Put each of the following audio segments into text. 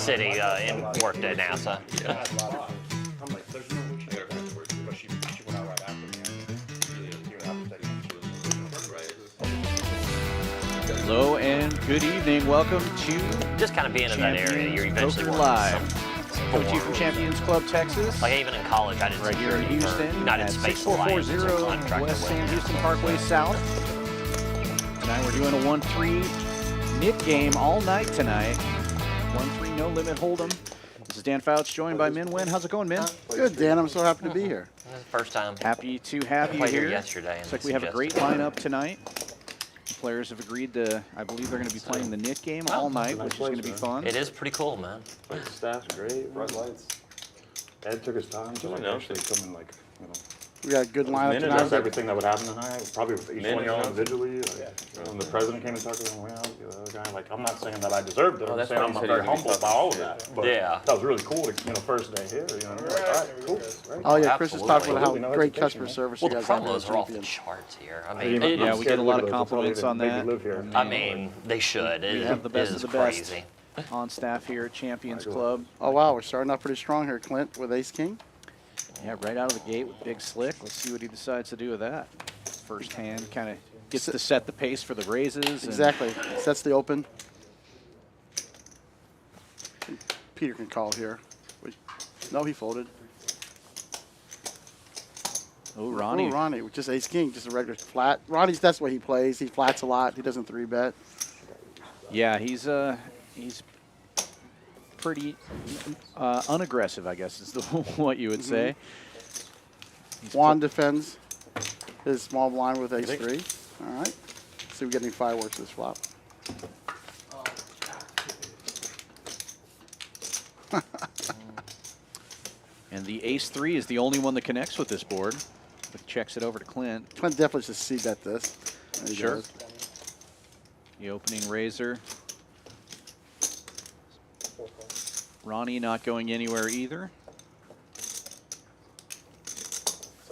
City and worked at NASA. Yeah. I'm like, there's no way she got back to work, but she went out right after me. Hello and good evening. Welcome to Just kind of being in that area, you're eventually Poker working Live. Coming to you from Champions Club, Texas. Like even in college, I did Right here in security for Houston United at Space Alliance. 6440 West Sam Houston Parkway South. Tonight we're doing a 1-3 nit game all night tonight. 1-3 no limit Holdem. This is Dan Fouch, joined by Min Wen. How's it going, Min? Good, Dan. I'm so happy to be here. First time. Happy to have you Played here. here yesterday. Looks like we have a great lineup tonight. The players have agreed to, I believe they're going to be playing the nit game all night, which is going to be fun. It is pretty cool, man. The staff's great, bright lights. Ed took his time to actually come in, like, you know. We got a good lineup That's tonight. everything that would happen tonight. Probably with each one of y'all individually. When the president came and talked to me, the other guy, like, I'm not saying that I deserved it. I'm saying I'm very humbled by all of that. But yeah. That was really cool, first day here, you know. Like, all right, cool. Great. Oh, yeah, Chris has talked about how Absolutely. great customer service Well, you the guys have. promos are off the Champions. charts here. I mean, Yeah, we get a lot of compliments on that. I mean, they should. We It have the best is of the best crazy. on staff here at Champions Club. Oh, wow. We're starting off pretty strong here, Clint, with Ace King. Yeah, right out of the gate with Big Slick. Let's see what he decides to do with that. First hand kind of gets to set the pace for the raises. Exactly. Sets the open. Peter can call here. No, he folded. Oh, Ronnie. Oh, Ronnie, just Ace King, just a regular flat. Ronnie's, that's what he plays. He flats a lot. He doesn't 3-bet. Yeah, he's pretty unaggressive, I guess is what you would say. Juan defends his small blind with Ace 3. All right. See if we get any fireworks this flop. And the Ace 3 is the only one that connects with this board. But checks it over to Clint. Clint definitely should C-bet this. There he Sure. goes. The opening raiser. Ronnie not going anywhere either.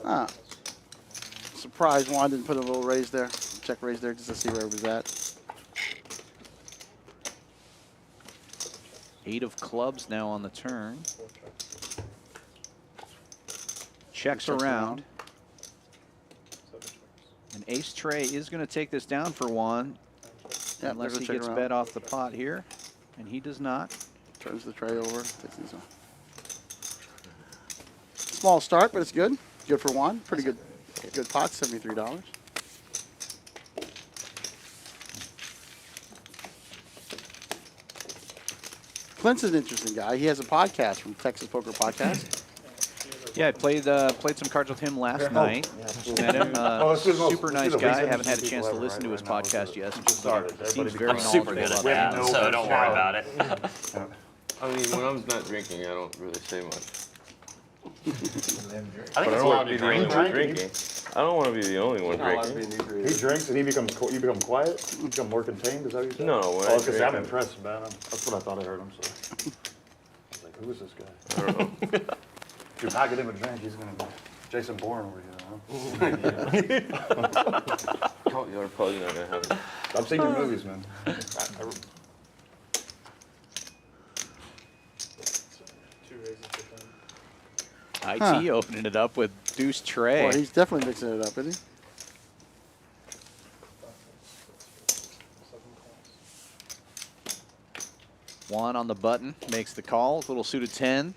Ah. Surprised Juan didn't put a little raise there. Check raise there just to see where it was at. 8 of clubs now on the turn. Checks around. And Ace Tray is going to take this down for Juan. Yeah, Unless he check gets around. bet off the pot here. And he does not. Turns the tray over. Takes these off. Small start, but it's good. Good for Juan. Pretty good. Good pot, $73. Clint's an interesting guy. He has a podcast from Texas Poker Podcast. Yeah, I played some cards with him last night. Met him. Super nice guy. Haven't had a chance to listen to his podcast yet. Seems very I'm super knowledgeable good at about that, so don't worry about it. I mean, when I'm not drinking, I don't really say much. I think I it's don't allowed want to to be the only drink, one right? drinking. I don't want to be the only one drinking. He drinks and you become quiet? You become more contained? Is that what you said? No, when Oh, I because I'm drink, impressed, man. That's what I thought I heard him say. I was like, who is this guy? I don't know. If you pack it in a drink, he's going to be Jason Bourne over here, huh? You're probably not going to have it. I've seen your movies, man. IT opening it up with Deuce Tray. Boy, he's definitely mixing it up, isn't he? Juan on the button makes the call. Little suited 10.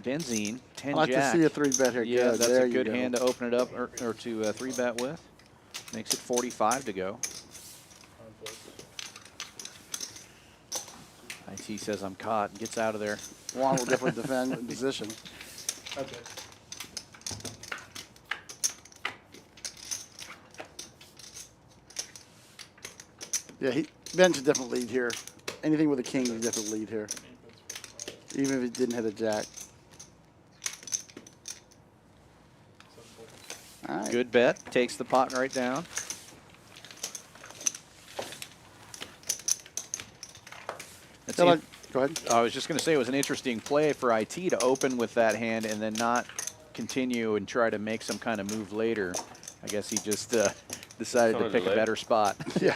Benzine, 10 I like jack. to see a 3-bet here. Yeah, Good. that's there a you good go. hand to open it up or to 3-bet with. Makes it 45 to go. IT says I'm caught and gets out of there. Juan will definitely defend in position. Yeah, Ben should definitely lead here. Anything with a king, he definitely lead here. Even if he didn't hit a jack. All right. Good bet. Takes the pot right down. That's Go ahead. I was just going to say it was an interesting play for IT to open with that hand and then not continue and try to make some kind of move later. I guess he just decided to Sounded pick a late. better spot. Yeah.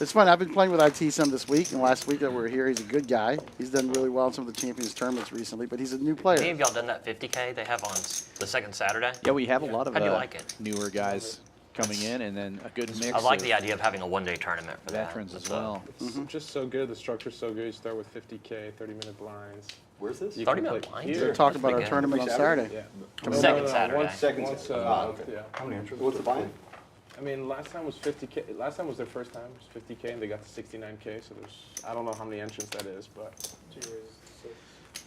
It's fun. I've been playing with IT some this week, and last week that we were here, he's a good guy. He's done really well in some of the Champions tournaments recently, but he's a new Any player. of y'all done that 50K they have on the second Saturday? Yeah, we have a lot of How'd you like it? newer guys coming in, and then a good mix I like of the idea of having a one-day tournament for that. veterans as It's, well. It's just so good. The structure's so good. You start with 50K, 30-minute blinds. Where's this? You 30 can minute play blinds? here. They're talking about our Pretty good. tournament on Saturday. Yeah. Second Saturday. Once, Second once, Saturday. yeah. How many entries? What's the buy-in? I mean, last time was 50K. Last time was their first time. It was 50K, and they got to 69K. So there's, I don't know how many entrants that is, but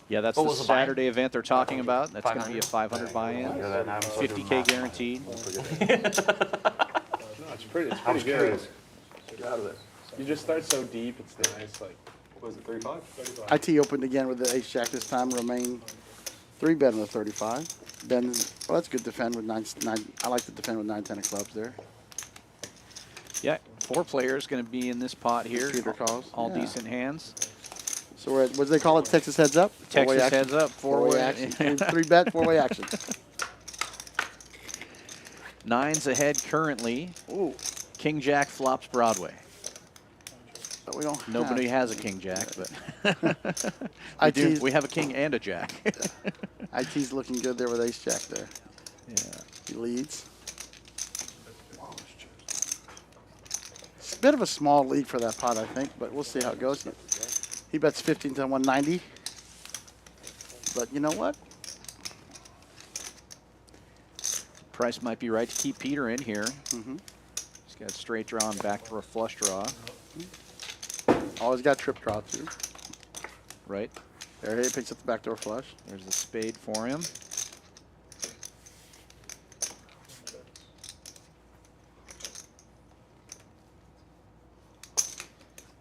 Yeah, that's What the was the buy-in? Saturday event they're talking about. That's going to be a 500? 500 buy-in, Hear that now? 50K guaranteed. no, it's pretty. It's I pretty was good. curious. Get out of this. You just start so deep. It's nice. Like What was it, 35? IT opened again with the ace jack this time. Romaine 3-bet on the 35. Ben, well, that's good defend with 9. I like to defend with 9-10 of clubs there. Yeah, 4 players going to be in this pot here. Peter calls. All Yeah. decent hands. So we're at, what do they call it? Texas heads up? Four-way Texas action? heads up, Four-way four-way action. 3-bet, 4-way action. 9's ahead currently. Ooh, King Jack flops Broadway. but we don't Nobody have. has a King Jack, but IT's, we have a King and a Jack. IT's looking good there with ace jack there. Yeah. He leads. It's a bit of a small lead for that pot, I think, but we'll see how it goes. He bets 15 to 190. But you know what? Price might be right to keep Peter in here. Mm-hmm. He's got straight draw and back for a flush draw, Always got trip draw too. right? There he picks up the backdoor flush. There's the spade for him.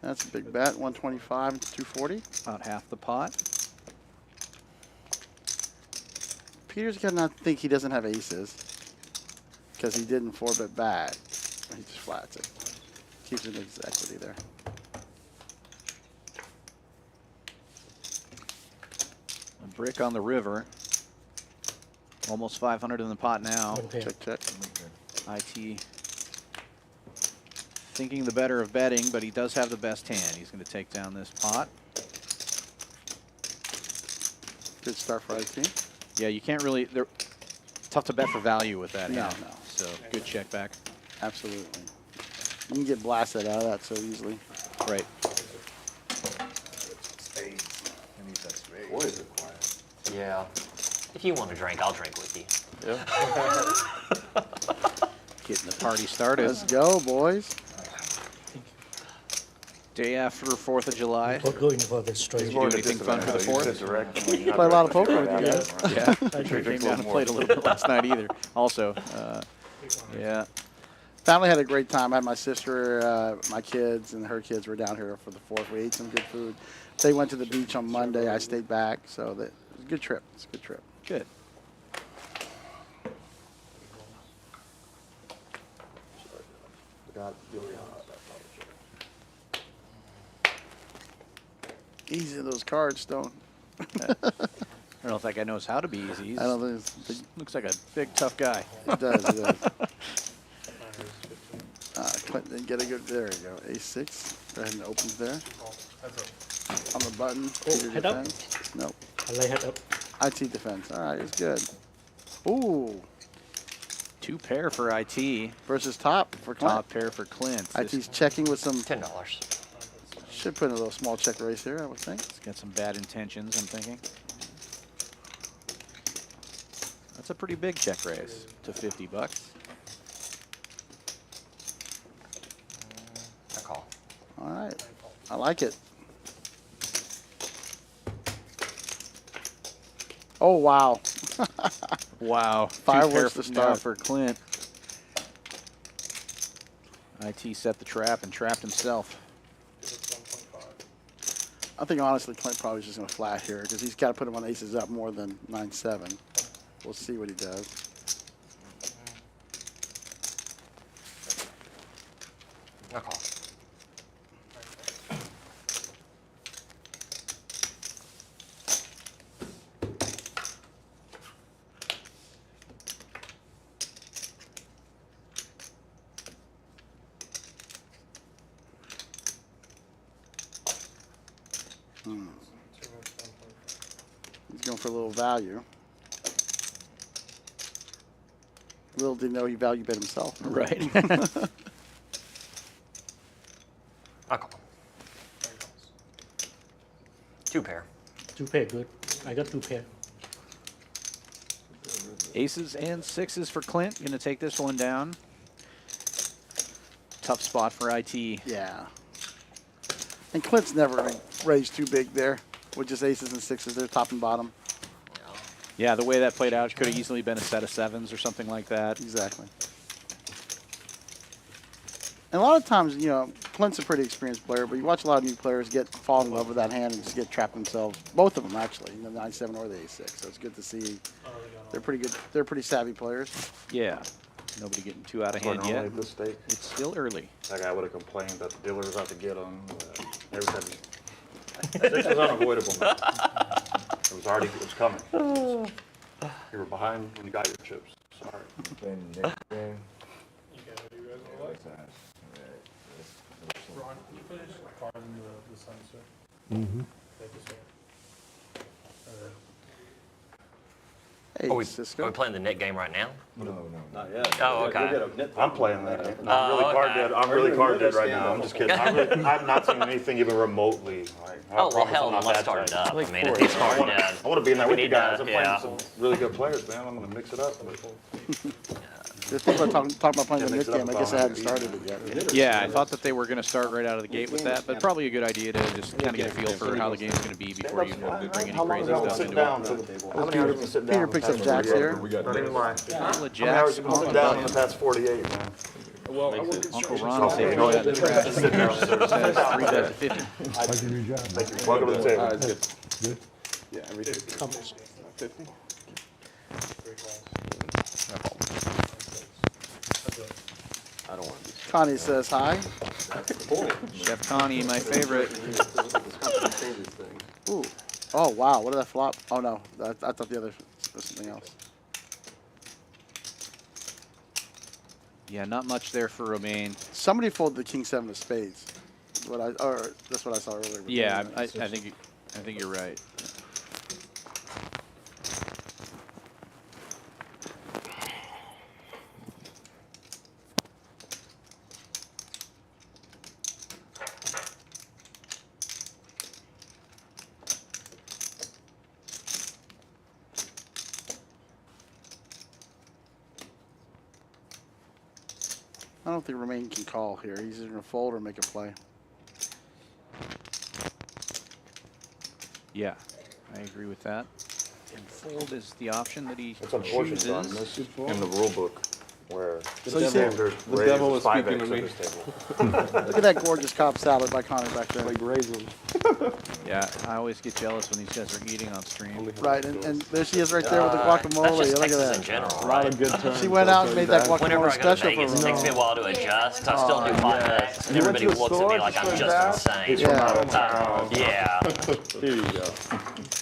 That's a big bet. 125 to 240. About half the pot. Peter's got to not think he doesn't have aces because he didn't 4-bet back. He just flats it. Keeps it in his equity there. A brick on the river. Almost 500 in the pot now. Check, check. IT thinking the better of betting, but he does have the best hand. He's going to take down this pot. Good start for IT. Yeah, you can't really. They're tough to bet for value with that No, hand. no. So good check back. Absolutely. You can get blasted out of that so easily. Right. Boy, is it quiet. Yeah. If you want to drink, I'll drink with you. Getting the party started. Let's go, boys. Day after 4th of July. We're going for the Did straight. you do anything fun for the 4th? Play a lot of poker with you guys. Yeah. Came down and played a little bit last night either. Also, yeah. Family had a great time. I had my sister, my kids, and her kids were down here for the 4th. We ate some good food. They went to the beach on Monday. I stayed back, so it was a good trip. It's a good trip. Good. Easy those cards, Stone. I don't know if that guy knows how to be easy. He's, I don't think it's big. looks like a big, tough guy. It does, it does. Clinton didn't get a good, there you go. Ace-6. Go ahead and opens there. On the button. Peter head up. defends. Nope. I lay head up. IT defense. All right, it's good. Ooh. 2 pair for IT. Versus top for Clint. Top pair for Clint. IT's checking with some, $10. should put in a little small check raise here, I would think. He's got some bad intentions, I'm thinking. That's a pretty big check raise to 50 bucks. I call. All right. I like it. Oh, wow. Wow. Fireworks Two to pair now start. for Clint. IT set the trap and trapped himself. I think, honestly, Clint probably is just going to flat here because he's got to put him on aces up more than 9-7. We'll see what he does. I call. He's going for a little value. Little did he know he value bet himself. Right. I call. 2 pair. 2 pair, good. I got 2 pair. Aces and sixes for Clint. Going to take this one down. Tough spot for IT. Yeah. And Clint's never raised too big there with just aces and sixes. They're top and bottom. Yeah, the way that played out could have easily been a set of sevens or something like that. Exactly. And a lot of times, you know, Clint's a pretty experienced player, but you watch a lot of new players fall in love with that hand and just get trapped themselves. Both of them, actually, the 9-7 or the A6. So it's good to see. They're pretty good. They're pretty savvy players. Yeah. Nobody getting too out of hand Normally yet. at this state, It's still early. that guy would have complained that the dealer was out to get him. Every time. Six was unavoidable, man. It was coming. You were behind when you got your chips. Sorry. Playing the next game. Ron, can you finish carding the sensor? Thank you, sir. Hey, Are we Cisco. playing the net game right now? No. Not yet. Oh, okay. I'm playing that. I'm Oh, really card okay. dead. I'm really card dead right now. I'm just kidding. I've not seen anything even remotely. Like, I Oh, well, promise hell, I'm then not let's that start it tight. up. I mean, if it's hard dead. I want to be in there We with you need to- guys. I'm yeah. playing some really good players, man. I'm going to mix it up. The thing about talking about playing Yeah, the mix mid it up game, I with guess I all hadn't my started it yet. Yeah, I thought that they were going to start right out of the gate with that, but probably a good idea to just kind of get a feel for how the game's going to be before you bring any How long crazy have you been stuff sitting into down? it. How many hours have you been sitting down? Peter picks up jacks here. Not even lying. Couple of How many hours jacks have you been on sitting the down in the button. past 48, man? Well, I work Uncle construction. Ron saved me that trash. Sitting there on the service. Says 3 bet to 50. Thank you. Welcome to the table. Good. Yeah, everything. 50? I don't want to be. Connie says hi. Chef Connie, my favorite. Ooh. Oh, wow. What did I flop? Oh, no. I thought the other was something else. Yeah, not much there for Romaine. Somebody folded the king 7 of spades. That's what I saw earlier. but Yeah, anyway. I think you're right. I don't think Romaine can call here. He's either going to fold or make a play. Yeah, I agree with that. And fold is the option that he It's unfortunate, chooses. Don, this in the rule book where So you see- the devil was 5x speaking to at me. this table. Look at that gorgeous Cobb salad by Connor back there. Like raisin. Yeah, I always get jealous when these guys are eating on stream. Right, and there she is right there with the guacamole. That's just Look at Texas that. in general, A lot of right? good turns. She went out and made that Whenever guacamole I go to special Vegas, it for takes me a me. while to adjust. I still do 5X. And You went everybody to the looks at store me like just I'm for just that? insane. Yeah. Yeah. Here you go.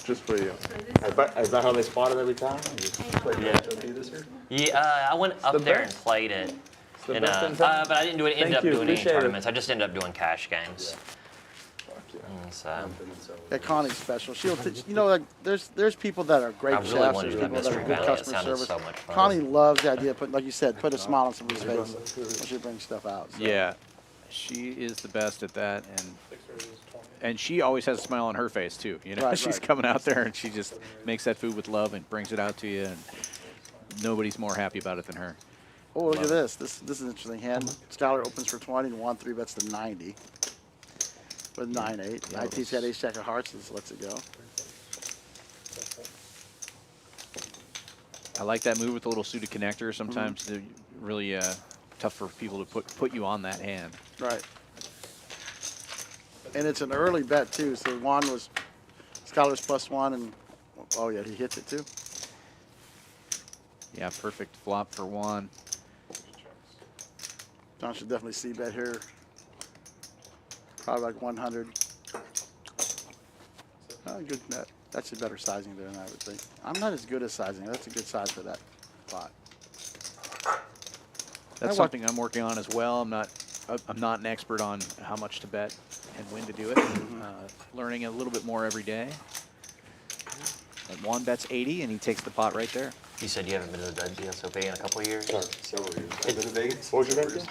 Just for you. Is that how they spot it every time? Yeah, I went up there and played it. the And, best in town. but I didn't end up you, doing any appreciate it. tournaments. I just ended up doing cash games. So Yeah, Connie's special. She'll teach, you know, like there's people that are great I really chefs. wanted There's to do people that are Mystery good Valley. It customer sounded service. so much fun. Connie loves the idea of putting, like you said, put a smile on somebody's face when she brings stuff out. So. Yeah, she is the best at that, and she always has a smile on her face too. You know, Right, she's right. coming out there and she just makes that food with love and brings it out to you, and nobody's more happy about it than her. Oh, look Love at this. This is an interesting hand. Skylar opens for 20 and 1-3 bets to 90 with 9-8. IT's got ace jack of hearts, so this lets it go. I like that move with the little suited connector. Sometimes they're really tough for people to put you on that hand. Right. And it's an early bet too. So Juan was Skylar's +1, and oh yeah, he hits it too. Yeah, perfect flop for Juan. John should definitely see bet here. Probably like 100. Good bet. That's a better sizing there than I would think. I'm not as good as sizing. That's a good size for that pot. That's something I'm working on as well. I'm not an expert on how much to bet. and when to do it. Learning a little bit more every day. And Juan bets 80, and he takes the pot right there. You said you haven't been to the WSOP in a couple of years? Several years. I've been to Vegas. What was your bet?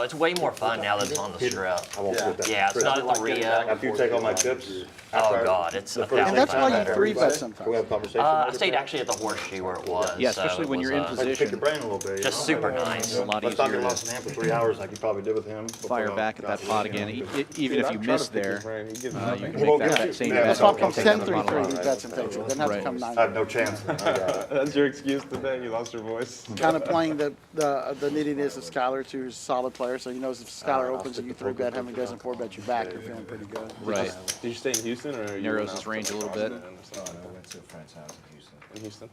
It's way more fun now that it's on the strip. I won't get that. Yeah, it's not at the Rio. After you take all my chips. Oh, God, it's a And thousand that's why times you better. 3-bet Can we sometimes. have a conversation? I later, stayed Pat? actually at the Horseshoe where it was. Yeah, so especially it when was, you're in Like to pick position. your brain a little bit. you Just know? super nice. It's a lot Let's not easier get lost to in hand for 3 hours like you probably did with him. fire back at that pot again. Even if you miss there, you He can won't make give that you- same yeah, bet. That's so why I'll it comes take 10 that 3 on the 3 bottom he line. bets and takes it. Doesn't have to Right. come 9. I have no chance. I got it. That's your excuse today. You lost your voice. Kind of playing the nittiness of Skylar too, who's a solid player, so he knows if Skylar opens and you 3-bet him and doesn't 4-bet you back, you're feeling pretty good. Right. Did you stay in Houston or you Narrows went his out range a to little bit. Austin or something I like went to a friend's house in Houston. that? In Houston.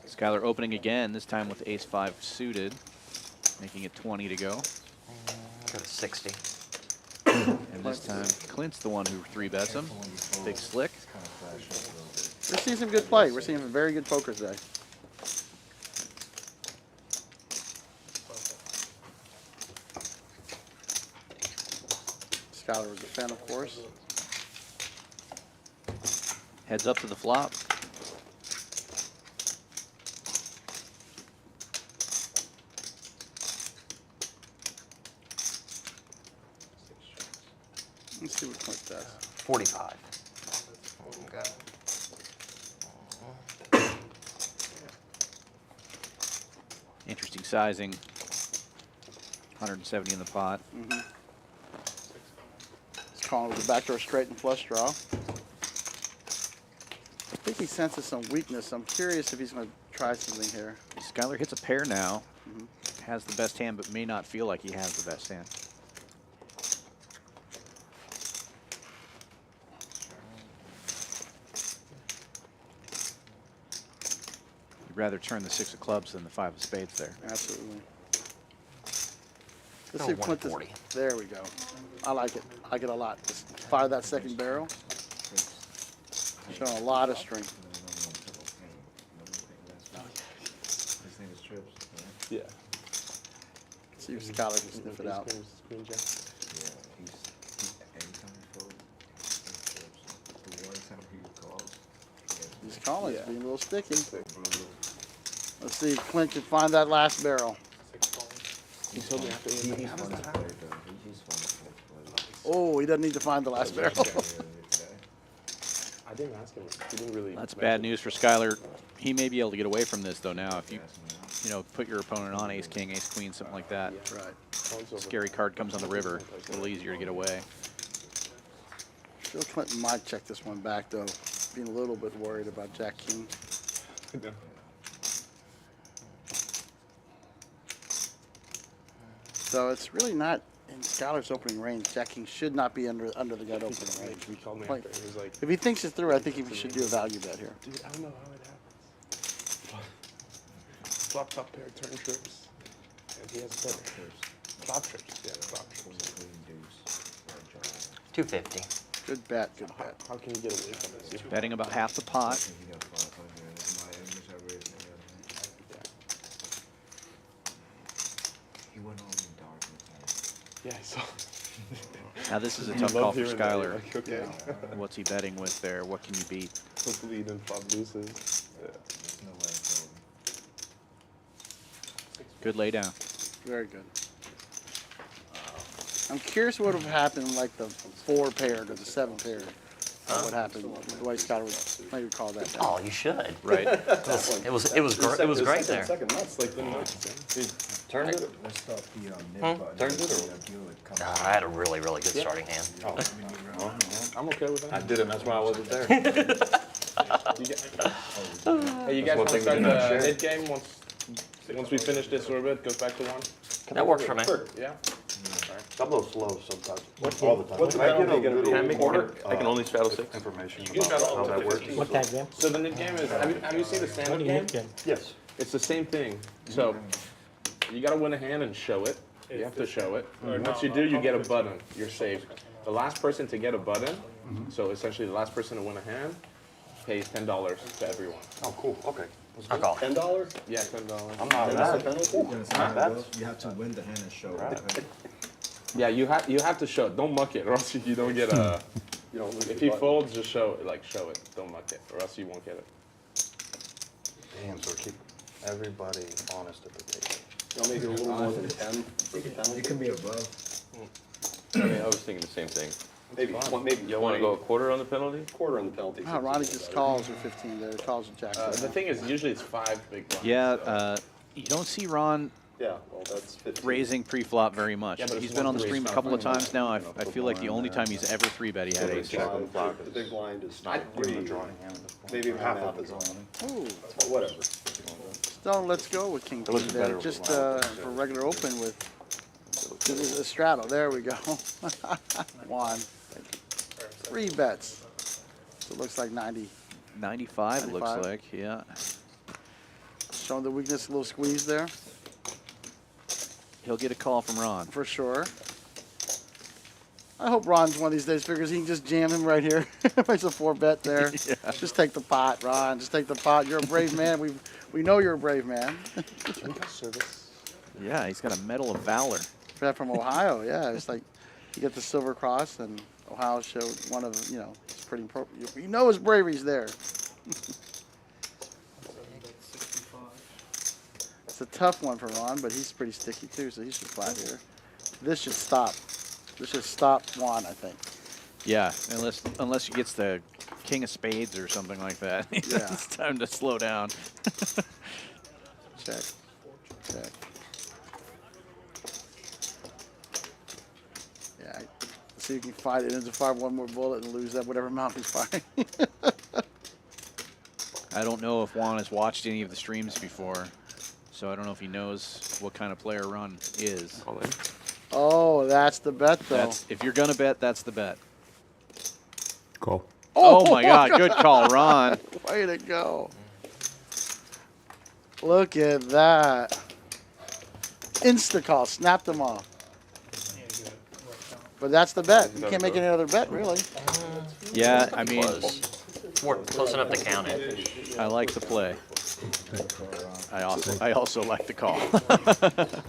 Skylar opening again, this time with ace-5 suited, making it 20 to go. Go to 60. And this time, Clint's the one who 3-bets him. Big slick. Kind of flashy a little bit. We're seeing some good play. We're seeing a very good poker today. Skylar was a fan, of course. Heads up to the flop. Let's see what Clint does. 45. Okay. Interesting sizing. 170 in the pot. He's calling with a backdoor straight and flush draw. I think he senses some weakness. I'm curious if he's going to try something here. Skylar hits a pair now. Has the best hand, but may not feel like he has the best hand. You'd rather turn the 6 of clubs than the 5 of spades there. Absolutely. Let's Oh, see if Clint does. 140. There we go. I like it. I like it a lot. Just fire that second barrel. Showing a lot of strength. His name is Trips, right? Yeah. See if Skylar can sniff it out. Queen jack. Yeah, anytime he folds, he Trips. The one time he calls, He's calling. It's Yeah. being a little sticky. brutal. Let's see if Clint can find that last barrel. He told me after he He's fun to play, though. He's fun to play. Oh, he doesn't need to find the last barrel. I didn't ask him. He didn't really. That's bad news for Skylar. He may be able to get away from this though now if you know, put your opponent on ace king, ace queen, something like that. Right. Scary card comes on the river. A little easier to get away. Bill Clinton might check this one back though. Being a little bit worried about Jack King. So it's really not in Skylar's opening range. Jack King should not be under the gun opening range. He called me Like, after. He was like, if he thinks it's through, I think he should do a value bet here. dude, I don't know how it happens. Flop top pair, turn trips. And he has better trips. Flop trips. Yeah, flop trips. 250. Good bet, good bet. How can you get away from this? Betting about half the pot. He got 500, and it's my image I raised in the other hand. He went all in dark with Yeah, I saw. Now this is a You tough love call for hearing that. You're Skylar. like, okay. What's he betting with there? What can you beat? Hopefully he didn't flop loses. Yeah. There's no way I'm folding. Good lay down. Very good. I'm curious what would have happened like the 4 paired or the 7 paired. What happened? The way Skylar would maybe call that down. Oh, you should. Right. It was great there. Second nuts, like the nuts. Turned it? Let's start the nip button. Turned it or? I had a really good starting hand. Oh, well, I'm okay with I that. did it, and that's why I wasn't there. You guys one want to thing we start did not share. the mid game once we finish this orbit? Goes back to 1. That works for me. Yeah. I'm a little slow sometimes, all the time. What's the I get a penalty gonna be? little Can I make more, order? I can only straddle 6. Information can straddle about how up to that works. 15. What that game? So the mid game is. Have you seen the stand-up game? Yes. It's the same thing. So you gotta win a hand and show it. You have to show it. Once you do, you get a button. You're safe. The last person to get a button, so essentially the last person to win a hand, pays $10 to everyone. Oh, cool, okay. I'll call. $10? Yeah, $10. I'm not mad. You have to win the hand and show it. Yeah, you have to show it. Don't muck it, or else you don't get a. You don't lose If the he button. folds, just show it. Like show it. Don't muck it, or else you won't get it. Damn, so keep everybody honest at the table. You know, maybe a little more than 10. You can be above. I mean, I was thinking the same thing. Maybe, maybe You want to go a quarter on the penalty? quarter on the penalty. Wow, Ronnie just calls with 15 there. Calls with jack. The thing is, usually it's 5 big blinds. Yeah, so- you don't see Ron Yeah, well, that's 15. raising pre-flop very much. Yeah, but if He's you been on want the to stream a raise couple of five, times now. I feel like the only time he's ever 3-bet he had ace. Check on the block. The big blind is I- Even 3. the drawing hand at this point. Maybe Half my of math the is on. drawing. Ooh, But whatever. Stone, let's go with king It looks queen there. better with Just the for regular open with this is a straddle. There we go. One. 3 bets. So it looks like 90. 95, it looks 95. like, yeah. Showing the weakness, a little squeeze there He'll get a call from Ron. for sure. I hope Ron's one of these days figures he can just jam him right here. Makes a 4-bet there. Yeah. Just take the pot, Ron. Just take the pot. You're a brave man. We know you're a brave man. Yeah, he's got a Medal of Valor. That from Ohio, yeah. It's like you get the Silver Cross, and Ohio showed one of, you know, it's pretty appropriate. You know his bravery's there. It's a tough one for Ron, but he's pretty sticky too, so he should flat here. This should stop. This should stop Juan, I think. Yeah, unless he gets the King of Spades or something like that. Yeah. It's time to slow down. Check. Check. Yeah. See if you can fight it into fire one more bullet and lose that whatever amount he's firing. I don't know if Juan has watched any of the streams before, so I don't know if he knows what kind of player Ron is. All in. Oh, that's the bet though. That's if you're gonna bet, that's the bet. Call. Oh my God, good call, Ron. Way to go. Look at that. Insta call, snapped them off. But that's the bet. You can't make any other bet, really. Yeah, I mean, Close. More close enough to count it. I like the play. I also like the call.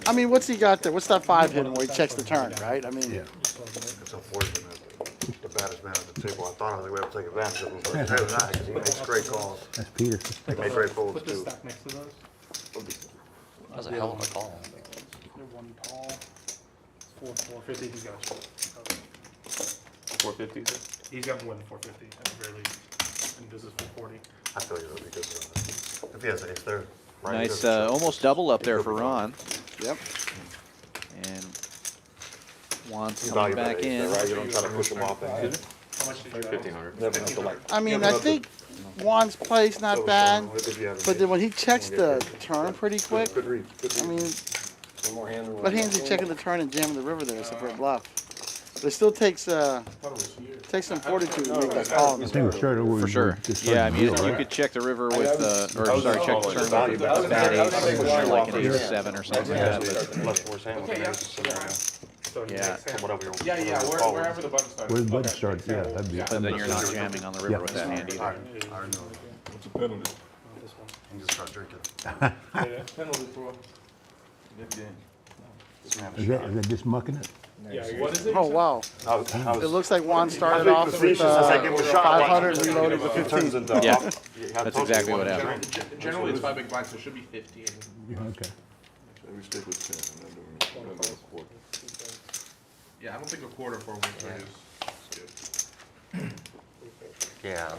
I mean, what's he got there? What's that 5 hidden where he checks the turn, right? I mean, It's unfortunate that the baddest man at the table, I thought I was going to be able to take advantage of him, but apparently not, because he makes great calls. That's Peter. He made great folds Put this too. stack next to those. That was a hell of a call. They're one tall. 450. He's got a 450. He's got more than 450 at the very least. And this is 440. I feel you, though, because if he has ace there. right, he Nice, doesn't show. almost double up there for Ron. yep. And Juan's You coming value that back ace there, in. right? You don't try to push him off. How much did you have? 1500. Never enough to like. I mean, I think Juan's play's not bad, but then when he checks the turn pretty quick, Good read, good I read. mean, One more hand. what hand's he checking the turn and jamming the river there except for a bluff? But it still takes some fortitude to make that call. I think we started over. For sure. Yeah, I mean, you could check the river with, or sorry, check the turn with a bad ace, or like an ace 7 or something like that. But Left force hand with an ace, so, yeah, whatever you want. Yeah, yeah, Call. wherever the button starts. Where the button starts, yeah, that'd be. but then you're not jamming on the river with that hand I either. already know. What's the penalty? You just start drinking. Penalty for. Is that just mucking it? Yeah, what is it? Oh, wow. I was It looks like Juan started off with 500 and reloaded with 15. Yeah, that's exactly what happened. Generally, it's 5 big blinds, so it should be 15. Okay. We stick with 10. I'm not doing a quarter. Yeah, I don't think a quarter for 130 is good. Yeah.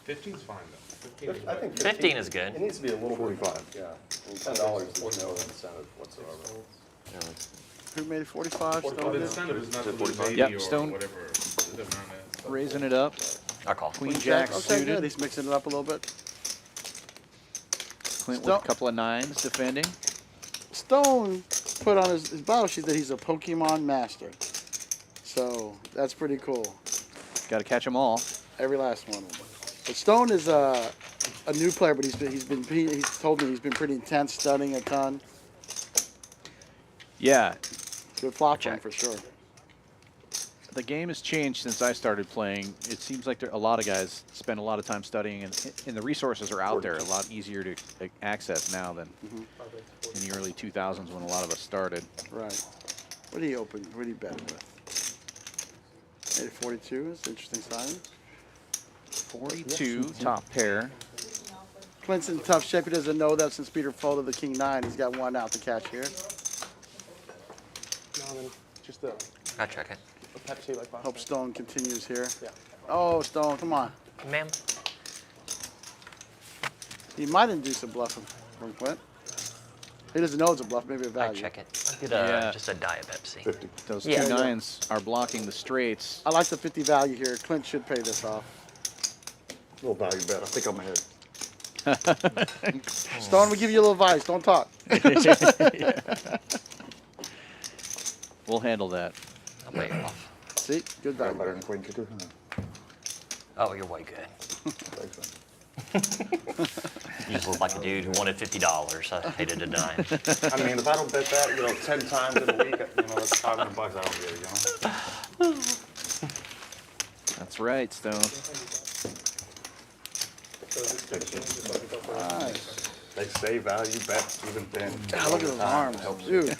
15's fine though. 15 I think 15 is good. It needs to be a little 45. Yeah. And $10 is no incentive whatsoever. Who made it 45? Well, Stone the did? incentive is not to lose Yep, 80 or Stone. whatever the amount is. Raising it up. I call. Queen jack Okay, good. suited. He's mixing it up a little bit. Clint with Stone. a couple of 9s defending. Stone put on his battle sheet that he's a Pokemon master. So that's pretty cool. Got to catch them all. Every last one of them. But Stone is a new player, but he's told me he's been pretty intense, studying a ton. Yeah, Good flop Check. one for sure. the game has changed since I started playing. It seems like a lot of guys spend a lot of time studying, and the resources are out there, a lot easier to access now than in the early 2000s when a lot of us started. Right. What do you open? What do you bet with? 842 is interesting signing. 42, top pair. Clint's in tough shape. He doesn't know that since Peter folded the king 9. He's got 1 out to cash here. No, then just the I check it. Pepsi like last Hope time. Stone continues here. Yeah. Oh, Stone, come on. Ma'am. He might induce a bluff from Clint. He doesn't know it's a bluff, maybe a I value. check it. I'll get Yeah. just a Diet Pepsi. 50. Those Yeah. 2 9s are blocking the straights. I like the 50 value here. Clint should pay this off. Little value bet. I think I'm ahead. Stone, we give you a little advice. Don't talk. We'll handle that. I'll pay you off. See? Good Better value. than queen kicker. Oh, you're way good. Thanks, man. You just look like a dude who wanted $50. I hated to die. I mean, if I don't bet that, 10 times in a week, that's $500 I don't get, That's right, Stone. Nice. They say value bet even thin. God, look at his arms. Dude.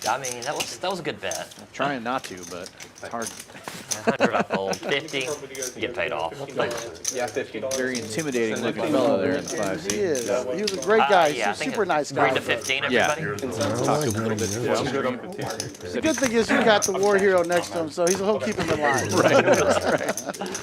I mean, that was a good bet. Trying not to, but it's hard. 100 I fold. 50, you get paid off. Yeah, 50. Very intimidating looking fellow there in the 5 He seat. is. He was a great guy. Yeah, I He's a think super nice guy. 3 to 15, Yeah. everybody. Talked a little bit. The good thing is you got the war hero next to him, so he'll keep him in line. Right, that's right.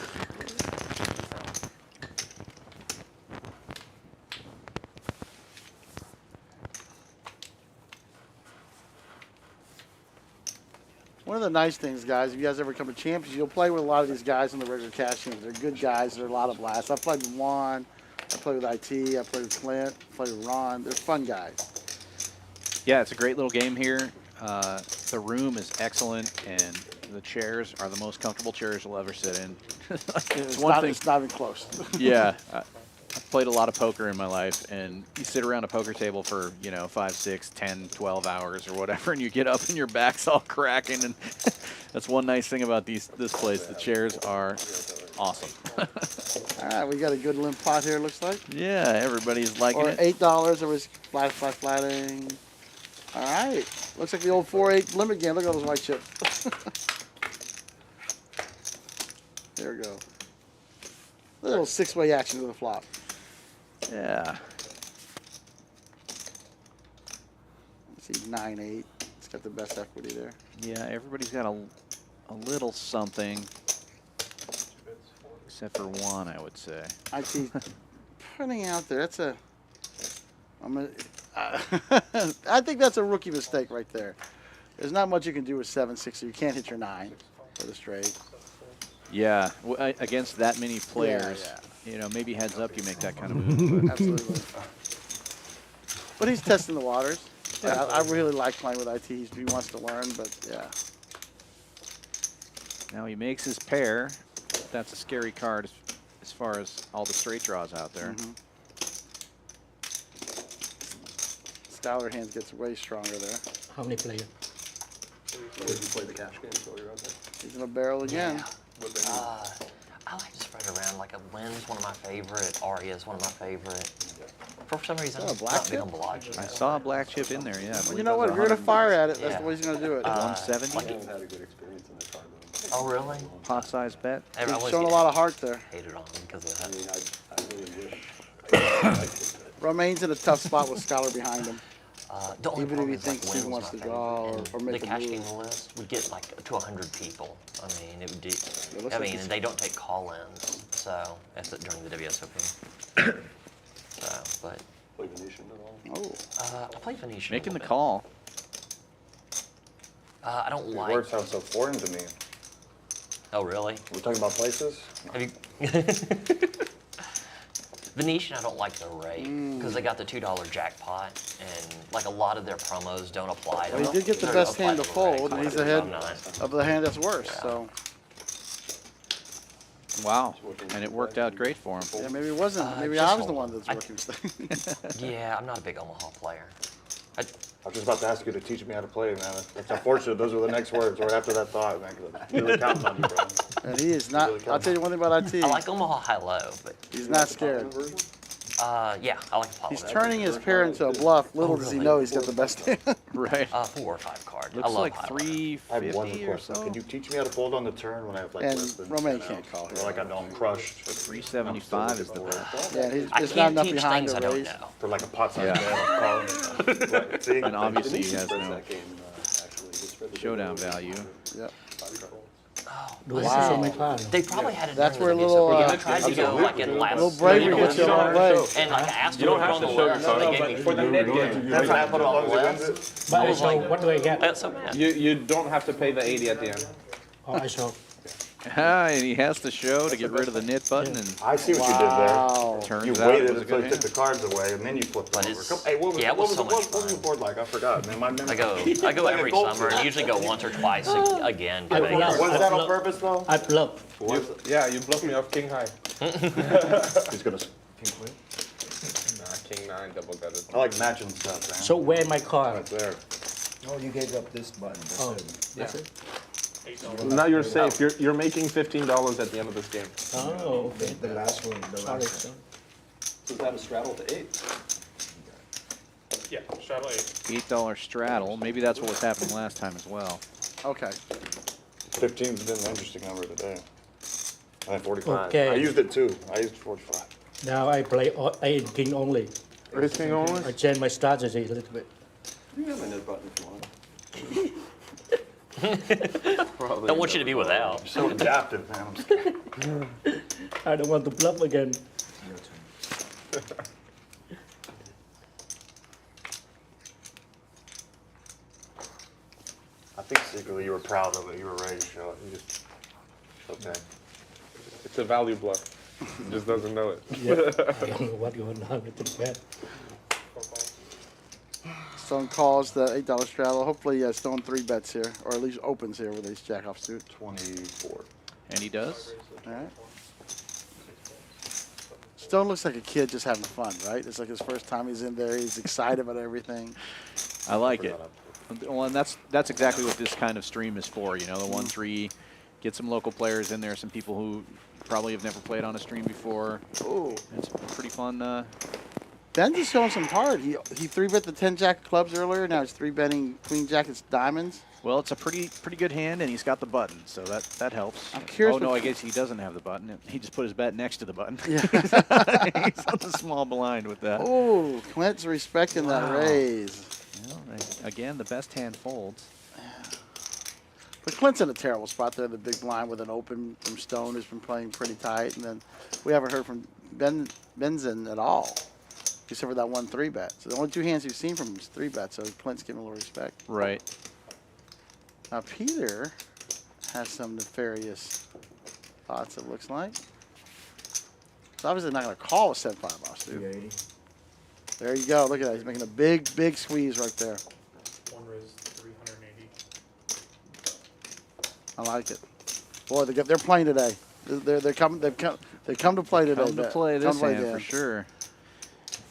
One of the nice things, guys, if you guys ever come to Champions, you'll play with a lot of these guys in the regular cash games. They're good guys. They're a lot of blasts. I've played with Juan. I played with IT. I played with Clint. I played with Ron. They're fun guys. Yeah, it's a great little game here. The room is excellent, and the chairs are the most comfortable chairs you'll ever sit in. It's one not, thing. it's not even close. Yeah, I've played a lot of poker in my life, and you sit around a poker table for, 5, 6, 10, 12 hours or whatever, and you get up and your back's all cracking, and that's one nice thing about this place. The chairs are awesome. All right, we got a good limp pot here, looks like. Yeah, everybody's liking Or it. $8. It was flatting. All right. Looks like the old 4-8 limit game. Look at all those white chips. There we go. A little 6-way action to the flop. Yeah. Let's see, 9-8. It's got the best equity there. Yeah, everybody's got a little something, except for one, I would say. IT putting out there. That's a. I think that's a rookie mistake right there. There's not much you can do with 7-6, so you can't hit your 9 for the straight. Yeah, against that many players, maybe heads up you make that kind of move. But Absolutely. But he's testing the waters. Yeah, I really like playing with IT. He wants to learn, but yeah. now he makes his pair. That's a scary card as far as all the straight draws out there. Skylar hands gets way stronger there. How many players? Did you play the cash game while you're out there? He's in a barrel again. I like to spread around. Like a Lynn's one of my favorite. Aria's one of my favorite. For some reason, Oh, a I'm black not big chip? on blotch. I saw a black chip in there, yeah. I Well, believe you know that what? was If you're going to fire at it, that's Yeah. the way he's going to do it. 170? I had a good experience in that card. Oh, really? Pot size bet. I He's always showing a get lot of heart there. hated on him because of I that. mean, I really wish I liked it. Romaine's in a tough spot with Skylar behind him. The only Even problem if he is, like, thinks he Lynn's wants my to draw favorite, or- and or make the a cash move. game list, we get like to 100 people. I mean, it would do. looks I like mean, he's- and they don't take call-ins, so that's during the WSOP. So, but Play Venetian at all? Oh, I play Venetian. a Making the little call. bit. I don't These like. words sound so foreign to me. Oh, really? We're talking about places? Have you? Venetian, I don't like the rate because they got the $2 jackpot, and like a lot of their promos don't apply. well, he did get the Don't best apply hand to the rate, fold, and he's so ahead I'm not. of the hand that's worse. Yeah. So, Wow. And it worked out great for him. yeah, maybe it wasn't. Maybe just I was the hold one on. that's rookie mistake. Yeah, I'm not a big Omaha player. I was just about to ask you to teach me how to play, man. It's unfortunate. Those were the next words right after that thought, man. 'Cause I'm really counting on you, bro. And he is not. I'll tell you one thing about IT. I like Omaha high-low, but He's not scared. yeah, I like Apollo. He's turning his pair into a bluff. Little does he know he's got the best hand. Right. 4 or 5 cards. hard. I Looks love like high line. 350 or so. Can you teach me how to fold on the turn when I have like And less than Romaine 10 can't outs? call Or here. like I know I'm crushed 375 is the best. Yeah, I there's not can't enough teach behind things I to don't raise. know. for like a pot size Yeah. bet. I'm calling. Right, see? And obviously he has Spreads no that game, actually. He spread the showdown big one. value. Yep. Wow. They probably had it. That's where a nervous little, because uh, I tried to go like in last. little bravery minute gets you a or long way. and like I asked You them don't to have put to on show the your list. card. They No, gave but me for the mid game. That's what happened as long as he wins it. I was like, what do I get? that's so mad. You don't have to pay the 80 at the end. Oh, I show. And he has to show to get rid of the knit button and I see what you did there. Wow. turns You out it waited was a until good you took hand. the cards away, and then you flipped But them over. it's- Hey, what was, yeah, it what was was, so what, much what was the fun. board like? I forgot, man. My memory. I go Like a every gold summer and fish. usually go once or twice again to I Vegas. Was that on purpose though? I bluff. Was it? Yeah, you bluffed me off king high. He's gonna. Nah, king 9 double gutted. I like matching stuff, man. So where my card? That's there. Oh, you gave up this button. That's Oh, it. that's it. Now you're safe. You're making $15 at the end of this game. Oh, okay. The last one. The Sorry. last one. So is that a straddle to 8? Yeah, straddle 8. $8 straddle. Maybe that's what was happening last time as well. Okay. 15's been an interesting number today. I had 45. Okay. I used it too. I used 45. Now I play 8 king only. Ace king only? I change my strategy a little bit. You have a net button if you want. Don't want you to be without. So adaptive, man. I'm scared. I don't want to bluff again. Your turn. I think secretly you were proud of it. You were ready to show it. You just. Okay. It's a value bluff. He just doesn't know it. Yeah. I don't know what you want now to get. Stone calls the $8 straddle. Hopefully, Stone 3-bets here, or at least opens here with ace jack off suit. 24. And he does. All right. Stone looks like a kid just having fun, right? It's like his first time he's in there. He's excited about everything. I like it. Well, and that's exactly what this kind of stream is for. You know, the 1-3, get some local players in there, some people who probably have never played on a stream before. Ooh. It's pretty fun. Ben just showing some heart. He 3-bet the 10-jack clubs earlier. Now he's 3-betting queen jack. It's diamonds. Well, it's a pretty good hand, and he's got the button, so that helps. I'm curious Oh no, what- I guess he doesn't have the button. He just put his bet next to the button. Yeah. He's on the small blind with that. Oh, Clint's respecting that Wow. raise. Well, again, the best hand folds. But Clint's in a terrible spot there, the big blind with an open from Stone, who's been playing pretty tight. And then we haven't heard from Benzin at all, except for that 1 3-bet. So the only 2 hands we've seen from him is 3-bet, so Clint's giving a little respect. Right. Now Peter has some nefarious thoughts, it looks like. He's obviously not going to call with 7-5 off suit. 380. There you go. Look at that. He's making a big squeeze right there. One raise 380. I like it. Boy, they're playing today. They've come to play today. Come to play Come this hand Dan. for sure.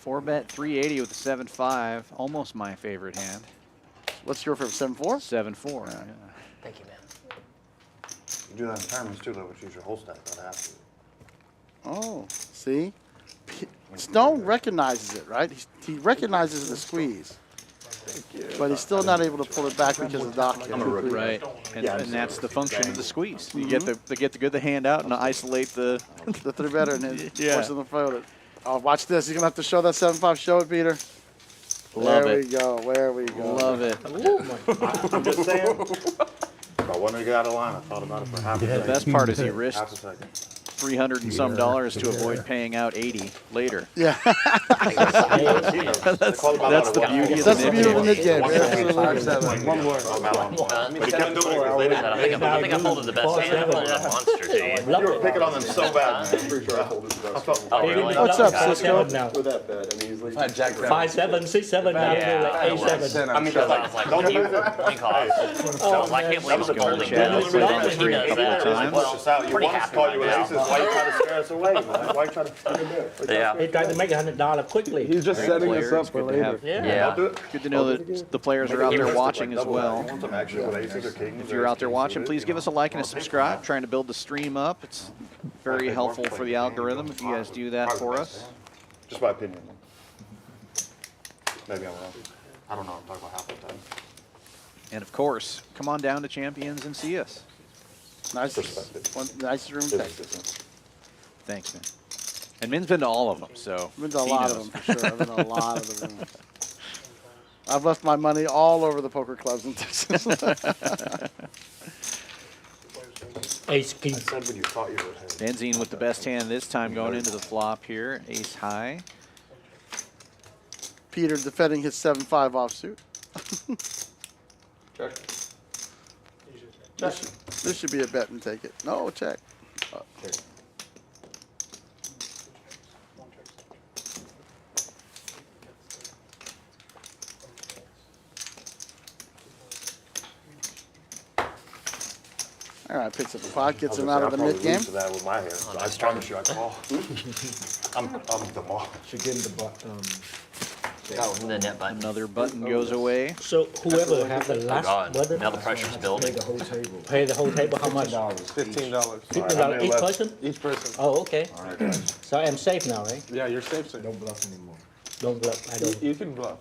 4-bet 380 with the 7-5, almost my favorite hand. What's your favorite? 7-4? 7-4. Yeah. Thank you, man. You do that in tournaments too, though, which use your whole stack. That has to. Oh, see? Stone recognizes it, right? He recognizes the squeeze. But he's still not able to pull it back because of the dock. I'm a rookie. Right, and that's the function of the squeeze. You get to get the hand out and isolate the. The 3-better and then Yeah. force him to fold it. Oh, watch this. He's going to have to show that 7-5. Show it, Peter. Love there it. we go. There we go. Love it. I'm just saying. If I wanted to get out of line, I thought about it for half a The second. best part is he risked Half a second. $300 and some to avoid paying out 80 later. Yeah. That's the beauty of That's the the beauty of the mid mid game. game. Absolutely. One more. But he kept doing it because they didn't. I think I folded the best hand. I folded that monster to you. You were picking on them so bad, man. Pretty sure I folded the best. Oh, really? What's up, Okay. Cisco? Now. With that bet, I mean, he's leaving. 5-7, 6-7, now Yeah, do 8-7. I mean, I was like, Don't when you do that. when cost. So I was like, I can't believe he's folding Chad. this. And then when he does that, I'm like, well, You pretty want us to happy call right you with now. aces. Why you trying to scare us away, man? Why you trying to? Yeah. He tried to make $100 quickly. He's just setting us Players, up for good to later. have- Yeah. Don't do it. Good to know that the players are out there watching as well. You want some action with aces or kings? If you're out there watching, please give us a like and a subscribe. Trying to build the stream up. It's very helpful for the algorithm if you guys do that for us. Just my opinion. Maybe I'm wrong. I don't know. I'm talking about half the time. And of course, come on down to Champions and see us. Nice, Perspective. nice room. Texas. Thanks, man. And Min's been to all of them, so I've been to a he lot knows. of them for sure. I've been to a lot of the rooms. I've left my money all over the poker clubs in Texas. Ace king. I said when you thought you would have. Benzine with the best hand this time going into the flop here. Ace high. Peter defending his 7-5 offsuit. Check. This should be a bet and take it. No, check. All right, picks up the pot, gets him out of the mid game. To that with my hand. So I promise you, I call. I'm the mall. Should get in the butt. Oh, the net button. Another button goes away. So whoever have the Oh last God, button now the pressure's building. The whole table. pay the whole table. How much? $15. $15 each person? Each person. Oh, okay. All right, guys. So I'm safe now, right? Yeah, you're safe, sir. Don't bluff anymore. Don't bluff. I don't. You can bluff.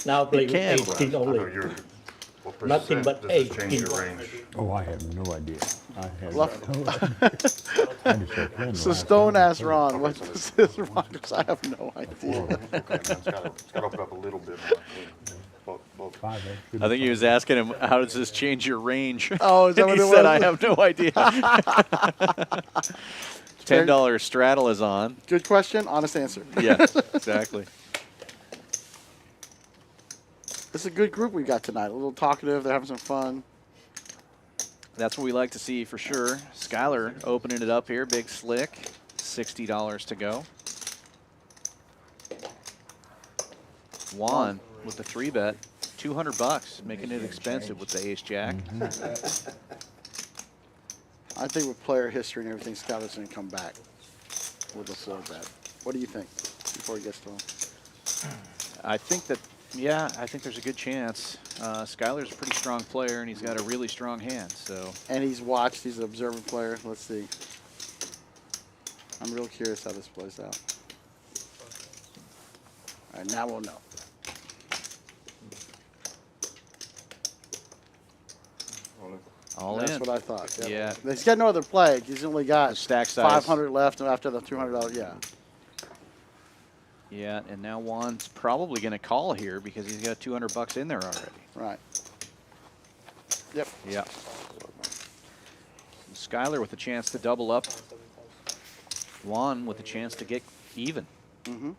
Now play with can. 18 I know only. you're. What Nothing but percent does it 18. change your range? Oh, I have no idea. I have Bluff. no idea. I just started playing So last Stone night. asked Ron, what was his Rogers? I have no idea. Okay, man, it's got to open up a little bit more. Both. 5, that I think he was asking him, how does this change your range? Oh, is that And what he it said, was? I have no idea. $10 straddle is on. Good question, honest answer. Yeah, exactly. It's a good group we got tonight. A little talkative. They're having some fun. That's what we like to see for sure. Skylar opening it up here, big slick. $60 to go. Juan with the 3-bet, $200, making it expensive with the ace jack. I think with player history and everything, Skylar's going to come back with a 4-bet. What do you think before he gets to him? I think that, yeah, I think there's a good chance. Skylar's a pretty strong player, and he's got a really strong hand. So, And he's watched. He's an observant player. Let's see. I'm real curious how this plays out. All right, now we'll know. all That's in. what I thought. Yep. Yeah. He's got no other play. He's only got Stack size. 500 left after the $200. Yeah. Yeah, and now Juan's probably going to call here because he's got $200 in there already. Right. Yep. Yeah. Skylar with a chance to double up. Juan with a chance to get even. Mm-hmm.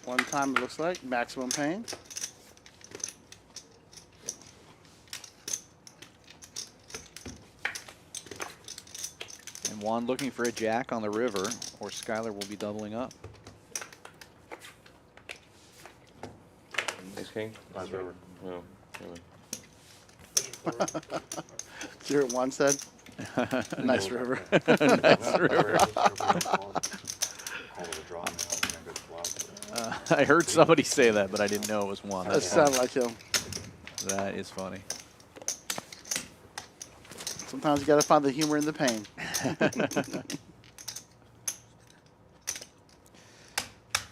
One time it looks like maximum pain. And Juan looking for a jack on the river, or Skylar will be doubling up. Ace king? Nice river. No. Really. 0-1 said. Nice river. Nice river. I heard somebody say that, but I didn't know it was Juan. That That's sounded funny. like him. That is funny. Sometimes you got to find the humor in the pain.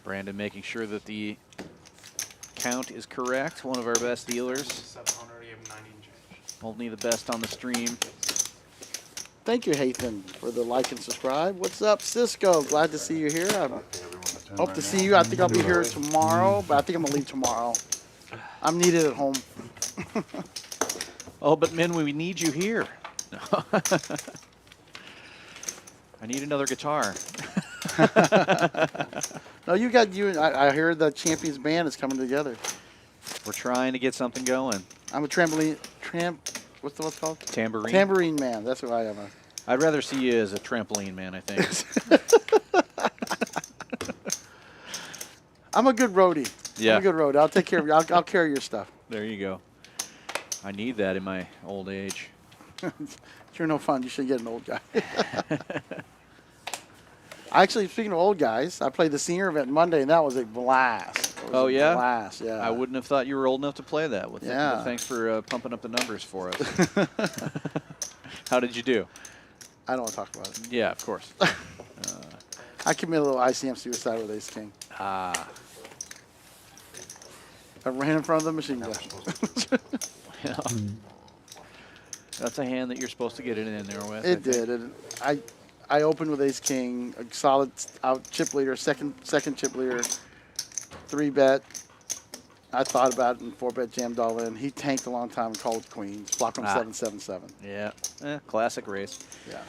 Brandon making sure that the count is correct. One of our best dealers. 700, you have 90 change. Only the best on the stream. Thank you, Hathan, for the like and subscribe. What's up, Cisco? Glad to see you here. I hope to see you. I think I'll be here tomorrow, but I think I'm going to leave tomorrow. I'm needed at home. Oh, but Min, we need you here. I need another guitar. No, you got you. I hear the Champions band is coming together. We're trying to get something going. I'm a trampoline, what's it called? Tambourine. Tambourine man. That's what I am. I'd rather see you as a trampoline man, I think. I'm a good roadie. Yeah. I'm a good roadie. I'll take care of you. I'll carry your stuff. There you go. I need that in my old age. You're no fun. You should get an old guy. Actually, speaking of old guys, I played the senior event Monday, and that was a blast. It was Oh, a yeah? blast, yeah. I wouldn't have thought you were old enough to play that. Well, Yeah. Thanks for pumping up the numbers for us. How did you do? I don't want to talk about it. Yeah, of course. I committed a little ICM suicide with Ace King. I ran in front of the machine gun. That's a hand that you're supposed to get it in there with. I It think. did. I opened with ace king, a solid out chip leader, second chip leader, 3-bet. I thought about it and 4-bet jammed all in. He tanked a long time and called with queens, flopped him 7-7-7. Yeah, classic race. Yeah.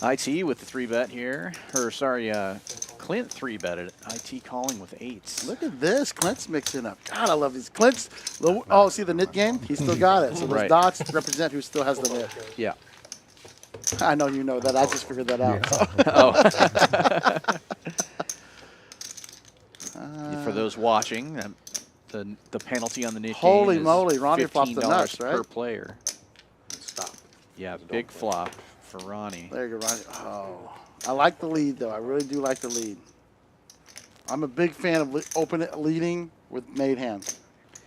IT with the 3-bet here. Or, sorry, Clint 3-betted it. IT calling with 8s. Look at this. Clint's mixing up. God, I love these. Clint's, oh, see the nit game? He still got it. So those Right. dots represent who still has the nit. Yeah. I know you know that. I just figured that out. For those watching, the penalty on the nit Holy game is moly, Ronnie flopped the $15 nuts, per right? player. Stop. Yeah, big flop for Ronnie. There you go, Ronnie. Oh, I like the lead, though. I really do like the lead. I'm a big fan of leading with made hands,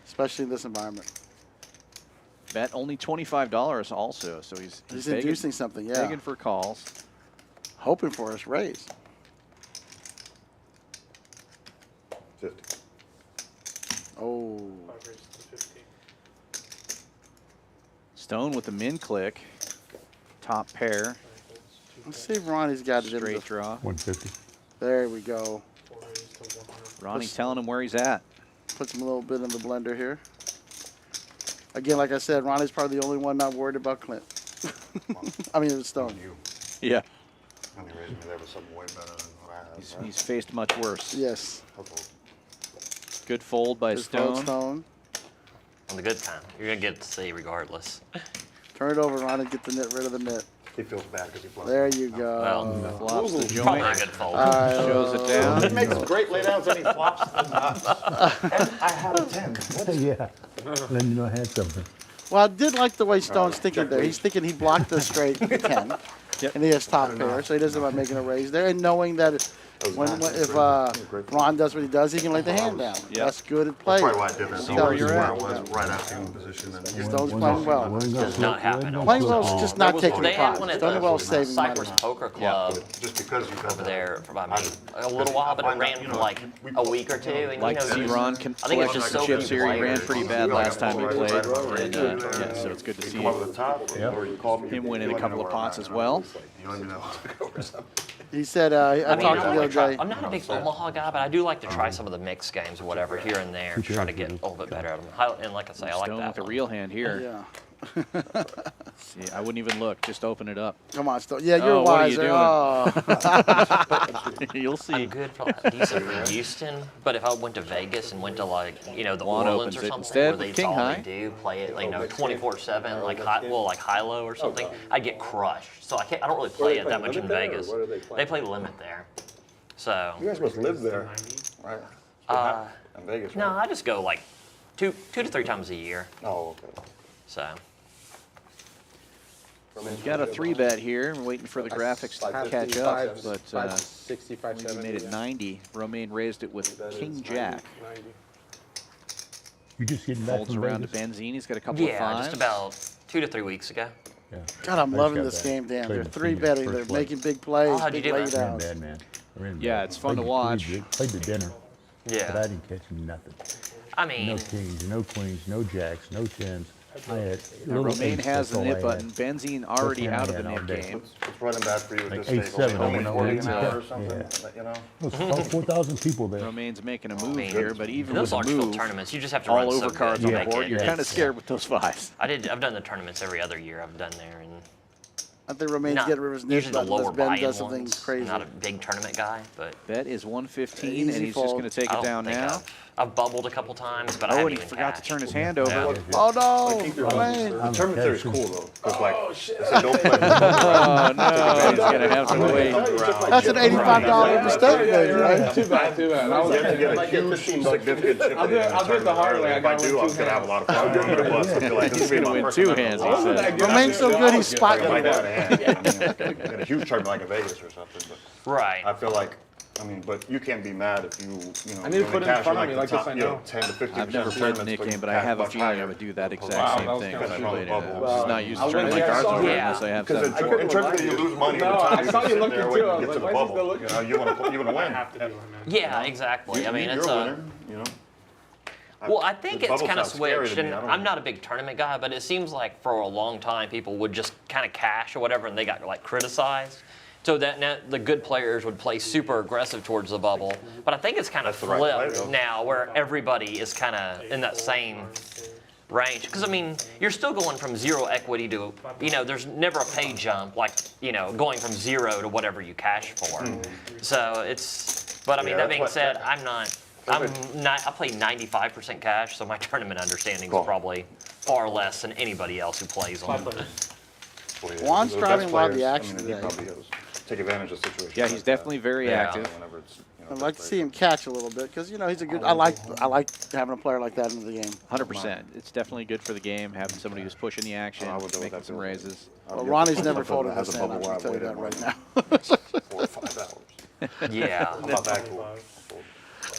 especially in this environment. Bet only $25 also, so he's Inducing something, yeah. begging for calls. Hoping for us raise. 50. Oh, 5 raises to 50. Stone with the min click. Top pair. let's see if Ronnie's got it in Straight the, draw. 150. There we go. 4 raises to 100. Ronnie telling him where he's at. Put some little bit in the blender here. Again, like I said, Ronnie's probably the only one not worried about Clint. I mean, it was Stone. You. Yeah. When you raised me, there was something way better than what I had. He's faced much worse. Yes. Good fold by There's Stone. Stone. On the good time, you're gonna get to see regardless. Turn it over, Ronnie. Get the nit rid of the nit. He feels bad because he flopped. There you go. Well, Flops the probably a joint. good fold. Shows it down. He makes great laydowns and he flops the nuts. I had a 10. Yeah. Then you know I had something. Well, I did like the way Stone's thinking there. He's thinking he blocked the straight 10, and he has top pair, so he doesn't mind making a raise there, and knowing that if Ron does what he does, he can lay the hand down. Yeah. That's good at play. Probably why I did that. See where you're at. Right after in position. And Stone's playing well. Does not happen. Playing well is just not taking They the had pot. one at Stone the well saving money. Cypress Poker Club just because you got over there for about a little while, but it ran for like a week or two. And Like to see Ron I think it's collect just some so chips many here. He ran players. pretty bad last time he played. And, yeah, so it's good to see come over the top, or you call me. him winning a couple of pots as well. You don't even know. He said, I I mean, talked to him the other day. I'm not a big Omaha guy, but I do like to try some of the mixed games or whatever here and there to try to get a little bit better at them. And like I say, I like Stone that with a one. real hand here. Yeah. See, I wouldn't even look. Just open it up. Come on, Stone. Yeah, you're Oh, what are you wiser. doing? You'll see. I'm good for like decent for Houston, but if I went to Vegas and went to like, the Juan Orleans opens or it something instead where with they king all high. they do, play it, 24/7, like high-low or something, I'd get crushed. So I don't really play it that much in Vegas. They play limit there. So, You guys must live there, right? In Vegas, no, right? I just go like two to three times a year. Oh, okay. So, We've got a 3-bet here. We're waiting for the graphics to catch up, but 65, we 70. made it 90. Romaine raised it with King Jack. 90. You just getting back Folds from around to Vegas? Benzine. He's got a couple of yeah, fives. just about 2 to 3 weeks ago. Yeah. God, I'm I just loving got this back. game, Dan. They're Played the 3-betting. first They're play. making big plays, Oh, how'd you big do that? I ran laydowns. bad, man. I ran Yeah, bad. it's fun to Played watch. Played the dinner, but I Yeah. didn't catch nothing. I No mean, kings, no queens, no jacks, no tens. I had Now, little Romaine eights, has that's the all I nit had. button. Benzine already one I out of the had all nit day. game. It's running bad for you at Like this stage. 8-7, I Only went 40 over an it. hour or something, Yeah. you know? It was about 4,000 people there. Romaine's making a move I mean, here, but even those with large the field move, tournaments, you just have to all run so over good cards to on the make board, it. you're kind of It's- scared with those fives. I've done the tournaments every other year I've done there, and I think Romaine's not getting rid of his nit usually the button lower unless Ben buy-in does something ones. crazy. I'm not a big tournament guy, but Bet is 115, Easy and he's just fold. going to take I it don't down think now. I've bubbled a couple times, but I Oh, haven't and he even forgot to cashed. turn his hand over. Yeah. Oh, no. Romaine. The tournament theory is cool, though. Because, like, Oh, shit. I said, don't play. Oh, no, he's going to have to wait. That's an $85 mistake, maybe, right? Too bad, too bad. I was You have to get a huge, significant chip. I'll do it the hard way. I If I got do, one I'm two going to have a hands. lot of fun. But it was. I feel like this He's will be going to my win first 2 time hands, he ever. said. Romaine's so good, he's Like spotting that it. hand. I mean, in a huge tournament like in Vegas or something. But Right. I feel like I mean, but you can't be mad if you I need to only put it in cash front of like me the like this, top, I you know, know. 10 to 15%. I've never played the Nick game, but I have a feeling I would do that exact same thing. that was If I kinda played it. wrong. I'm Well, just not used to I turning my went there, cards I saw over it. unless I have Because seven. intrinsically you lose money No, every time I you saw just you sit looking there too. waiting I to was get to the like, why is he bubble. still looking? You know, you want to I win. have to do him, man. Yeah, exactly. I mean, You're it's a a. winner, you know. Well, I think The it's bubble kind of sounds scary switched, to me. and I don't I'm know. not a big tournament guy, but it seems like for a long time people would just kind of cash or whatever, and they got like criticized. So that now the good players would play super aggressive towards the bubble, but I think it's kind of That's the right play, flipped though. now, where everybody is kind of in that same range. Because I mean, you're still going from zero equity to, you know, there's never a pay jump like, you know, going from zero to whatever you cash for. So it's, but I mean, Yeah, that that's being what- said, I play 95% cash, so my tournament understanding is Cool. probably far less than anybody else who plays on. Juan's The best driving a lot of the players, action I mean, today. he probably is. Take advantage of situations. Yeah, he's like that. definitely very Yeah. active. Whenever it's, you know, I'd like to just see him catch a little bit because you know he's a good. I like having a player like that into the game. 100%. It's definitely good for the game, having somebody who's pushing the action, I would do it making that some too. raises. Well, Ronnie's never Has folded a this hand. I bubble where can tell you I've that waited right more now. 4 or 5 hours. Yeah. I'm not that cool.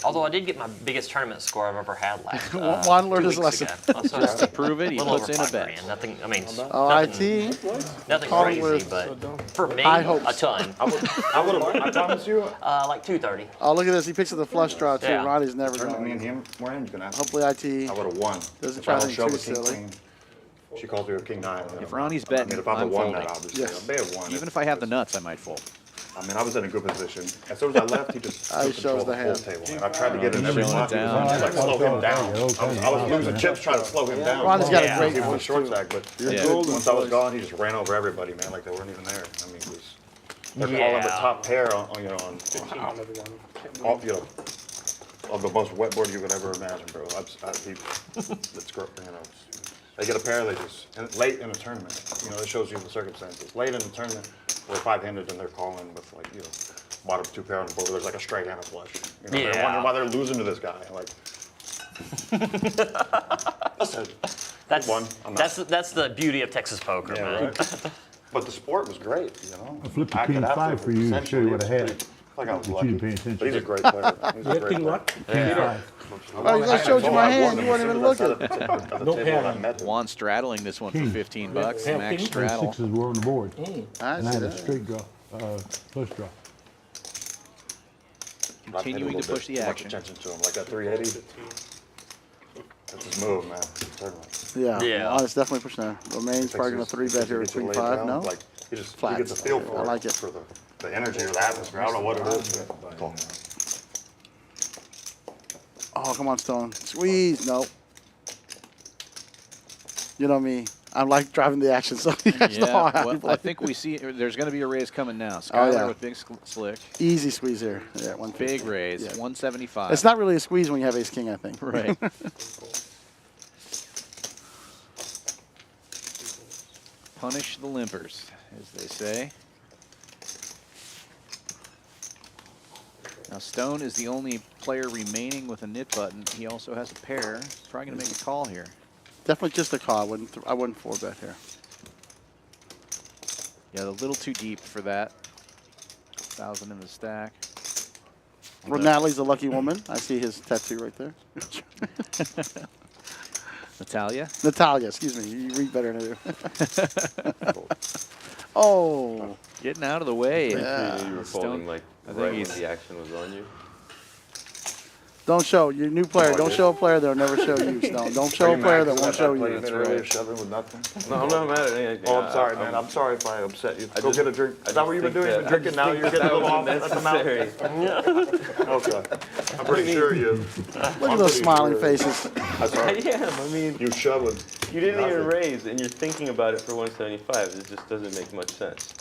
Although I did get my biggest tournament score I've ever had last. Juan learned 2 his weeks lesson. ago. So Just to prove it, he little puts over in a 5 bet. grand. Nothing. I mean, Oh, nothing, IT. nothing Call crazy, with but for me, high hopes. a ton. I promise you, Like 230. Oh, look at this. He picks up the flush draw too. Yeah. Ronnie's never tournament me and going. him were in, you can ask. Hopefully, IT. I would have won. Doesn't If try I to don't be show too with king, silly. queen, she calls me a king 9. If Ronnie's I betting, mean, if I'd I'm have won that, folding. obviously, Yes. I may have won. Even if I have the nuts, I might fold. I mean, I was in a good position. As soon as I left, he just He took control shows of the the whole hand. table. And I tried to get in every Showing it block. He was down. trying to like slow him down. I was losing chips trying to slow him down. Ronnie's got Yeah. a great He was a voice short too. stack, but Yeah. once I was gone, he just ran over everybody, man, like they weren't even there. I mean, it was. They're calling the Yeah. top pair on, you know, on 15 on everyone. all, you know, of the most wet board you could ever imagine, bro. It's great, you know. They get a pair, they just, and late in the tournament, you know, it shows you the circumstances. Late in the tournament, we're 5-handed and they're calling with like, you know, bottom 2 pair on the board, where there's like a straight and a flush. You know, they're Yeah. wondering why they're losing to this guy, like. Listen, That's won. I'm not. that's the beauty of Texas poker, Yeah, man. right. But the sport was great, you know. I flipped the I could king have 5 for you to show you what I had. Like I was But you lucky. didn't pay attention. But he's a great player. He's a great player. King 5. Oh, I showed you my hand. You weren't even looking. looking. Juan straddling this one for King. 15 bucks. Yeah, Max king. straddle. Sixes were on the board. I And see I had a that. straight draw, flush draw. Continuing to push the action. Attention to him, like that 380. That's his move, man. Tournament. Yeah. Yeah. Juan is definitely pushing there. Romain's probably going to 3-bet here with He Queen gets you laid 5. down, No? Like, he just Flats. he gets a feel for I like it. For the energy or the atmosphere. I don't know what it is. But cool. Oh, come on, Stone. Squeeze. Nope. You know me. I'm like driving the action, so you guys know how Yeah, I well, play. I think we see there's going to be a raise coming now. Skyler yeah. with big slick. Easy squeeze here. Yeah, 150. Big raise, Yeah. 175. It's not really a squeeze when you have ace king, I think. right. Punish the limpers, as they say. Now Stone is the only player remaining with a knit button. He also has a pair. Probably going to make a call here. Definitely just a call. I wouldn't 4-bet here. Yeah, a little too deep for that. 1,000 in the stack. Well, Natalie's a lucky woman. I see his tattoo right there. Natalia. Natalia, excuse me. You read better than I do. Oh. Getting out of the way. Yeah. You were Stone- folding like I think right when he's- the action was on you. Don't show. You're a new player. Don't show a player that'll never show you, Stone. Don't show a player that won't show you. That's right. Shoving with nothing. No, I'm not mad at anything. Oh, I'm sorry, man. I'm sorry if I upset you. I Go just- get a drink. I Is that just what you've been think doing? You've been that- I drinking just now? think You're getting a little off that at the mouth. necessary. Okay. I'm pretty sure you. Look at those smiling faces. I'm sorry. I am. I mean, You shoving. you didn't even Nothing. raise, and you're thinking about it for 175. It just doesn't make much sense.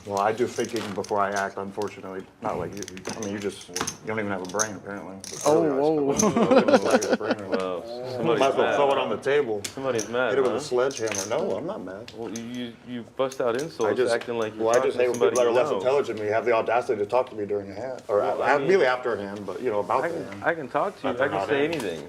Well, I do thinking before I act, unfortunately. Not like you. I mean, you don't even have a brain, apparently. Oh, whoa. Well, Might somebody's as well mad. throw it on the table. Somebody's mad, Hit it with huh? a sledgehammer. No, I'm not mad. Well, you bust out I insults just, acting like you're well, I talking just to hate when people somebody that are less you know. intelligent than me have the audacity to talk to me during a hand, or Well, I mean- immediately after a hand, but you know about I the can, hand. I can talk to you. After I can not say in. anything.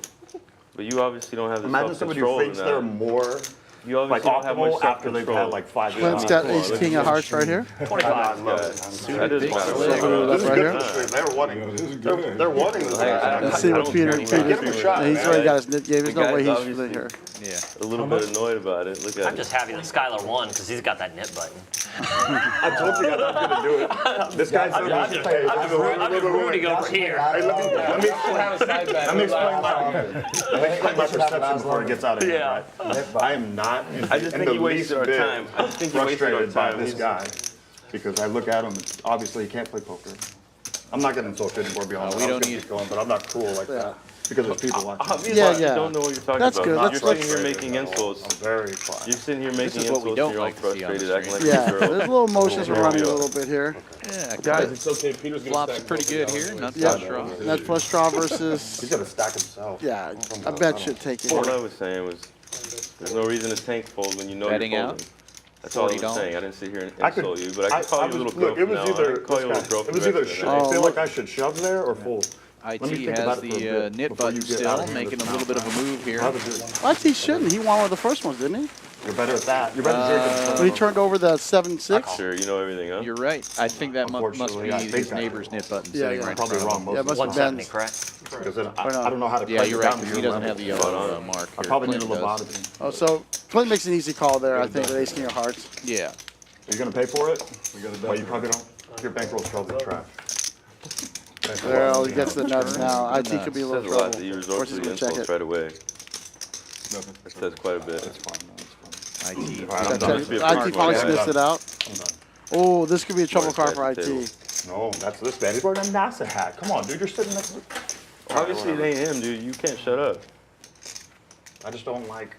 But you obviously don't have the Imagine somebody who self-control thinks in they're that. more You like obviously don't have much optimal after they've self-control. had like 5 Clint's shots. got ace king of hearts right here. 25. That doesn't matter. Left right here. They're wanting. They're wanting this guy. Let's see what Peter. Give him a shot. He's man. already got his nit game. There's no The way guy's he's really here. Yeah. A little bit annoyed about it. Look at I'm it. just happy that Skylar won because he's got that nit button. I told you guys I was gonna do it. This guy's so I'm just rooting over here. Hey, let me explain my perception before it gets out of hand. Yeah. Right? I am not in, I just in think the you wasted our least bit time. I just think you wasted our frustrated by time. this guy because I look at him. Obviously, he can't play poker. I'm not gonna insult you anymore beyond that. we I was don't gonna need- keep going, but I'm not cool like that because there's people watching. Obviously, Yeah, you yeah. don't know what you're talking That's about. good. You're Let's- sitting here frustrated making at all. insults. I'm very quiet. You're sitting here making is what we insults. don't You're all like to see on the frustrated, acting like stream. Yeah, a girl. there's little emotions Little running a Romeo. little bit here. Yeah, Guys, it's okay. Peter's gonna flops stack pretty both good of here. those. Not Yeah. that strong. Net plus draw versus. He's gonna stack himself. Yeah, I bet should take it. All I was saying was, there's no reason to tank fold when you know Betting you're out? folding. That's all I was $40. saying. I didn't sit here and I could- insult you, but I could call you a little look, it girlfriend was now. I either could call you a little it girlfriend. was either the rest should of I the Oh, feel look. like I should shove there or fold. IT Let me think has about it for a the bit nit before you button get out still, of here making with a little bit of a move here. How to do it. IT shouldn't. He won one of the first ones, didn't he? You're better at that. You're better at When he drinking. turned over the 7-6. Sure, you know everything, huh? You're right. I think that must be Unfortunately, I think his that- neighbor's nit button Yeah, sitting yeah. right in Probably front of wrong him. most Yeah, of the must have 170, been. correct? because then Or not. I don't know how to Yeah, play you're it right, down to 'cause he your doesn't have level. the yellow mark I here. probably need a Clint does. lobotomy. Oh, so Clint makes an easy call there, I think, with ace king of hearts. Yeah. Are you gonna pay for it? Well, you probably don't. Your bankroll's probably trash. Well, he gets the nuts now. IT could be a It little says a lot that trouble. you Of resort course, to he's the gonna check insults it. right away. It says quite a bit. It's fine, no, it's fine. IT. All right, I'm Check done. must be a it. pretty IT good probably guy. sniffs it out. I'm done. Oh, this could be a trouble More card for at the table. IT. No, that's this bad. He's wearing a NASA hat. Come on, dude, you're sitting next to. Obviously, it ain't him, dude. You can't shut up. I just don't like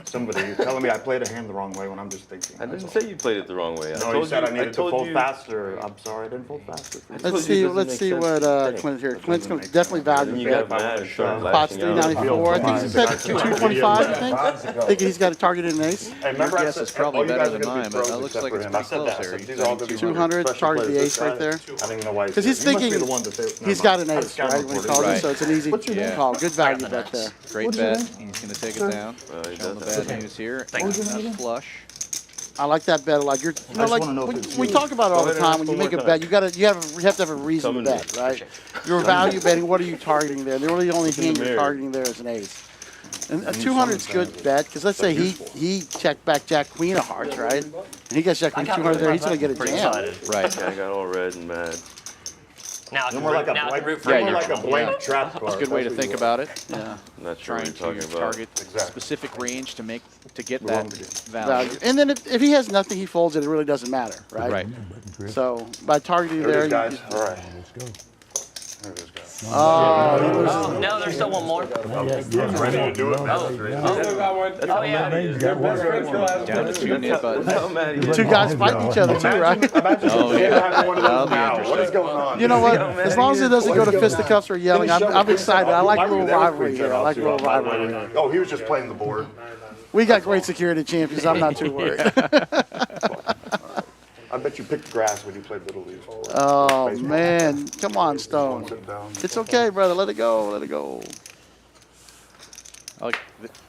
somebody telling me I played a hand the wrong way when I'm just thinking. I didn't say you played it the wrong way. I No, you told said I needed to told fold you- faster. I'm sorry, I didn't fold faster. I told Let's you it see. doesn't Let's make see sense what to think. Clint here. Clint's gonna make definitely sense. Then value you bet. got mad and started Pot's lashing out. 394. I think he's bet 225. I think. Thinking he's got a targeted an ace. Hey, Your remember I guess said is probably all you better guys are than gonna be mine, but pros that looks except like for it's him. pretty I said close that. I there. said, He's these are all gonna be 200, special target the players. ace right there. I didn't even know why he Because said he's it. You must be thinking the one to say- he's never got mind. an I ace, just got right? When he recorded. calls it, Right. so it's an easy What's your name? call. Good value bet there. Great bet. He's going to take it down. Well, he Show him the doesn't. bad news here. Thank you. That's flush. I like that bet. Like you're, you know, just like wanna know if we, it's we you. talk about it all Go the ahead and time. When you ask one make a more bet, time. you have to have a reason Come to in bet, right? You're value betting. What are you targeting there? The only hand you're mirror. targeting there is an ace. And a 200 is good bet because let's say he checked back Jack Queen of Hearts, right? And he gets Jack Queen 200 there. He's gonna get a Pretty jam. excited. Right. Yeah, I got all red and mad. Now I You're can more like root, a now I blank, can root for you're you. more like a blank trap card. That's a good way to That's what think you about it. Yeah. I'm not sure Trying what you're to talking about. target Exactly. specific range to get We that want to value. Value. And then if he has nothing, he folds it. It really doesn't matter, right? Right. So by targeting There it there, is, guys. you, All right. Let's go. There it is, guys. oh, he loses. Oh, no, there's still one more. Ready to do it, man. Oh, yeah. Down to 2 nit buttons. How mad he is. Two guys fighting each other too, right? Imagine Oh, if yeah. having one of That'll those be now. What interesting. is going on? You know what? As long as it doesn't go to fisticuffs or yelling, I'm excited. I like a little rivalry here. I like a little rivalry here. Oh, he was just playing the board. We got great security champions. I'm not too worried. I bet you picked grass when you played Little League. Oh man, come on, Stone. Sit down. It's okay, brother. Let it go. Let it go.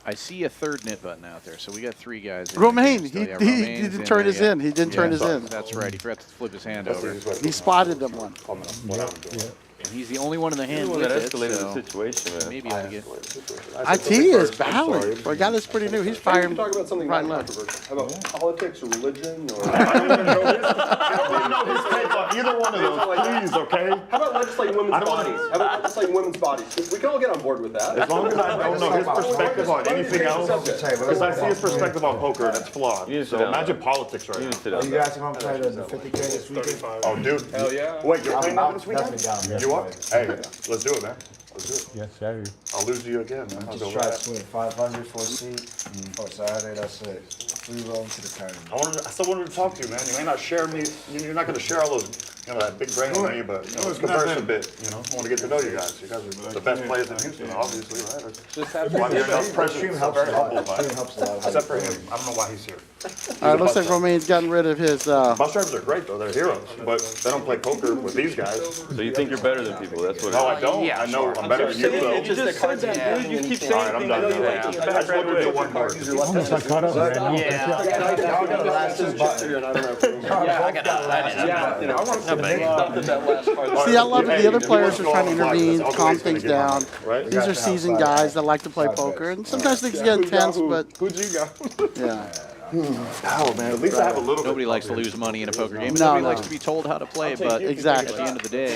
I see a third nit button out there, so we got 3 guys. in Romaine, there he still. Yeah, Romaine's didn't in turn there, his yeah. in. He didn't turn his in. That's right. He forgot to flip his hand That's over. the easiest way to He do it. spotted them one. What I'm doing. And he's the only one in the You're hand the one with that it, escalated so the situation, man. maybe I get. IT is battling for a guy that's pretty new. He's We firing can talk about something right not and left. controversial. How about politics or religion or? Either one of those, please, okay? How about legislating women's bodies? How about legislating women's bodies? We can all get on board with that. As long as I don't know his perspective on anything else, because I see his perspective on poker and it's flawed. You need to sit So down. imagine politics right You now. need to sit down. You guys are gonna play the 50K this weekend? Oh, dude. Hell yeah. Wait, you're playing that this Definitely weekend? down. You are? Hey, let's do it, man. Let's do it. Yes, Saturday. I'll lose to you again, man. I'll Just go try to right. swing 500 for a seat. For Saturday, that's it. Free roam to the tournament. I still wanted to talk to you, man. You may not share me. You're not going to share all those You know, that big brain on me, but you know, it's comparison bit. You know, I want to get to know you guys. You guys are the best players in Houston, obviously, right? Just have Why to you're not president? helps Very a lot. humble, but Helps a lot. except for him, I don't know why he's here. All right, looks like Romaine's gotten rid of his. Bus drivers are great though; they're heroes, but they don't play poker with these guys. So you think you're better than people? That's what. No, I don't. Yeah, I know sure. I'm better than you, though. You just said that, dude. You keep saying All right, I'm things. done. I know you like I just want to do one more. Almost like caught up, man. Yeah. I got that. No big. See, I love that the other players are trying to intervene, calm things down. Right? These are seasoned guys that like to play poker, and sometimes things get intense, but Who'd you got? yeah. Oh man, at least I have a little. Nobody likes to lose money in a poker game. No, Nobody no. likes to be told how to play, but Exactly. at the end of the day,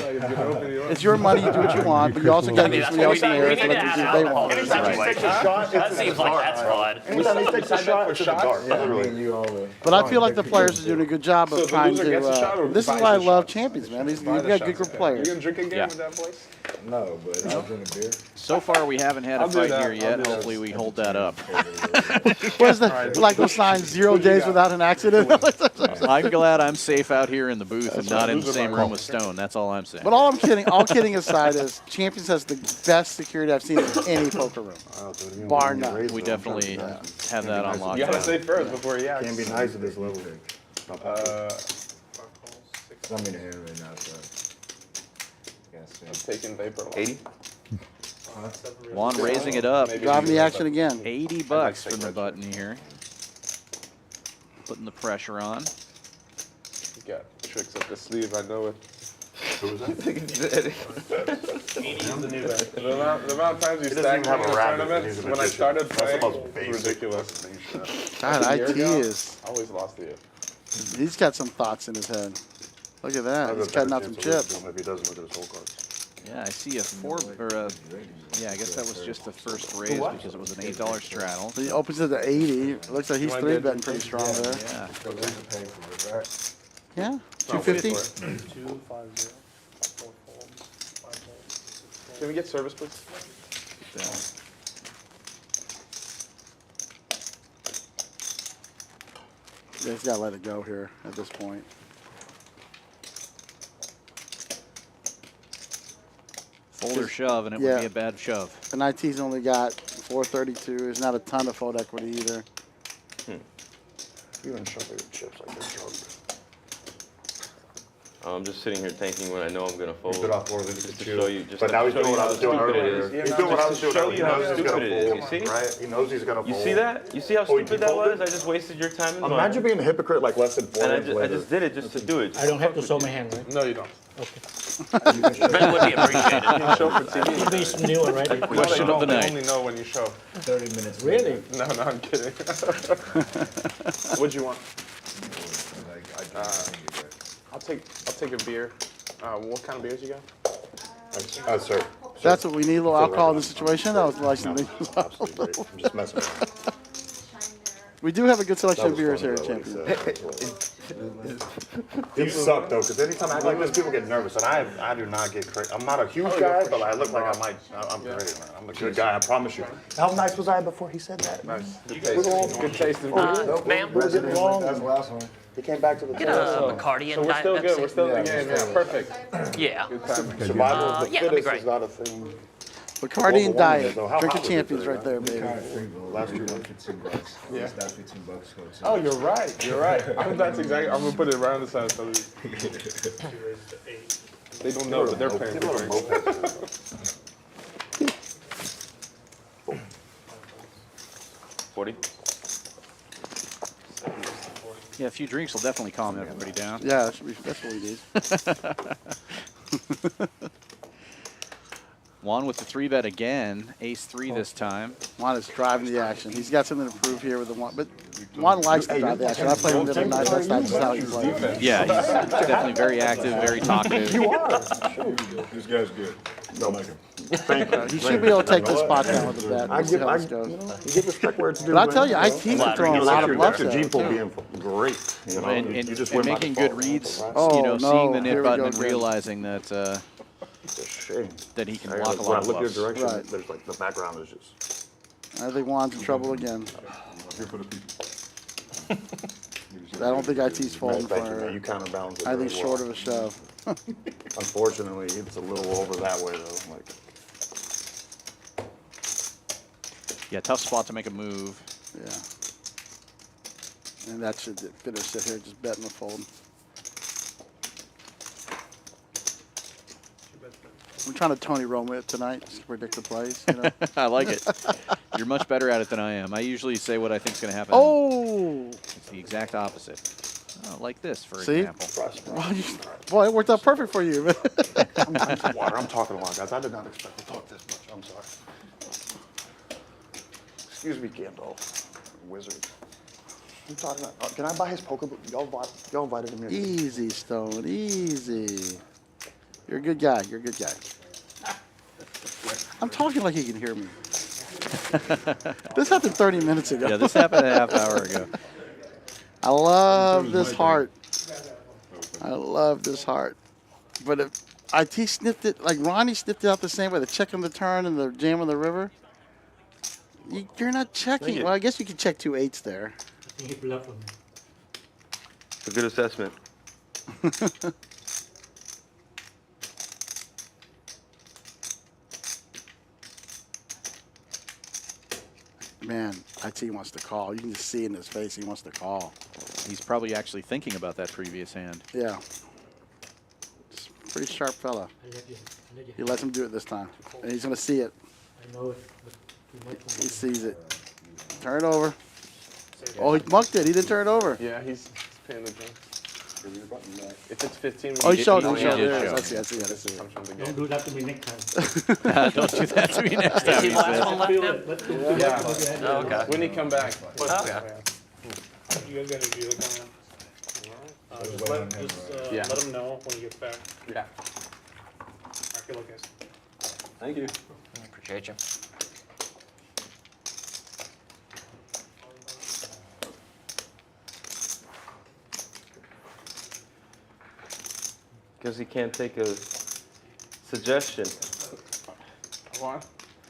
It's your money, you do what you want, but you also got to give That's somebody else what an we air need to to let them do add what they alcohol want. to the Anytime he takes a shot, That seems like that's fun. anytime he takes a shot, it's in the dark. Literally. But I feel like the players are doing a good job So of the trying loser gets a shot to. or This is buys why I a love shot? champions, man. These Buy you've the got shot. good group You players. gonna drink a game Yeah. with that voice? No, but I'll drink a beer. so far we haven't had a I'll do fight that. here I'll yet. do that. Hopefully we hold that up. What is that? Like those signs, 0 days without an accident? I'm glad I'm safe out here in the booth and not in the same room with Stone. That's all I'm saying. But all kidding aside is Champions has the best security I've seen in any poker room. Bar none. We definitely have that on lock. You gotta say first before he acts. Can't be nice at this level. I'm in the hand right now, so. Taking vapor. 80. Juan raising it up. Maybe Driving the action again. 80 bucks from the button here. Putting the pressure on. You got tricks up the sleeve, I know it. Who was that? The amount of times you doesn't stack even have in a the rabbit, tournaments, he's a when I magician. started That's the playing, most it was basic ridiculous. thing. God, A year IT ago, is. I always lost to you. He's got some thoughts in his head. Look at that. He's cutting out some chips. If he doesn't look at his whole cards. Yeah, I see a yeah, I guess that was just the first raise because it was an $8 straddle. He opens it to 80. It looks like he's wanna 3 get- betting pretty strong there. Yeah. Yeah, 250. 2, 5, 0, 4 folds, 5 folds, 6 folds. Can we get service, please? Yeah, he's got to let it go here at this point. Fold or shove, and it Yeah. would be a bad shove. And IT's only got 432. There's not a ton of fold equity either. You didn't show me your chips like this, Joe. I'm just sitting here thinking when I know I'm gonna fold. He's been off more than Just to two. show you. Just But to now he's show doing you what I how was doing stupid it earlier. is. He's doing what I was doing Show earlier. He you how knows he's stupid gonna it is. fold, You see? right? He knows he's gonna You fold. see that? You see how Oh, you stupid that folded? was? I just wasted your time and mine. Imagine being a hypocrite like less than 4 And minutes I later. just did it just to do it. I don't have to show my hand, right? No, you don't. Ben would be appreciated. Show for TV. Give me some new one, right? Question of the They night. only know when you show. 30 minutes. Really? No, I'm kidding. What'd you want? I'll take a beer. What kind of beers you got? Sir. That's what we need, a little alcohol in this situation. That was licensing. Absolutely great. I'm just messing around. We do have a good selection That of was beers here funny, at though, what he Champions. said. You suck though, because anytime I act like this, people get nervous, and I do not get crazy. I'm not a huge guy, but I look like I might. I'm crazy, man. I'm a good guy, I promise you. How nice was I before he said that? Nice. Good taste. Good taste in beer. Ma'am, We were getting along. That's the last one. He came back to the get a Bacardi So and we're Diet still good. We're Pepsi. still in the game. Yeah, perfect. Yeah. Good time. Survival of the yeah, that'd be fittest great. is not a thing. Bacardi and Diet. Though, how Drinking hot was it Champions today, right there, baby. Last 2 months. $15. Yeah. It's not $15. Oh, you're right. You're right. That's exactly. I'm gonna put it right on the side so 2 raised to 8. they don't know that they're paying People for are drinks. mopeds. 40. Yeah, a few drinks will definitely calm everybody down. Yeah, that's what we need. Juan with the 3-bet again. Ace-3 this time. Juan is driving the action. He's got something to prove here with the one, but Juan likes to drive the action. I played him the other night. That's not just how he plays. Yeah, he's definitely very active, very talkative. This guy's good. Don't like him. Thank you. He should be able to take this spot down with the bet. I We'll see give, how I, this goes. you give respect where it's due. But I'll tell you, IT's been throwing a lot of bluffs Your out. G pool being great. You know, And, you just and win by making default, good reads, right? Oh, you know, no, seeing the here nip we button go and again. realizing that It's a shame. that he can I block a when lot I of look your bluffs. direction, Right. there's like the background is just. I think Juan's in trouble again. Here for the people. I don't think IT's folding Thank you, man. for. You counterbalance it. I think very short well. of a shove. Unfortunately, it's a little over that way though. Like, Yeah, tough spot to make a move. Yeah. And that should fit her sit here just betting the fold. I'm trying to Tony Romo it tonight, just to predict the plays. You know? I like it. You're much better at it than I am. I usually say what I think's going to happen. Oh! It's the exact opposite. Oh, like this, for See? example. Well, boy, it worked out perfect for you. water. I'm talking a lot, guys. I did not expect to talk this much. I'm sorry. Excuse me, Gandalf. Wizard. I'm talking about. Can I buy his poker? Y'all invited him here. Easy, Stone. Easy. You're a good guy. You're a good guy. I'm talking like he can hear me. This happened 30 minutes ago. Yeah, this happened a half hour ago. I love this heart. I love this heart. But if IT sniffed it, like Ronnie sniffed it out the same way, the check on the turn and the jam on the river, you're not checking. Well, I guess you could check 2 8s there. A good assessment. Man, IT wants to call. You can just see in his face he wants to call. He's probably actually thinking about that previous hand. Yeah. Just a pretty sharp fella. He lets him do it this time. And he's going to see it. I know it, but He sees it. Turn it over. Oh, he mucked it. He didn't turn it over. Yeah, he's paying attention. If it's 15, Oh, he showed it. he He showed did it. show. I see it. I see it. I see it. comes from the don't game. do that to me next time. Don't do that to me next Is time. he he the last said. one left Feel now? it. Let's go. Yeah. Oh, okay. When he come back. Okay. You guys gotta do the comment. Yeah. Let him know when he gets back. Yeah. Alright, good luck, guys. Thank you. Appreciate you. Guess he can't take a suggestion. What?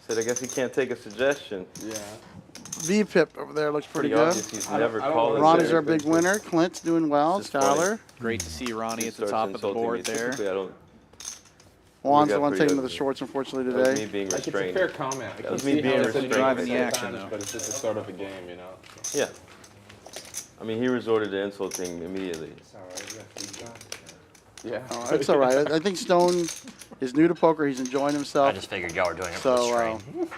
Said I guess he can't take a suggestion. Yeah. V-Pip over there looks pretty Pretty good. obvious he's I don't- never I don't calling. know. Ronnie's our anything. big winner. Clint's doing well. It's just funny. Skylar. Great to see Ronnie He at the starts top of the insulting board me. there. Typically, I don't. Juan's got the one pretty taking to the ugly. shorts, unfortunately, That was me today. being Like, it's a restrained. fair comment. I That was can me see being how it's a restrained. Driving the advantage, action, though. but it's just the start of a game, you know. Yeah. I mean, he resorted to insulting immediately. Yeah. Oh, that's all right. I think Stone is new to poker. He's enjoying I himself. just figured y'all were doing it for the So, stream.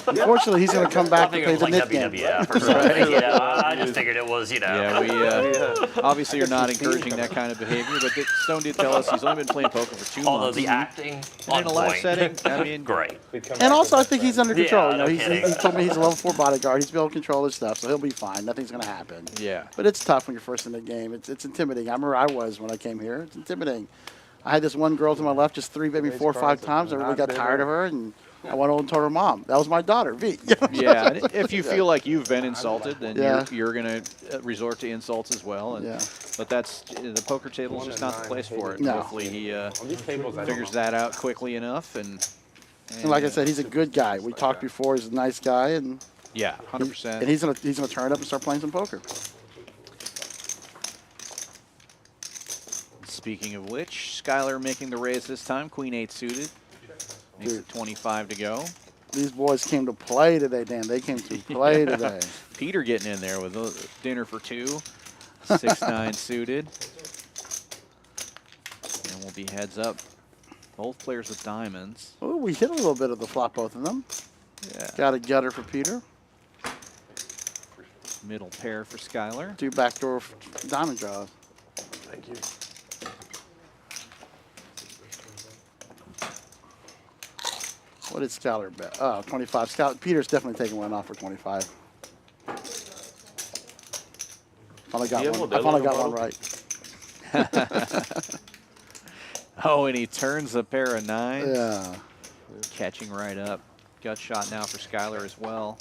unfortunately, he's going to come I back to figured play it the was like Nick game. WWF or something. You know, I just figured it was, you know. Yeah, we obviously are not encouraging that kind of behavior, but Stone did tell us he's only been playing poker for 2 Although months. the acting And in a on live point. setting, I mean, Great. And also, I think he's under control. Yeah, You know, no he's, kidding. he told me he's a level 4 bodyguard. He's able to control his stuff, so he'll be fine. Nothing's going to happen. yeah. But it's tough when you're first in the game. It's intimidating. I remember I was when I came here. It's intimidating. I had this one girl to my left just 3, maybe 4 or 5 times. I really got tired of her, and I went over and told her mom. That was my daughter, V. Yeah, and if you feel like you've been insulted, then Yeah. you're going to resort to insults as well. And, Yeah. But that's the poker table is just not the place for it. No. Hopefully he On these tables, I don't figures know. that out quickly enough. And And like I said, he's a good guy. We talked before. He's a nice guy, and yeah, 100%. and he's gonna turn up and start playing some poker. Speaking of which, Skylar making the raise this time. Queen 8 suited. Makes it 25 to go. These boys came to play today, Dan. They came to play today. Peter getting in there with a dinner for 2. 6-9 suited. And we'll be heads up. Both players with diamonds. Oh, we hit a little bit of the flop, both of them. Yeah. Got a gutter for Peter. Middle pair for Skylar. 2 backdoor diamond draws. Thank you. What did Skylar bet? Oh, 25. Peter's definitely taking one off for 25. Finally got Do you have one. I Modelo finally in got the one bottle? right. Oh, and he turns a pair of 9s. Yeah. Catching right up. Gut shot now for Skylar as well.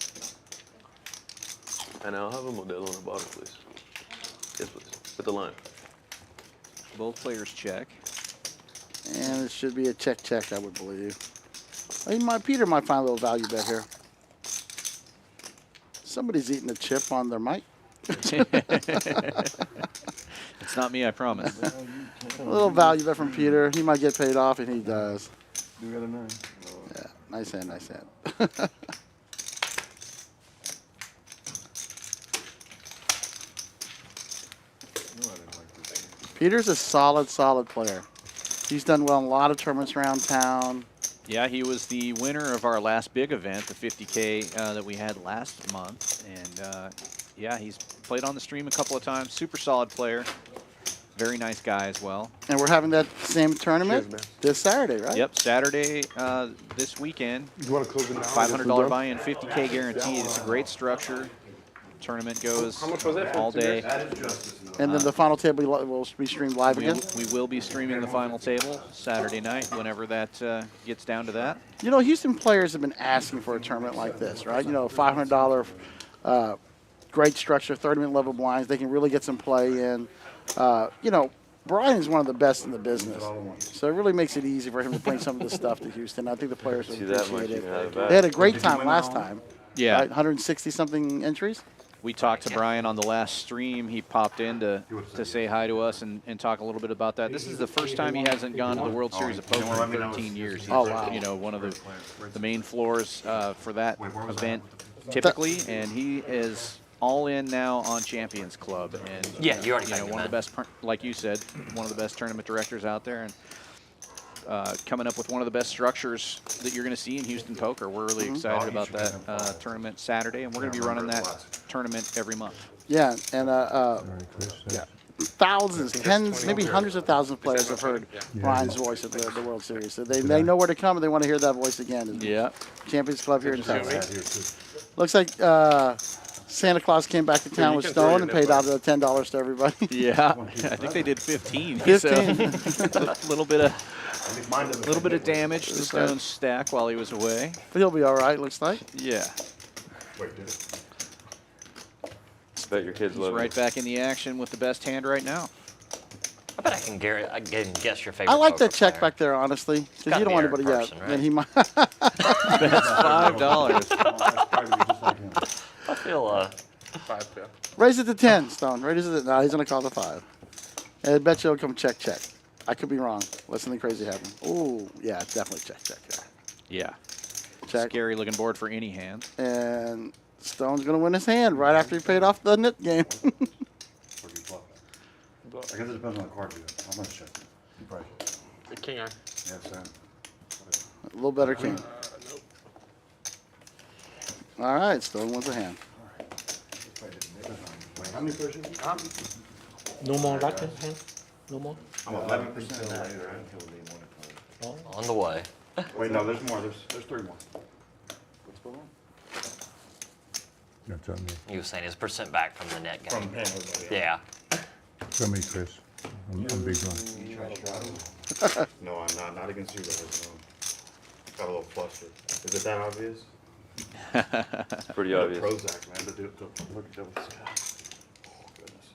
And I'll have a Modelo in a bottle, please. Yes, please. With the line. Both players check. And it should be a check, I would believe. Peter might find a little value bet here. Somebody's eating a chip on their mic. It's not me, I promise. A little value bet from Peter. He might get paid off, and he does. Do the other 9. Yeah, nice hand, nice hand. Peter's a solid player. He's done well in a lot of tournaments around town. Yeah, he was the winner of our last big event, the 50K that we had last month. And yeah, he's played on the stream a couple of times. Super solid player. Very nice guy as well. And we're having that same tournament this Saturday, right? Yep, Saturday this weekend. You want to close it now? $500 buy-in, 50K guaranteed. It's a great structure. Tournament goes How much was it? all day. And then the final table will be streamed live again. We will be streaming the final table Saturday night, whenever that gets down to that. You know, Houston players have been asking for a tournament like this, right? You know, $500 great structure, 30-minute level blinds. They can really get some play in. You know, Brian is one of the best in the business, so it really makes it easy for him to bring some of this stuff to Houston. I think the players will appreciate it. They had a great time last time. Yeah. Right? 160-something entries. We talked to Brian on the last stream. He popped in to say hi to us and talk a little bit about that. This is the first time he hasn't gone to the World Series of Poker in 13 years. He's, you know, one of the main floors for that event typically, and he is all in now on Champions Club. And Yeah, you already know, one of the best, like you said, one of the best tournament directors out there, and coming up with one of the best structures that you're going to see in Houston poker. We're really excited about that tournament Saturday, and we're going to be running that tournament every month. Yeah, and Yeah. thousands, tens, maybe hundreds of thousands of players have heard Brian's voice at the World Series. So they know where to come, and they want to hear that voice again. Yeah. Champions Club here in Texas. Looks like Santa Claus came back to town with Stone and paid out $10 to everybody. Yeah, I think they did 15. 15. So, little bit of damage to Stone's stack while he was away. But he'll be all right, looks like. Yeah. Bet your kids He's love right back in the action with the best hand right now. I bet I can guess your favorite. I like poker that check player. back there, honestly, because gotta you don't be want Eric anybody Person, yet. right? And he might. That's $5. I feel 5, yeah. Raise it to 10, Stone. Raise it. No, he's gonna call the 5. And I bet you he'll come check. I could be wrong. Let something crazy happen. Ooh, yeah, definitely check. Yeah. Check. Scary looking board for any hand. And Stone's gonna win his hand right after he paid off the knit game. I guess it depends on the card you have. How much check? You probably The king eye. yeah, Sam. A little better king. Nope. All right, Stone wins a hand. Wait, how many pushes? No more racket hand? No more? I'm 11% right? on the way. Wait, no, there's more. There's 3 more. What's going on? That's on me. You were saying his percent back from the net game. From paying everybody. Yeah. Show me, Chris. I'm big one. No, I'm not. Not against you guys. No. Got a little flustered. Is it that obvious? Pretty obvious. Prozac, man. To look at this guy. Oh, goodness.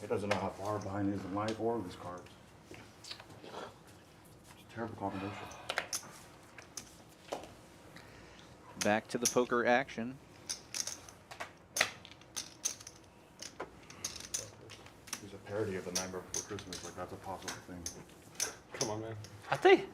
He doesn't know how far behind he is in life or with his cards. It's a terrible combination. Back to the poker action. He's a parody of the Nightmare Before Christmas. Like, that's a possible thing. Come on, man. I think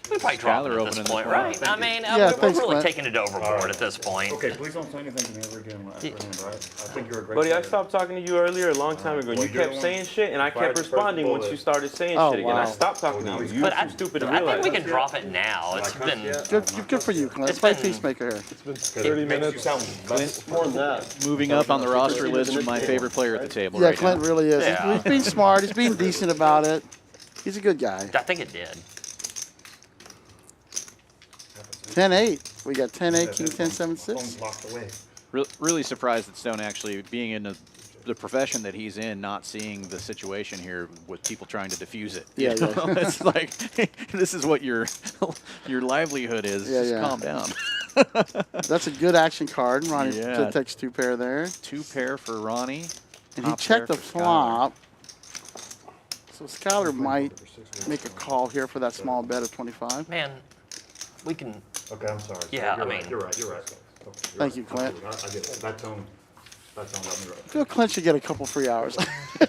we probably dropped it Skyler at this opening point, the right? Thank I you. mean, Yeah, we're thanks, really Clint. taking it overboard at this point. Okay, please don't say anything to me ever again after hand, right? I think you're a great Buddy, I player. stopped talking to you earlier a long time ago. Well, You you're kept the one saying shit, and I who fired kept the first responding once bullet. you started saying Oh, shit again. I wow. stopped talking to you. You're too stupid to I think realize. we can drop it now. It's been Good for you, Clint. It's Play been- Peacemaker here. 30 minutes. Clint moving up on the roster list of my favorite player at the table Yeah, right Clint now. really is. Yeah. He's being smart. He's being decent about it. He's a good guy. I think it did. 10-8. We got 10-8, King 10-7-6. Phone's locked away. Really surprised that Stone actually being in the profession that he's in, not seeing the situation here with people trying to defuse it. Yeah, You yeah. know? It's like, this is what your livelihood is. Yeah, Just yeah. calm down. That's a good action card. Ronnie Yeah. takes 2 pair there. 2 pair for Ronnie. And he top checked pair the for Skyler. flop. So Skyler might make a call here for that small bet of 25. Man, we can. Okay, I'm sorry. Yeah, You're I right, mean- You're right. Okay, Thank you, Clint. I get it. That tone, That's not got me right. Phil Clint should get a couple free hours.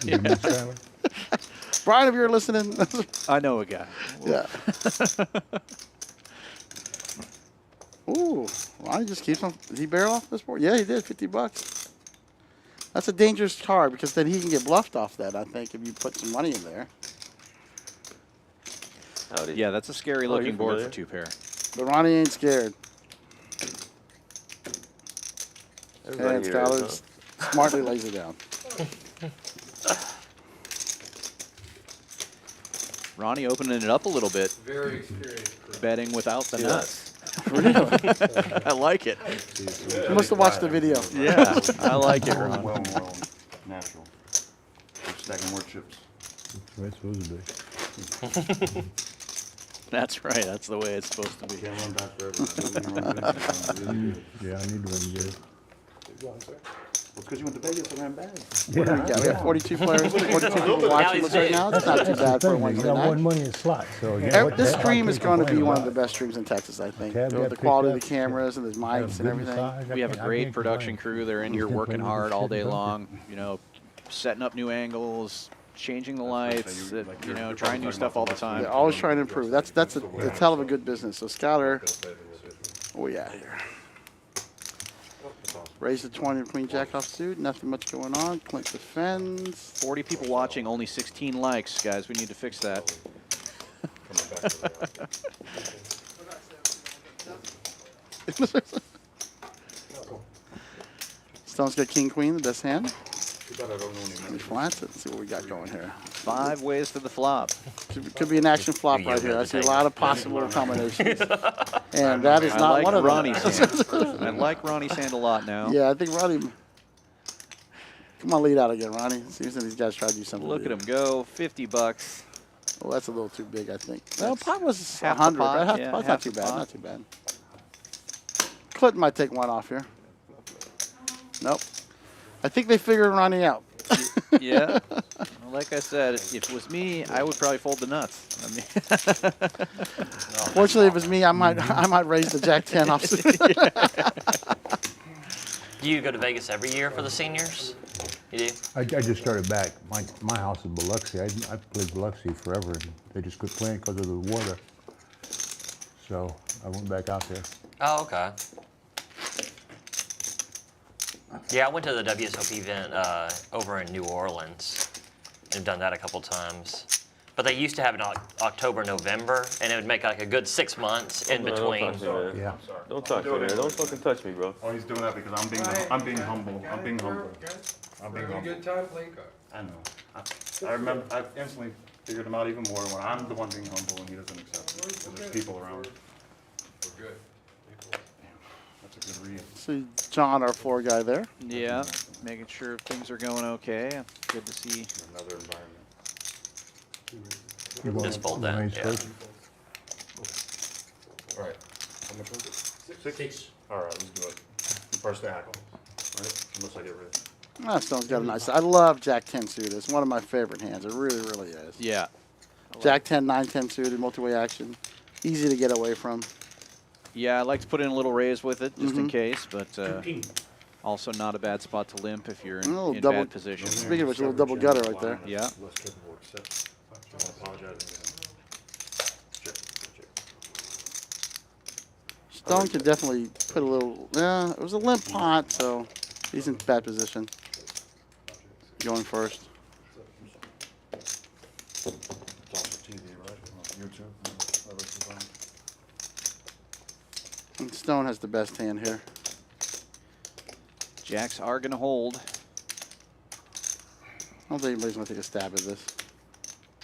You miss Tyler? Brian, if you're listening, I know a guy. yeah. Ooh, Ronnie just keeps on. Did he barrel off this board? Yeah, he did. $50. That's a dangerous card because then he can get bluffed off that. I think if you put some money in there. Yeah, that's a scary looking board for 2 pair. But Ronnie ain't scared. Everybody And here Skylar is, smartly lays it down. Ronnie opening it up a little bit, Very experienced. betting without the See nuts. I like it. You must have watched the video. Yeah, I like it, Ron. Well, more natural. We're stacking more chips. That's what it's supposed to be. That's right. That's the way it's supposed to be. Can't run back forever. Yeah, I need to run good. Well, it's because you went to Vegas and ran bad. Yeah, we have 42 players, 42 people watching us right now. It's not too bad for a You Wednesday got one night. money in slots, so yeah. what the This heck, stream I is can't going to be complain one of the about best streams in Texas, I think. Tab got The picked quality of the up. cameras and the it. mics and everything. We have a great production crew. They're in here working hard all day long. You know, setting up new angles, changing the lights. You know, trying new stuff all the time. They're always trying to improve. That's a hell of a good business. So Skylar, oh yeah, here. Raise the 20 Queen Jack off suit. Nothing much going on. Clint defends. 40 people watching, only 16 likes, guys. We need to fix that. Stone's got King Queen, the best hand. Let me flats it. Let's see what we got going here. 5 ways to the flop. Could be an action flop right here. I see a lot of possible combinations. And that is I not like one of Ronnie's them. hand. I like Ronnie's hand a lot now. Yeah, I think Ronnie. Come on, lead out again, Ronnie. Seems like these guys try to do something. Look at him go. $50. Well, that's a little too big, I think. Well, pot was half the 100. pot, Right? yeah, Pot's half not too the bad. pot. Not too bad. Clinton might take one off here. Nope. I think they figured Ronnie out. Yeah. Well, like I said, if it was me, I would probably fold the nuts. I mean, Fortunately, if it was me, I might raise the Jack 10 off. Do you go to Vegas every year for the seniors? You do? I just started back. My house is Biloxi. I played Biloxi forever, and they just quit playing because of the water. So I went back out there. Oh, okay. Yeah, I went to the WSOP event over in New Orleans. I've done that a couple times. But they used to have it in October, November, and it would make like a good 6 months in No, between. Don't touch me, man. Yeah. Don't touch me, man. Don't fucking touch me, bro. Oh, he's doing that because I'm being humble. I'm being humble. I'm being Having a humble. good time playing cards. I know. I remember. I instantly figured him out even more when I'm the one being humble and he doesn't accept it because there's people around. We're good. That's a good read. See John, our floor guy there. yeah, making sure things are going okay. Good to see. Another environment. You want Just fold the that, range yeah. first? All right. How much was it? 6. All right, let's do it. First act. All right. Unless I get rid of it. Ah, Stone's got a nice. I love Jack 10 suited. It's one of my favorite hands. It really, really is. Yeah. Jack 10, 9-10 suited, multi-way action. Easy to get away from. Yeah, I like to put in a little raise with it just in Mhm. case, but also not a bad spot to limp if you're A little in double- bad position. Speaking of which, a little double gutter right there. Yeah. Less capable of accept. I apologize. Check. Stone could definitely put a little. Yeah, it was a limp pot, so he's in bad position. Going first. It's also TV, right? On YouTube. And Stone has the best hand here. Jacks are going to hold. I don't think anybody's gonna take a stab at this.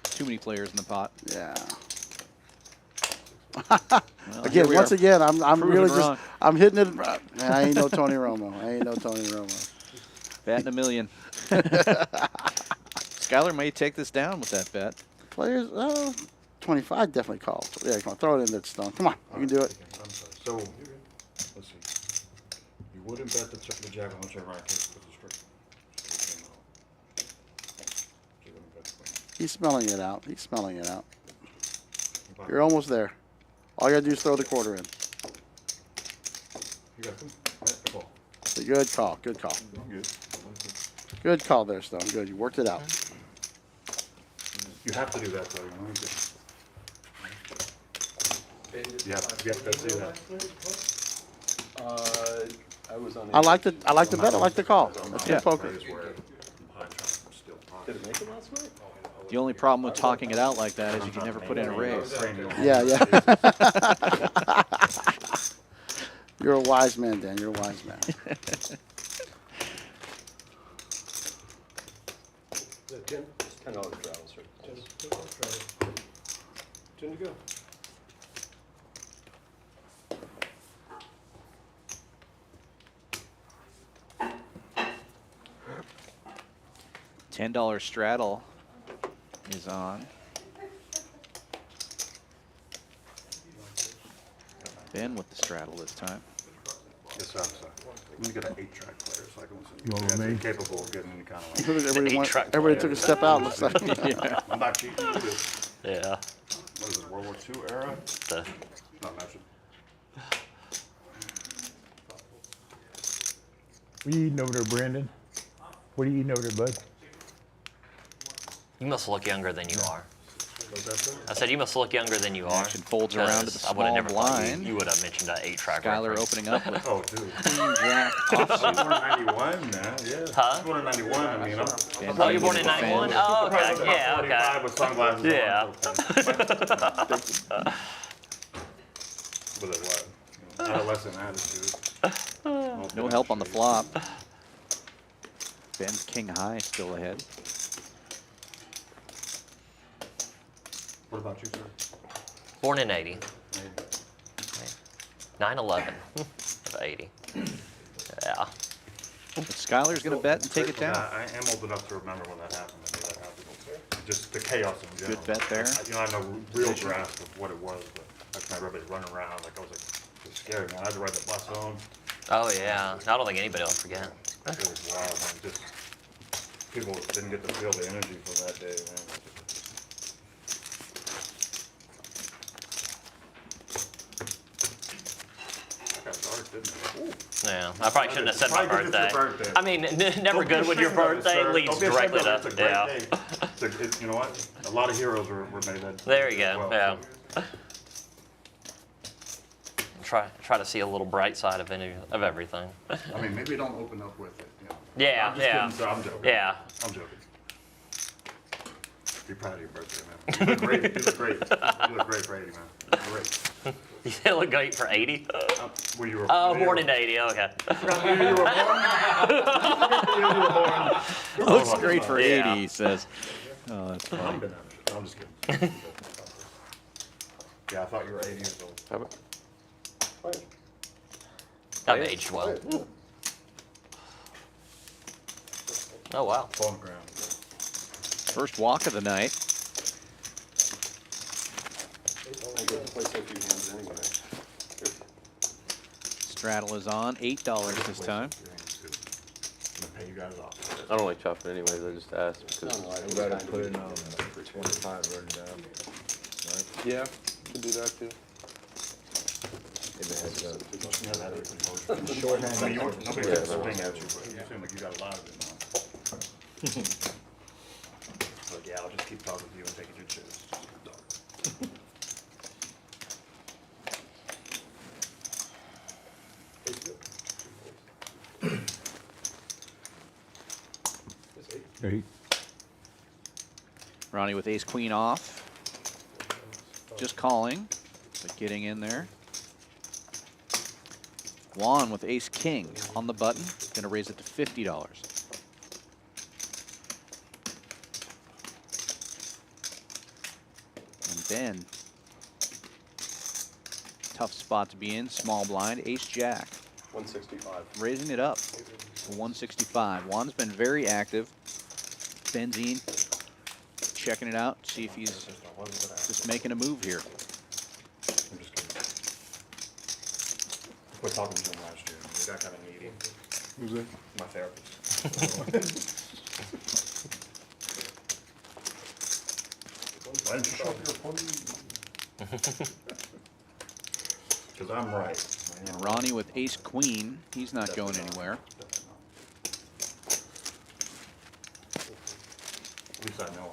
Too many players in the pot. Yeah. Well, Again, here we once are. again, I'm Proving really wrong. just I'm hitting it. Man, I ain't no Tony Romo. I ain't no Tony Romo. Batting a million. Skylar may take this down with that bet. Players, 25 definitely called. Yeah, come on, throw it in there, Stone. Come on, you can do it. I'm sorry. So, let's see. You wouldn't bet the jack on the check right case because it's strict. He's smelling it out. He's smelling it out. You're almost there. All you gotta do is throw the quarter in. You got them? Right, the ball. Good call. Good call. Good. Good call there, Stone. Good. You worked it out. You have to do that though, you know. You have to do that. I was on. I like the bet. I like the call. That's good Yeah. poker. Plays where behind trying to steal points. Did it make it last night? The only problem with talking it out like that is you can never put in a raise. Yeah, yeah. You're a wise man, Dan. You're a wise man. $10 travel, sir. Ten to go. $10 straddle is on. Ben with the straddle this time. Yes, sir. I'm gonna get an 8-track player, so I can You want with listen. me? Capable of getting any kind of like. Everybody took a step out. Looks like. I'm not cheating. This, Yeah. what is it, World War II era? The- Not matching. What are you eating over there, Brandon? What are you eating over there, bud? You must look younger than you are. What's that, sir? I said you must look younger than you are. Action folds around to the 'cause I would have small never thought blind. you would have mentioned that 8-track Skylar reference. opening up with Oh, dude. Queen Jack offsuit. 91, man. Yeah. Huh? Born in 91. I mean, I'm. Oh, you're born in 91? Oh, okay. Yeah, okay. 45 with sunglasses on, Yeah. it's okay. With a what? Adolescent attitude. No help on the flop. Ben's king high still ahead. What about you, sir? Born in 80. 9/11 of 80. Yeah. Skylar's going to bet and take it down. I am old enough to remember when that happened. I knew that happened. Just the chaos in general. Good bet there. I have no real grasp of what it was, but I just remember everybody running around. Like, I was like, it was scary, man. I had to ride the bus home. Oh, yeah. I don't think anybody will forget. It was wild, man. Just people didn't get to feel the energy from that day, man. That got dark, didn't it? Ooh. Yeah. I probably shouldn't have said my Probably 'cause it's your birthday. birthday. I mean, never Don't be good with your ashamed of it, birthday sir. leads Don't be ashamed directly of it. to, It's a great yeah. day. You know what? A lot of heroes were made that. There you as go, well, yeah. so. Try to see a little bright side of everything. I mean, maybe don't open up with it. You know. Yeah, I'm just yeah. kidding, sir. I'm joking. Yeah. I'm joking. Be proud of your birthday, man. You look great. You look great. You look great for 80, man. Great. You look great for 80? When you were, Oh, when you born were- in 80, okay. when you were born. Looks great for Yeah. 80, he says. Oh, that's I'm funny. good at it. No, I'm just kidding. Yeah, I thought you were 80 years old. I've aged well. Oh, wow. Fall on the ground. First walk of the night. I get to play so few hands anyway. Straddle is on. $8 this time. Your hand's good. I'm gonna pay you guys off. I don't like chopping anyways. I just asked because. No, I You gotta put in, for 25 written down. Right? Yeah, could do that too. If it has to go. You have that other composure. Shorthand. I mean, nobody Yeah, has to no. swing at you, but you seem like you got a lot of it now. But yeah, I'll just keep talking to you and taking your chips. Eight. Ronnie with ace queen off. Just calling, but getting in there. Juan with ace king on the button. Gonna raise it to $50. And Ben. Tough spot to be in. Small blind. Ace jack. 165. Raising it up to 165. Juan's been very active. Benzine checking it out. See if he's just making a move here. I'm just kidding. I quit talking to him last year. He got kind of needy. Who's that? My therapist. Why didn't you show up your opponent? Because I'm right. And Ronnie with ace queen. He's not going anywhere. least I know.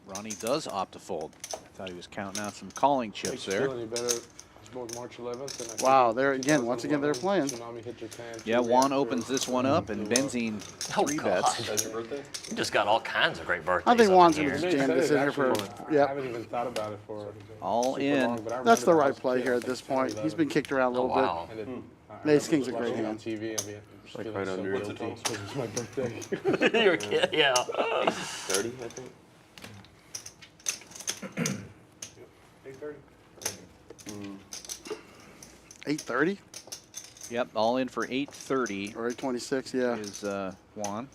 Ronnie does opt to fold. I thought he was counting out some calling chips there. Still any better. It's more March 11th. And I think Wow, it was there again, once again, they're 2011, playing. Tsunami hit Japan. Yeah, two Juan reactors. opens this one up, and Benzine Oh, 3 God. bets. That's your birthday? You just got all kinds of great birthdays. I think up Juan's in gonna here. just jam this in here for. I Yep. haven't even thought about it for All super in. long, but I That's the remember right I was a play kid, here I at was this like 10 or point. He's 11. been kicked around a Oh, little bit. wow. And then, Ace King's a great watching it on hand. TV, I mean, just Like feeling right so under your guilty teeth. because it's my birthday. You're a kid, yeah. 30, I think. 8:30. 8:30 Yep, all in for 8:30 or 8:26. Yeah. is Juan.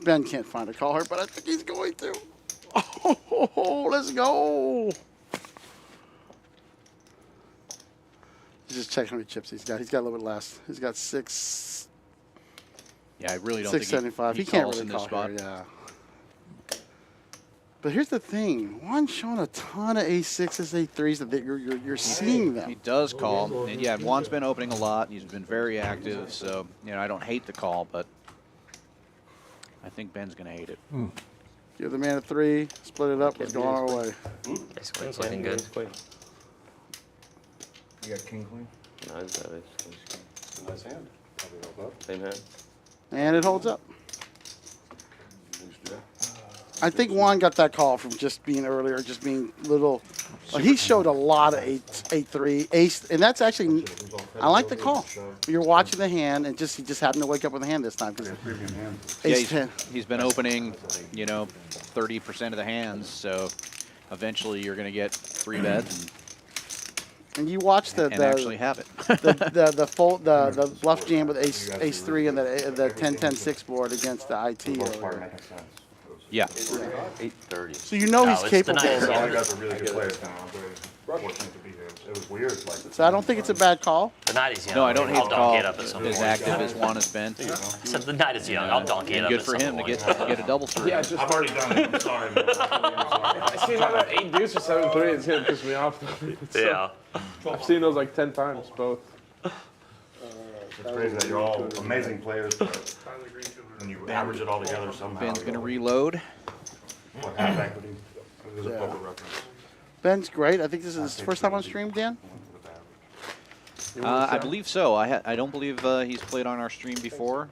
Ben can't find a caller, but I think he's going to. Oh, let's go. He's just checking how many chips he's got. He's got a little bit less. He's got 6. Yeah, I really don't think 675. he He can't calls really in this call spot. here, yeah. But here's the thing. Juan's showing a ton of A6s, A3s that you're seeing He them. does call, and yeah, Juan's been opening a lot. He's been very active, so I don't hate the call, but I think Ben's gonna hate it. Give the man a 3, split it up, let's go on our way. Basically, it's looking good. You got king queen? No, it's not. Nice hand. Probably hold up. Same hand. And it holds up. Loose jack. I think Juan got that call from just being earlier, just being little. He showed a lot of 8-3, ace, and that's actually. I like the call. You're watching the hand, and he just happened to wake up with a hand this time because Premium hand. Yeah, ace 10. he's been opening, 30% of the hands, so eventually you're gonna get 3 bets And you watch and actually have it. the bluff jam with ace 3 and the 10-10-6 board against the IT. Most part earlier. making sense. Yeah. 8:30. So you know No, he's it's the capable. night. So of all it. you guys are really good players now. I'm very fortunate to be here. It was weird. Like, So I don't think it's a bad call. The night is young. No, I don't hate I'll the call. donkey it up at some As point. active as Juan has been. So the night is young. I'll donkey it And up good at for some him to point. get a double through. Yeah, it's just I've already done it. I'm sorry, man. I see another 8 deuce or 7-3. It's gonna piss me off. Yeah. I've seen those like 10 times, both. It's crazy that you're all amazing players, but when you average it all together somehow. Ben's gonna reload. What half equity? It was a Yeah. poker reference. Ben's great. I think this is his first time on stream, Dan. I believe so. I don't believe he's played on our stream before.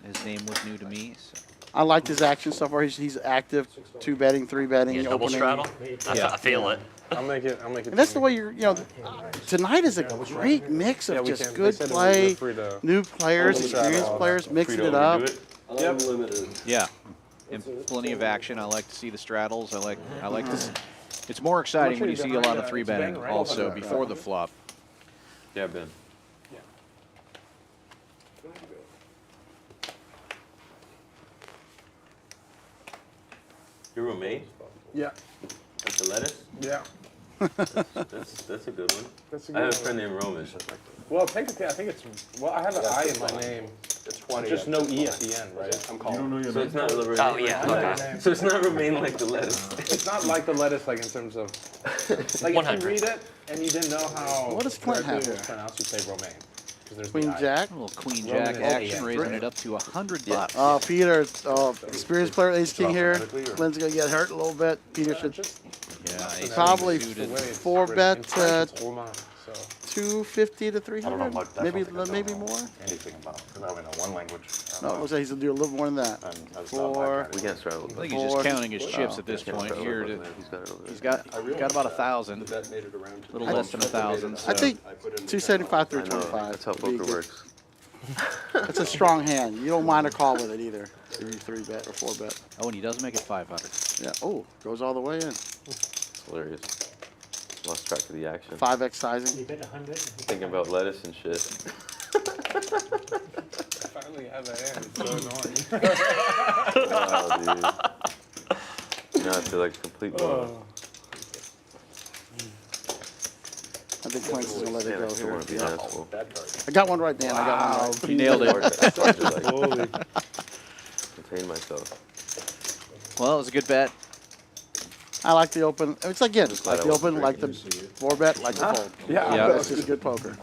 His name was new to me. So. I liked his action so far. He's active, 2 betting, 3 betting, You double opening. straddle? Yeah. I feel it. I'll make it. And that's the way tonight is a great mix of Yeah, we just can. good They said it was play, free to- new players, experienced players, mixing it up. Unlimited. Yeah, and plenty of action. I like to see the straddles. I like this. It's more exciting when you see a lot of 3 betting also before the flop. Yeah, Ben. Your roommate? Yeah. That's the lettuce? Yeah. That's a good one. That's a I have a good one. friend named Roman. Well, technically, I think it's. Well, I have an I in my name. It's 20. Just no E at the end, right? I'm calling. So it's not romaine. Oh, yeah. Okay. So it's not romaine like the lettuce. It's not like the lettuce, like in terms of. Like if 100. you read it and you didn't know how. What does Clint have correctly it was here? pronounced, you say romaine. 'Cause there's the Queen I. Jack. A little queen Roman jack is action, eight. raising it up to $100. Oh, Peter, experienced player, ace king here. alphabetically, or- Lynn's gonna get hurt a little bit. Peter should Yeah, ace probably king The way suited. it's 4 written. bet, In French, it's romain, so. 250 to I don't 300, know much. I maybe don't think I maybe know more. Anything about? Because I only know one language. I don't No, it know. looks like he's gonna do a little more than that. And that's not my 4. kind We of- can't straddle. I but think he's just 4. counting his chips at this can't point. straddle Here, it, but he's got it over there. he's got about 1,000. The bet made it around to Little the- less than 1,000. I think I put in the 275, I know, 325. that's how would be poker good. works. That's a strong hand. You don't mind a call with it either. If you 3 bet or 4 bet. Oh, and he does make it 500. Yeah. Oh, goes all the way in. It's hilarious. Lost track of the action. 5x sizing. Thinking about lettuce and shit. I finally have a hand. It's so annoying. Wow, dude. Now I feel like a complete blow. I think Clint's is gonna let it Man, I go still want to be here. an asshole. bad card. I got one right, Dan. I got one right. He nailed it. Holy. Contain myself. Well, it was a good bet. I like the open. It's again, glad like I the wasn't open, like the 4 bet, like the fold. Yeah. Yeah. It's just good poker.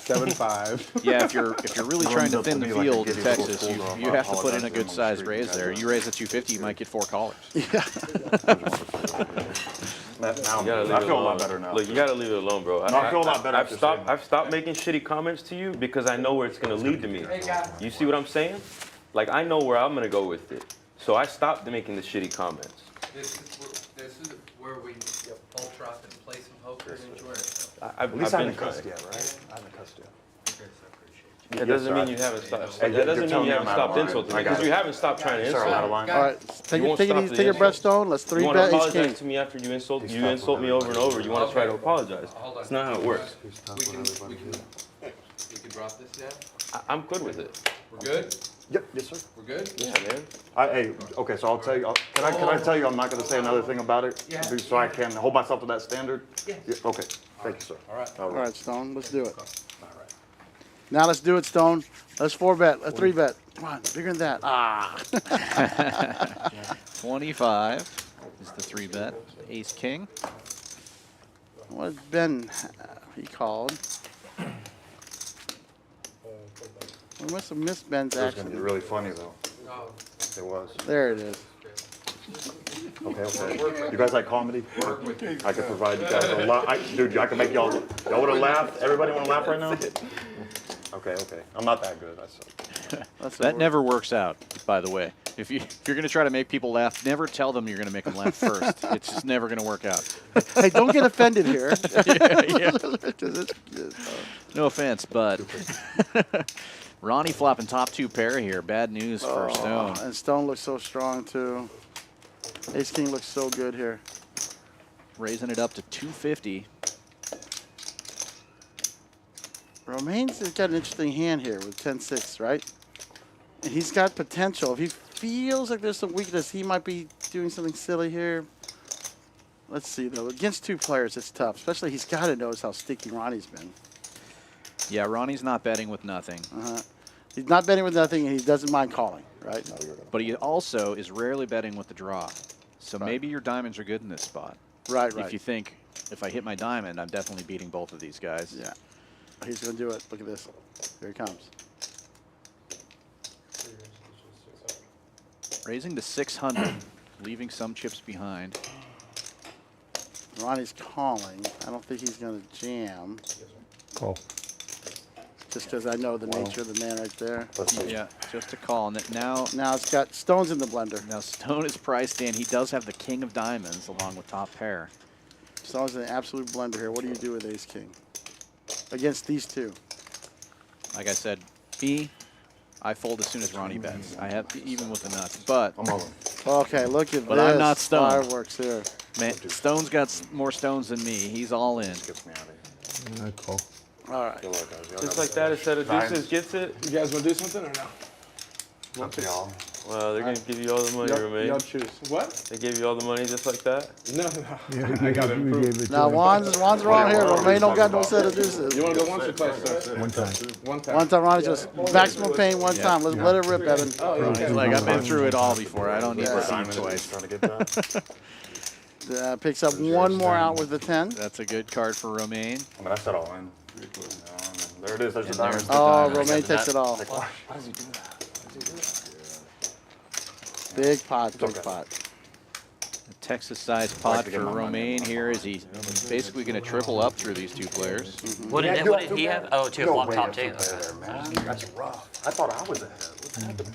7-5. Yeah, if you're really trying to Runs up thin to the me like a field in giddy little Texas, you schoolgirl. have to put in a Apologize good to sized him on the raise street, there. guys. You raise at 250, you might get 4 callers. Now, You gotta leave I it feel a alone. lot better now. Look, you gotta leave it alone, bro. No, I feel a lot better I've after stopped. saying that. I've stopped making shitty comments to you because I know where it's gonna lead to me. You see what I'm saying? Like I know where I'm gonna go with it. So I stopped making the shitty comments. This is where we all trust and play some poker and enjoy ourselves. I've At least I been haven't trying. cussed yet, right? I haven't cussed yet. That doesn't mean you haven't stopped. Hey, That doesn't you're mean you telling me haven't I'm out of stopped line. insulting I me got because it. you haven't stopped trying to Sorry, I'm out of insult me. line. All right, take won't it stop easy. the Take your breath, insult. Stone. Let's You 3 want to bet ace apologize king. to me after you insult me over and over. You want to try to apologize. Hold on. That's not how it works. We can drop this now? I'm good with it. We're good? Yep, yes, sir. We're good? Yeah, man. Hey, okay, so I'll tell you, can I tell you I'm not gonna say another thing about it? Yeah. So I can hold myself to that standard? Yes. Yeah, okay, thank you, sir. All right. All right, Stone, let's do it. Now let's do it, Stone. Let's 4 bet. Let's 3 bet. Come on, bigger than that. Ah. 25 is the 3 bet. Ace king. What did Ben? He called. We must have missed Ben's It was gonna be action. really funny though. Oh, It was. There it is. Okay. You guys like comedy? I could provide you guys a lot. Dude, I can make y'all wanna laugh? Everybody wanna laugh right now? Okay. I'm not that good, I suck. That's That never works out, by the way. If you're going to try to make people laugh, never tell them you're going to make them laugh first. It's just never going to work out. Hey, don't get offended here. No offense, but Ronnie flopping top 2 pair here. Bad news for Stone. And Stone looks so strong too. Ace King looks so good here. Raising it up to 250. Romaine's got an interesting hand here with 10-6, right? And he's got potential. If he feels like there's some weakness, he might be doing something silly here. Let's see, though. Against 2 players, it's tough. Especially he's got to notice how sticky Ronnie's been. Yeah, Ronnie's not betting with nothing. He's not betting with nothing, and he doesn't mind calling, right? But he also is rarely betting with the draw. So maybe your diamonds are good in this spot. Right. If you think, if I hit my diamond, I'm definitely beating both of these guys. Yeah. He's going to do it. Look at this. Here he comes. Raising to 600, leaving some chips behind. Ronnie's calling. I don't think he's going to jam. Call. Just because I know the nature of the man right there. Yeah, just a call. And now It's got Stones in the blender. Now Stone is priced in. He does have the king of diamonds along with top pair. Stone's in an absolute blender here. What do you do with Ace King? Against these 2. Like I said, I fold as soon as Ronnie bets. I have even with the nuts, but I'm all in. Okay, look at But this. I'm not Stone. Fireworks here. man, Stone's got more stones than me. He's all in. Gets me out of here. I call. All right. Good luck, guys. Y'all Just got like that, a set of Dimes. deuces gets it. You guys want to do something or no? Up to y'all. Wow, they're gonna give you all the money, Romaine. Y'all choose. What? They gave you all the money just like that. No. Yeah, I got it we approved. gave it Now, to Juan's wrong here. Romaine don't got no set of deuces. You want to go once or twice, sir? him one time. One time. One time, Ronnie just maximum pain one time. Let it rip, Evan. Oh, He's okay. like, I've been through it all before. I don't need to see him Diamond twice. trying to get that. Picks up one more out with the 10. That's a good card for Romaine. I mean, I said all in. There it is. There's the And diamond. there's the Oh, diamond. Romaine takes it all. Why does he do that? Big pot, big okay. pot. A Texas-sized like pot to get for my money Romaine on here. Is he basically going to triple up through these 2 players? What did he have? Oh, 2 o'clock top 2. There, man. That's rough. I thought I was ahead. What's happening?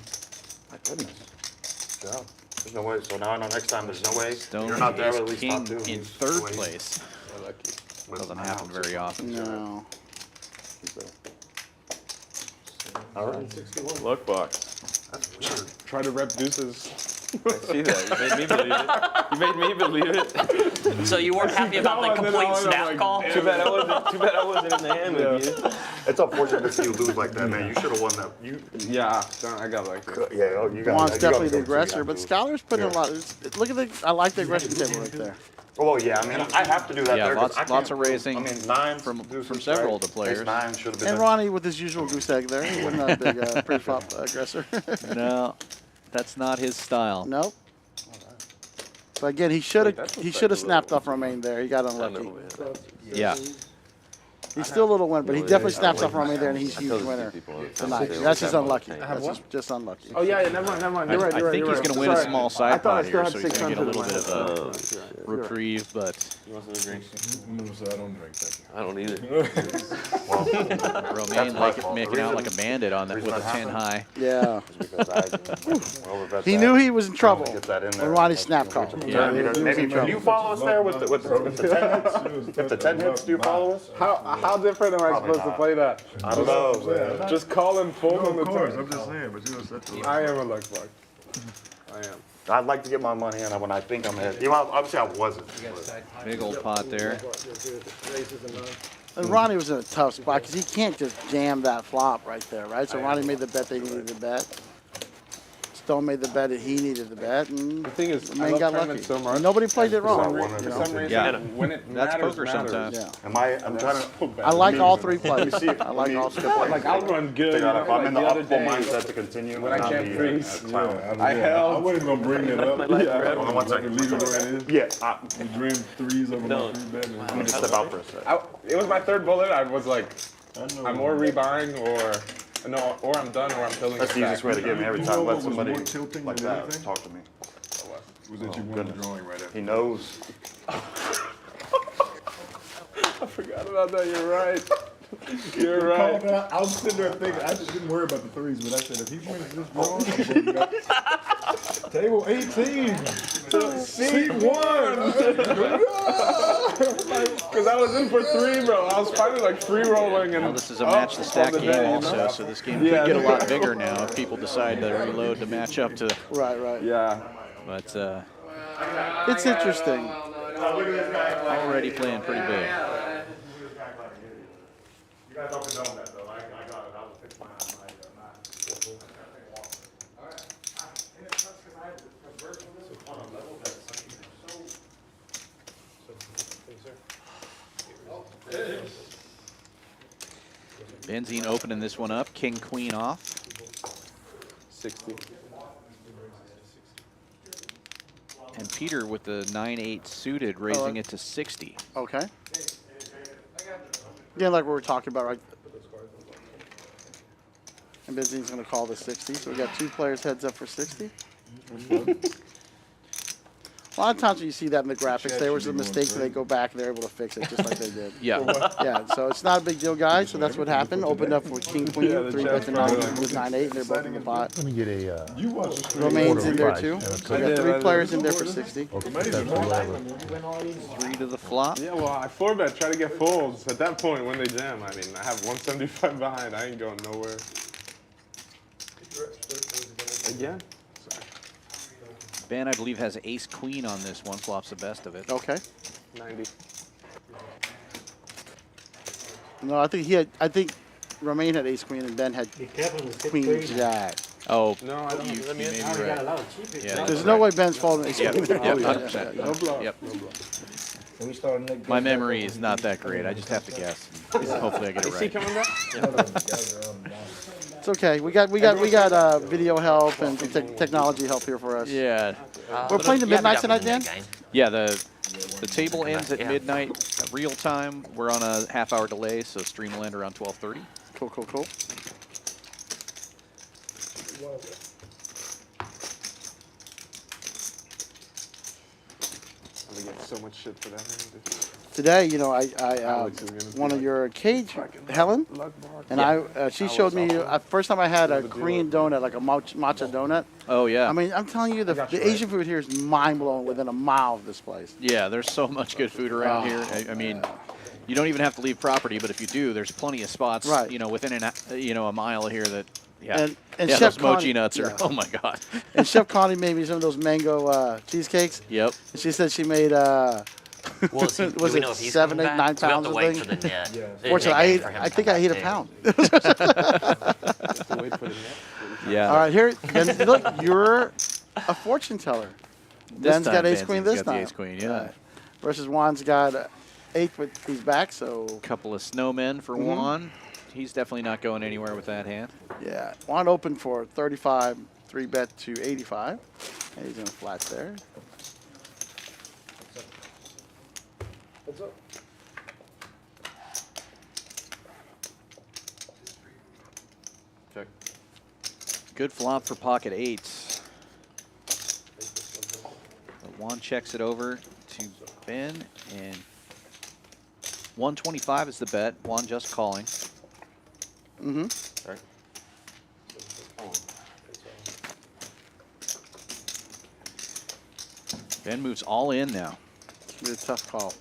My goodness. Good job. There's no way. So now I know next time there's no way. Stone You're not there, is at least king top 2. in 3rd place. Doesn't happen very often. No. All right. Luck box. That's weird. Try to rep deuces. I see that. You made me believe it. You made me believe it. So you weren't happy about the complete snap call? Too bad I wasn't in the hand with you. It's unfortunate to see you lose like that, man. You should have won that. Yeah, I got like this. Yeah, oh, you got. Juan's you definitely gotta the go too, aggressor, you but gotta do it. Scholar's putting in a Yeah. lot. Look at the. I like the aggression table right there. Well, yeah, I mean, I have to do that Yeah, there. 'cause lots- I lots can't of prove- raising I mean, 9 from deuces, several right? of the players. Ace 9 should have been. And a- Ronnie with his usual goose egg there. He wasn't a big pre-flop aggressor. No, that's not his style. Nope. But again, he should That's have snapped respectable. off Romaine there. He got unlucky. Yeah. He's still a little winner, but he definitely snaps off Romaine there, and he's a huge winner tonight. That's just unlucky. That's just unlucky. Oh yeah, never mind. You're right. I think he's going to win a small I side thought I pot still here, had so he's going to get a 600 little in bit my of a reprieve, but You want some drink? I don't drink, thank you. I don't either. Romaine making out like a bandit on that with a 10 high. Yeah. Because I overbet He that. knew he was in trouble Get that in when there. Ronnie snap called. Yeah. Maybe do you follow us there with the 10 hits? If the 10 hits, do you follow us? How different am I supposed to play that? I don't know. Just call and fold on the turn. I'm just saying, but you know, such a... I am a luck bug. I am. I'd like to get my money in when I think I'm ahead. You know, obviously I wasn't. Big old pot there. And Ronnie was in a tough spot because he can't just jam that flop right there, right? So Ronnie made the bet they needed to bet. Stone made the bet that he needed to bet, and The thing is, I Romaine love got tournaments lucky. so much. Nobody played it wrong. For some reason, Yeah. when it That's matters, poker sometimes. Yeah. I'm trying to. I like all three Let me players. see if- I like all three Like I'll run good. Figure out if I'm in the Like the other optimal day, mindset to continue. when I and not can't be, freeze, clown. I held. I wasn't gonna bring that up. Hold on one second. Leave it where it is. Yeah, You dream threes over my three bedroom. I'm gonna just step out for a second. It was my third bullet. I was like, I know. I'm or rebuying or no, or I'm done or I'm filling That's it the back. easiest way to get me every You time. know what Let was somebody more tilting like than that anything? talk to me. Was that you won the drawing right after? He knows. I forgot about that. You're right. You're Called right. out. I was sitting there thinking, I just didn't worry about the threes, but I said, if he wins this drawing, I'm gonna be up. Table 18. Seat one. Because I was in for three, bro. I was finally like free rolling and. Well, this is a match the stack on the game day, you also, know? so this game Yeah. could get a lot bigger now if people decide to reload to match up to. Right, right. Yeah. But It's interesting. already playing pretty big. You guys don't condone that though. I got it. I will fix my Benzine opening this one up, king queen off. 60. And Peter with the 9-8 suited, raising it to 60. Okay. Again, like we were talking about, right? And Benzine's going to call the 60. So we got two players heads up for 60. A lot of times when you see that in the graphics, there was a mistake, so they go back and they're able to fix it just like they did. Yeah. Yeah, so it's not a big deal, guys. So that's what happened. Opened up with king, queen, three bets and 9-8, and they're both in the pot. Let me get a, You watched the stream. Romaine's in there too. So we got three players in there for 60. Amazing, huh? 3 to the flop. Yeah, well, I 4-bet, try to get folds. At that point, when they jam, I mean, I have 175 behind. I ain't going nowhere. Again? Ben, I believe, has ace queen on this one. Flops the best of it. Okay. 90. No, I think he had. I think Romaine had ace queen and Ben had queen jack. Oh, No, I don't. you may be right. Yeah. There's no way Ben's folding ace Yep, queen. yep, Oh, yeah, 100%. yeah, No blow. Yep. My memory is not that great. I just have to guess. Hopefully I get it Is he right. coming back? It's okay. We got video help and technology help here for us. Yeah. We're playing the midnight tonight, Dan? Yeah, the table ends at Yeah. midnight, real time. We're on a half-hour delay, so stream will end around 12:30. Cool, cool, cool. I'm gonna get so much shit for that, man. Today, you know, Alex is gonna be one of like, your cage, Helen, Luck bar. and she showed me first time I had a Korean donut, like a matcha donut. Oh, yeah. I mean, I'm telling you, the Asian food here is mind blowing within a mile of this place. Yeah, there's so much good food around here. I mean, you don't even have to leave property, but if you do, there's plenty of spots, Right. you know, within a mile here that, yeah. And Yeah, Chef those mochi Connie- nuts are, yeah. oh my God. And Chef Connie made me some of those mango cheesecakes. Yep. And she said she made Well, is he, do was we it know if he's 7, coming 8, 9 back? We have pounds to of wait thing? for the net. Fortunately, For him I to think come I ate a back, pound. Have to wait for the net. Yeah. All right, here. Then, look, you're a fortune teller. Ben's got ace queen this got the time. ace queen, yeah. Versus Juan's got 8 with he's back, so Couple of snowmen for Juan. He's definitely not going anywhere with that hand. yeah. Juan opened for 35, 3-bet to 85. And he's in flats there. Check. Good flop for pocket eights. But Juan checks it over to Ben, and 125 is the bet. Juan just calling. Mm-hmm. Check. Ben moves all in now. It's gonna be a tough call.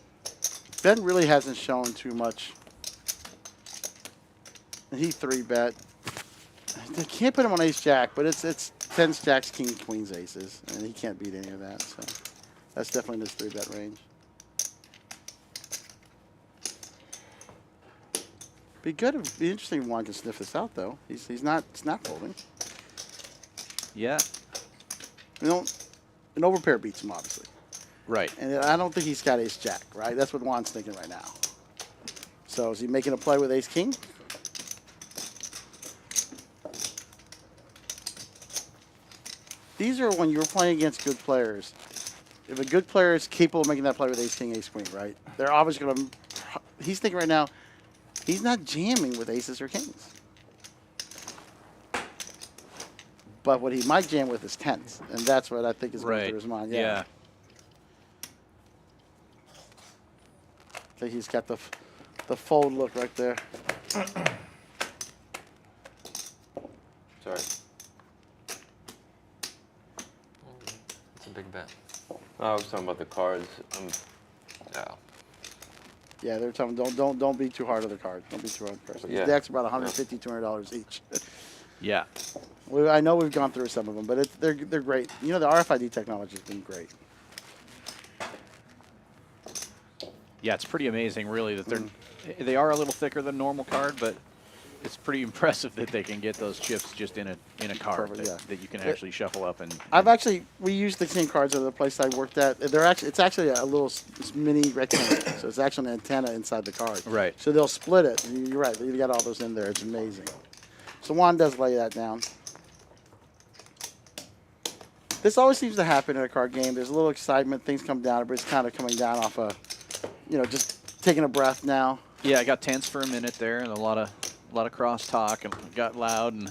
Ben really hasn't shown too much. He 3-bet. They can't put him on ace jack, but it's tens, jacks, king, queens, aces, and he can't beat any of that. So that's definitely in his 3-bet range. Be good. It'd be interesting if Juan can sniff this out though. He's not snap folding. Yeah, You know, an overpair beats him obviously, right. and I don't think he's got ace jack. Right, that's what Juan's thinking right now. So is he making a play with ace king? These are when you're playing against good players. If a good player is capable of making that play with ace king, ace queen, right? They're obviously going to. He's thinking right now, he's not jamming with aces or kings. But what he might jam with is tens, and that's what I think is going through his mind. Yeah. I think he's got the fold look right there. Sorry. It's a big bet. I was talking about the cards. Yeah. Yeah, they're telling him don't be too hard on the cards. Don't be too hard on the cards. Yeah. These decks are about $150, $200 each. Yeah. I know we've gone through some of them, but they're great. You know, the RFID technology has been great. Yeah, it's pretty amazing, really, that they are a little thicker than normal card, but it's pretty impressive that they can get those chips just in a card Perfect, yeah. that you can actually shuffle up and. We used the same cards at the place I worked at. It's actually a little mini rectangle, so it's actually an antenna inside the card. Right. So they'll split it. You're right. You got all those in there. It's amazing. So Juan does lay that down. This always seems to happen in a card game. There's a little excitement. Things come down. Everybody's kind of coming down off just taking a breath now. Yeah, I got tense for a minute there, and a lot of cross talk, and got loud, and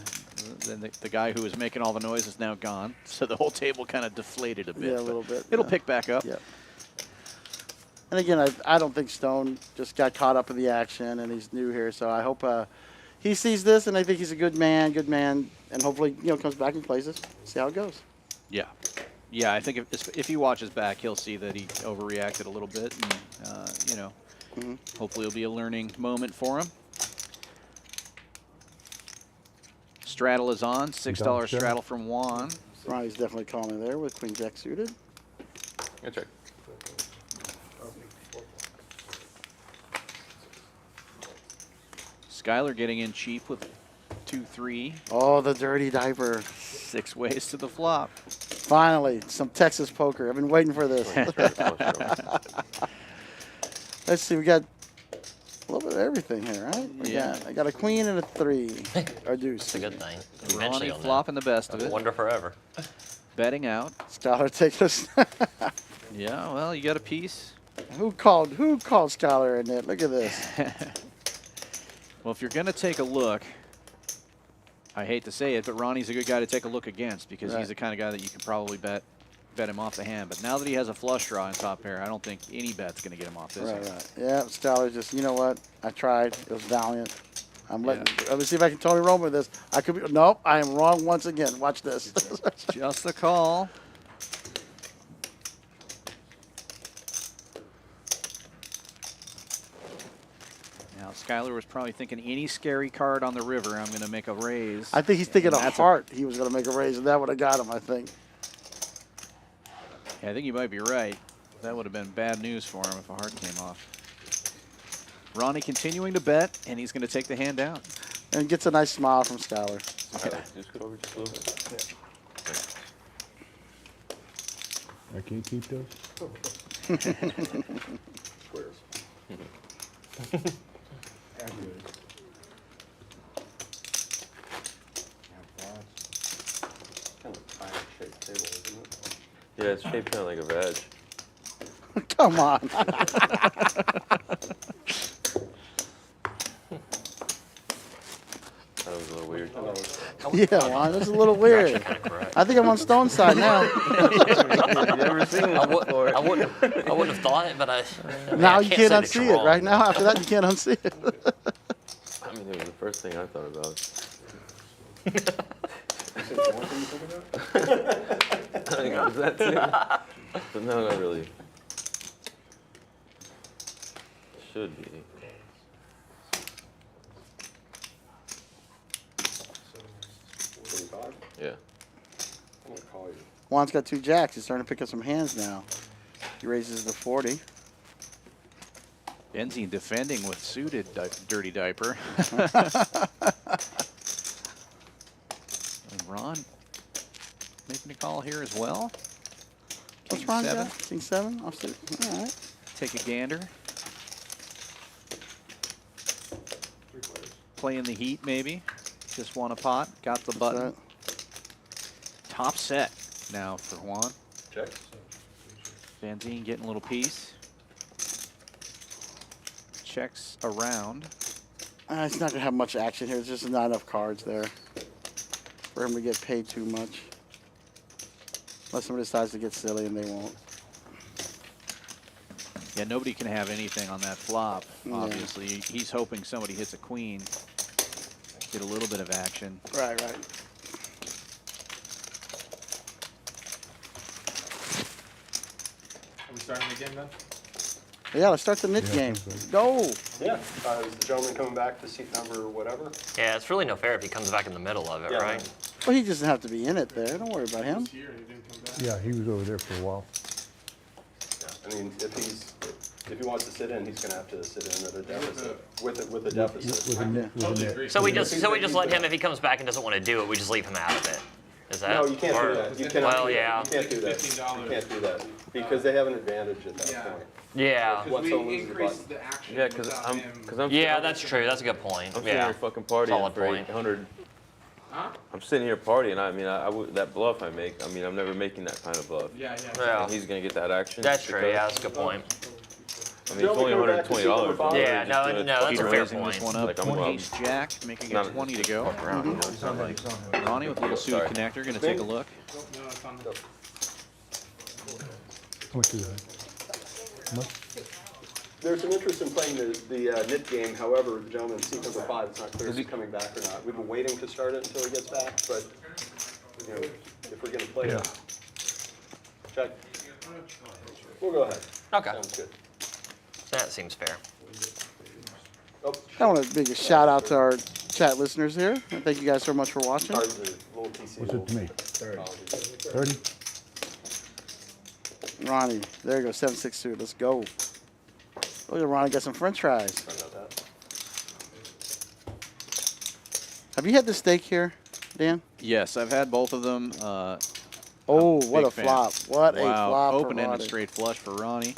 then the guy who was making all the noise is now gone. So the whole table kind of deflated a bit. Yeah, a little bit. It'll yeah. pick back up. Yeah. And again, I don't think Stone just got caught up in the action, and he's new here. So I hope he sees this, and I think he's a good man, and hopefully comes back and plays this. See how it goes. Yeah. Yeah, I think if he watches back, he'll see that he overreacted a little bit, and hopefully it'll be a learning moment for him. Straddle is on. $6 straddle from Juan. Ronnie's definitely calling there with queen jack suited. Good check. Skylar getting in cheap with 2-3. Oh, the dirty diaper. 6 ways to the flop. Finally, some Texas poker. I've been waiting for this. Let's see, we got a little bit of everything here, right? I got a queen and a 3. Or deuce. It's a good thing. Ronnie Eventually you'll know. flopping the best of it. Wonder forever. Betting out. Scholar taking us. Yeah, well, you got a piece. Who called Scholar in it? Look at this. Well, if you're going to take a look, I hate to say it, but Ronnie's a good guy to take a look against because he's the kind of guy that you can probably bet him off the hand. But now that he has a flush draw in top pair, I don't think any bet's going to get him off this hand. Right. Yeah, Scholar just, you know what? I tried. It was valiant. Let me see if I can totally roll with this. I could be. Nope, I am wrong once again. Watch this. Just the call. Now, Skylar was probably thinking any scary card on the river, I'm going to make a raise. I think he's thinking a heart. He was going to make a raise, and that would have got him, I think. Yeah, I think you might be right. That would have been bad news for him if a heart came off. Ronnie continuing to bet, and he's going to take the hand down. And gets a nice smile from Scholar. Just go over just a little bit. I can't keep those. Squares. Kind of a pie-shaped table, isn't it? Yeah, it's shaped kind of like a veg. Come on. That was a little weird. Yeah, Juan, that's a little weird. Kind of correct. I think I'm on Stone's side now. You ever seen I, this would, before? I wouldn't have thought it, but I mean, Now I you can't can't say that unsee you're it. wrong. Right now, after that, you can't unsee it. I mean, it was the first thing I thought about. I think it was that too. But no, not really. Should be. Yeah. I'm gonna call you. Juan's got 2 jacks. He's starting to pick up some hands now. He raises to 40. Benzine defending with suited dirty diaper. And Ron making a call here as well. What's King Ron 7. got? King 7? Offsuit. All right. Take a gander. Playing the heat maybe. Just won a pot. Got the button. Top set now for Juan. Check. Benzine getting a little piece. Checks around. He's not going to have much action here. There's just not enough cards there for him to get paid too much. Unless somebody decides to get silly, and they won't. Yeah, nobody can have anything on that flop, Yeah. obviously. He's hoping somebody hits a queen. Get a little bit of action. Right, right. Are we starting the game then? Yeah, let's start the knit Yeah, I game. think so. Go! Yeah, is the gentleman coming back to seat number whatever? Yeah, it's really no fair if he comes back in the middle of it, Yeah. right? Well, he doesn't have to be in it there. Don't worry about him. Here, he didn't come back. Yeah, he was over there for a while. I mean, if he wants to sit in, he's gonna have to sit in at a deficit, with a deficit. With a net, with a Totally net. agree. So we just let him, if he comes back and doesn't want to do it, we just leave him out of it. Is that? No, you can't or- do that. You cannot Well, do that. yeah. You can't do that. $15. You can't do that, because they have an advantage at that Yeah. point. Yeah. Once We someone loses the increased button. the action Yeah, because without him. I'm Yeah, that's true. That's a good point. I'm sitting Yeah. here fucking partying Solid for point. 800. Huh? I'm sitting here partying. I mean, I would, that bluff I make. I mean, I'm never making that kind of bluff. Yeah, Yeah. And he's gonna get that action. That's true. because- Yeah, that's a good point. I mean, it's only $120. Yeah, no, no, that's a Peter fair raising this point. one up. Like, I'm- Ace Jack, making Not it 20 to go. fuck around, you know, it's not like Ronnie with a little suited Sorry. connector. Going to take a look. No, it's on the. How much is that? How much? There's some interest in playing the knit game, however, the gentleman in seat number 5, it's not clear if he's coming back or not. We've been waiting to start it until he gets back, but, you know, if we're gonna play Yeah. it. Check. We'll go ahead. Okay. Sounds good. That seems fair. Oh, I want to make a shout out to our chat listeners here. And thank you guys so much for watching. cards are a little TC. What's it to me? Apologies. 30? Ronnie, there you go, 7-6 Let's go. Look at Ronnie, got some French fries. Sorry about that. Have you had the steak here, Dan? Yes, I've had both of them. Oh, what big a fan. flop! What a Wow, flop! for open-ended Ronnie. straight flush for Ronnie.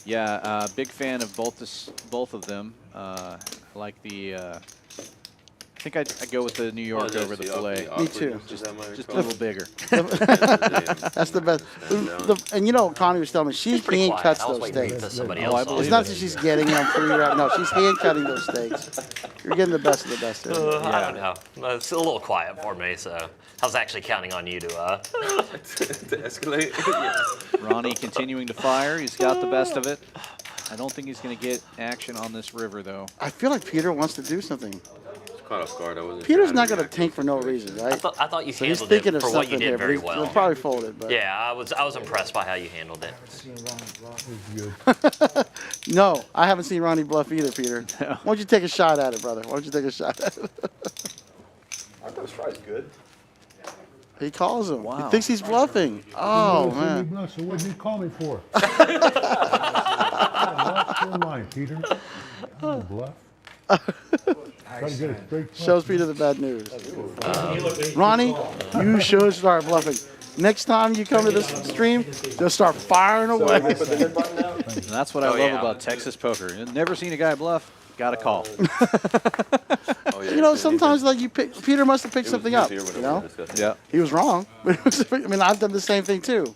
Yeah, big fan of both of them. I like the. I think I'd go with the New York over the fillet. Me too. Just a little bigger. That's the best. And you know, Connie was telling me she Pretty hand quiet. cuts I was those waiting steaks. for somebody Oh, else. I on believe It's it. not that she's getting them free. Right? No, she's hand cutting those steaks. You're getting the best of the best. Here. I don't know. It's a little quiet for me, so I was actually counting on you to. to escalate. Ronnie continuing to fire. He's got the best of it. I don't think he's going to get action on this river, though. I feel like Peter wants to do something. Caught off guard. I wasn't Peter's trying not going to react. tank for no reason, right? I thought you So he's handled thinking it of for what you something did here, very but well. he'll probably folded. But Yeah, I was impressed by how you handled it. Good. no, I haven't seen Ronnie bluff either, Peter. Why don't you take a shot at it, brother? Why don't you take a shot at it? I thought this fry's good. He calls him. Wow. He thinks he's bluffing. Oh, man. So what did you call me for? Your mind, Peter. Oh, bluff. Try to get it straight. Shows Peter the bad news. Ronnie, you should start bluffing. Next time you come to this stream, just start firing away. Put the knit button out. And that's what I love yeah. about Texas poker. I've never seen a guy bluff. Got a call. Oh, yeah, You know, he's- sometimes like Peter must have picked he was- something he was up. here You whenever we know, were discussing it. Yeah. he was wrong. I mean, I've done the same thing too.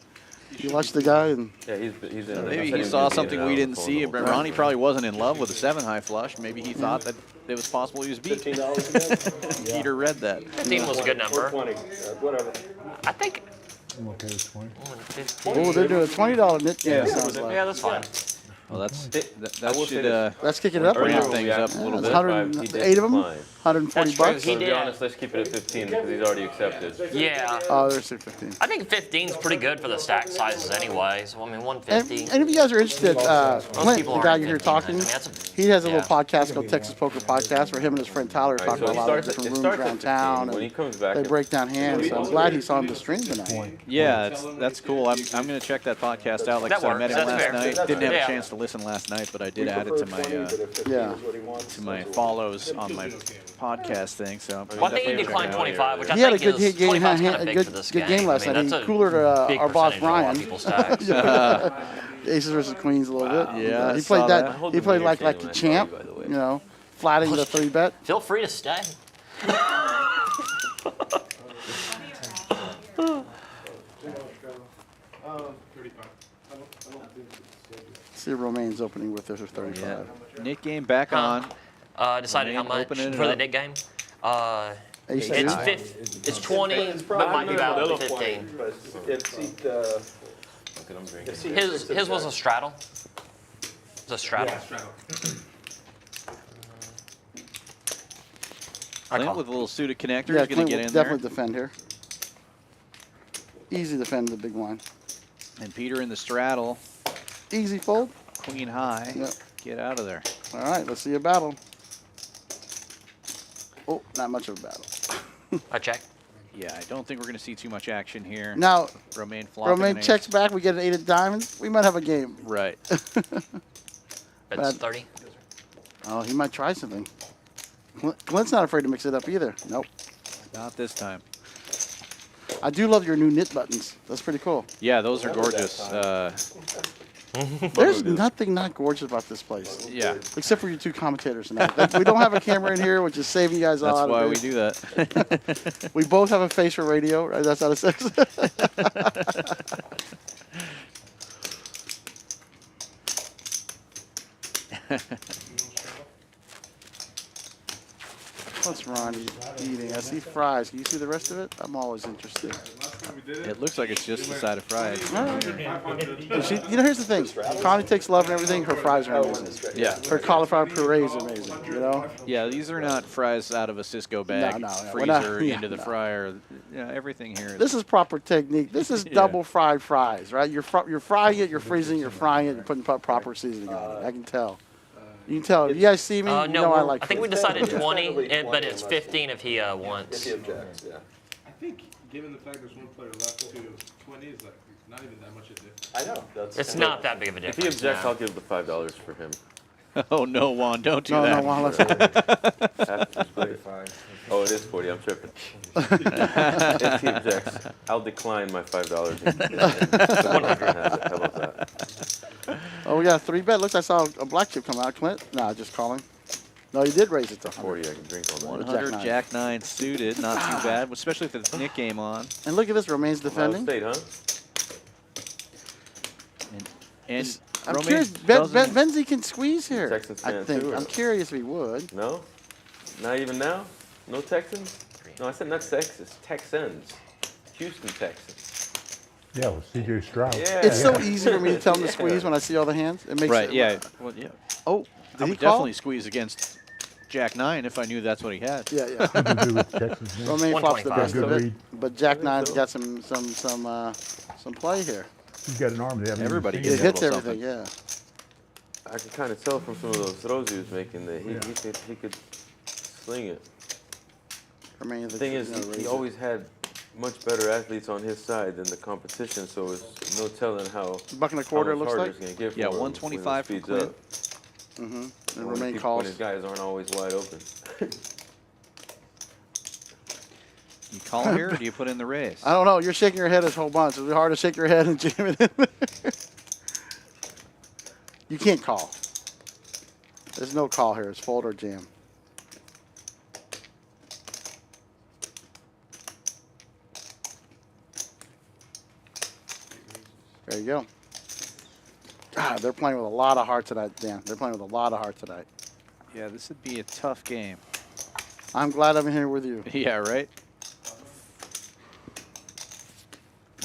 You watch the guy and Yeah, he's in. Maybe I said he was saw gonna be in something and we out didn't of the see. phone the But whole Ronnie time. probably wasn't in love with a 7-high flush. Maybe he thought that it was possible he was beat. $15 again? Peter read that. 15 was a good number. 20, whatever. I think. I'm okay with 20. 15. Oh, they're doing a $20 knit game. Yeah. Sounds like. Yeah, that's fine. Well, that I will say should this. Let's kick it up. Bring Earlier things we up asked a little That's bit. 108 of them, 140 That's true. bucks. He To be did. honest, let's keep it at 15 because he's already accepted. Yeah. Oh, there's 615. I think 15 is pretty good for the stack sizes anyway. So, I mean, And, 150. and if you guys are interested, Clint, people the guy aren't you're here 15. talking, I mean, that's he has a yeah. little podcast called Texas Poker Podcast where him and his friend Tyler are All right, talking so about a lot of it different starts rooms at 15. around town. When he And comes back, they it's- break down hands. So I'm glad he saw him to stream tonight. Yeah, that's cool. I'm going to check that podcast out. Like I That said, I met him works. last That's fair. night. Didn't have Yeah. a chance to listen last night, but I did add it to my Yeah. follows on my podcast thing. So Well, I think he declined 25, which I He had a think good is game, 25 kind of a big good, for this good game last I mean, night. He that's a coolered big our boss percentage of a lot of Brian. people's stacks. Aces versus queens a little bit. Yeah, I he saw played that. that. Holdem He played here like too, a when I saw champ. you, by the way. You know, flatting the 3-bet. Feel free to stay. See Romaine's opening with her 35. yeah, Nick game back on. Decided how Romaine much opening it for the up. Nick game. Ace It's two. it's 20, but might be about 15. His was a straddle. It's a straddle. Clint with a little suited connector. Yeah, He's going Clint to will get in there. definitely defend here. Easy defend the big line. And Peter in the straddle. Easy fold. Queen high. Yep. Get out of there. All right, let's see a battle. Oh, not much of a battle. I check. Yeah, I don't think we're going to see too much action here. Now, Romaine flopping Romaine an ace. checks back. We get an 8 of diamonds. We might have a game. Right. That's 30. Oh, he might try something. Clint's not afraid to mix it up either. Nope. Not this time. I do love your new knit buttons. That's pretty cool. Yeah, those are gorgeous. There's nothing not gorgeous about this place. Yeah, Except for you two commentators tonight. We don't have a camera in here, which is saving you guys all that's out why of we it. do that. We both have a face for radio, right? That's how it says. What's Ronnie eating? I see fries. Can you see the rest of it? I'm always interested. It looks like it's just a side of fries. And she, you know, here's the thing. Connie takes love and everything. Her fries are amazing. Yeah. Her cauliflower puree is amazing. You know. Yeah, these are not fries out of a Cisco bag, No, we're freezer not- yeah, into the no. fryer. Yeah, everything here is. This is proper technique. This is Yeah. double fried fries, right? You're frying it, you're freezing, you're frying it, you're putting proper seasoning on it. I can tell. You can tell. If you guys see me, you know I like I think we food. decided 20, but it's 15 if he wants. If he objects, yeah. I think, given the fact there's one player left to 20 is like not even that much a difference. I know, that's. It's not that big of a If difference. he objects, no. I'll give the $5 for him. Oh no, Juan, don't do No, that. Juan, let's After his play. Oh, it is 40. I'm tripping. If he objects, I'll decline my $5. How about that? Oh, we got a 3-bet. Looks, I saw a black chip come out. Clint? Nah, just calling. No, you did raise it to 100. 40, I can drink on that. 100 Jack Jack 9 suited, not too bad, especially with the Nick game on. And look at this, Romaine's Ohio defending. State, huh? And I'm Romaine curious. doesn't- Benzie can squeeze here. Texans I fan think. too, or I'm no? curious if he would. No? Not even now? No Texans? No, I said not Texas. Texans. Houston Texans. Yeah, with CJ Stroud. Yeah. It's so easy for me to tell him to squeeze when I see all the hands. It makes Right, it, yeah. Well, yeah. Oh, I did he would call? definitely squeeze against Jack 9 if I knew that's what he had. Yeah, yeah. What do you do with Texans? man? Romaine flops the 125. best Good of it, read. but Jack 9's got some play here. He's got an arm. They haven't even Everybody seen It gets it. a hits little everything, yeah. I could kind of tell from some of those throws he was making that he could sling it. Romaine, The thing is, he always had much better athletes on his side than the competition, so it's no telling how $1.25 it how much looks harder like. it's gonna get for Yeah, him when 125 it for speeds Clint. up. Mm-hmm. And When Romaine when calls. his guys aren't always wide open. You call here or do you put in the raise? I don't know. You're shaking your head a whole bunch. It'll be hard to shake your head and jam it in there. You can't call. There's no call here. It's fold or jam. There you go. God, they're playing with a lot of heart tonight, Dan. They're playing with a lot of heart tonight. Yeah, this would be a tough game. I'm glad I'm here with you. Yeah, right?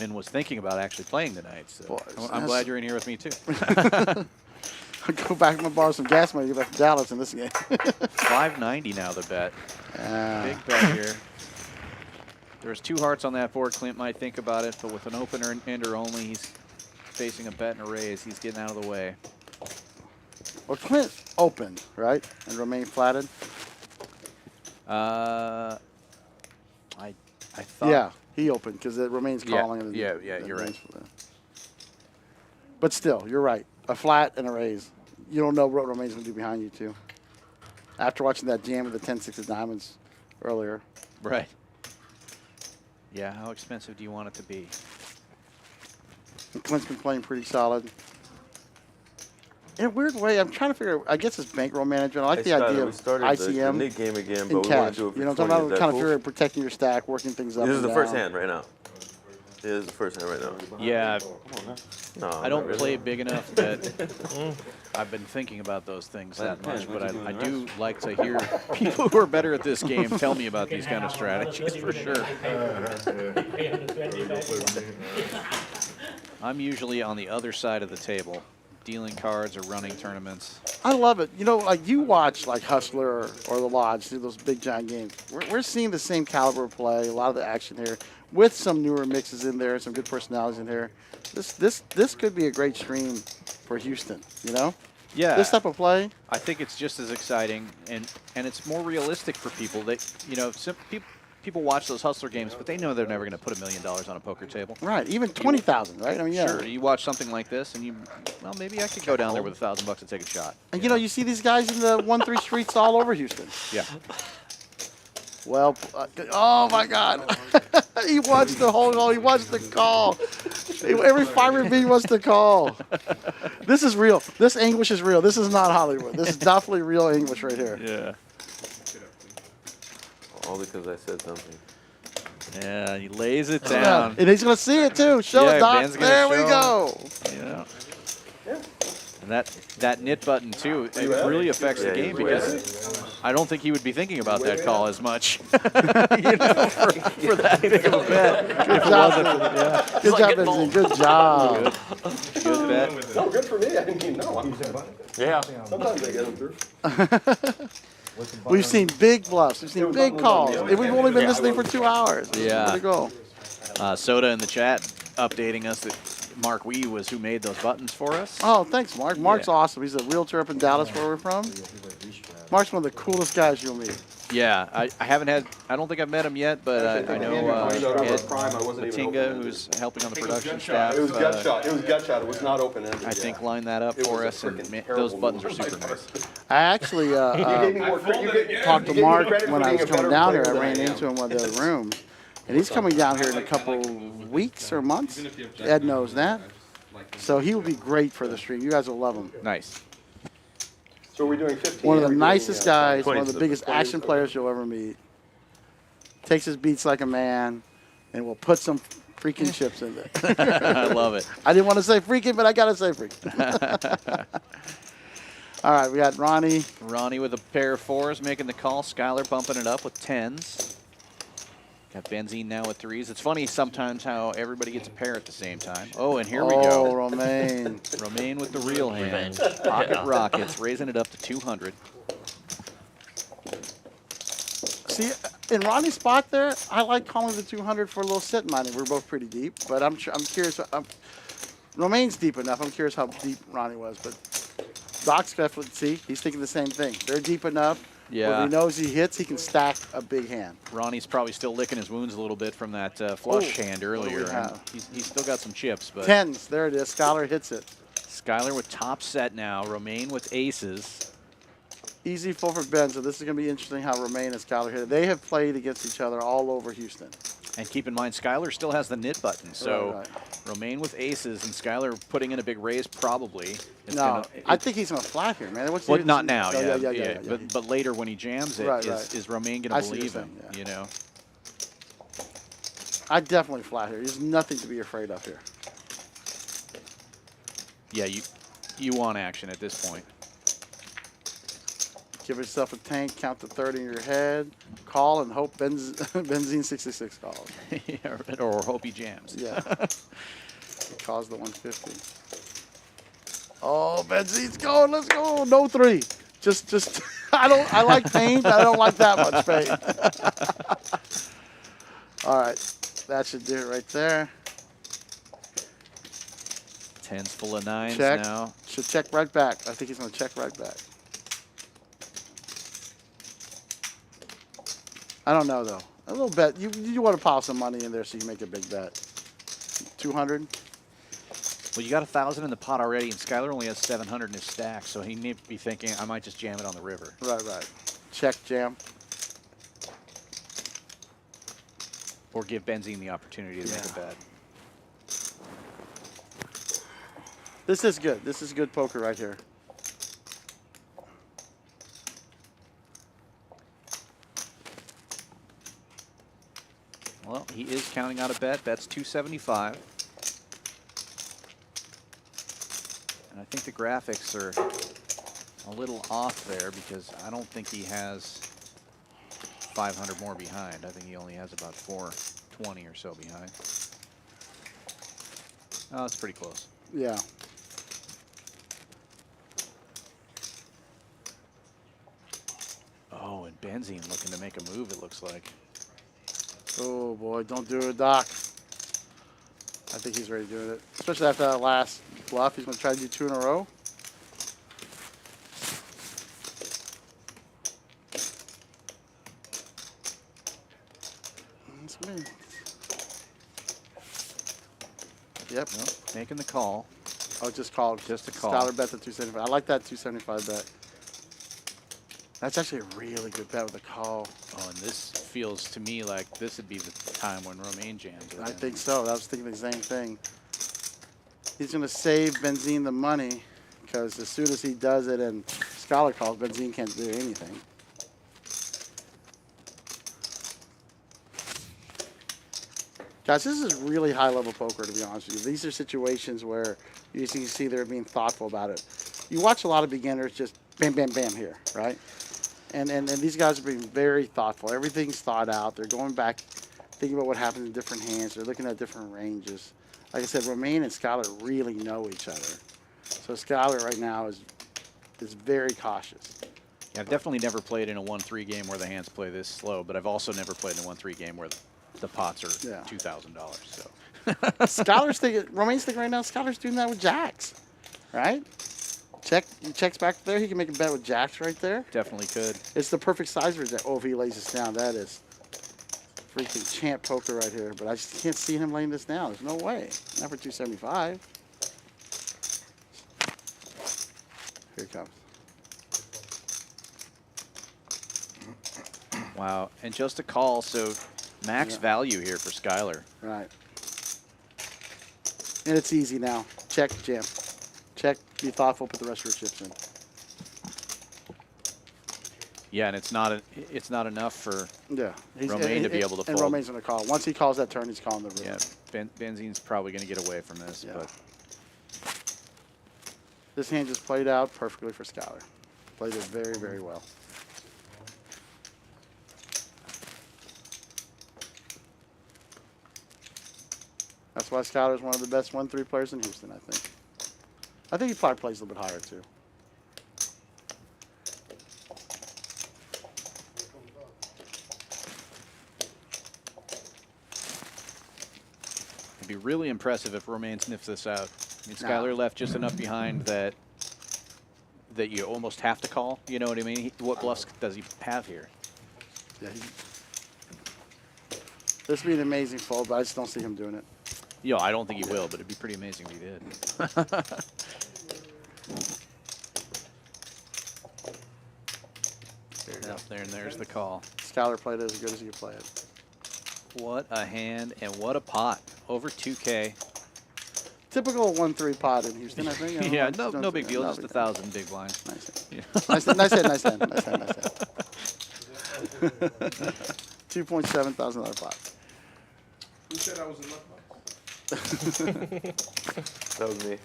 Min was thinking about actually playing tonight, so Boy, I'm glad you're in here with me too. I'll go back and borrow some gas money to get back to Dallas in this game. $5.90 now the bet. Big bet here. There's 2 hearts on that board. Clint might think about it, but with an opener and ender only, he's facing a bet and a raise. He's getting out of the way. Well, Clint opened, right? And Romain flatted? I thought. Yeah, he opened because Romain's Yeah, calling. And yeah, you're right. But still, you're right. A flat and a raise. You don't know what Romain's going to do behind you, too. After watching that jam of the 10-6 of diamonds earlier. Right. Yeah, how expensive do you want it to be? And Clint's been playing pretty solid. In a weird way, I'm trying to figure. I guess it's bankroll management. I like the idea we of started ICM the Nick game again, in but we want cash. to do it for You know, 20. I'm Is that kind of cool? figuring protecting your stack, working things up. This is and the first down. hand right now. This is the first hand right now. Yeah, No, I don't not really. play big enough that I've been thinking about those things that much, but I do like to hear people who are better at this game tell me about these kind of strategies for sure. I'm usually on the other side of the table, dealing cards or running tournaments. I love it. You know, like you watch like Hustler or The Lodge, do those big giant games. We're seeing the same caliber of play, a lot of the action here, with some newer mixes in there, some good personalities in here. This could be a great stream for Houston. You know, Yeah, this type of play. I think it's just as exciting, and it's more realistic for people. That people watch those hustler games, but they know they're never going to put $1 million on a poker table. Right, even 20,000, right? I mean, yeah. Sure, you watch something like this, and well, maybe I could go down there with $1,000 and take a shot. And you know, you see these guys in the 1-3 streets all over Houston. Yeah. Well, oh my God, he wants the whole. He wants the call. Every fiber beat wants the call. This is real. This English is real. This is not Hollywood. This is definitely real English right here. Yeah. All because I said something. Yeah, he lays it down. And he's gonna see it too. Show Yeah, it, Doc. Ben's gonna There we show go. Yeah. And that knit button too, it really affects the game because I don't think he would be thinking about that call as much. For that big of a bet. Good job, Good job, Benson. Good job. Good bet. No, good for me. I didn't even know. Yeah. Sometimes I get them through. We've seen big bluffs. We've seen big calls. And we've only been listening for 2 hours. Yeah. Way to go. Soda in the chat updating us that Mark Wee was who made those buttons for us. Oh, thanks, Mark. Mark's awesome. He's a realtor up in Dallas, where we're from. Mark's one of the coolest guys you'll meet. Yeah, I don't think I've met him yet, but I know Ed Matinga, who's helping on the production staff. It was gut shot. It was gut shot. It was not open ended. I think lined that up for us, and those buttons are super nice. I actually talked to Mark when I was coming down here. I ran into him in one of the other rooms. And he's coming down here in a couple weeks or months. Ed knows that. So he will be great for the stream. You guys will love him. Nice. So we're doing 15. One of the nicest guys, one of the biggest action players you'll ever meet. Takes his beats like a man, and will put some freaking chips in there. I love it. I didn't want to say freaking, but I got to say freaking. All right, we got Ronnie. Ronnie with a pair of 4s making the call. Skylar bumping it up with 10s. Got Benzine now with 3s. It's funny sometimes how everybody gets a pair at the same time. Oh, and here we go. Oh, Romain. Romain with the real hand. Revenge. Pocket Yeah. Rockets, raising it up to 200. See, in Ronnie's spot there, I like calling the 200 for a little sit money. We're both pretty deep, but I'm curious. Romain's deep enough. I'm curious how deep Ronnie was, but Doc's definitely, see, he's thinking the same thing. They're deep enough. Yeah. When he knows he hits, he can stack a big hand. Ronnie's probably still licking his wounds a little bit from that flush hand what do we earlier. And have? he's still got some chips, but 10s, there it is. Skylar hits it. Skylar with top set now. Romain with aces. Easy full for Ben, so this is going to be interesting how Romain and Skylar hit it. They have played against each other all over Houston. And keep in mind, Skylar still has the knit button, so Right. Romain with aces and Skylar putting in a big raise probably. No, I think he's going to flat here, man. What's Well, the- not now, Oh, yeah. But later when he jams it, Right, is, right. is Romain I going to see what believe you're him? saying, You know. I definitely flat here. There's nothing to be afraid of here. Yeah, you want action at this point. Give yourself a tank, count to 30 in your head, call, and hope Benzene 66 calls. Yeah, or hope he jams. Yeah. Calls the 150. Oh, Benzene's going. Let's go. No 3. Just. I like pain, but I don't like that much pain. All right, that should do it right there. 10's full of 9s Check. now. Should check right back. I think he's going to check right back. I don't know, though. A little bet. You want to pile some money in there so you make a big bet. 200. Well, you got 1,000 in the pot already, and Skylar only has 700 in his stack, so he may be thinking, I might just jam it on the river. Right. Check, jam. Or give Benzene the opportunity to make a bet. This is good. This is good poker right here. Well, he is counting out a bet. That's 275. And I think the graphics are a little off there because I don't think he has 500 more behind. I think he only has about 420 or so behind. Oh, that's pretty close. Yeah. Oh, and Benzene looking to make a move, it looks like. Oh, boy. Don't do it, Doc. I think he's ready to do it. Especially after that last bluff. He's going to try to do 2 in a row. That's me. Yep. Well, making the call. Oh, just called. Just a call. Skylar bet the 275. I like that 275 bet. That's actually a really good bet with a call. Oh, and this feels to me like this would be the time when Romaine jams it. I think so. I was thinking the same thing. He's going to save Benzene the money because as soon as he does it and Skylar calls, Benzene can't do anything. Guys, this is really high-level poker, to be honest with you. These are situations where you can see they're being thoughtful about it. You watch a lot of beginners just bam, bam, bam here, right? And these guys are being very thoughtful. Everything's thought out. They're going back, thinking about what happens in different hands. They're looking at different ranges. Like I said, Romaine and Skylar really know each other. So Skylar right now is very cautious. Yeah, I've definitely never played in a 1-3 game where the hands play this slow, but I've also never played in a 1-3 game where the pots are $2,000. So Skylar's thinking, Romaine's thinking right now, Skylar's doing that with jacks, right? He checks back there. He can make a bet with jacks right there. Definitely could. It's the perfect size for jack. Oh, if he lays this down, that is freaking champ poker right here. But I just can't see him laying this down. There's no way. Not for 275. Here it comes. Wow, and just a call, so max value here for Skylar. Right. And it's easy now. Check, jam. Check, be thoughtful, put the rest of your chips in. Yeah, and it's not enough for Romaine to be able to fold. And Romaine's going to call. Once he calls that turn, he's calling the river. Yeah, Benzene's probably going to get away from this. But this hand just played out perfectly for Skylar. Played it very, very well. That's why Skylar is one of the best 1-3 players in Houston, I think. I think he probably plays a little bit higher, too. It'd be really impressive if Romaine sniffs this out. I mean, Skylar left just enough behind that you almost have to call. You know what I mean? What bluffs does he have here? Yeah, this would be an amazing fold, but I just don't see him doing it. Yeah, I don't think he will, but it'd be pretty amazing if he did. There, and there's the call. Skylar played it as good as he could play it. What a hand and what a pot. Over 2K. Typical 1-3 pot in Houston, I think. Yeah, no big deal. Just 1,000 big blind. Nice. Yeah. nice hand. 2,700 pot. Who said I was enough? That was me.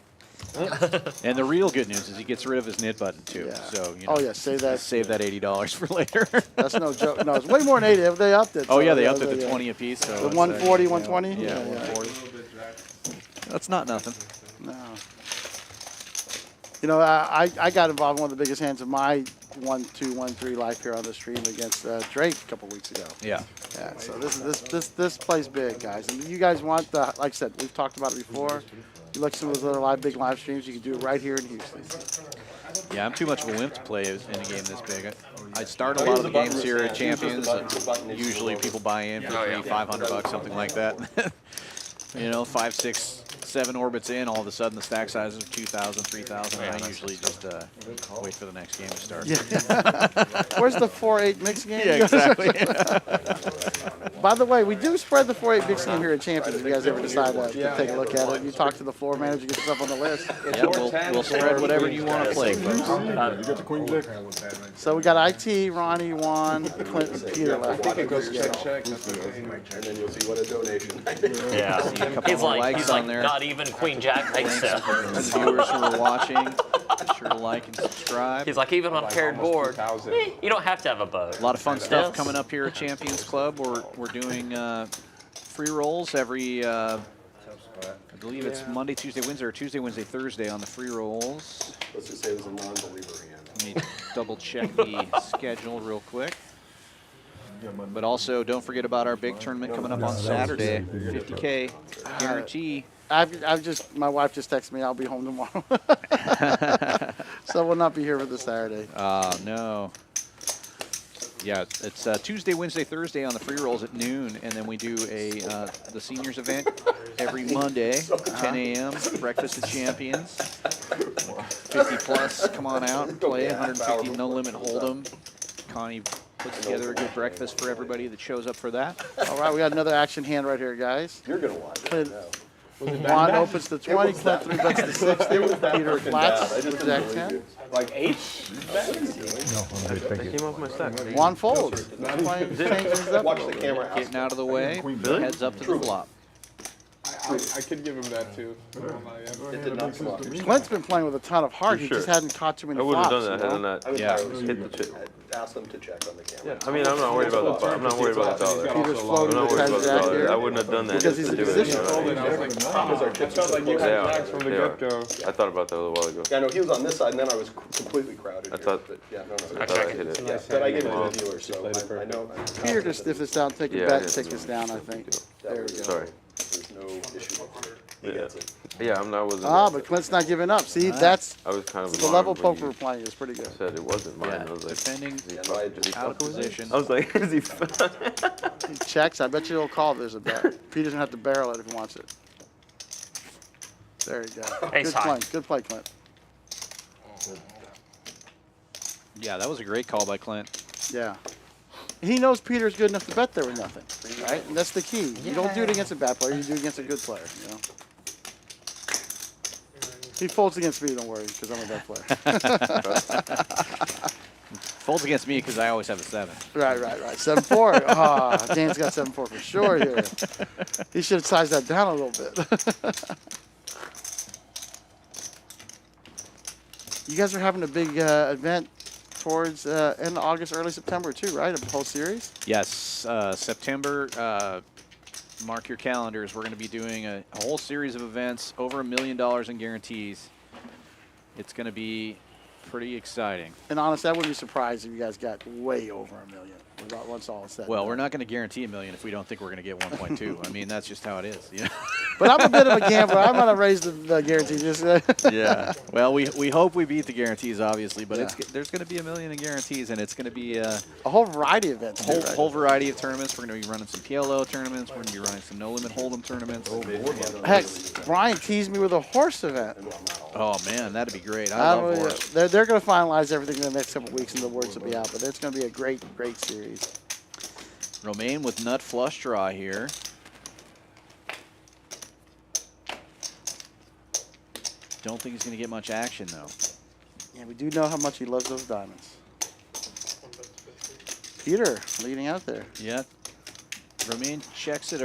And the real good news is he gets rid of his knit button too. Yeah. So you Oh, know, yeah, save that. Save that $80 for later. That's no joke. No, it's way more than 80. They upped it. Oh so yeah, they yeah, upped it to yeah. 20 apiece. So The it's, 140, you know, 120? Yeah, Yeah, yeah. 140. That's not nothing. No. You know, I got involved in one of the biggest hands of my 1-2, 1-3 life here on the stream against Drake a couple weeks ago. Yeah. Yeah. So this plays big, guys. And you guys want the, like I said, we've talked about it before. You look at some of those other big live streams, you can do it right here in Houston. Yeah, I'm too much of a wimp to play in a game this big. I start a lot of the games here at Champions. Usually people buy in for $500, something like that. You know, 5, 6, 7 orbits in, all of a sudden the stack sizes are 2,000, 3,000, and I usually just wait for the next game to start. Yeah. Where's the 4-8 mix game? Yeah, exactly. By the way, we do spread the 4-8 mix game here at Champions. If you guys ever decide to take a look at it, you talk to the floor manager, get yourself on the list. Yeah, we'll spread whatever you want to play. You got the queen jack. So we got IT, Ronnie, Juan, Clint, and Peter left. I think it goes check. And then you'll see what a donation. Yeah. couple He's more like, likes he's on like there. not even Queen Jack makes sense. The viewers who are watching, be sure to like and subscribe. He's like, even on a paired board, 2,000. you don't have to have a boat. A lot of fun stuff Yes. coming up here at Champions Club. We're doing free rolls every, I believe it's Monday, Tuesday, Wednesday, or Tuesday, Wednesday, Thursday on the free rolls. Let's just say it was a non-believer hand. Let me double check the schedule real quick. But also, don't forget about our big tournament coming up on Saturday, 50K guarantee. I've just, my wife just texted me, I'll be home tomorrow. So we'll not be here for this Saturday. No. Yeah, it's Tuesday, Wednesday, Thursday on the free rolls at noon, and then we do the seniors event every Monday, 10 a.m. Breakfast of Champions. 50 plus, come on out and play. 150 no limit Holdem. Connie puts together a good breakfast for everybody that shows up for that. All right, we got another action hand right here, guys. You're gonna watch Clint, it. Juan opens to 20, Clint 3 bets to 60, Peter flats with Jack 10. Like 8? No, I'm good, thank you. Came off my stack. Juan folds. Playing, changing his up. Watch the camera. Getting out of the way, heads up to the flop. I could give him that too. It did not come off. Clint's been playing with a ton of heart. He just hadn't caught too many I would flops. have done that you had I know? not Yeah. hit the chip. Ask them to check on the camera. I mean, I'm not worried about the. I'm not worried about the dollar. Peter's I'm floating not with worried about Jack the dollar. here. I wouldn't have done that. Because he's in to do it, position. you know what I mean? Because our chips are like you so They had are. Jax from the They are. get-go. I thought about that a little while ago. Yeah, no, he was on this side, and then I was completely crowded. I thought- But yeah, no, I thought I hit it. Yeah, but I gave it to the dealer, so I know. Peter just stiff this down, take a Yeah, I bet, did. take this down, I think. There we go. Sorry. There's no issue there. He Yeah. gets it. Yeah, I wasn't. Ah, but Clint's not giving up. See, that's I was kind of the level alarmed when poker we're you playing is pretty good. said it wasn't mine. Yeah, I was like, defending is he no, I fucking- out of position. I was like, is he? He checks. I bet you he'll call if there's a bet. Pete doesn't have to barrel it if he wants it. There you go. Ace Good high. play. Good play, Clint. Yeah, that was a great call by Clint. Yeah. He knows Peter's good enough to bet there with nothing, right? And that's the key. You don't do it against a bad player. You do it against a good player, you know? He folds against me, don't worry, because I'm a bad player. Folds against me because I always have a 7. Right. 7-4. Ah, Dan's got 7-4 for sure here. He should have sized that down a little bit. You guys are having a big event towards end of August, early September too, right? A whole series? Yes, September, mark your calendars. We're going to be doing a whole series of events, over $1 million in guarantees. It's going to be pretty exciting. And honestly, I wouldn't be surprised if you guys got way over $1 million once all is said. Well, we're not going to guarantee $1 million if we don't think we're going to get 1.2. I mean, that's just how it is. You know? But I'm a bit of a gambler. I'm going to raise the guarantee. Just Yeah. Well, we hope we beat the guarantees, obviously, but Yeah. there's going to be $1 million in guarantees, and it's going to be a whole variety of events. whole, too, right? whole variety of tournaments. We're going to be running some PLO tournaments. We're going to be running some no-limit Hold'em tournaments. Heck, Brian teased me with a horse event. Oh, man, that'd be great. I love horse. They're going to finalize everything in the next couple weeks, and the words will be out. But it's going to be a great series. Romaine with nut flush draw here. Don't think he's going to get much action, though. Yeah, we do know how much he loves those diamonds. Peter leading out there. Yeah. Romaine checks it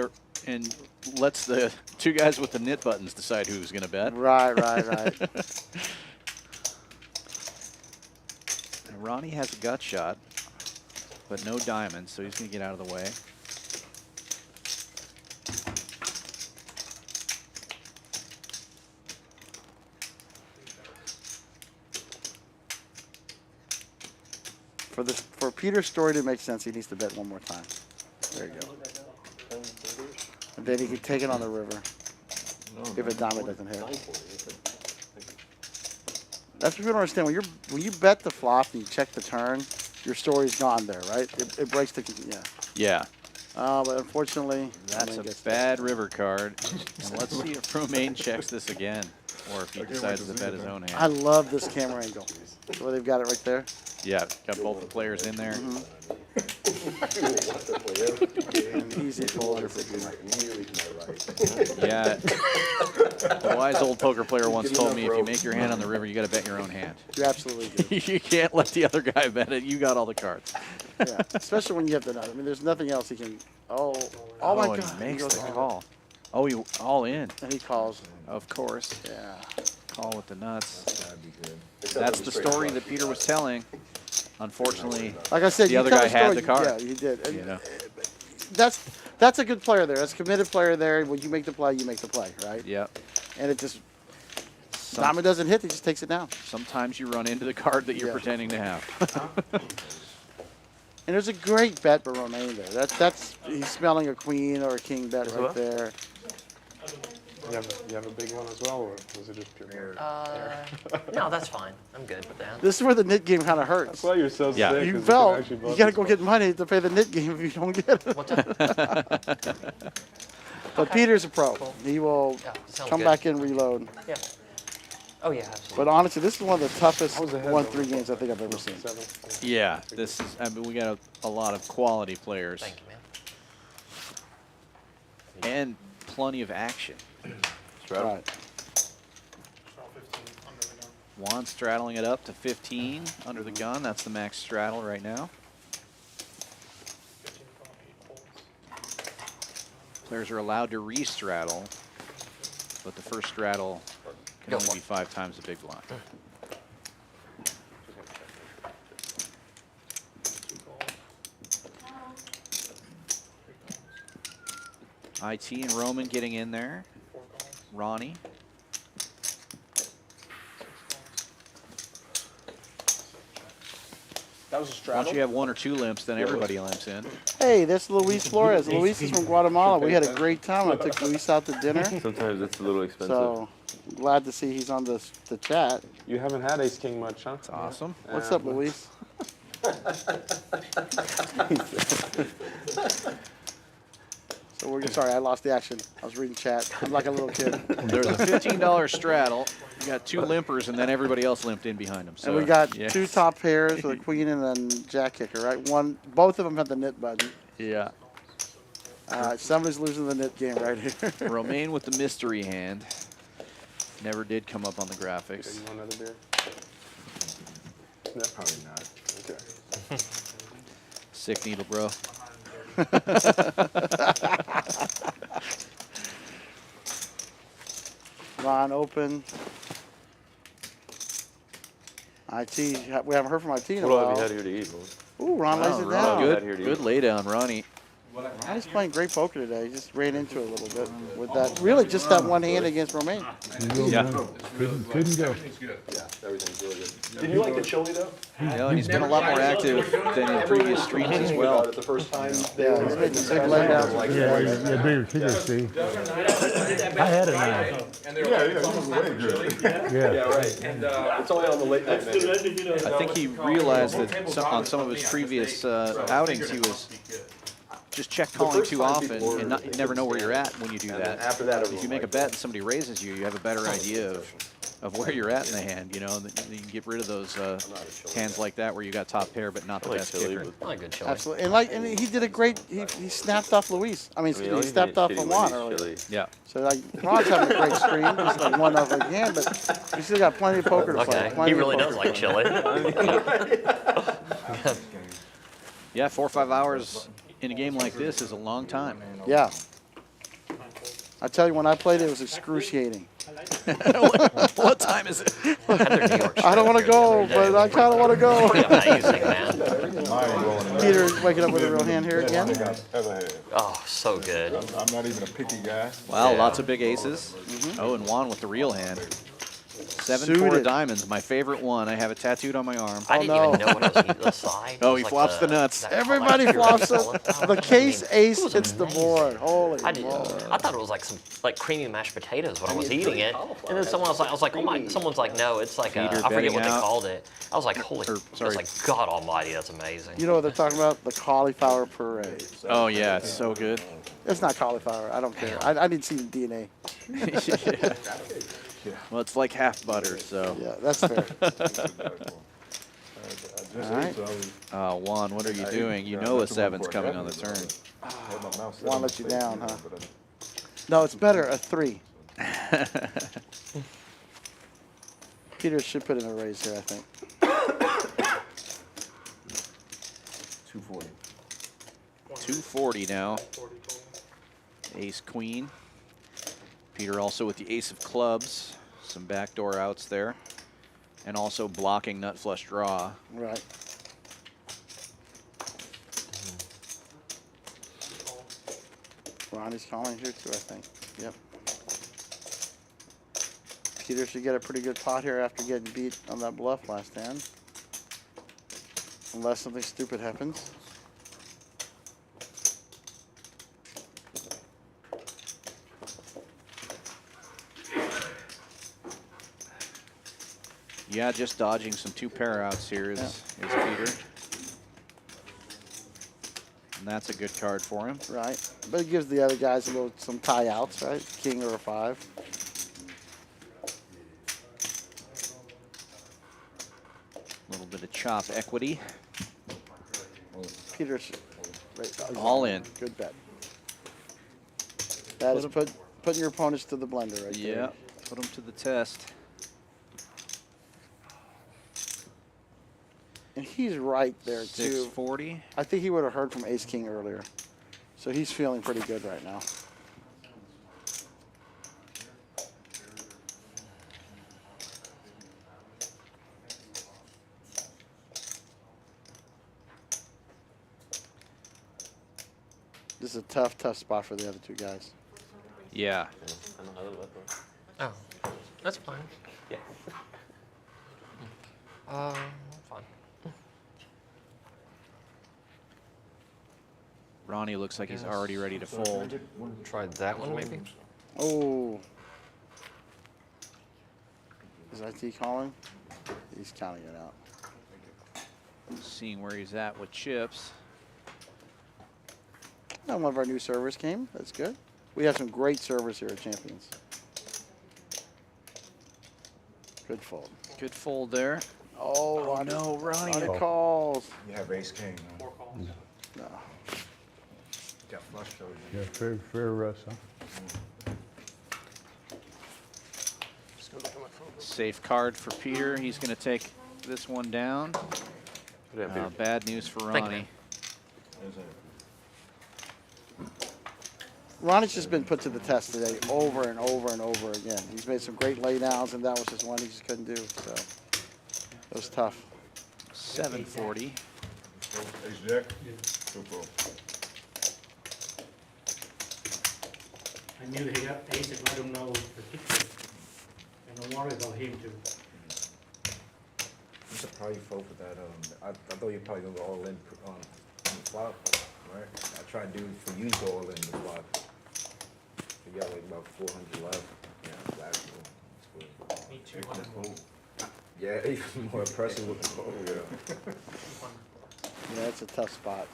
and lets the two guys with the knit buttons decide who's going to bet. Right, right, right. And Ronnie has a gut shot, but no diamonds, so he's going to get out of the way. For Peter's story to make sense, he needs to bet one more time. There you go. And then he can take it on the river if a diamond doesn't hit. That's what you don't understand. When you bet the flop and you check the turn, your story's gone there, right? It breaks the Yeah. but unfortunately, That's a bad river card. And let's see if Romaine checks this again, or if he decides to bet his own I hand. love this camera angle. Where they've got it right there. Yeah, got both the players in there. Easy folder for Yeah. A wise old poker player once told me, if you make your hand on the river, you got to bet your own hand. You absolutely do. You can't let the other guy bet it. You got all the cards. Yeah, especially when you have the nut. I mean, there's nothing else he can. Oh my and God! he makes goes the all call. Oh, he all in. And he calls. Of course. Yeah. Call with the nuts. That'd be good. That's the story that Peter was telling. Unfortunately, Like I said, the you other tell guy the had story, the card. Yeah, you did. And You know. that's a good player there. That's a committed player there. When you make the play, you make the play, right? Yep. And it just diamond doesn't hit, he just takes it down. Sometimes you run into the card that you're Yeah. pretending to have. And there's a great bet by Romaine there. That's he's smelling a queen or a king bet right there. You have a big one as well, or was it just pure? No, that's fine. I'm good with that. This is where the knit game kind of hurts. That's why you're so Yeah. sick. You is felt actually you bought got to this go one. get money to pay the knit game if you don't get it. What's that? But Peter's a pro. He will Yeah, sounds come good. back and reload. Yeah. Oh yeah, absolutely. But honestly, this is one of the toughest I was ahead 1-3 games I think I've ever seen. 7. Yeah, this is. I mean, we got a lot of quality players Thank you, man. and plenty of action. Right. Juan straddling it up to 15 under the gun. That's the max straddle right now. Players are allowed to re-straddle, but the first straddle can Go only for be it. 5 times the big blind. IT and Roman getting in there. Ronnie. That was a Once straddle. you have 1 or 2 limps, then everybody limps in. Hey, that's Luis Flores. Luis is from Guatemala. We had a great time. I took Luis out to dinner. Sometimes it's a little expensive. So glad to see he's on the chat. You haven't had ace king much, huh? That's awesome. What's up, Luis? So we're sorry, I lost the action. I was reading chat. I'm like a little kid. There's a $15 straddle. You got 2 limpers, and then everybody else limped in behind them. So, And we got yeah. 2 top pairs with a queen and then jack kicker, right? Both of them have the knit button. Yeah. Somebody's losing the knit game right here. Romaine with the mystery hand. Never did come up on the Okay, graphics. you want another beer? No, Probably not. okay. Sick needle, bro. Ron open. IT, we haven't heard from IT in a What all have you while. had here to eat, boy? Ooh, Ron lays it Ron. down. Good. Good, good lay down, Ronnie. Ron's playing great poker today. He just ran into it a little bit with that. Really, just that one hand against Romaine. Yeah. Couldn't go. Everything's really good. Did you like the chili though? Yeah, and he's been a lot more active than in previous streams as well. The first time. Yeah, he's made the big laydowns. Yeah, bigger kicker, see. I had it now. Yeah. Right. It's only on the late night menu. I think he realized that on some of his previous outings, he was just check calling too often and you never know where you're at when you do that. After that, If you make a bet and somebody raises you, you have a better idea of where you're at in the hand. You know, you can get rid of those hands like that where you got top pair but not the best kicker. I like good chili. Absolutely. And he did a great, he snapped off Luis. I mean, I mean, he only snapped off shitty Juan when earlier. he's chilly. Yeah. So like, Ron's having a great stream. He's like one off again, but we still got plenty of poker to play. Okay, Plenty he of really poker. does like chili. Yeah, 4 or 5 hours in a game like this is a long time. Yeah. I tell you, when I played, it was excruciating. What time is it? I don't want to go, but I kind of want to go. Pretty amazing, man. Peter's waking up with a real hand here again. Ever had. Oh, so good. I'm not even a picky guy. Wow, Yeah. lots of big aces. Oh, and Juan with the real hand. 7-4 Suited. diamonds, my favorite one. I have it tattooed on my arm. I didn't no. even know what it was the side. Oh, It he was flops the nuts. that Everybody color. flops All it. time. The case I mean, ace it was hits the amazing. board. Holy I, did, moly. I thought it was like some creamy mashed potatoes when I was eating it, and then someone was like, oh my, someone's like, no, it's like Peter I forget betting what they out. called it. I was like, holy, I sorry. was like, God Almighty, that's amazing. You know what they're talking about? The cauliflower parade. Oh, yeah, it's so good. It's not cauliflower. I don't care. I didn't see the DNA. Well, it's like half butter, so. Yeah, that's fair. All right. Juan, what are you doing? You know a 7's coming on the turn. Juan let you down, huh? No, it's better, a 3. Peter should put in a raise here, I think. 240. 240 now. Ace, queen. Peter also with the ace of clubs. Some backdoor outs there. And also blocking nut flush draw. Right. Ronnie's calling here too, I think. Yep. Peter should get a pretty good pot here after getting beat on that bluff last hand. Unless something stupid happens. Yeah, just dodging some 2 pair outs here is Peter. And that's a good card for him. Right. But it gives the other guys some tie outs, right? King or a 5. A little bit of chop equity. Peter's All in. Good bet. That is putting your opponents to the blender right Yeah, there. put him to the test. And he's right there too. 640. I think he would have heard from Ace King earlier. So he's feeling pretty good right now. This is a tough spot for the other 2 guys. Yeah. Oh, that's fine. Yeah. Fine. Ronnie looks like he's already ready to fold. Try that one maybe. Oh. Is IT calling? He's counting it out. Seeing where he's at with chips. And one of our new servers came. That's good. We have some great servers here at Champions. Good fold. Good fold there. Oh, Ronnie. No, Ronnie. Ronnie calls. You have ace king. Huh? 4 calls. No. Got flush shows. Yeah, fair Russ, huh? Just gonna look at my phone. Safe card for Peter. He's going to take this one down. Yeah, Peter. Bad news for Thank you, Ronnie. man. Ronnie's just been put to the test today over and over and over again. He's made some great laydowns, and that was just one he just couldn't do. So it was tough. 740. Ace jack. 2-4. I knew he got ace, but I don't know the picture. And I worried about him too. You should probably fold for that. I thought you'd probably go all in on the flop, right? I tried to do for you to go all in the flop. You got like about 400 left. Yeah, exactly. That's good. Me too. Yeah, even more impressive with the fold. Yeah. Yeah, it's a tough spot.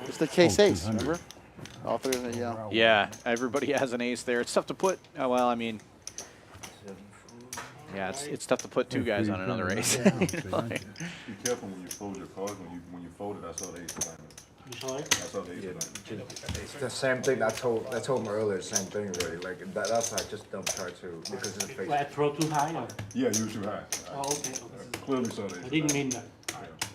It's the case ace, 200. remember? All 3 of them, yeah. Yeah, everybody has an ace there. It's tough to put. Oh, well, I mean, yeah, it's tough to put 2 guys on another ace. You know, like- Be careful when you fold your cards. When you fold it, I saw the ace of diamonds. You saw it? I saw the ace of diamonds. It's the same thing I told him earlier. Same thing, really. Like that's like just dumb chart too because it's a fake. I throw too high or? Yeah, you were too high. Oh, okay. I clearly saw the ace. I didn't mean that.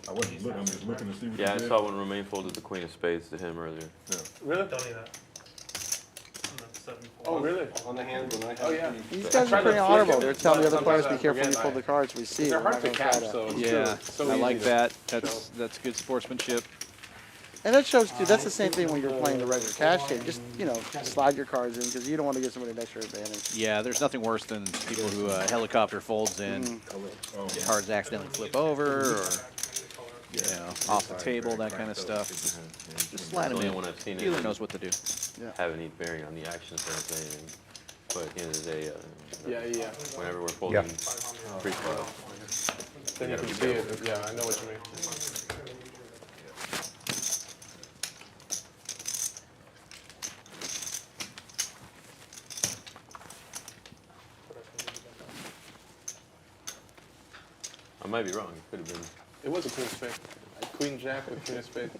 I wasn't looking. I'm just looking to see what Yeah, I you did. saw when Romain folded the queen of spades to him earlier. Yeah. Really? Don't need that. Oh, really? On the hand when I have. Oh, yeah. These I guys tried are to pretty flick honorable. him, They're telling the but other players, sometimes be I careful when you forget pull the cards. We see it. They're We're hard not to gonna try catch, to. so it's Yeah, so I easy like to that. show. That's good sportsmanship. And that shows too. That's the same thing when you're playing the regular cash game. Just slide your cards in because you don't want to give somebody an extra advantage. Yeah, there's nothing worse than people who helicopter folds in, cards accidentally flip over, or off the table, that kind of stuff. Just slide them The only in. one I've seen Dealer it knows what to do. have any bearing on the actions or anything. But at the end of the day, Yeah. whenever we're folding Yeah. pre-flop, Then you gotta can be see careful. it. Yeah, I know what you mean. I might be wrong. It could have been. It was a queen spade. Queen jack with queen of spade.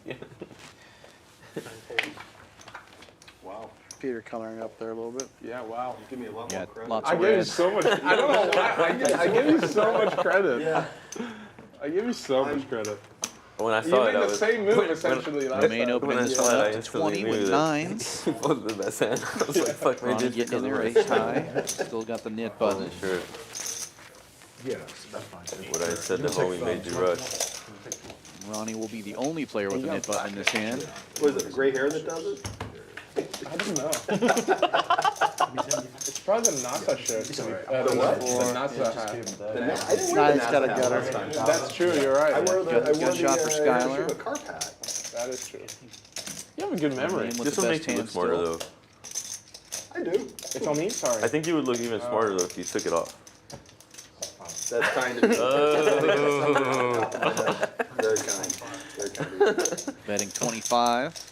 Wow. Peter coloring up there a little bit. Yeah, wow. Give me a lot Yeah, more credit. lots I of give you red. so much. I don't know why. I give you so much credit. Yeah. I give you so much credit. When I You saw it, made I the was. same move essentially last Romaine time. opening When I this saw one it, I up to instantly 20 knew with that nines. He folded the best hand. I was like, fuck, man, Ronnie just getting in because there, of ace race. high. Still got the knit I button. wasn't sure Yeah, that's fine. what I said to homie made you rush. Ronnie will be the only player with a knit button in this hand. Was it the gray hair that does it? I don't know. It's probably the NASA shirt. The what? The NASA hat. I didn't wear the Nice, got a NASA hat gutter. last time. That's true. You're I right. wore the, Good- I wore good shot for Skylar. Hiroshima carp hat. That is true. You have a good memory. Romaine with This the one best makes you look hand smarter, still. though. I do. It's on me. Sorry. I think you would look even smarter, though, if you took it off. That's kind of me. Oh. Very kind. Very kind of you. Betting 25.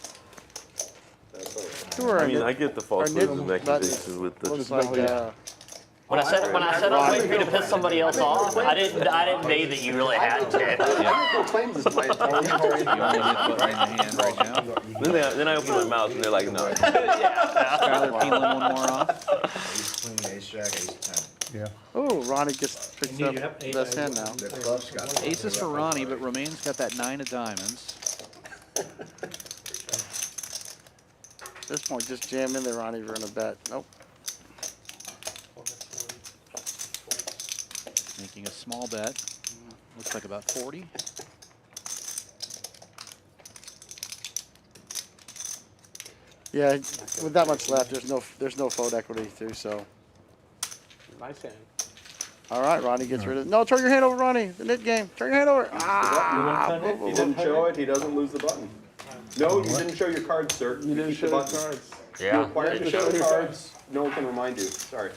That's all right. Who are I mean, our I get the false knit moves and buttons accusations with the. looks like When I said I was waiting for you to piss somebody else off, I didn't mean that you really had to. No claims is my The only knit button in the hand right now. Then I open my mouth and they're like, no. Skylar peeling one more off. Ace queen, ace jack, ace ten. Yeah. Oh, Ronnie gets picked You up have eight, best hand now. The club's got. Aces for Ronnie, but Romaine's got that 9 of diamonds. At this point, just jam in there, Ronnie, if you're gonna bet. Nope. Making a small bet. Looks like about 40. Yeah, with that much left, there's no fold equity too. So, Nice hand. all right, Ronnie gets rid of. No, turn your hand over, Ronnie. The knit game. Turn your hand over. He didn't show it, he doesn't lose the button. No, you didn't show your cards, sir. You didn't keep show the the buttons. cards. You're Yeah. required to show the cards. No one can remind you, sorry.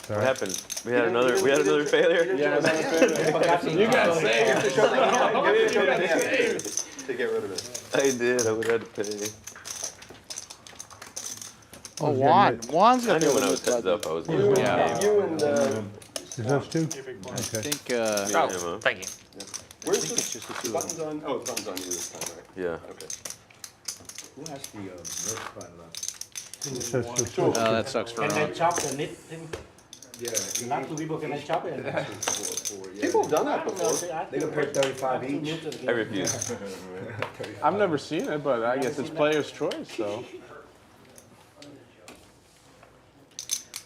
What happened? We had another failure? Yeah, you got saved. You have to show the hand. You have to show the hand to get rid of it. I did. I would have had to pay. Oh, Juan. Juan's I got knew the when I was knit heads button. up, I was You, going to Yeah. you and, Is those two? I Okay. think Oh, thank you. where's the buttons on? Oh, the button's on you this time, right? Yeah. Okay. Who has the, red button left? It says two. that sucks for Can I Ron. chop the knit thing? Yeah. Not two people, can I chop it? People have done that before. They can pay 35 each. I refuse. I've never seen it, but I guess it's player's choice. So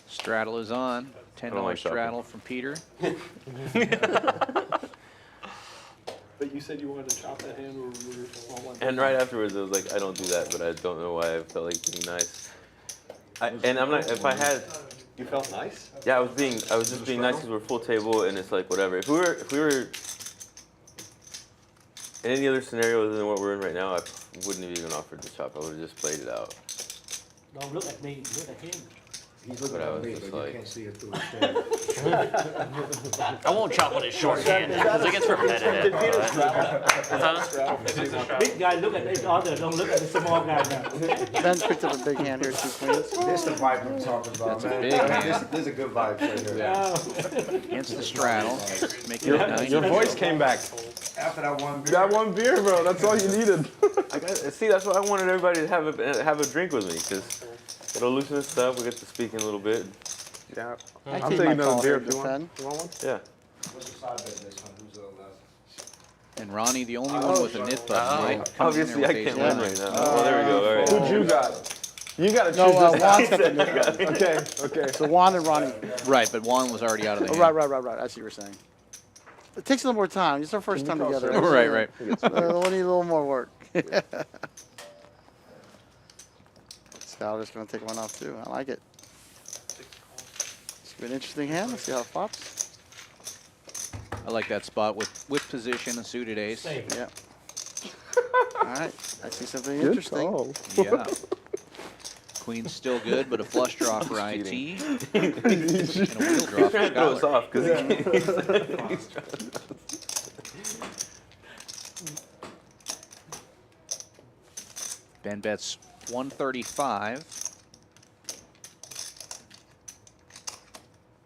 Straddle is on. don't $10 like chopping. straddle from Peter. But you said you wanted to chop that hand or all one. And right afterwards, I was like, I don't do that, but I don't know why I felt like being nice. And I'm not, if I had, You felt nice? yeah, I was just being nice because we're full table and it's like, whatever. If we were in any other scenario than what we're in right now, I wouldn't have even offered to chop. I would have just played it out. Don't look at me, look at him. He's looking But I at was me, just but you like- can't see it through his shade. I won't chop on his shorthand because it gets repetitive. Huh? Big guy look at each other, don't look at the small guy now. Ben's picked up a big hand here, 2 queens. This the vibe I'm talking about, That's a man. big hand. This is a good vibe right here. Against the straddle. Making it 9. your voice came back. After that one beer. That one beer, bro. That's all you needed. See, that's why I wanted everybody to have a drink with me because it'll loosen us up. We get to speak in a little bit. Yeah. I I'm take taking my another call beer here, if you want. defend. You want one? Yeah. What's the side bet this one? Who's the last? And Ronnie, the only one with a knit button. Obviously, I can't win right now. Oh, there we go. All right. Who'd you got? You gotta choose No, this. Juan's got the nit. Okay, okay. So Juan and Ronnie. Right, but Juan was already out of the Oh, hand. right. I see what you're saying. It takes a little more time. It's our first time together. Right. We'll need a little more work. Skylar's going to take one off too. I like it. It's been an interesting hand. Let's see how it flops. I like that spot with position, a suited ace. Same. Yeah. All right. I see something interesting. Yeah. Queen's still good, but a flush draw for IT. And a wheel draw for Throw us Skylar. off because he's Ben bets 135.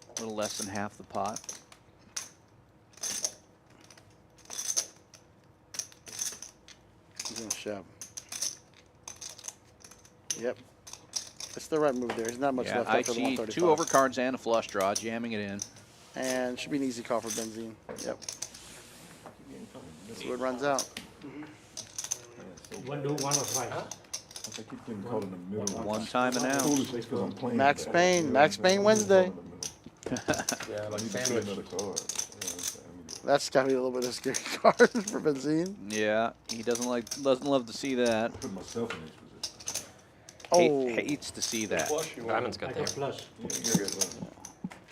A little less than half the pot. He's going to shove. Yep. It's the right move there. There's not much Yeah, left after the IT, 135. 2 overcards and a flush draw, jamming it in. And should be an easy call for Benzine. Yep. See what runs out. One do, one or twice. I keep getting caught in the middle. One time and out. Foolishness 'cause I'm playing Max bad. Payne. Max Payne Wednesday. Yeah, I like need to play sandwich. another card. You know what I'm saying? That's got to be a little bit of a scary card for Benzine. Yeah, he doesn't love to see that. Put myself in this position. Oh. Hates to see that. Diamond's I good got there. flush. Yeah, you're good.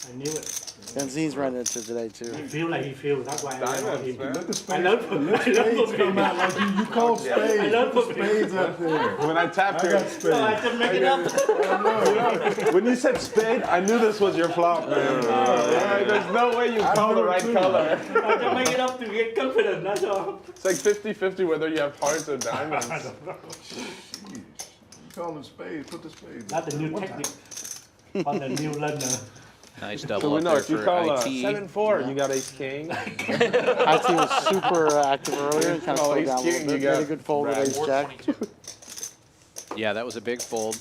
I knew it. Benzine's running into today too. I feel like he feels. That's why I learned Diamonds, him. man. Let the I spades, learned from let the spades come out like you called spades. I learned Put the from spades up there. When I tapped I got it, spades. So I can make it up. when you said spade, I knew this was your flop, man. There's no way you call the right color. I can make it up to get confident. That's all. It's like 50-50 whether you have hearts or diamonds. Sheesh. You call them spades, put the spades That's up the there. new One technique time. on the new learner. Nice So double we up know there if you for call IT. 7-4, you got ace king. IT was super active earlier and kind of Oh, slowed ace down a king, little you bit. Made a got good fold with ragged. ace jack. Yeah, that was a big fold.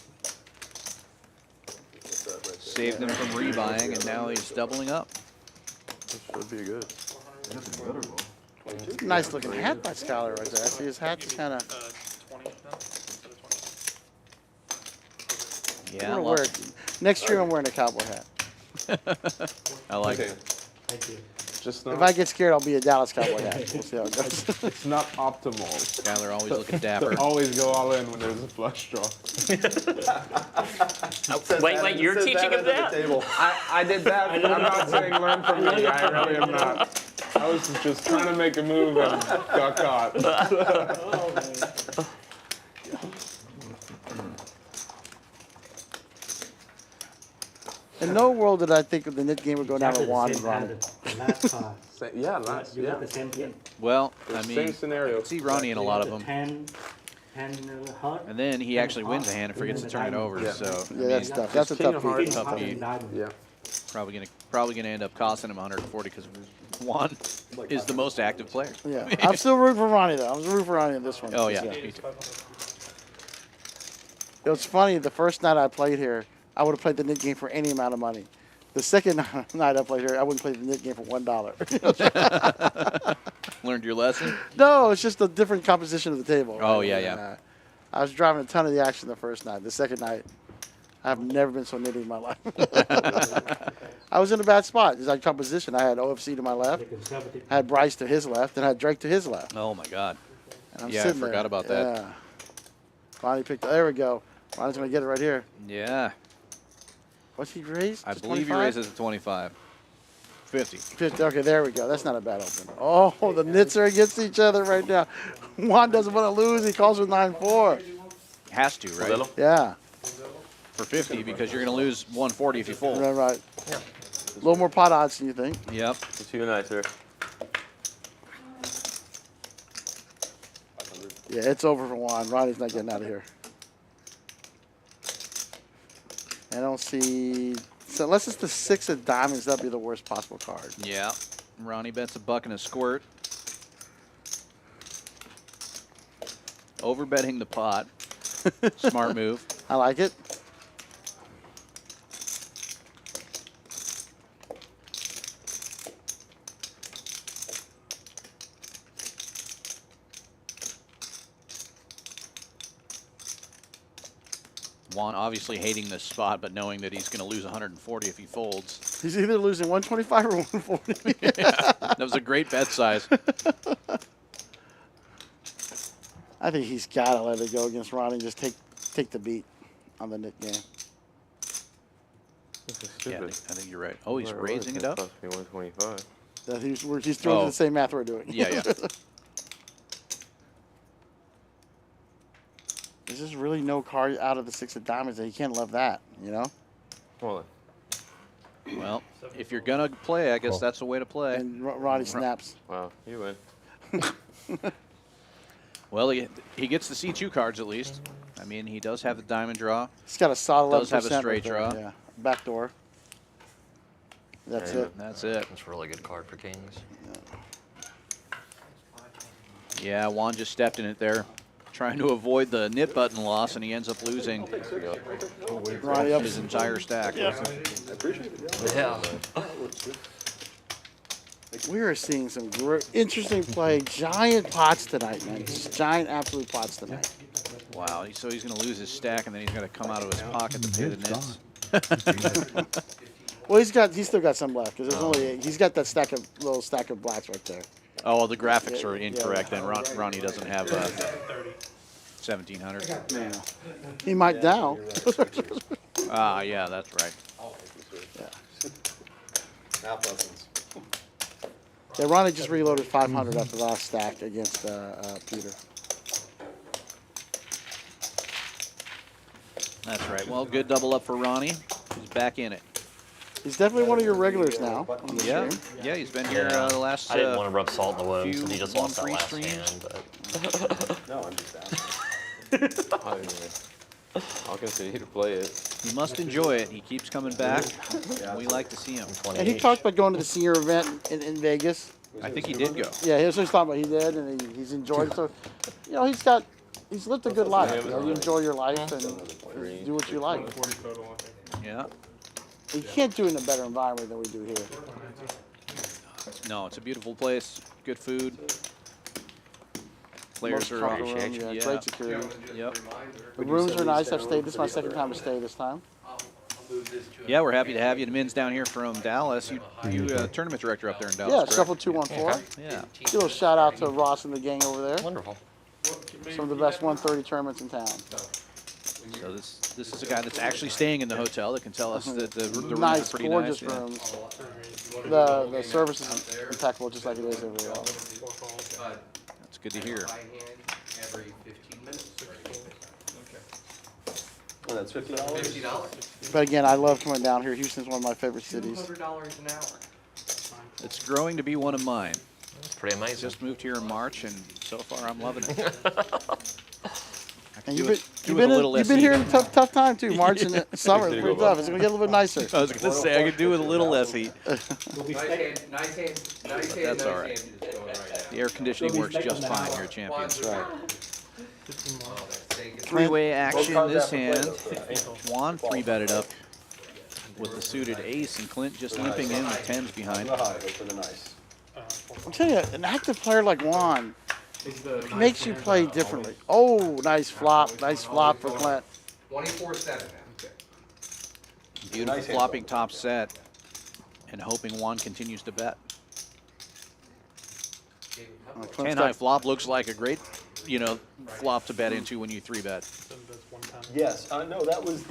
Saved him from rebuying, and now he's doubling up. Should be good. That's a better ball. Nice looking hat by Skylar right there. I see his hat's kind of. Yeah, I'm gonna wear it. Next year I'm wearing a cowboy hat. I like Okay, it. Thank you. just If not, I get scared, I'll be a Dallas cowboy hat. We'll see how it goes. it's not optimal. Skylar always looking dapper. To always go all in when there's a flush draw. Wait, you're teaching him that? I did that, but I'm not saying learn from me. I really am not. I was just trying to make a move and got caught. Oh, man. In no world did I think the knit game would go down to Exactly Juan the and same Ronnie. hand, the last card. Yeah, last, You yeah. got the same thing. Well, I Same mean, scenario. see Ronnie in a lot of them. 10 heart. And then he actually wins a hand and forgets to turn it over. Yeah. So I Yeah, mean, that's tough. That's a King tough of hearts. beat. Tough Fucking beat. diamond. Yeah. probably gonna end up costing him 140 because Juan is the most active player. Yeah, I'm still rooting for Ronnie though. I'm rooting for Ronnie in this one. Oh yeah, Yeah. me too. It was funny. The first night I played here, I would have played the knit game for any amount of money. The second night I played here, I wouldn't play the knit game for $1. Learned your lesson. No, it's just a different composition of the table. Oh, right? yeah, yeah. I was driving a ton of the action the first night. The second night, I've never been so nitty in my life. I was in a bad spot. It's like composition. I had OFC to my left, The conservative. I had Bryce to his left, and I had Drake to his left. Oh my God. And I'm Yeah, I sitting forgot there. about that. Yeah. Ronnie picked. There we go. Ronnie's gonna get it right here. Yeah, What's he raised? I To believe he 25? raises to 25. 50. 50. Okay, there we go. That's not a bad open. Oh, the nits are against each other right now. Juan doesn't want to lose. He calls with 9-4. Has to, right? Yeah, For 50 because you're gonna lose 140 if you fold. right. A little more pot odds than you think. Yep. It's too nice, sir. Yeah, it's over for Juan. Ronnie's not getting out of here. I don't see. So unless it's the 6 of diamonds, that'd be the worst possible card. Yeah. Ronnie bets a buck and a squirt. Overbetting the pot. Smart move. I like it. Juan obviously hating this spot, but knowing that he's going to lose 140 if he folds. He's either losing 125 or 140. That was a great bet size. I think he's got to let it go against Ronnie and just take the beat on the Nick game. This is Yeah, I stupid. think you're right. Oh, he's Why raising is it up? Cost me 125. That he's throwing Oh. the same math we're doing. Yeah, yeah. There's just really no card out of the 6 of diamonds that he can't love that, you know? Well, Well, if you're going to play, I guess that's the way to play. And Ronnie snaps. wow, you win. Well, he gets the C2 cards at least. I mean, he does have the diamond draw. He's got a solid 11% Does have a straight right there, draw. Yeah, back door. That's it. That's it. That's a really good card for kings. Yeah, Juan just stepped in it there, trying to avoid the knit button loss, and he ends up losing Ronnie up. his entire stack. Yeah. We are seeing some interesting play. Giant pots tonight, man. Just giant absolute pots tonight. Wow, so he's going to lose his stack, and then he's going to come out of his pocket to pay the nits. Well, he's still got some left because there's only he's got that little stack of blacks right there. Oh, well, the graphics are Yeah, incorrect, then. Ronnie doesn't have 1,700. Yeah. He might now. Ah, yeah, that's right. Yeah, Ronnie just reloaded 500 after the last stack against Peter. That's right. Well, good double up for Ronnie. He's back in it. He's definitely one of your regulars now on the Yeah, stream. yeah, he's been here the last. I didn't want to rub salt in the wound few since he just lost that 1-3 last streams. hand. But No, I'm just asking. I'll continue to play it. He must enjoy it. He keeps coming back. We like to see him. And he talked about going to the senior event in Vegas. I think he did go. Yeah, here's what he's talking about. He did, and he's enjoyed it. So, you know, he's lived a good life. You know, you enjoy your life and do what you like. 40 total, I think. Yeah. You can't do it in a better environment than we do here. No, it's a beautiful place. Good food. Players Most are comfortable room, yeah, yeah. great security. Yep. The rooms are nice. I've stayed. This is my second time to stay this time. Yeah, we're happy to have you. The Min's down here from Dallas. You tournament director up there in Dallas. Yeah, correct? Shuffle 214. Yeah. Give a little shout out to Ross and the gang over there. wonderful. Some of the best 130 tournaments in town. So this is a guy that's actually staying in the hotel that can tell us that the rooms Nice, are pretty gorgeous nice. Yeah. rooms. The service is impeccable, just like it is everywhere else. That's good to hear. Every 15 minutes. Oh, that's $50? But again, I love coming down here. Houston's one of my favorite cities. $200 an hour. It's growing to be one of mine. It's pretty amazing. Just moved here in March, and so far I'm loving it. And do you've with- do been, with a little you've been SE. here in a tough time too. March and summer, it's pretty tough. It's gonna get a little bit nicer. I was going to say I could do with a little less heat. Nice hand That's all right. is going right now. The air conditioning works just fine here at Champions. Right. Three-way action this hand. Juan three-betted up with the suited ace, and Clint just limping in with tens behind. I'm telling you, an active player like Juan makes you play differently. Oh, nice flop for Clint. 24/7 now. Beautiful flopping top set, and hoping Juan continues to bet. Clint's 10-high got- flop looks like a great, flop to bet into when you three-bet. Yes, no, that was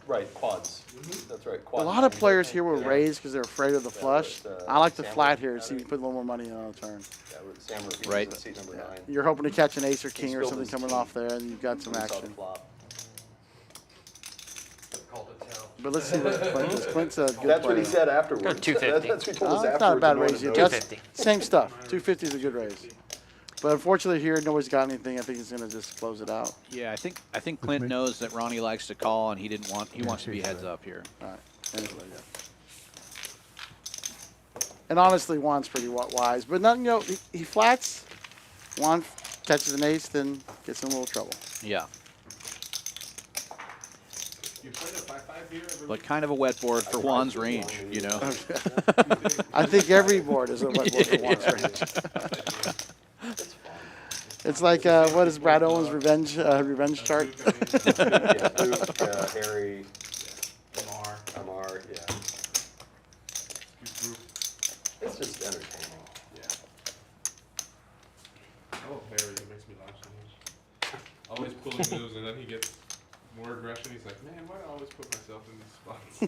right, quads. That's right, A quads. lot of players here will raise because they're afraid of the flush. I like the flat here to see if you put a little more money in on a turn. Right. Seat number 9. You're hoping to catch an ace or king or something coming off there, and you've got some action. But let's see what Clint is. Clint's a good That's what he player. said afterwards. Go 250. That's what he told us That's afterwards. not a bad in order raise to yet. know. That's 250. same stuff. 250 is a good raise. But unfortunately here, nobody's got anything. I think he's going to just close it out. Yeah, I think Clint knows that Ronnie likes to call, and he wants to be heads up here. All right. Anyway, yeah. And honestly, Juan's pretty wise. But not, he flats. Juan catches an ace, then gets in a little trouble. Yeah, You played a 5-5 here? but kind of a wet board for Juan's range, I think every board is a wet board for Juan's range. It's like what is Brad Owens' revenge chart? Yeah, Duke, Harry, Amar, yeah. It's just entertaining. Yeah. Oh, Harry, it makes me laugh so much. Always pulling moves, and then he gets more aggression. He's like, man, why do I always put myself in these spots?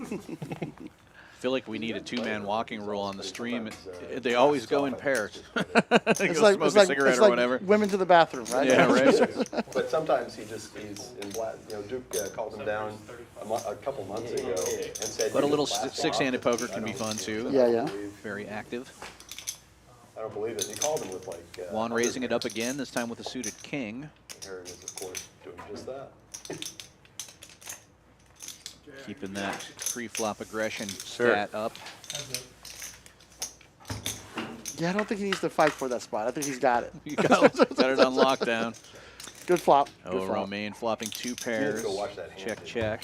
I feel like we need a two-man walking rule on the stream. They always go in pairs. It's like, smoke a cigarette or whatever. Women to the bathroom, right? Yeah, right. But sometimes he's in black. You know, Duke called him down a couple months ago and said. But a little six-handed poker can be fun too. Yeah, yeah. Very active. I don't believe it. He called him with like. Juan raising it up again, this time with a suited king. Harry was, of course, doing just that. Keeping that pre-flop aggression stat up. Yeah, I don't think he needs to fight for that spot. I think he's got it. You got it on lockdown. Good flop. Oh, Good flop. Romaine flopping two pairs. Go watch that hand. Check.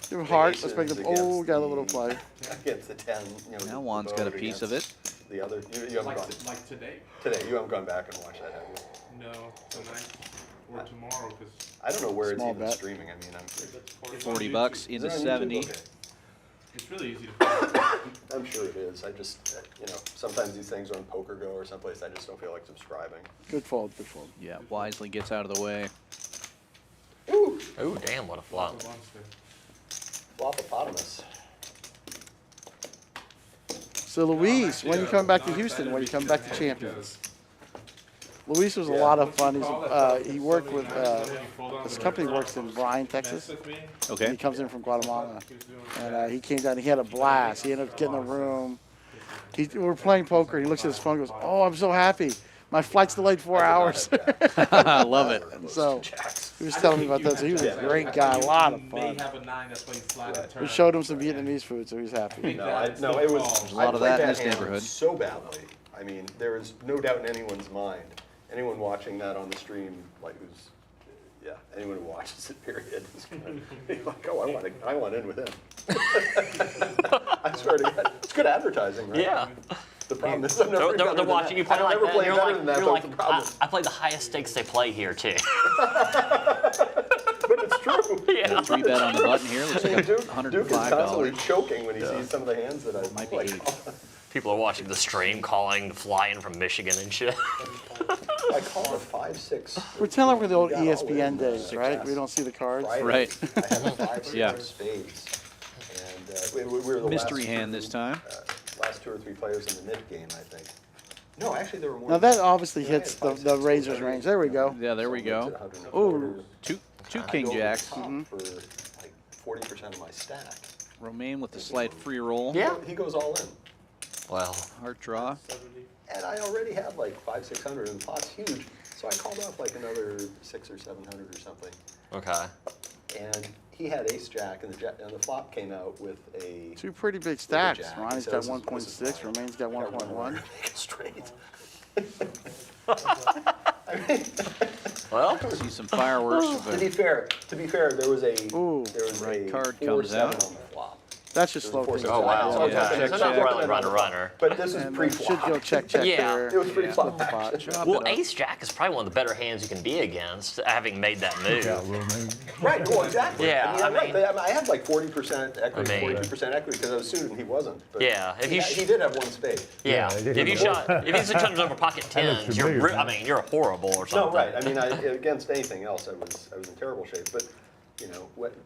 Give him heart. Let's make them. Oh, got a little play. Against the 10. You know, Now Juan's got a piece of it. The other, you haven't gone. Like today? Today, you haven't gone back and watched that, have you? No, tonight or tomorrow, because I don't know where Small it's even bet. streaming. I mean, I'm. 40 bucks into Is it on YouTube? 70. Okay. it's really easy to find. I'm sure it is. I just, you know, sometimes these things are on PokerGo or someplace I just don't feel like subscribing. Good fold. Good fold. Yeah, wisely gets out of the way. Ooh, Oh, damn, what a flop. Flopopotamus. So Luis, when you come back to Houston, when you come back to Champions? Luis was a lot of fun. He worked with this company works in Bryan, Texas. Okay. He comes in from Guatemala, and he came down. He had a blast. He ended up getting a room. We were playing poker. He looks at his phone and goes, "Oh, I'm so happy. My flight's delayed 4 hours." I love it. So he was telling me about that. So he was a great guy. A lot of fun. We showed him some Vietnamese food, so he was happy. No, it was a lot of I played that in this hand neighborhood. so badly. I mean, there is no doubt in anyone's mind. Anyone watching that on the stream, like anyone who watches it, period, is gonna be like, oh, I want in with him. I swear to God, it's good advertising, right? Yeah. The problem is I've never They're done better watching you than play that. like I've never that. played better than that, You're but like, the problem. I play the highest stakes they play here, too. But it's true. Yeah. 3-bet on the button here. Looks like Duke is constantly $105. choking when he sees some of the hands that I Might be like. 80. People are watching the stream, calling, flying from Michigan and shit. I call it 5-6. We're telling with the old We got all ESPN in days, six right? S. We don't see the cards. Right. I have a 5-6 Yeah. spades. And we were the Mystery last hand this time. last 2 or 3 players in the mid game, I think. No, actually there were more. Now than that obviously hits the razor's range. There we go. Yeah, there we go. Ooh. Two I king go jacks. top for like 40% of my stack. Romaine with the slight free roll. Yeah. He goes all in. Well, Heart draw. And I already had like 500-600 and the pot's huge. So I called off like another 600 or 700 or something. okay. And he had ace jack and the flop came out with a Two pretty big stacks. jack. Ronnie's He got says, "This is 1.6. mine." Romaine's got I got 1.1. Make it straight. Well, See some fireworks. To be fair, there was a Ooh. Right card 4-7 comes out. on the flop. That should slow There was things a oh, four-seven. wow. So I was Yeah. looking at So it, not looking really at runner, it. runner. But this is And pre-flop. should go check Yeah. there. It was pre-flop Flip the pot. action. Chop Well, it up. ace jack is probably one of the better hands you can be against, having made that move. Yeah, Romaine. Right, well, exactly. Yeah, I'm right. I mean- I had like 40% equity, I mean- 42% equity because I was suited and he wasn't. But Yeah, if you he did have one spade. Yeah, Yeah, it if you is. shot, if he's touches over pocket That looks tens, you're, familiar, I man. mean, you're horrible or something. No, right. I mean, against anything else, I was in terrible shape. But you know, when it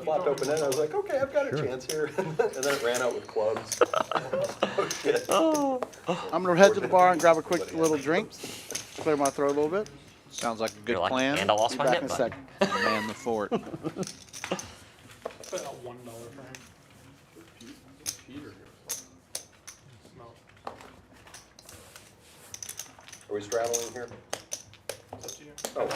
flopped open end, I was like, okay, I've got a chance here. And then it ran out with clubs. Oh shit. I'm going to head to the bar and grab a quick little drink. Clear my throat a little bit. Sounds like a good You're like, plan. and I lost Be my back hip in a button. second. Man the fort. Put out $1 for him. No. Are we straddling here? Oh.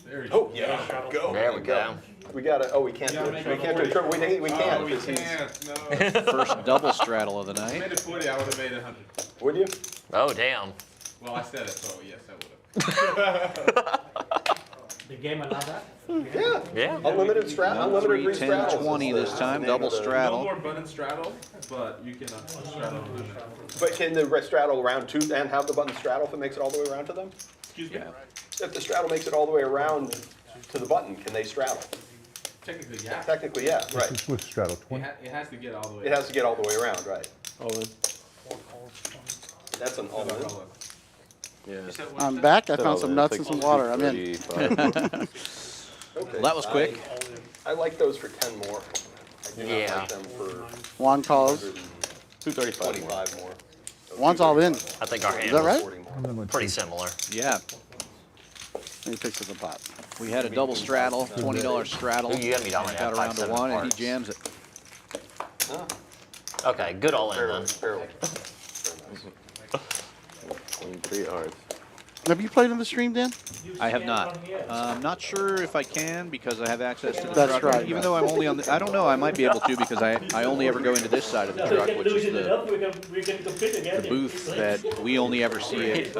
There you Oh go. yeah. Go. There we go. We gotta. Oh, we can't do it. We can't do it. We can't. Oh, we because he's- can't. No. First double straddle of the I night. made it 40. I would have made it 100. Would you? Oh, damn. Well, I said it, so yes, I would have. The game allow that? Yeah. Yeah. Unlimited unlimited 3, 10, straddles 20 is this the time, name double of the- No straddle. more button straddle, but you can straddle limit. But can the straddle around too and have the button straddle if it makes it all the way around to them? Excuse me? Yeah. If the straddle makes it all the way around to the button, can they straddle? Technically, yeah. Technically, yeah, right. What's with straddle, It, 20? it has to get all the way. It has to get all the way around, right. All in. That's an all in. Yeah. I'm back. I Said found all some in. nuts It's and like some water. I'm in. 235. Okay. Well, that was quick. I like those for 10 more. I do not Yeah. like them for Juan calls. 235 more. 25 more. Juan's all in. I think our hand Is that was right? 40 more. Unlimited. pretty similar. Yeah, And he picks up the pot. we had a double straddle, $20 straddle. Ooh, you got me down like Got that, around to 5-7 one, and parts. he jams it. Okay, good all in Fairly, then. fairly. 23 yards. Have you played on the stream, Dan? I have not. Not sure if I can because I have access to the That's truck. right. Even though I'm only on the, I don't know, I might be able to because I only ever go into this side of the truck, which is the booth that we only ever see it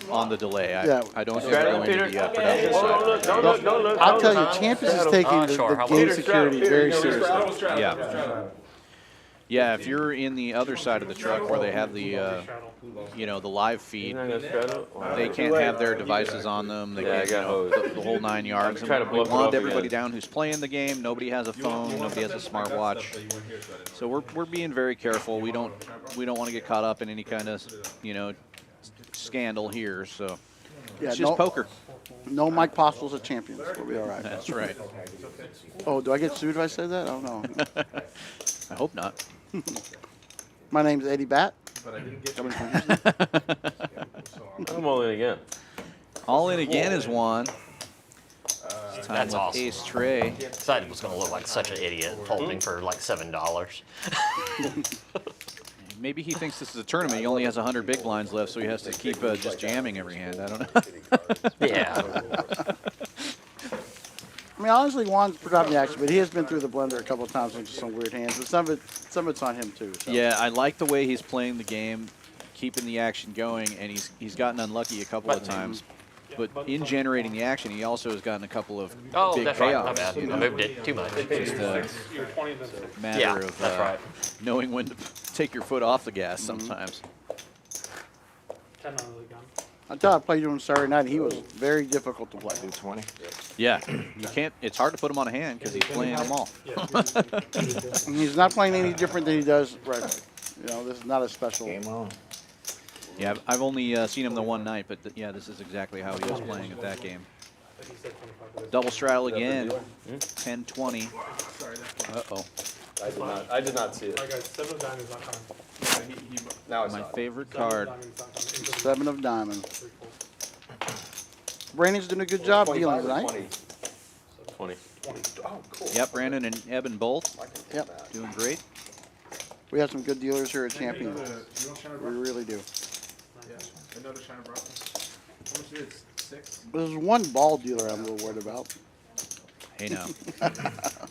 on the delay. Yeah. I don't ever go into the production side. Don't look. I'll tell you, Champions is taking the Sure, how game about- security very seriously. Straddle, straddle, Yeah. straddle. Yeah, if you're in the other side of the truck where they have the, you know, the live feed, You're not gonna straddle? they can't have their devices on them. They Yeah, I can't, got you know, hosed. the whole 9 yards. I'm trying to And we bluff it want off everybody again. down who's playing the game. Nobody has a phone. Nobody has a smartwatch. So we're being very careful. We don't want to get caught up in any kind of, you know, scandal here. So Yeah, it's just poker. No Mike Postles at Champions. We'll be all right. That's right. Oh, do I get sued if I say that? I don't know. I hope not. My name's Eddie Bat. But I didn't get Coming from Houston. I'm all in again. All in again is one. It's time That's with awesome. Ace Tray. Decided was gonna look like such an idiot holding for like $7. Maybe he thinks this is a tournament. He only has 100 big blinds left, so he has to keep just jamming every hand. I don't know. Yeah. I mean, honestly, Juan's driving the action, but he has been through the blender a couple of times with some weird hands. But some of it's on him too. So. Yeah, I like the way he's playing the game, keeping the action going, and he's gotten unlucky a couple of times. But in generating the action, he also has gotten a couple of Oh, big that's right. My payoffs. bad. You I know? moved it too much. Just a You're 20 minutes. matter Yeah, of that's right. knowing when to take your foot off the gas sometimes. 10 on the gun. Until I played him on Saturday night, he was very difficult to play. 20. Yeah, you can't. It's hard to put him on a hand because he's playing them all. And he's not playing any different than he does regularly. You know, this is not a special. Game on. Yeah, I've only seen him the one night, but yeah, this is exactly how he was playing at that game. He said 25. Double straddle again, 10-20. Uh-oh. I did not see it. Alright guys, 7 of diamonds not coming. Now I My saw it. favorite 7 of card. diamonds not coming. Into the 7 of diamonds. 3 folds. Brandon's doing a good job 25 dealing or tonight. 20. 20. Oh, cool. Yep, Brandon and Eben both I can do Yep. that. doing great. We have some good dealers here at Champions. You want Shiner We Brown? really do. Yeah, another Shiner Brown. How much is it? 6? There's one ball dealer I'm a little worried about. Hey now.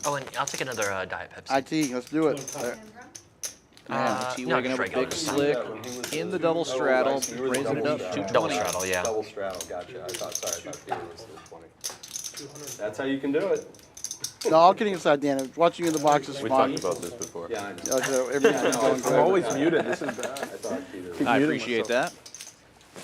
Oh, and I'll take another Diet Pepsi. IT, let's do it. There. T-Wagon up a big slick in the double straddle, raising it up to Double 220. straddle, yeah. Double straddle, gotcha. I thought Peter was the 20. That's how you can do it. No, all kidding aside, Dan, watching you in the box is We fun. talked about this before. Yeah, I know. So everything's going I'm great. always muted. This is bad. I thought Peter. I appreciate that.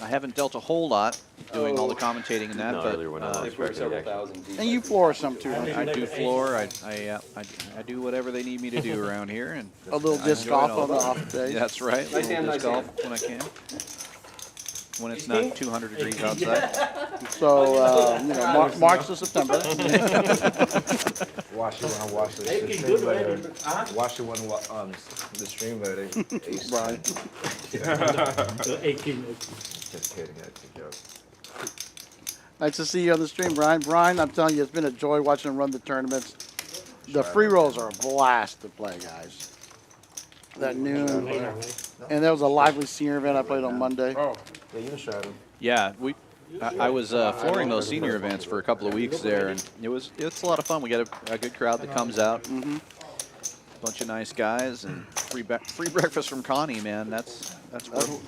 I haven't dealt a whole lot doing all the commentating and that, No, earlier when I was but If we're expecting several action. thousand deep. And you floor some too. don't you? I do floor. I do whatever they need me to do around here, and A little I disc enjoy it off all. on the off days. That's right. Nice hand, Little disc nice golf when I can. When it's not 200 degrees outside. So, you know, March to September. Watch it when I watch the Hey, stream good, later. right? Watch it when the stream later. Ace. Brian. 18. Just kidding. That's a joke. Nice to see you on the stream, Brian. Brian, I'm telling you, it's been a joy watching him run the tournaments. The free rolls are a blast to play, guys. That noon. And there was a lively senior event I played on Monday. Oh, Yeah, you can shot him. Yeah, I was flooring those senior events for a couple of weeks there, and it's a lot of fun. We got a good crowd that comes out. Bunch of nice guys and free breakfast from Connie, man. That's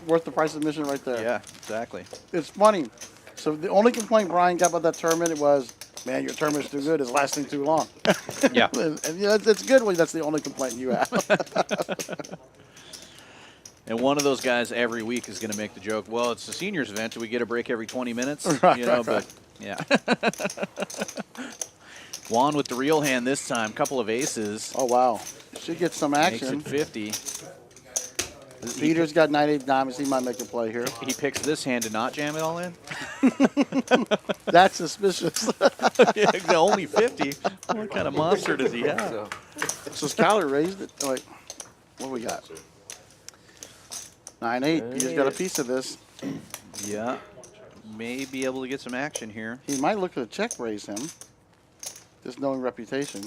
Worth the price of admission right there. yeah, exactly. It's funny. So the only complaint Brian got about that tournament was man, your tournament's too good. It's lasting too long. Yeah. And you know, it's good when that's the only complaint you have. And one of those guys every week is going to make the joke, well, it's the seniors event. Do we get a break every 20 minutes? Right, you know, right, right. but yeah. Juan with the real hand this time. Couple of aces. Oh, wow. Should get some Makes action. it 50. Peter's got 9-8 diamonds. He might make a play here. He picks this hand to not jam it all in. That's suspicious. Yeah, only 50. What kind of monster does he have? So Skyler raised it. Oh, wait. What do we got? 9-8. Peter's got a piece of this. Yeah. May be able to get some action here. He might look to check raise him. Just knowing reputation.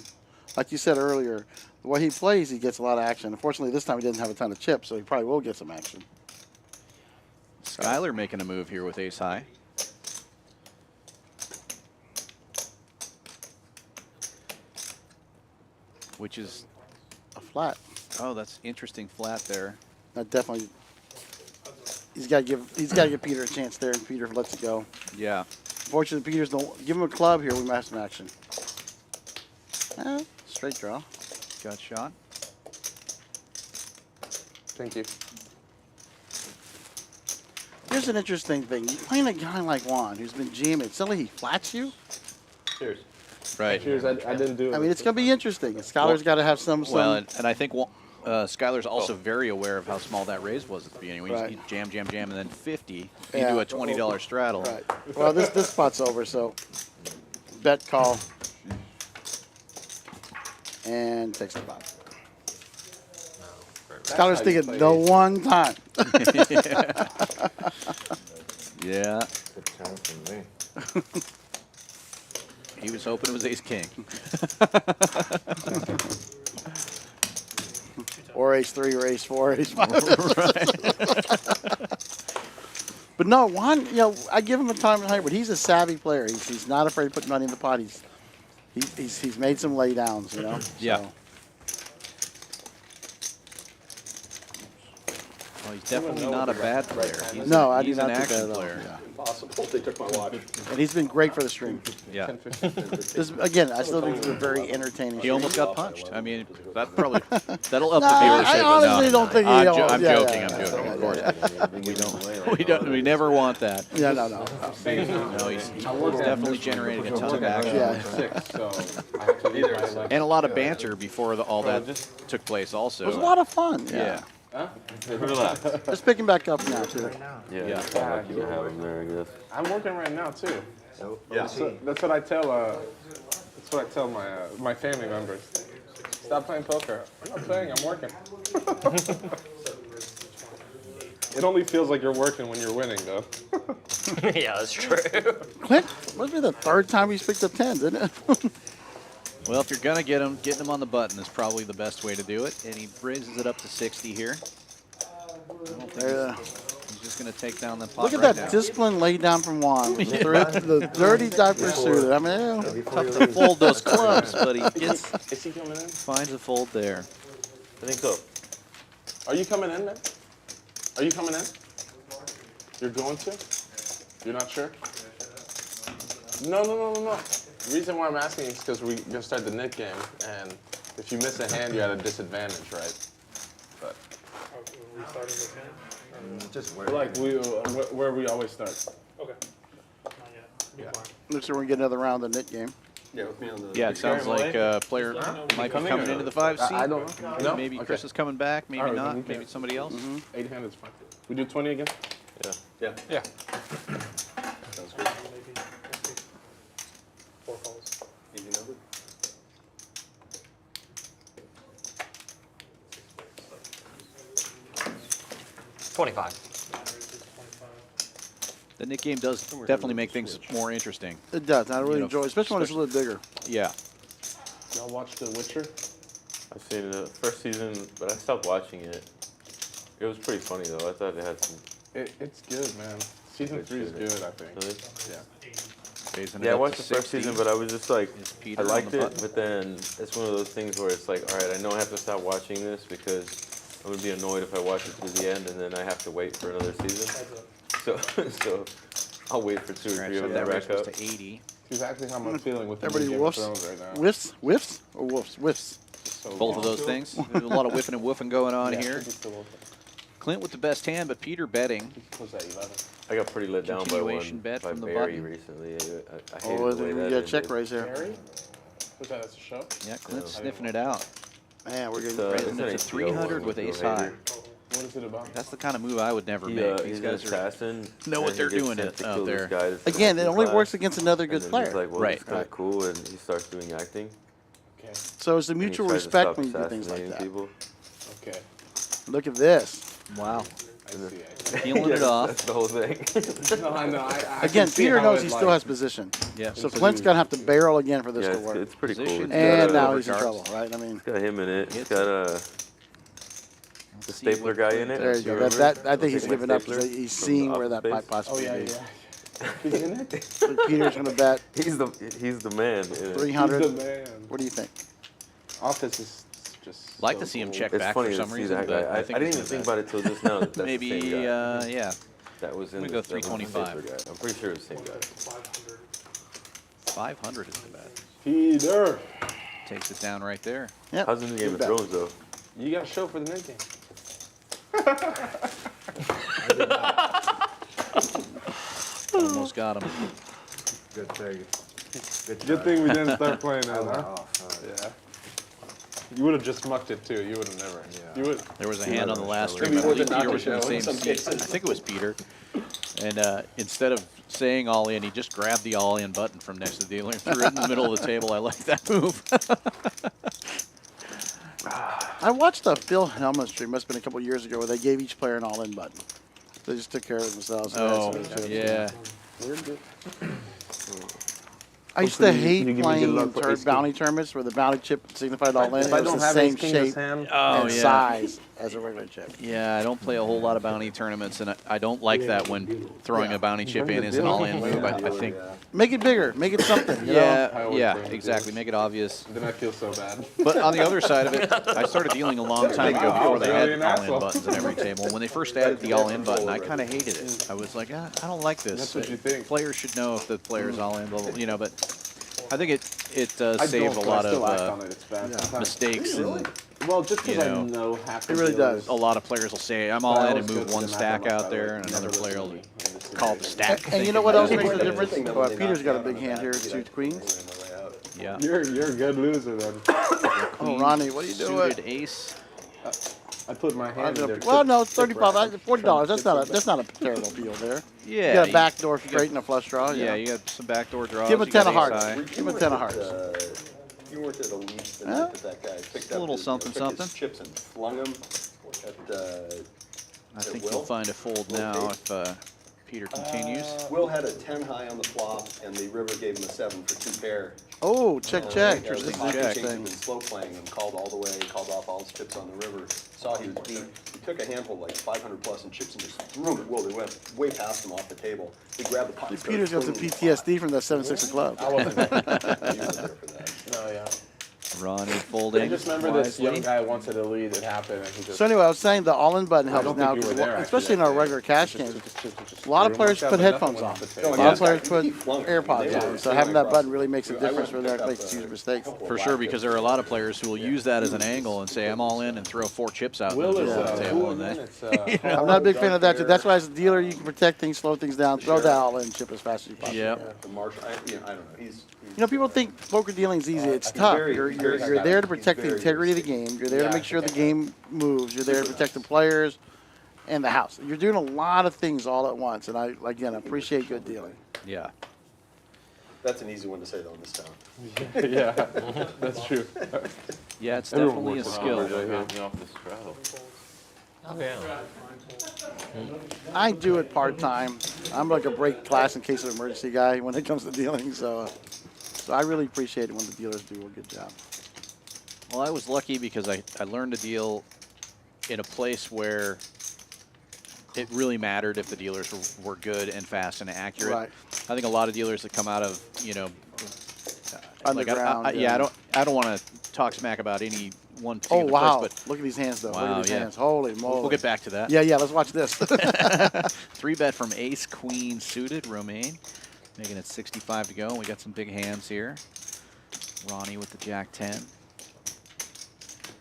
Like you said earlier, the way he plays, he gets a lot of action. Unfortunately, this time he doesn't have a ton of chips, so he probably will get some action. Skyler making a move here with ace high. Which is, A flat. oh, that's interesting flat there. That definitely. He's got to give Peter a chance there, and Peter lets it go. Yeah. Fortunately, Peter's don't give him a club here. We might have some action. Straight draw. Got shot. Thank you. Here's an interesting thing. You playing a guy like Juan who's been jamming. Suddenly he flats you. Cheers. Right. Cheers, I didn't do it. I mean, it's going to be interesting. Skyler's got to have some. Well, and I think Skyler's also very aware of how small that raise was at the beginning. When Right. you jam, jam, jam, and then 50 Yeah. into a $20 straddle. Right. Well, this spot's over, so bet call and takes the bot. Skyler's thinking the one time. Yeah. Good time for me. He was hoping it was ace king. Or ace 3 or ace 4, ace 5. But no, Juan, you know, I give him a time and but he's a savvy player. He's not afraid to put money in the pot. He's made some laydowns, you know. Yeah. So. Well, he's definitely not a bad player. He's, No, I do he's not an think that action at all. player. Yeah. Impossible. They took my watch. And he's been great for the stream. Yeah. This, again, I still think it's a very entertaining. He almost stream. got punched. I mean, that probably that'll up No, the I viewership. but honestly no. don't think he I'm, almost- I'm yeah, joking. yeah, I'm yeah, joking. yeah, Of course, we don't. We never want that. Yeah, no. No, he's definitely generating a ton of action. Yeah. So I have to leave my left. And a lot of banter before all that took place also. It was a lot of fun. Yeah. Relax. It's picking back up now, too. Yeah, it's not like you can have him there, I guess. I'm working right now too. Yeah. That's what I tell. That's what I tell my family members. Stop playing poker. I'm not playing. I'm working. It only feels like you're working when you're winning, though. Yeah, that's true. Clint, must be the third time he's picked up 10s, isn't it? Well, if you're gonna get him, getting him on the button is probably the best way to do it. And he raises it up to 60 here. He's just gonna take down the pot. Look at right that now. discipline laid down from Juan. The dirty diaper suited. I mean, Tough to fold those clubs, but he gets Is he coming in? finds a fold there. I think so. Are you coming in, man? Are you coming in? You're going to? You're not sure? No. The reason why I'm asking is because we're gonna start the Nick game, and if you miss a hand, you're at a disadvantage, right? But Are we starting with him? Just where. like where we always start. Okay. Not yet. Be quiet. looks like we're getting another round of the knit game. Yeah, with me on the. Yeah, it sounds like player might be coming into the 5 seat. I don't know. No? Maybe Okay. Chris is coming back. Maybe All right, not. then we Maybe can- somebody else. 8-handed is fine. We do 20 again? Yeah. Yeah. Sounds good. Maybe 4 calls. Easy number. The Nick game does definitely make things more interesting. It does. I really You know, enjoy it, especially when it's a little bigger. Yeah. Y'all watch The Witcher? I've seen it the first season, but I stopped watching it. It was pretty funny though. I thought it had some. It's good, man. Season 3 is good, I think. Really? Yeah. Raising it Yeah, I up watched to the first 60. season, but I was just like, Is Peter I on liked the it, button? but then it's one of those things where it's like, all right, I know I have to stop watching this because I'm gonna be annoyed if I watch it to the end and then I have to wait for another season. So I'll wait for 2 or 3 Scratch of up them that to race rack goes up. to 80. Exactly how I'm feeling with the Everybody Game of woofs. Thrones right now. Whiffs? Whiffs? Or woofs? Whiffs. So Both of those things. There's a lot of whiffing and woofing going on yeah, here. should be still open. Clint with the best hand, but Peter betting. Close at 11. I got pretty let down by Continuation one bet by from the Barry button. recently. I hated Oh, the way we that got a check ended. raise here. Harry? Was that as a show? Yeah, Clint's Yeah. sniffing it out. Man, we're It's, getting Raising it's it an to HBO 300 one with no ace high. hater. What is it about? That's the kind of move I would never He, make. he's These an guys are assassin. know what and he they're gets doing sent it to out kill this there. guy that's in Again, it acting only class, works against another and good then player. He's like, well, Right. this is kind of cool, and he starts doing acting. Okay. So it's the and he mutual tries to respect stop when you do things like assassinating that. people. Okay. Look at this. wow. I see. Peeling it off. That's the whole thing. No, I know. I Again, can see Peter how knows it, he like, still has position. Yeah. So Clint's going to have to barrel again for this Yeah, to work. it's pretty cool. Position. It's And got now a, he's in overcharge. trouble, right? I mean, it's got him in it. It's Hits. got a the see stapler what guy Clint in it. there you does. go. remember? I think he's Take my giving up stapler because he's from seeing the where that office might space. Oh, possibly yeah, be. yeah. He's in it? So Peter's going to bet He's the man. in it. 300. He's the man. What do you think? Office is just Like so to see him cool. check It's back funny for to some see reason, that but guy. I I think didn't he's even think gonna about it till just now. That that's maybe, the same guy. yeah. That was in I'm the gonna go that was the 325. stapler guy. I'm pretty sure it's the same guy. 500 is the bet. Peter, Takes it down right there. Yep. How's in the Game of bet. Thrones though? you got a show for the mid game. Almost got him. Good thing. Good thing we didn't start playing that, huh? Off, Yeah. You would have just mucked it too. You would have never. Yeah. You would. There was a hand on the last Maybe stream. I more believe than Peter not was in the to show same in some seat. cases. I think it was Peter. And instead of saying all in, he just grabbed the all in button from next to the dealer and threw it in the middle of the table. I like that move. I watched a Phil Hellman stream, must have been a couple years ago, where they gave each player an all-in button. They just took care of themselves. Oh, Yeah. yeah. I used to Hopefully you hate give me playing good luck for ace bounty tournaments where the bounty chip signified all in. If It I was don't the have same ace king this shape hand, Oh, and yeah. size as a regular chip. Yeah, I don't play a whole lot of bounty tournaments, and I don't like that when throwing a bounty chip in is an all-in move. I think, Make it bigger. Make it something. You know? I yeah, always yeah, play with exactly. Make it obvious. then I feel so bad. But on the other side of it, I started dealing a long time ago Wow, before they really had an all-in asshole. buttons on every table. When they first added the all-in button, I kind of hated it. I was like, I don't like this. That's what you think. Players should know if the player's all-in, blah, blah, you know. But I think it does I save don't, a but I lot still act of on it. It's bad. sometimes. mistakes, and Well, just because you I know, know half the it really dealers, does. a lot of players will say, I'm but all I in and always go move to one the map stack on my out side, there, like, and another never player listen will to me. I just call the sit there. stack. And you thinking know what that else is makes what a it is. difference? Peter's got a big hand here. Suits queens. You're a good loser then. Oh, Ronnie, what are you doing? Suited ace. I put my hand in there. Well, no, it's $35, $40. That's not a terrible deal there. Yeah. You got a you- backdoor straight and a flush draw. Yeah, Yeah. you got some backdoor draws. Give him a you got 10 of ace hearts. high. Give him a 10 of hearts. You weren't at Elite the Huh? night that guy picked Just a up little his, something, took his something. chips and flung them at I think Will? you'll find a fold now if Peter continues. Will had a 10 high on the flop, and the river gave him a 7 for 2 pair. Oh, check, check. This This is is check. He'd interesting. been slow playing and called all the way, called off all his chips on the river. Saw he was deep. He took a handful like 500 plus in chips and just threw them at Will. They went way past him off the table. He grabbed the pot. and started Peter's got some throwing them. PTSD from that 7-6 of club. I wasn't there. He was there for that. No, yeah. Ronnie folding. I just remember this young wisely. guy once at a lead. It happened, and he just. So anyway, I was saying the all-in button I helps don't now, think you were there, actually, especially in that our day. regular cash games. A lot of Room players worked put out, but headphones nothing on. went off the A table. lot of players He put flung it. AirPods They on. were So having that across button the- really makes a I difference went for and that picked makes up, huge mistakes. For sure, because there are a lot of players who will use that as an angle and say, I'm all in, and throw 4 chips out in the Will is middle of the table. cool And again. then, It's I'm not a big fan of that too. That's why as a dealer you can protect things, slow things down, throw that all-in chip as fast as you possibly Yep. can. The Marshall, I don't know. He's You know, people think poker dealing is easy. It's tough. You're there to protect the integrity of the game. You're there to make sure the game moves. You're there to protect the players and the house. You're doing a lot of things all at once, and I again appreciate good dealing. yeah. That's an easy one to say though in this town. yeah, that's true. Yeah, it's Everyone definitely a works on skill. it, right? Got me off this straddle. Oh, yeah. I do it part-time. I'm like a break class in case of emergency guy when it comes to dealing, so I really appreciate it when the dealers do a good job. Well, I was lucky because I learned to deal in a place where it really mattered if the dealers were good and fast and accurate. Right. I think a lot of dealers that come out of, you know, Underground, I don't want to talk smack about any one Oh, particular wow. place, but Look at these hands, though. Look Wow, at these yeah. hands. Holy moly. we'll get back to that. Yeah, yeah, let's watch this. 3-bet from Ace Queen suited, Romaine, making it 65 to go. We got some big hands here. Ronnie with the Jack 10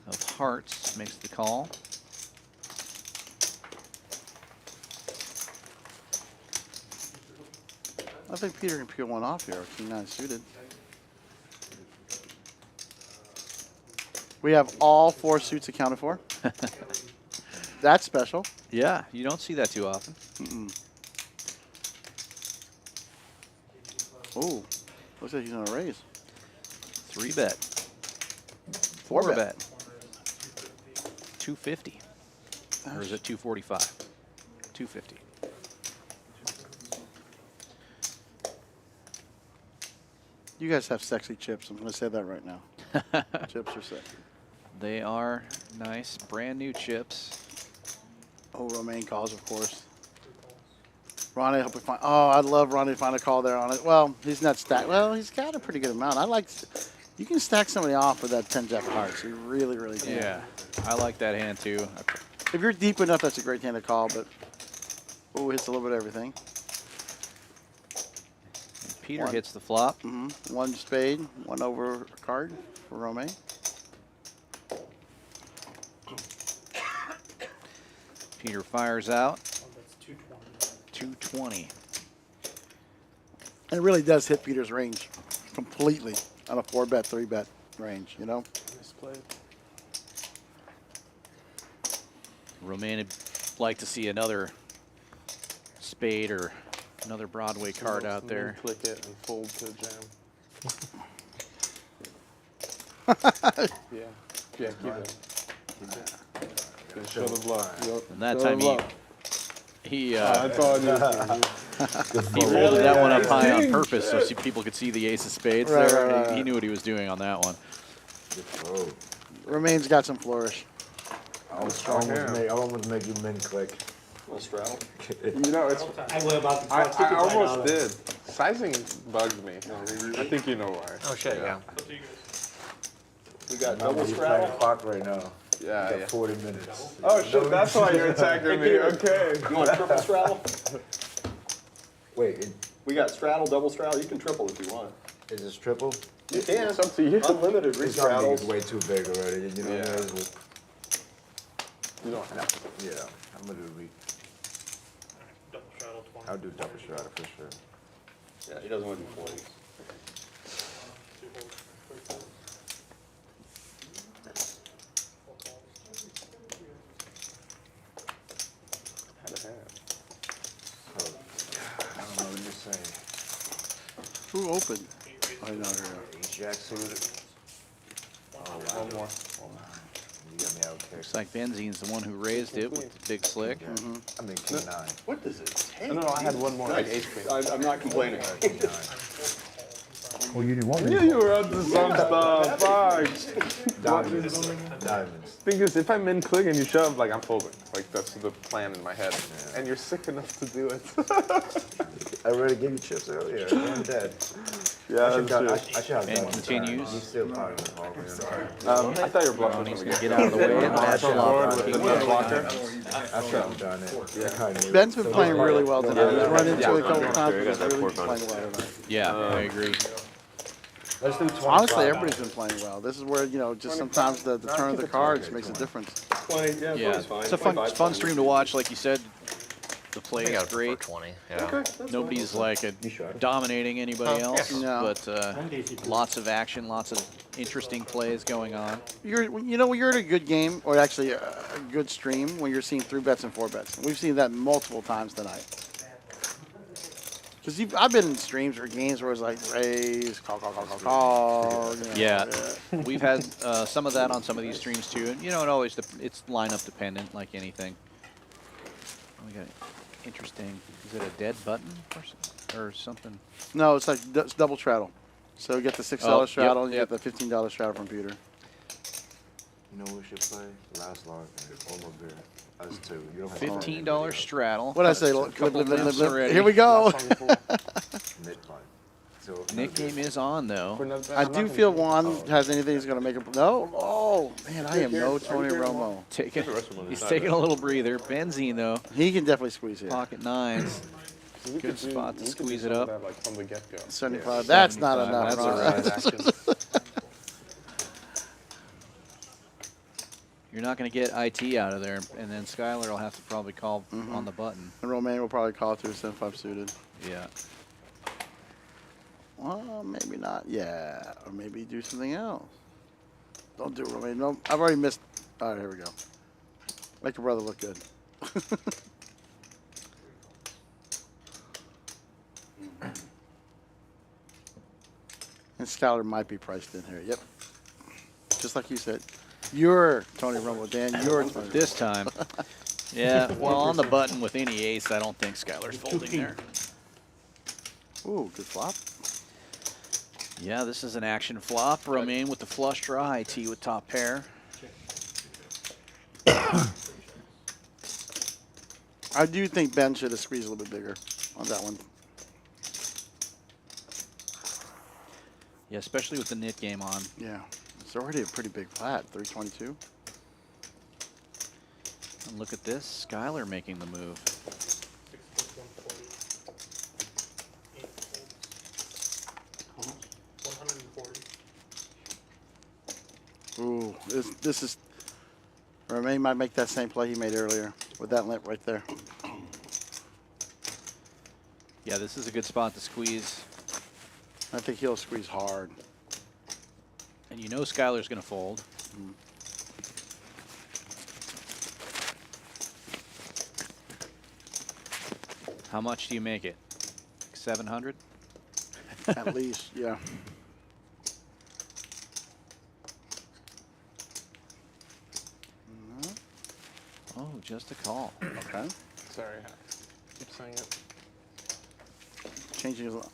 of hearts makes the call. I think Peter can peel one off here. King 9 suited. We have all 4 suits accounted for. That's special. Yeah, you don't see that too often. Oh, looks like he's gonna raise. 3-bet. 4-bet. 4-bet. 250. Or is it 245? 250. You guys have sexy chips. I'm gonna say that right now. Chips are sexy. They are nice, brand new chips. Oh, Romaine calls, of course. Ronnie, I hope we find. Oh, I'd love Ronnie to find a call there on it. Well, he's not stacked. Well, he's got a pretty good amount. I like. You can stack somebody off with that 10 Jack of hearts. You really, really can. Yeah, I like that hand too. If you're deep enough, that's a great hand to call. But oh, hits a little bit of everything. Peter One. hits the flop. One spade, one over card for Romaine. Peter fires out. Oh, that's 220. 220. And it really does hit Peter's range completely on a 4-bet, 3-bet range, you know? Misplayed. Romaine would like to see another spade or another Broadway card out there. Click it and fold to jam. Yeah, keep it. Show the blood. And that time he That's all I need. he folded that one up high on purpose so people could see the ace of spades Right, there. right, He right. knew what he was doing on that one. Romaine's got some flourish. I almost make you min click. Little straddle. You know, it's. I was about to I try almost did. Sizing bugs me. I think you know why. Oh shit, yeah. We got double You're playing straddle. clock right now. Yeah, You yeah. got 40 minutes. Oh shit, that's why you're attacking me. Okay. You want triple straddle? Wait, We got straddle, double straddle. You can triple if you want. is this triple? You can. It's up to you. Unlimited This straddle is restraddles. way too big already. You know what I mean? You don't have to. Yeah, I'm gonna do Double straddle 20. I'll do double straddle for sure. Yeah, he doesn't want to do 40. Had a hand. I don't know what you're saying. Who opened? Oh, no, here. Jack suited. Oh, wow. One more. You got me out there. Looks like Benzine's the one who raised it with the big slick. I mean, King 9. What does it take? No, I had one more. Like Nice. ace queen. I'm not complaining. King 9. Well, you didn't want me Yeah, to. you were up to some stuff. Fuck. Diamonds. Diamonds. Thing is, if I'm in click and you shove, like I'm folding. Like that's the plan in my head. And you're sick enough to do it. I already gave you chips earlier. I'm dead. Yeah, I that's true. should have And done one continues. time. He's still part of the ball, man. I thought you were blocking Ronnie's from gonna the get out of the way and match Board flop. with the blocker. I should have done it. I kinda knew Ben's it. been playing really well tonight. He's run into it a couple times, but got he's that really four been playing well tonight. Yeah, I agree. Let's do 25. Honestly, everybody's been playing well. This is where, you know, just sometimes the turn of the cards makes a difference. 20, yeah, Yeah, 20's fine. it's a fun 25's fun fine. stream to watch. Like you said, the play I think I is would prefer great. 20. Yeah. Nobody's like dominating anybody else, No. but lots of action, lots of interesting plays going on. You know, you're at a good game, or actually a good stream, when you're seeing 3-bets and 4-bets. We've seen that multiple times tonight. Because I've been in streams or games where it's like raise, call. You know, Yeah, we've had some of that on some of these streams too, and you know, it's lineup dependent, like anything. We got interesting. Is it a dead button or something? No, it's like it's double straddle. So you get the $6 Oh, yep, straddle, and you yep. get the $15 straddle from Peter. You know what we should play? Last log, man. Almost there. Us two. You don't have $15 straddle. What I say? Couple Live. limps already. Here we go. Mid-fight. Nick game is on, though. I do feel Juan has anything he's going to make a. No? Oh, man, I am no Tony Romo. He's taking a little breather. Benzene, though. He can definitely squeeze here. Pocket nines. Good spot to squeeze it up. Like from the get-go. 75. That's not 75, enough. that's right? a rise. You're not going to get IT out of there, and then Skylar will have to probably call on the button. And Romaine will probably call through 75 suited. Yeah. Well, maybe not. Yeah. Or maybe do something else. Don't do it, Romaine. No, I've already missed. All right, here we go. Make your brother look good. And Skylar might be priced in here. Yep. Just like you said. You're Tony Romo, Dan. You're Tony This time. Yeah, well, on the button with any ace, I don't think Skylar's folding there. Ooh, good flop. Yeah, this is an action flop. Romaine with the flush draw, IT with top pair. I do think Ben should have squeezed a little bit bigger on that one. Yeah, especially with the knit game on. Yeah. It's already a pretty big flat, 322. And look at this, Skylar making the move. 140. Ooh, this is. Romaine might make that same play he made earlier with that limp right there. Yeah, this is a good spot to squeeze. I think he'll squeeze hard. And you know Skylar's going to fold. How much do you make it? 700? At least, yeah. Oh, just a call. Okay. Sorry, keep saying it. Changing his. I mean,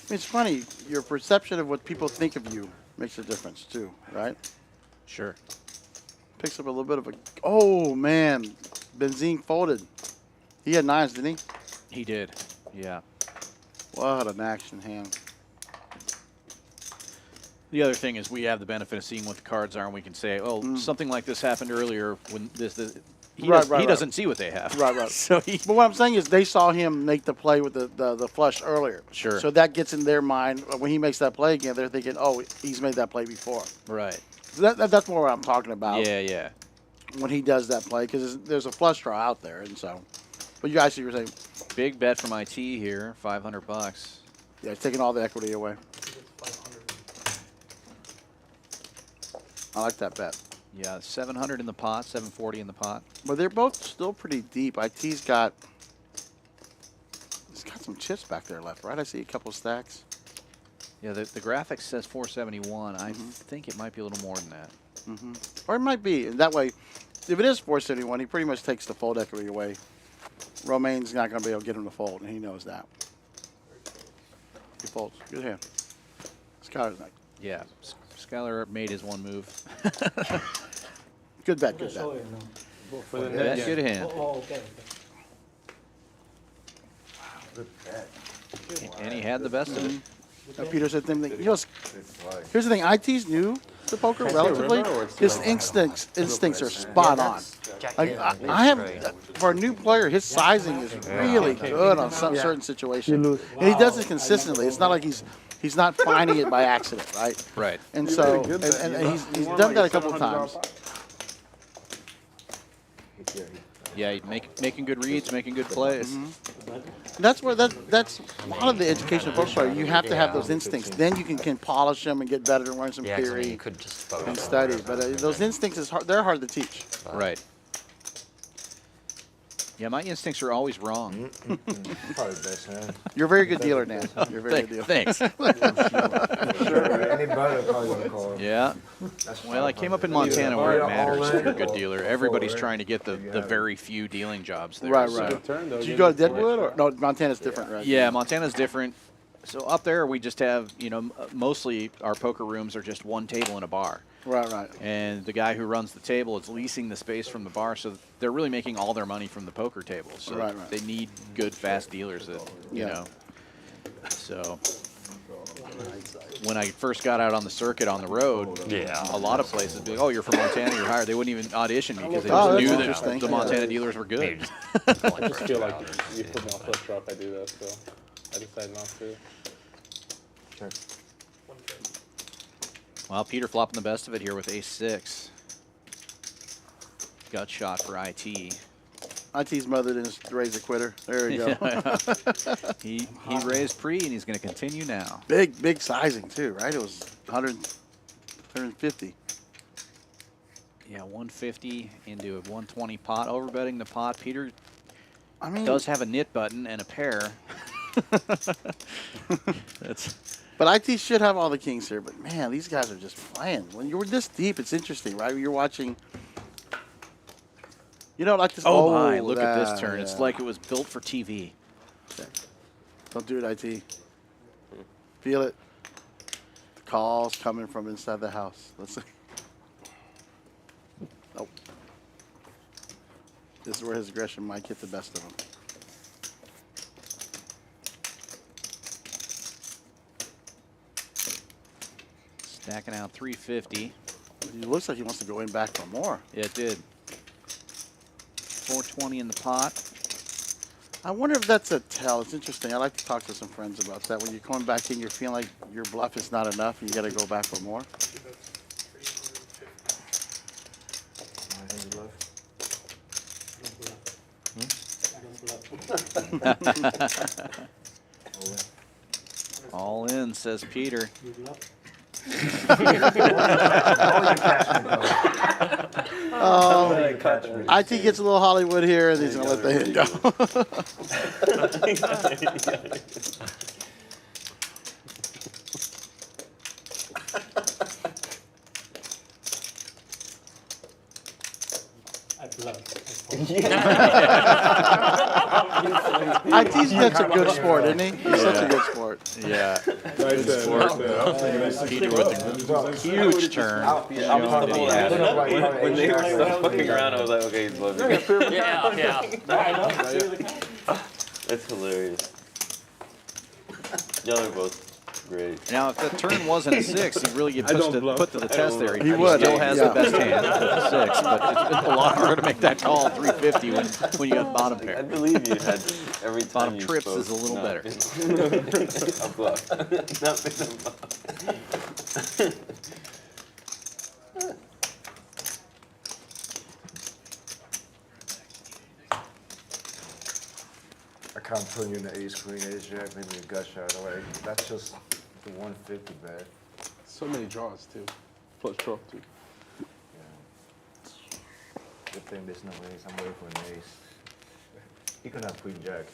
it's funny. Your perception of what people think of you makes a difference too, right? Sure. Picks up a little bit of a. Oh man, Benzene folded. He had nines, didn't he? He did. Yeah. What an action hand. The other thing is we have the benefit of seeing what the cards are, and we can say, oh, something like this happened earlier when this he, Right. doesn't see what they have. Right. So he, But what I'm saying is they saw him make the play with the flush earlier. Sure. So that gets in their mind when he makes that play again. They're thinking, oh, he's made that play before. right. So that's more what I'm talking about. Yeah. When he does that play, because there's a flush draw out there, and so. But you guys, you were saying, Big bet from IT here, $500. yeah, it's taking all the equity away. 500. I like that bet. Yeah, 700 in the pot, 740 in the pot. But they're both still pretty deep. He's got some chips back there left, right? I see a couple of stacks. Yeah, the graphics says 471. I think it might be a little more than that. Or it might be. And that way, if it is 471, he pretty much takes the fold equity away. Romaine's not going to be able to get him to fold, and he knows that. He folds. Good hand. Skylar's not. Yeah, Skylar made his one move. Good bet, good bet. For the Bet, net, good hand. Oh, okay. And he had the best of it. Peter said the same thing. You know, here's the thing. IT's new to poker relatively. His instincts are spot on. Like, I have, for a new player, his sizing is really good on some certain situations. And he does it consistently. It's not like he's not finding it by accident, right? Right. And so, and he's done that a couple of times. Yeah, making good reads, making good plays. That's where that's a lot of the education of poker player. You have to have those instincts. Then you can polish them and get better and learn some 'cause I mean, theory you could just focus and on study. it. But those instincts is hard. They're hard to teach. Right. Yeah, my instincts are always wrong. Probably the best hand. You're a very good dealer, Dan. You're a very good dealer. Thanks. Sure, anybody probably gonna call. Yeah. Well, I came up in Montana where it matters if you're a good dealer. Everybody's trying to get the very few dealing jobs there. Right, so- right. Did you go to Deadwood or no? Montana's different, right? Yeah, Montana's different. So up there, we just have, mostly our poker rooms are just one table and a bar. Right, right. And the guy who runs the table is leasing the space from the bar, so they're really making all their money from the poker table. So Right, right. they need good, fast dealers that, you Yeah. know. So when I first got out on the circuit on the road, Yeah. a lot of places would be like, oh, you're from Montana, you're hired. They wouldn't even audition me because they Oh, just that's knew that interesting. the Montana dealers were good. I just feel like you put me on flip drop, I do that, so I decided not to. Sure. Well, Peter flopping the best of it here with ace-6. Gut shot for IT. IT's mother didn't raise a quitter. There you go. He raised pre, and he's going to continue now. Big sizing too, right? It was 150. Yeah, 150 into a 120 pot. Overbetting the pot. Peter I mean, does have a knit button and a pair. But IT should have all the kings here. But man, these guys are just playing. When you're this deep, it's interesting, right? You're watching. You know, like this. Oh my! Look at that, this turn. It's yeah. like it was built for TV. Don't do it, IT. Feel it. The calls coming from inside the house. Let's see. Nope. This is where his aggression might get the best of him. Stacking out 350. He looks like he wants to go in back for more. Yeah, it did. 420 in the pot. I wonder if that's a tell. It's interesting. I like to talk to some friends about that. When you're coming back in, you're feeling like your bluff is not enough and you got to go back for more. All in, says Peter. IT gets a little Hollywood here, and he's going to let the hit go. IT's such a good sport, isn't he? He's such a good sport. Yeah. Nice sport. Peter with a huge turn. Showing that he has it. When they stopped fucking around, I was like, okay, he's loving it. Yeah. That's hilarious. Y'all are both great. Now, if that turn wasn't a 6, he really get put to the test there. He would. Still has the Yeah. best hand with the 6, but it's a lot harder to make that call 350 when you got bottom I pair. believe you had every time Bottom you trips spoke, is a little better. A bluff. Not been a bluff. I can't put you in the ace, queen, ace, jack, maybe a gut shot. Like, that's just the 150 bet. So many draws too. Plus draw too. Good thing there's no ace. I'm waiting for an ace. He could have queen, jack.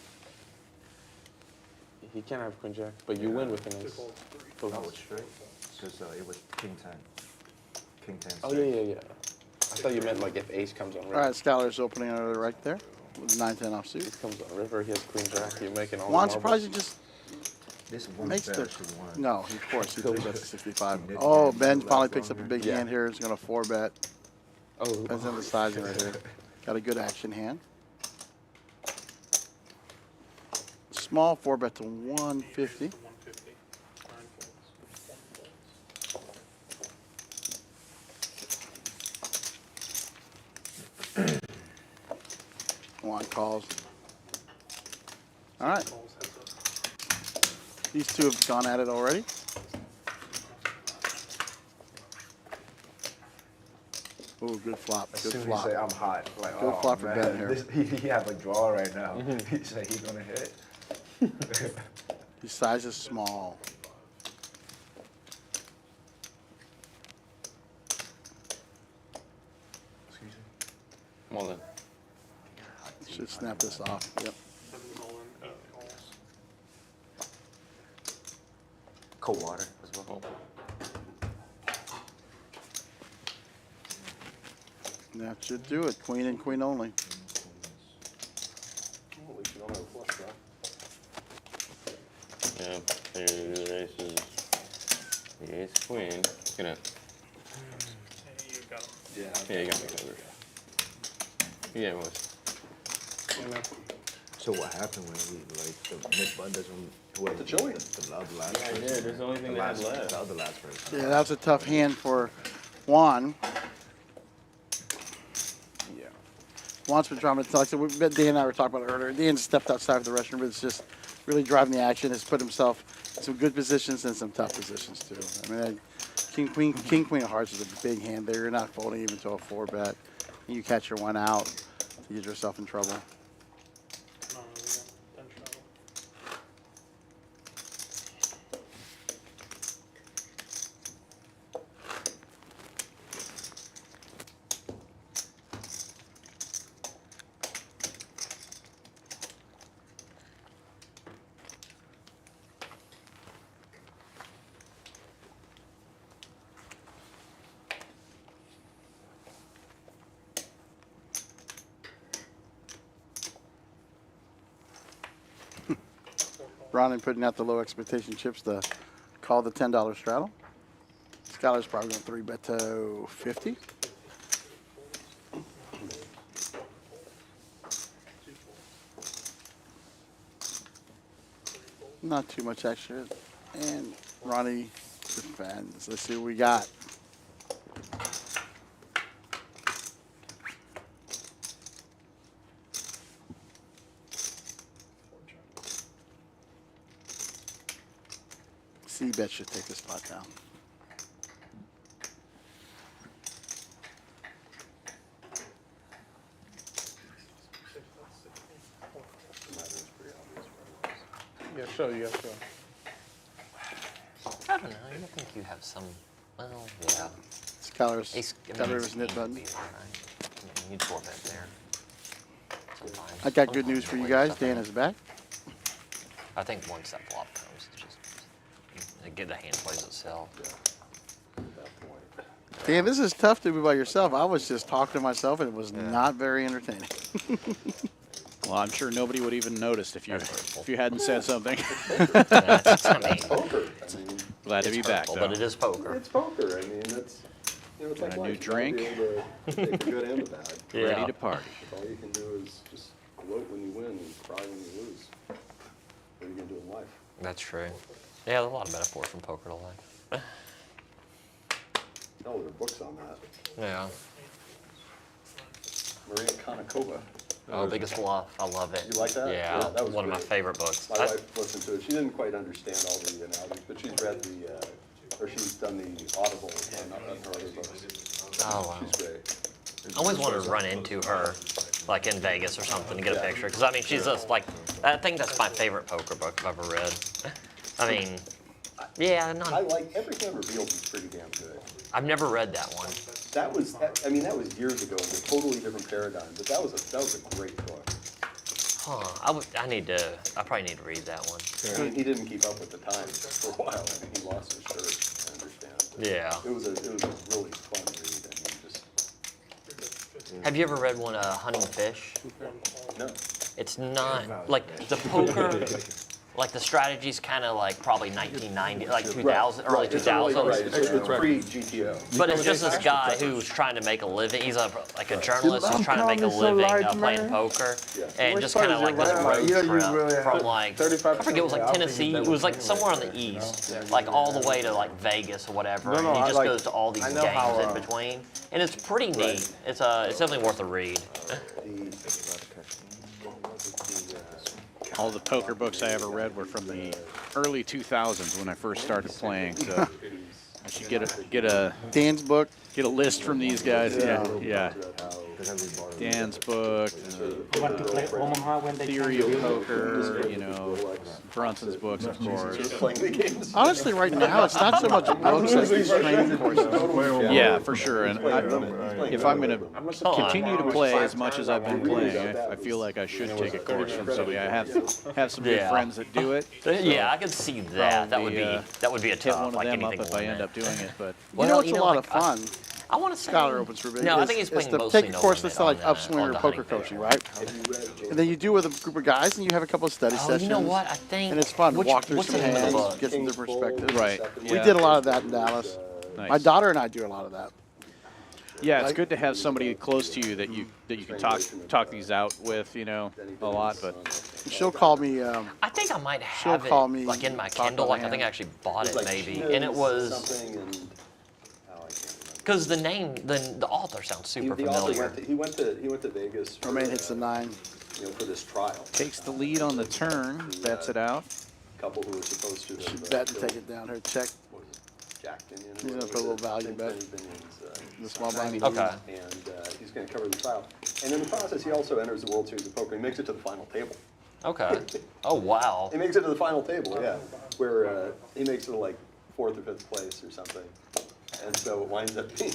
He can have queen jack, but you win with an ace. No, it's straight. Because it was king 10. King 10. Oh yeah. I thought you meant like if ace comes on river. All right, Skylar's opening under right there with 9-10 offsuit. Ace comes on river, he has queen jack, you're making all Well, I'm the surprised marbles. he just This one makes bet the. should win. No, of course, he thinks that's a 65. He Oh, did. Ben Last finally picks up a longer. big Yeah. hand here. He's going to 4-bet. Oh, Depends on the sizing right here. Got a good action hand. Small 4-bet to 150. One calls. All right. These two have gone at it already. Oh, good flop. As Good soon as flop. he say I'm hot, like, Good oh flop for man, Ben here. he have a draw right now. He say he's gonna hit. His size is small. Excuse me. Well then. Should snap this off. Yep. Cold water as well. That should do it. Queen and queen only. Yeah, there's the aces. The ace queen. Gonna. Yeah, you got me covered. Yeah, it was. So what happened when we like the mid button doesn't What's the chili? Yeah, I did. That's the only thing they had left. That was the last person. Yeah, that was a tough hand for Juan. Yeah. Juan's been driving. Like I said, Dan and I were talking about it earlier. Dan stepped outside of the restroom, but it's just really driving the action. Has put himself in some good positions and some tough positions too. I mean, King Queen of Hearts is a big hand there. You're not folding even to a 4-bet. You catch your one out to get yourself in trouble. No, we got in trouble. Ron putting out the low expectation chips to call the $10 straddle. Skylar's probably going to 3-bet to 50. Not too much extra. And Ronnie defends. Let's see what we got. C-bet should take the spot down. Yeah, show, you gotta show. I don't know. I think you have some. Well, yeah. Skylar's Ace, got rid of his knit button. Right. You'd 4-bet there. Sometimes. I got good news for you guys. Dan is back. I think once that flop comes, it's just get the hand plays itself. Dan, this is tough to be by yourself. I was just talking to myself, and it was not very entertaining. Well, I'm sure nobody would even notice if you hadn't said something. I mean, Poker. I mean, Glad to be back, hurtful, though. but it is poker. it's poker. I mean, it's, you know, it's like Got a new life. You gotta drink. be able to take the good and the bad. Yeah. Ready to party. All you can do is just gloat when you win and cry when you lose. What are you gonna do in life? That's true. Yeah, there's a lot of metaphors from poker to life. Oh, there are books on that. Yeah. Maria Konnikova. Oh, Biggest Bluff. I love it. You like that? Yeah, Yeah, that was one of my great. favorite books. My wife listened to it. She didn't quite understand all the analogies, but she's read the, or she's done the Audible on her other books. Oh, wow. She's great. I always wanted to run into her, like in Vegas or something, to get a picture. Because I mean, she's just like, I think that's my favorite poker book I've ever read. I mean, yeah, I like, Everything Revealed is pretty damn good. I've never read that one. That was years ago in a totally different paradigm, but that was a great book. Huh? I probably need to read that one. I mean, he didn't keep up with the times for a while. I mean, he lost his shirt, I understand. But Yeah. It was a really fun read. I mean, just, Have you ever read one, Hunting Fish? no. It's not like the poker. Like the strategy's kind of like probably 1990, like 2000, early Right, 2000s. Right, it's pre-GTO. But it's just this guy who's trying to make a living. He's like a journalist who's trying to make a living playing poker, and just kind of like this road trip from like I forget, it was like Tennessee. It was like somewhere on the east, like all the way to like Vegas or whatever. And he just goes to all these games in between, and it's pretty neat. It's definitely worth a read. All the poker books I ever read were from the early 2000s when I first started playing. So I should get a Dan's book. Get a list from these guys. Yeah. Dan's book, You want to play Omaha when they Theory of Poker, you know, Brunson's books, of course. Playing the games. Honestly, right now, it's not so much books as these training courses. Yeah, for sure. And if I'm going to continue to play as much as I've been playing, I feel like I should take a course from somebody. I have some good friends that do it. Yeah, I could see that. That would be a hit tough, one of like them anything up if I limit. end up doing it. But You know, it's a lot of fun. I want to say Scholar opens for big. No, I is- think he's is playing to mostly take a no course limit that's like on upswinger the poker hunting coaching, right? And then you do with a group of guys, and you have a couple of study Oh, sessions. you know what? I think. And it's fun to walk through what's some the name of the hands, book? get some different perspectives. Right. We Yeah. did a lot of that in Dallas. Nice. My daughter and I do a lot of that. Yeah, it's Like- good to have somebody close to you that you can talk these out with, you know, a lot. But She'll call me. I think I might She'll have call it me, like in my talk Kindle. about Like I think I him. actually bought it Like maybe, Chino's and it was something and, oh, I can't remember. because the name, the author sounds super The author familiar. he went to Vegas. For, Romaine hits the 9. You know, for this trial. Takes the lead on the turn, bets it out. Couple who were supposed to. She have, bet and killed- take it down. Her check. what was it, Jack Binion. He's gonna What put a little was it? value Jack bet. Binion's, The small blind. Okay. And he's going to cover the trial. And in the process, he also enters the World Series of Poker. He makes it to the final table. Okay. Oh wow. He makes it to the final table, yeah, where he makes it to like 4th or 5th place or something. And so it winds up being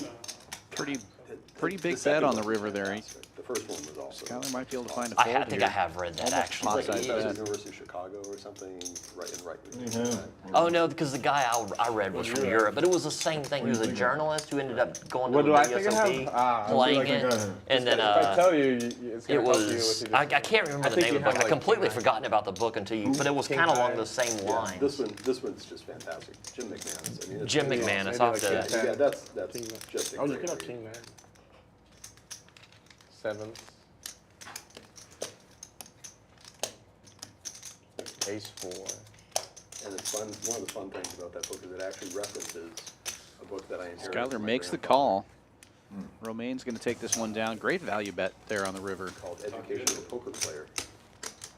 Pretty big the second bet on the one was river there. fantastic. The first one was also. Skyler might be able to find a I fold think here. I have read that Almost actually. pots Like out he bet. was at the University of Chicago or something, right. Yeah. Oh no, because the guy I read was from Europe, but it was the same thing. He was a journalist who ended up going to What the do I think I WSOP, have? Ah, I playing feel like I it, got it. and then If I tell you, it's it gonna help you with was your I can't remember I the think name you of the book. have, I like, completely King forgotten about the book until you, but it was King kind of along High. the same Yeah, lines. this one's just fantastic. Jim McManus. I mean, it's Jim really McManus. maybe I'll like have to. King Yeah, that's King just a Oh, you great could have read. King 9. 7. Ace 4. And it's fun. One of the fun things about that book is it actually references a book that I inherited. Skyler from my makes the grandfather call. Romaine's going to take this one down. Great value bet there on the river. Called Education of a Poker Player.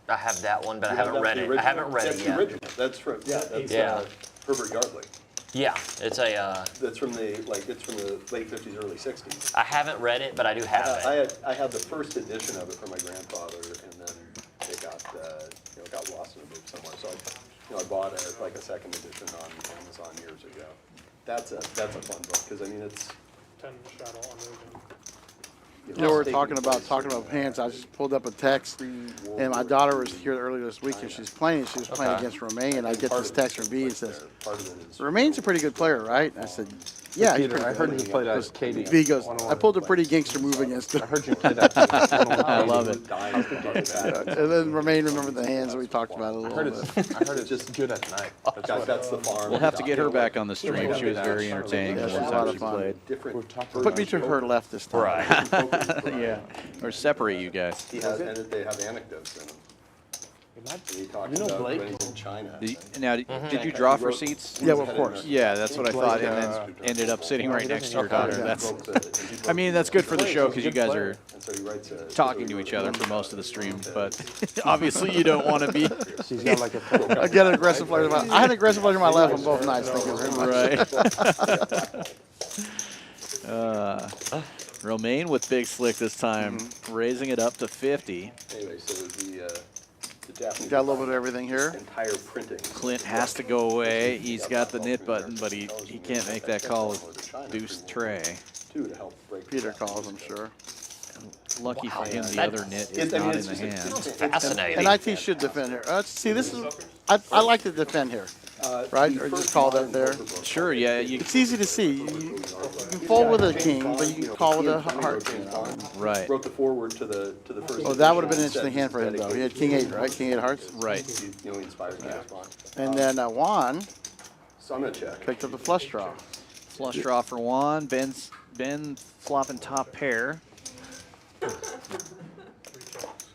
I have that one, but I You have haven't that, read the it. I original? haven't read That's it the yet. original. That's from that's Yeah. Herbert Yardley. Yeah, it's a. That's from the it's from the late 50s, early 60s. I haven't read it, but I do have it. I had the first edition of it from my grandfather, and then it got got lost in a book somewhere. So I bought a second edition on Amazon years ago. That's a fun book because I mean it's 10 shadow on region. You know, we're talking about hands. I just pulled up a text, and my daughter was here earlier this week, and she's playing. She was playing Okay. against Romaine, and I get this text from B and says, part of it is "Romaine's a pretty good player, right?" I said, "Yeah, he's Peter, pretty I heard good." you play that Goes- Katie. B goes, "I 101. pulled a pretty gangster move against him." I heard you play that. I love it. And then Romaine remembered the hands, and we talked about it a I little heard bit. it's just good at night. That's the farm. We'll have to get her back on the stream. She was very entertaining Yeah, the she's one a lot time of she fun. played. Different Put me to her left this time. Right. Yeah. Or separate you guys. He has, and they have anecdotes in them. And he talks You know about Blake? when he's in China. Now, did you draw for seats? Yeah, well, of course. Yeah, that's what I thought, and then ended up sitting right next to your daughter. That's, I mean, that's good for the show because you guys are And so he writes a talking to each other for most of the stream, but obviously you don't want to be She's got like a I get an aggressive player. I had an aggressive player in my left on both nights. Thank you very much. right. Romaine with big slick this time, raising it up to 50. Anyway, so the Japanese Got a little bit of everything here. entire printing. Clint has to go away. He's got the knit button, but he can't make that call with deuce tray. Too, to help break Peter calls, I'm sure. Lucky for him, the That's- other knit It's- is I mean, not in it's the just- hand. it's- Fascinating. And IT should defend here. See, this is, I like to defend here, right? Or just call that there. Sure, yeah, you It's easy to see. You can fold with a king, but you can call with a heart. right, Wrote the forward to the first. Oh, that would have been an edition, interesting hand for him, though. He had king 8, right? King 8 hearts. right. He inspired James Bond. And then Juan So I'm gonna check. picked up the flush draw. Flush draw for Juan. Ben flopping top pair. Checks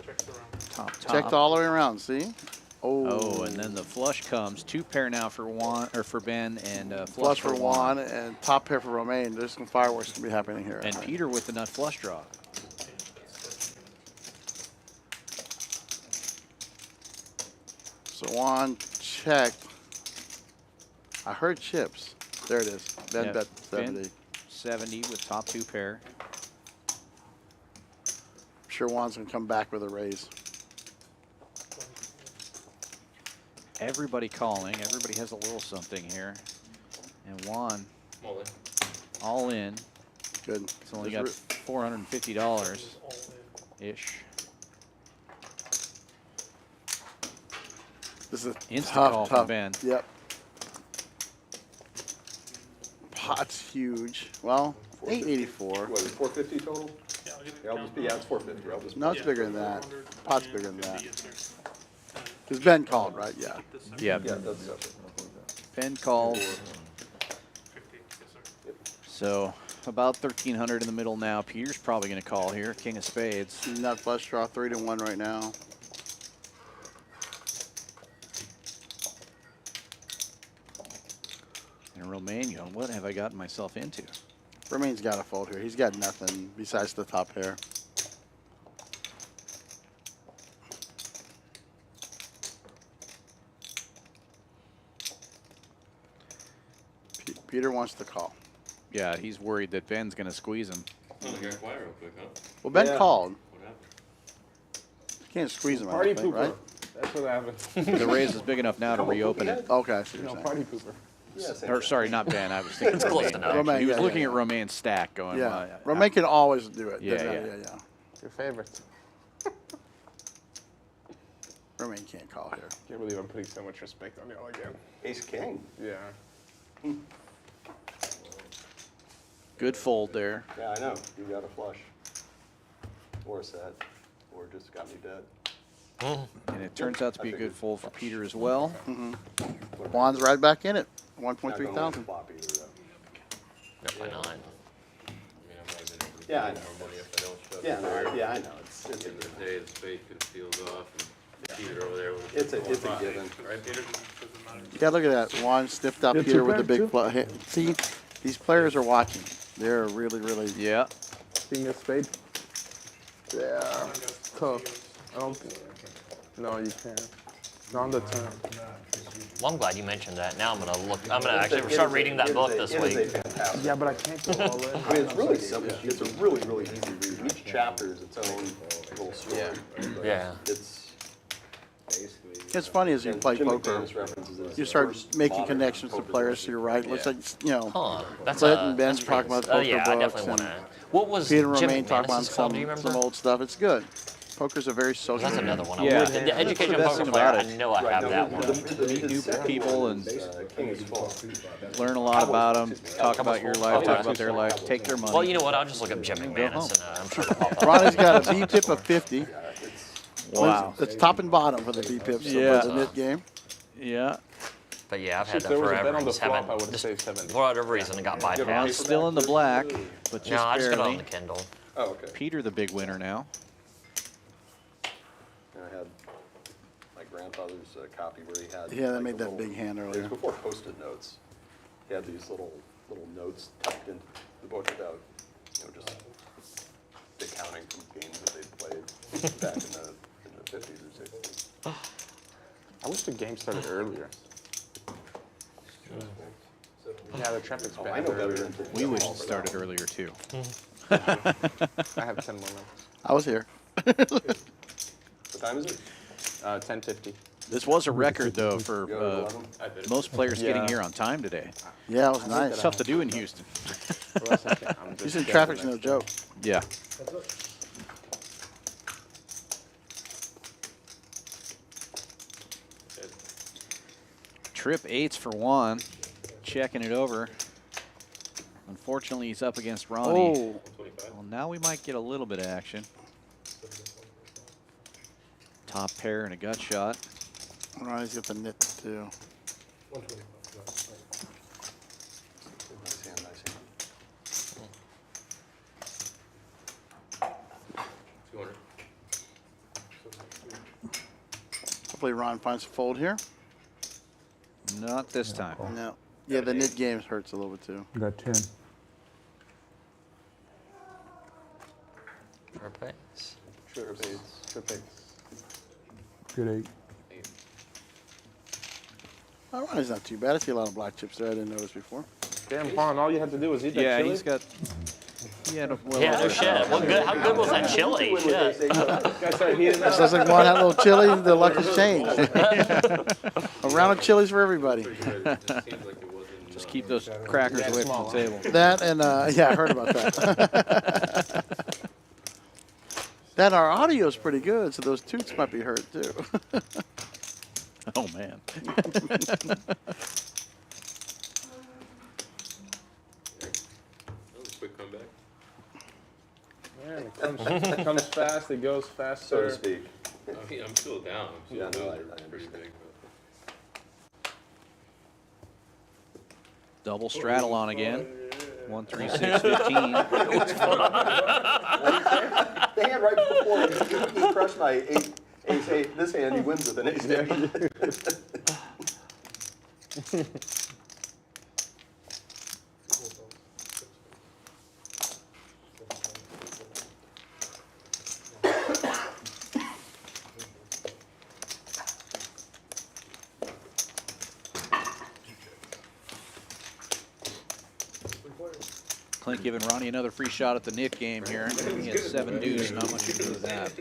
around. Top. Checked all the way around, see? Oh, and then the flush comes. Two pair now for Juan or for Ben, and Flush for Juan and top pair for Romaine. There's some fireworks to be happening here. And Peter with the nut flush draw. So Juan checked. I heard chips. There it is. Ben Yeah, bet Ben. 70. 70 with top 2 pair. I'm sure Juan's going to come back with a raise. Everybody calling. Everybody has a little something here. And Juan all in. Good. It's only got $450-ish. This is a Instant tough, call from tough. Ben. Yep. Pot's huge. Well, 884. What, is it 450 total? Yeah, I'll give it Yeah, I'll just be, yeah, it's 450. I'll just. No, it's bigger than that. Pot's bigger than that. Because Ben called, right? Yeah. Yeah, Yeah, that's separate. Ben called. 50, yes, sir. So about 1,300 in the middle now. Peter's probably going to call here. King of spades. Nut flush draw 3-1 right now. Romain going, what have I gotten myself into? Romain's got to fold here. He's got nothing besides the top pair. Peter wants to call. Yeah, he's worried that Ben's going to squeeze him. Oh, we got quiet real quick, huh? Well, Ben Yeah. called. What happened? You can't squeeze him, I Party don't think, pooper. right? That's what happens. The raise is big enough now to reopen it. Okay, I see what No, you're party saying. pooper. Yeah, same Or thing. sorry, not Ben. I was thinking It's close Romain. enough. Romain, He was yeah, looking yeah, at Romain's stack going, Yeah, well, Romain can always do it. Yeah, yeah. Your favorite. Romain can't call here. Can't believe I'm putting so much respect on y'all again. Ace king. Yeah. good fold there. Yeah, I know. You got a flush. Or a set. Or just got me dead. And it turns out to be a good fold for Peter as well. Juan's right back in it. Not 1.3 gonna win thousand. flop either, though. Definitely not. I mean, I'm not even able to Yeah, I get know. more money if I don't shove Yeah, it no, there. yeah, I know. It's At the end of the day, the spade could steals off and Peter over there with It's a $4.5. given. Right, Peter? Yeah, look at that. Juan sniffed out Peter with the big flush. See, these players are watching. They're really, really. Yeah. King of spade. Yeah. Tough. I don't think. No, you can't. Not on the turn. Well, I'm glad you mentioned that. Now I'm gonna look. I'm gonna actually start reading that book this week. Yeah, but I can't go all in. I mean, it's really simple. It's a really, really easy read. Each chapter is its own little story. Yeah. It's funny as you play Jim poker, McManus references it as you the start first making modern connections to poker players to your right. Looks like, Huh. That's Clint and Ben's that's talking pretty- about poker yeah, I books definitely want to. and What was Peter and Jim Romain talking about McManus's club? Do you some remember? old stuff. It's good. Poker's a very social That's game. another one. Yeah. I the education That's the best poker thing player. about I it. know I have that one. Meet new people and King is full. learn a lot about them, talk about your life, talk about their life, take their money. Well, you know what? I'll just look up Jim McManus and I'm sure it'll pop up. Ronnie's got a V tip of 50. Wow. It's top and bottom for the V pips Yeah. for the knit game. Yeah. But yeah, I've had If that there was a bet forever. on the Just flop, I haven't. would have Just saved 70. for whatever reason, it got Now bypassed. still in the black, but just No, I just got it on barely. the Kindle. Oh, okay. Peter the big winner now. And I had my grandfather's copy where he had. Yeah, they like, made a that little- big hand It was earlier. before Post-it notes. He had these little notes tucked into the book about, just the counting from games that they'd played back in the 50s or 60s. I wish the game started earlier. Yeah, the traffic's Oh, bad. I know better than. We wish it started earlier too. I have 10 more minutes. I was here. What time is it? 10:50. This was a record though for Go to 11? most players getting Yeah. here on time today. Yeah, it was nice. It's tough to do in Houston. Houston traffic's no joke. Yeah. Trip eights for Juan, checking it over. Unfortunately, he's up against Ronnie. Oh, Well, now we might get a little bit of action. Top pair and a gut shot. Ronnie's got the knit too. Nice hand, nice hand. 200. Hopefully Ron finds a fold here. Not this time. No. Yeah, the knit games hurts a little bit too. I got 10. Perfect. Trip eights. Good 8. Oh, Ronnie's not too bad. I see a lot of black chips there. I didn't notice before. Damn, Juan, all you had to do was eat that Yeah, chili? he's got. Yeah, well, Yeah, no shit. What good? How good was that chili? Shit. Guys started heating It up. says like Juan had a little chili, the luck has changed. A round of chilies for everybody. It seems like it wasn't. just keep those crackers away from the table. That and, yeah, I heard about that. That our audio's pretty good, so those toots might be hurt too. Oh man. That was a quick comeback. Man, it comes fast, it goes So faster. to speak. I mean, I'm still down. I'm still Yeah, no, I down. Pretty understand. big. Double straddle on again. 1, 3, 6, 15. The hand right before he crushed my ace eight. This hand he wins with an ace eight. Clint giving Ronnie another free shot at the Nick game here. He had 7 deuce, not much to do with that.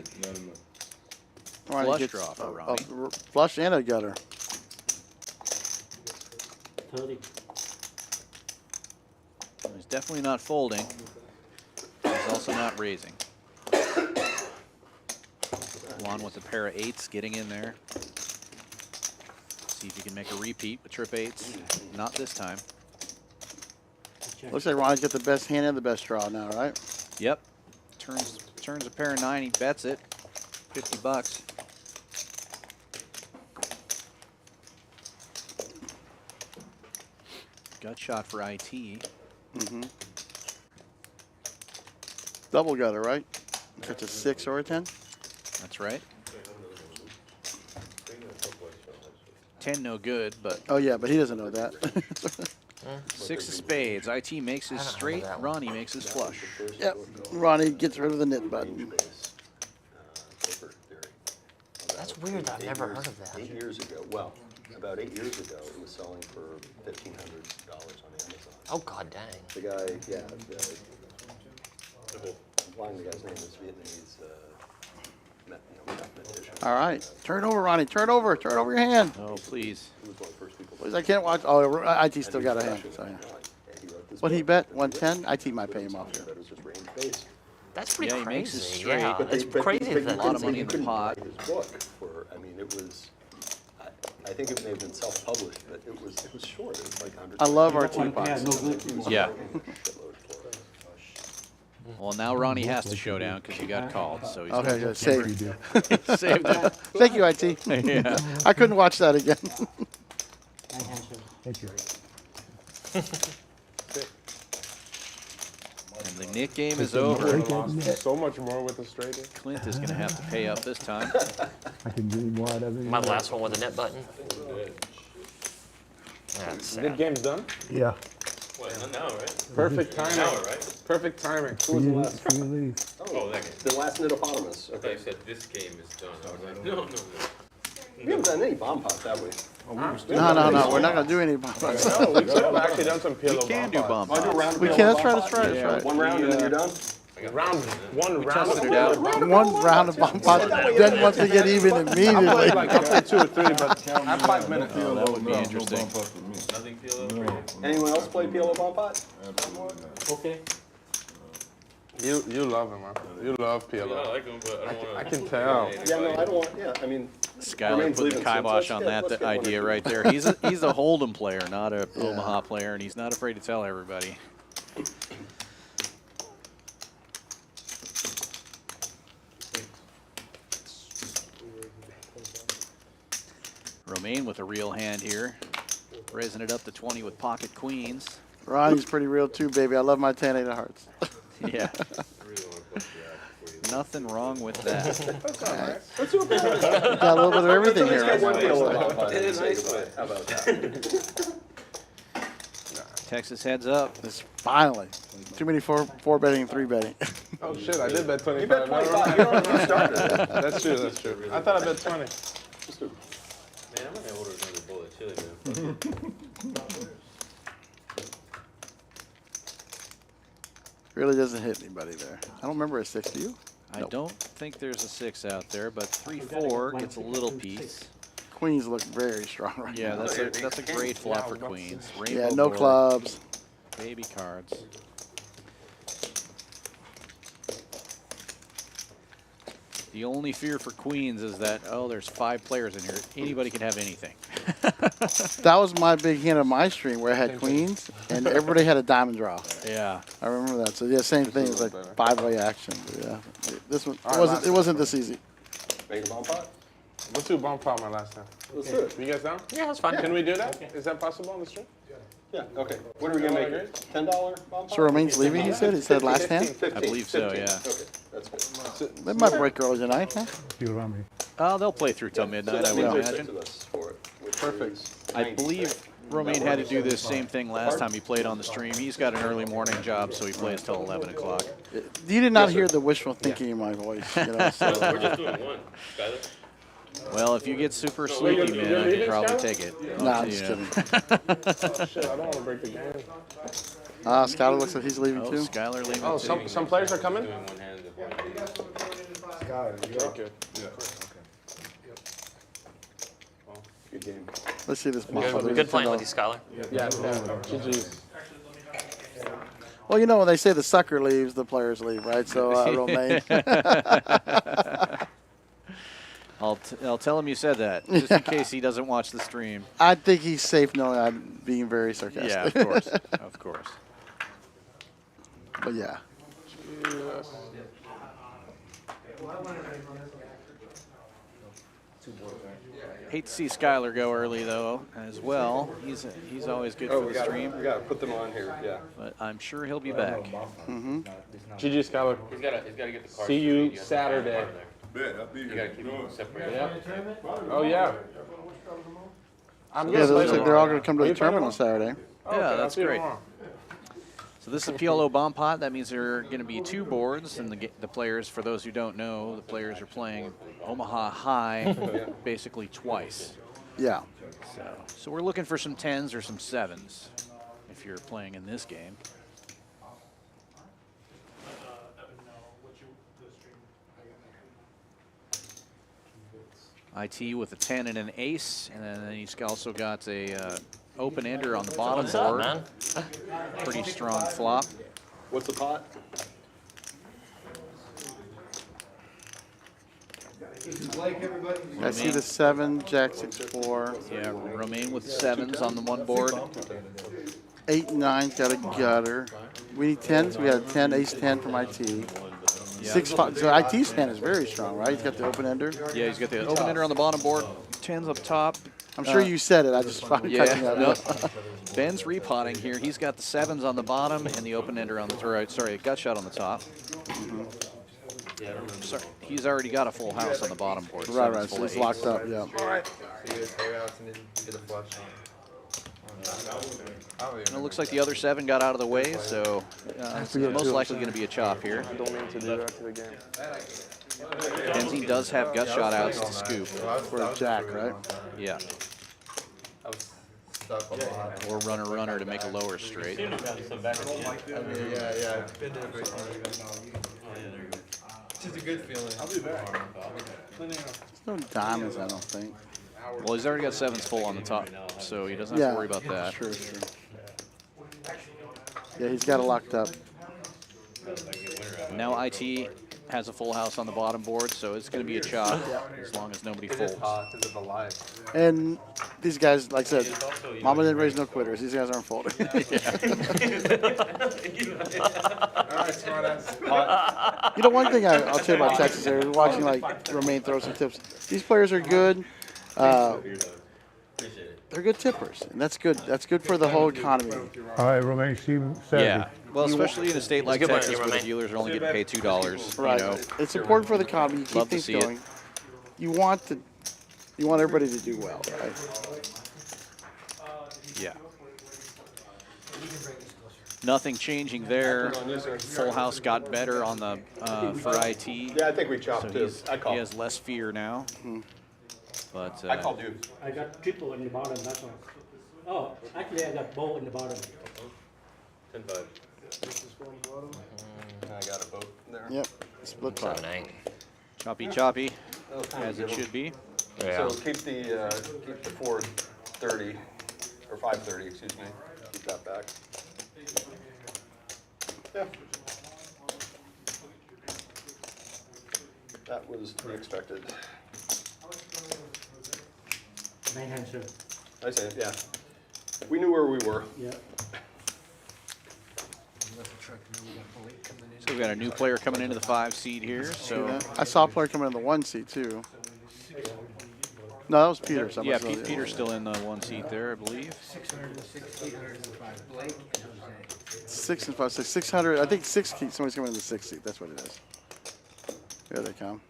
Ronnie Flush gets draw for a Ronnie. flush and a gutter. 30. He's definitely not folding. He's also not raising. Juan with a pair of 8s getting in there. See if you can make a repeat with trip 8s. Not this time. Looks like Ronnie's got the best hand and the best draw now, right? Yep. Turns a pair of 9. He bets it. 50 bucks. Gut shot for IT. Mm-hmm. Double gutter, right? Catch a 6 or a 10? That's right. 10 no good, but Oh yeah, but he doesn't know that. 6 of spades. IT makes his straight. Ronnie makes his flush. Yep. Ronnie gets rid of the knit button. That's weird. I've never heard of that. 8 years ago, well, about 8 years ago, it was selling for $1,500 on Amazon. Oh god dang. The guy, yeah, I'm blind, the guy's name is Vietnamese, mathematician. All right. Turn over, Ronnie. Turn over. Turn over your hand. Oh, please. He was one of the first people. Please, I can't watch. Oh, IT still got a hand. So, yeah. What he bet? 110? IT might pay him off here. It was just range based. That's pretty Yeah, he crazy. makes it straight. Yeah, But it's crazy But that a lot of money in the pot. His book for, I mean, it was, I think it may have been self-published, but it was short. It was like 100. I love our Yeah, teapots. no good. Yeah. Well, now Ronnie has to show down because he got called. So he's Okay, good. Save. saved it. Thank you, IT. Yeah. I couldn't watch that again. Thank you. And the Nick game is over. So much more with the straight. Clint is going to have to pay up this time. I can do more out of it. my last one with the net button. That's Nick sad. game's done. Yeah. Perfect timing. Perfect timing. Who was the last? For you leave. Oh, the last Nitopotamus. Okay. You said this game is done. I was like, no. We haven't done any bomb pots, have we? No. We're not going to do any bomb pots. No, we could have actually done some We PLO can do bomb bump Oh, do a round of We PLO can. Let's bomb try. Let's pot? try. Let's try. One round and then you're done? Round one We round. tested it out. One round of bomb pots. Then wants to get even I'll immediately. play like I'll play 2 or 3, but I have 5 minutes. Oh, that would be interesting. Nothing PLO? Anyone else play PLO bomb pot? Okay. You love him, man. You love I PLO. like them, but I don't want I can tell. Yeah, no, I don't want, yeah, I mean. Skylar Remain's put the leaving, so kibosh let's on get- that let's get one idea or two. right there. He's a Holdem player, not a Omaha player, and he's not afraid to tell everybody. Romaine with a real hand here, raising it up to 20 with pocket queens. Ronnie's pretty real too, baby. I love my 10 8 of hearts. Yeah, nothing wrong with that. Let's do a PLO. Got a little bit of everything here. Let's get one Right? PLO bomb pot. It is nice, Say goodbye. How about that? Texas heads up. This finally. Too many four betting and 3 betting. Oh shit, I did bet 25. You bet 25, you already started. That's true, that's true. I thought I bet 20. Just do- Man, I'm gonna order another bowl of chili, man. Really doesn't hit anybody there. I don't remember a 6, do you? I Nope. don't think there's a 6 out there, but 3-4 gets a little piece. Queens look very strong right Yeah, now. that's a great flop for queens. Rainbow Yeah, no board, clubs. baby cards. The only fear for queens is that, oh, there's 5 players in here. Anybody can have anything. That was my big hint of my stream where I had queens and everybody had a diamond draw. Yeah. I remember that. So yeah, same thing. It's like 5-way action. But yeah, this one All right, it wasn't this easy. Make a bomb pot? Let's do bomb pot my last time. Let's do it. You guys down? Yeah, that's fine. Can we do that? Is that possible on the stream? Yeah, okay. What are we gonna make it? $10 bomb pot? So Romaine's leaving, he said? He said last hand? 15, I believe so, 15. yeah. Okay, that's good. They might break early tonight, huh? You around me. Oh, they'll play through till midnight, I that would means there's imagine. 6 of us for it, which Perfect. is I 90. believe Romaine had to do this same thing last time he played on the stream. He's got an early morning job, so he plays till 11 o'clock. You did not hear the wishful thinking in my voice. You know, so, We're just doing one, Skyler. Well, if you get super sleepy, man, I could probably take it. No, Up I'm to just you. kidding. Oh, shit, I don't want to break the game. Skyler looks like he's leaving Oh, too. Skyler leaving Oh, too. some players are coming? Scott, you up? Good. Good game. Let's see this. Good playing with you, Skyler. Yeah, GG's. Well, you know when they say the sucker leaves, the players leave, right? So Romaine. I'll tell him you said that, just in case he doesn't watch the stream. I think he's safe knowing I'm being very sarcastic. Yeah, of course, of course. But yeah. Hate to see Skyler go early though, as well. He's always good for the stream, We gotta put them on here, yeah. but I'm sure he'll be back. Mm-hmm. GG, Skyler. He's got to get the car. See you Saturday. You got to keep them separated. Yeah. Oh, yeah. I'm Yeah, good. it looks like they're all going to come to the tournament on Saturday. Yeah, that's great. So this is PLO Bomb Pot. That means there are going to be 2 boards, and the players, for those who don't know, the players are playing Omaha High basically twice. Yeah. So we're looking for some 10s or some 7s if you're playing in this game. IT with a 10 and an ace, and then he's also got a open ender on the bottom What's up, board. man? Pretty strong flop. What's the pot? I see the 7, Jack 6-4. Yeah, Romaine with 7s on the one board. 8 and 9's got a gutter. We need 10s. We got a 10, ace 10 from IT. 6, 5. So IT's hand is very strong, right? He's got the open ender. Yeah, he's got the open ender on the bottom board. 10s up top. I'm sure you said it. I just found catching that no. up. Ben's repotting here. He's got the 7s on the bottom and the open ender on the right. Sorry, a gut shot on the top. Sorry, he's already got a full house on the bottom board. Right, Sevens right. full So he's of locked eights. up. Yeah. And it looks like the other 7 got out of the way, so it's most likely going to be a chop here. Don't mean to do that to the game. Benzine does have gut shot outs to scoop. For Jack, right? Yeah. Or runner to make a lower straight. Just a good feeling. I'll be back. There's no diamonds, I don't think. Well, he's already got 7s full on the top, so he doesn't have to worry about that. True. Yeah, he's got it locked up. Now IT has a full house on the bottom board, so it's going to be a chop as long as nobody folds. And these guys, like I said, Mama didn't raise no quitters. These guys aren't folding. You know, one thing I'll tell you about Texas here, watching like Romaine throw some tips. These players are good. They're good tippers, and that's good. That's good for the whole economy. All right, Romaine, see you Saturday. Yeah. Well, especially in a state like Good one, Texas where the Romaine. dealers are only getting paid $2, Right. you know. It's important for the economy. You keep Love to things see it. going. You want everybody to do well, right? Yeah. Nothing changing there. Full house got better on the for IT. Yeah, I think we chopped So too. I he called. has less fear now. But I called you. I got triple in the bottom, that's all. Oh, actually I got bow in the bottom. 10-5. I got a boat there. Yep. Split pot. 7-8. choppy, as it should be. Yeah. So keep the 430 or 530, excuse me. Keep that back. Yeah. That was to be expected. 9 hands, sir. I say, yeah. We knew where we were. Yeah. So we've got a new player coming into the 5 seed here. So I saw a player coming in the 1 seat too. No, that was Peter. yeah, Peter's still in the 1 seat there, I believe. 6 and 5, 6, 600. I think 6 seat. Somebody's coming in the 6 seat. That's what it is. Here they come.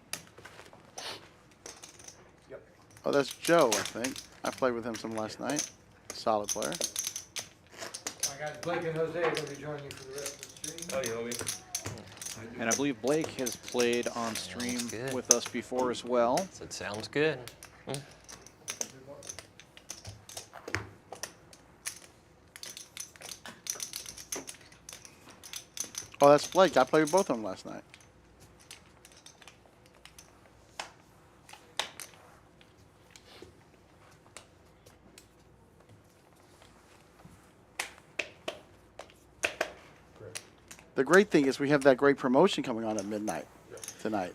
Oh, that's Joe, I think. I played with him some last night. Solid player. My guys Blake and Jose are going to be joining you for the rest of the stream. Oh, you know me? And I believe Blake has played on stream good. with us before as well. It sounds good. Oh, that's Blake. I played with both of them last night. The great thing is we have that great promotion coming on at midnight tonight.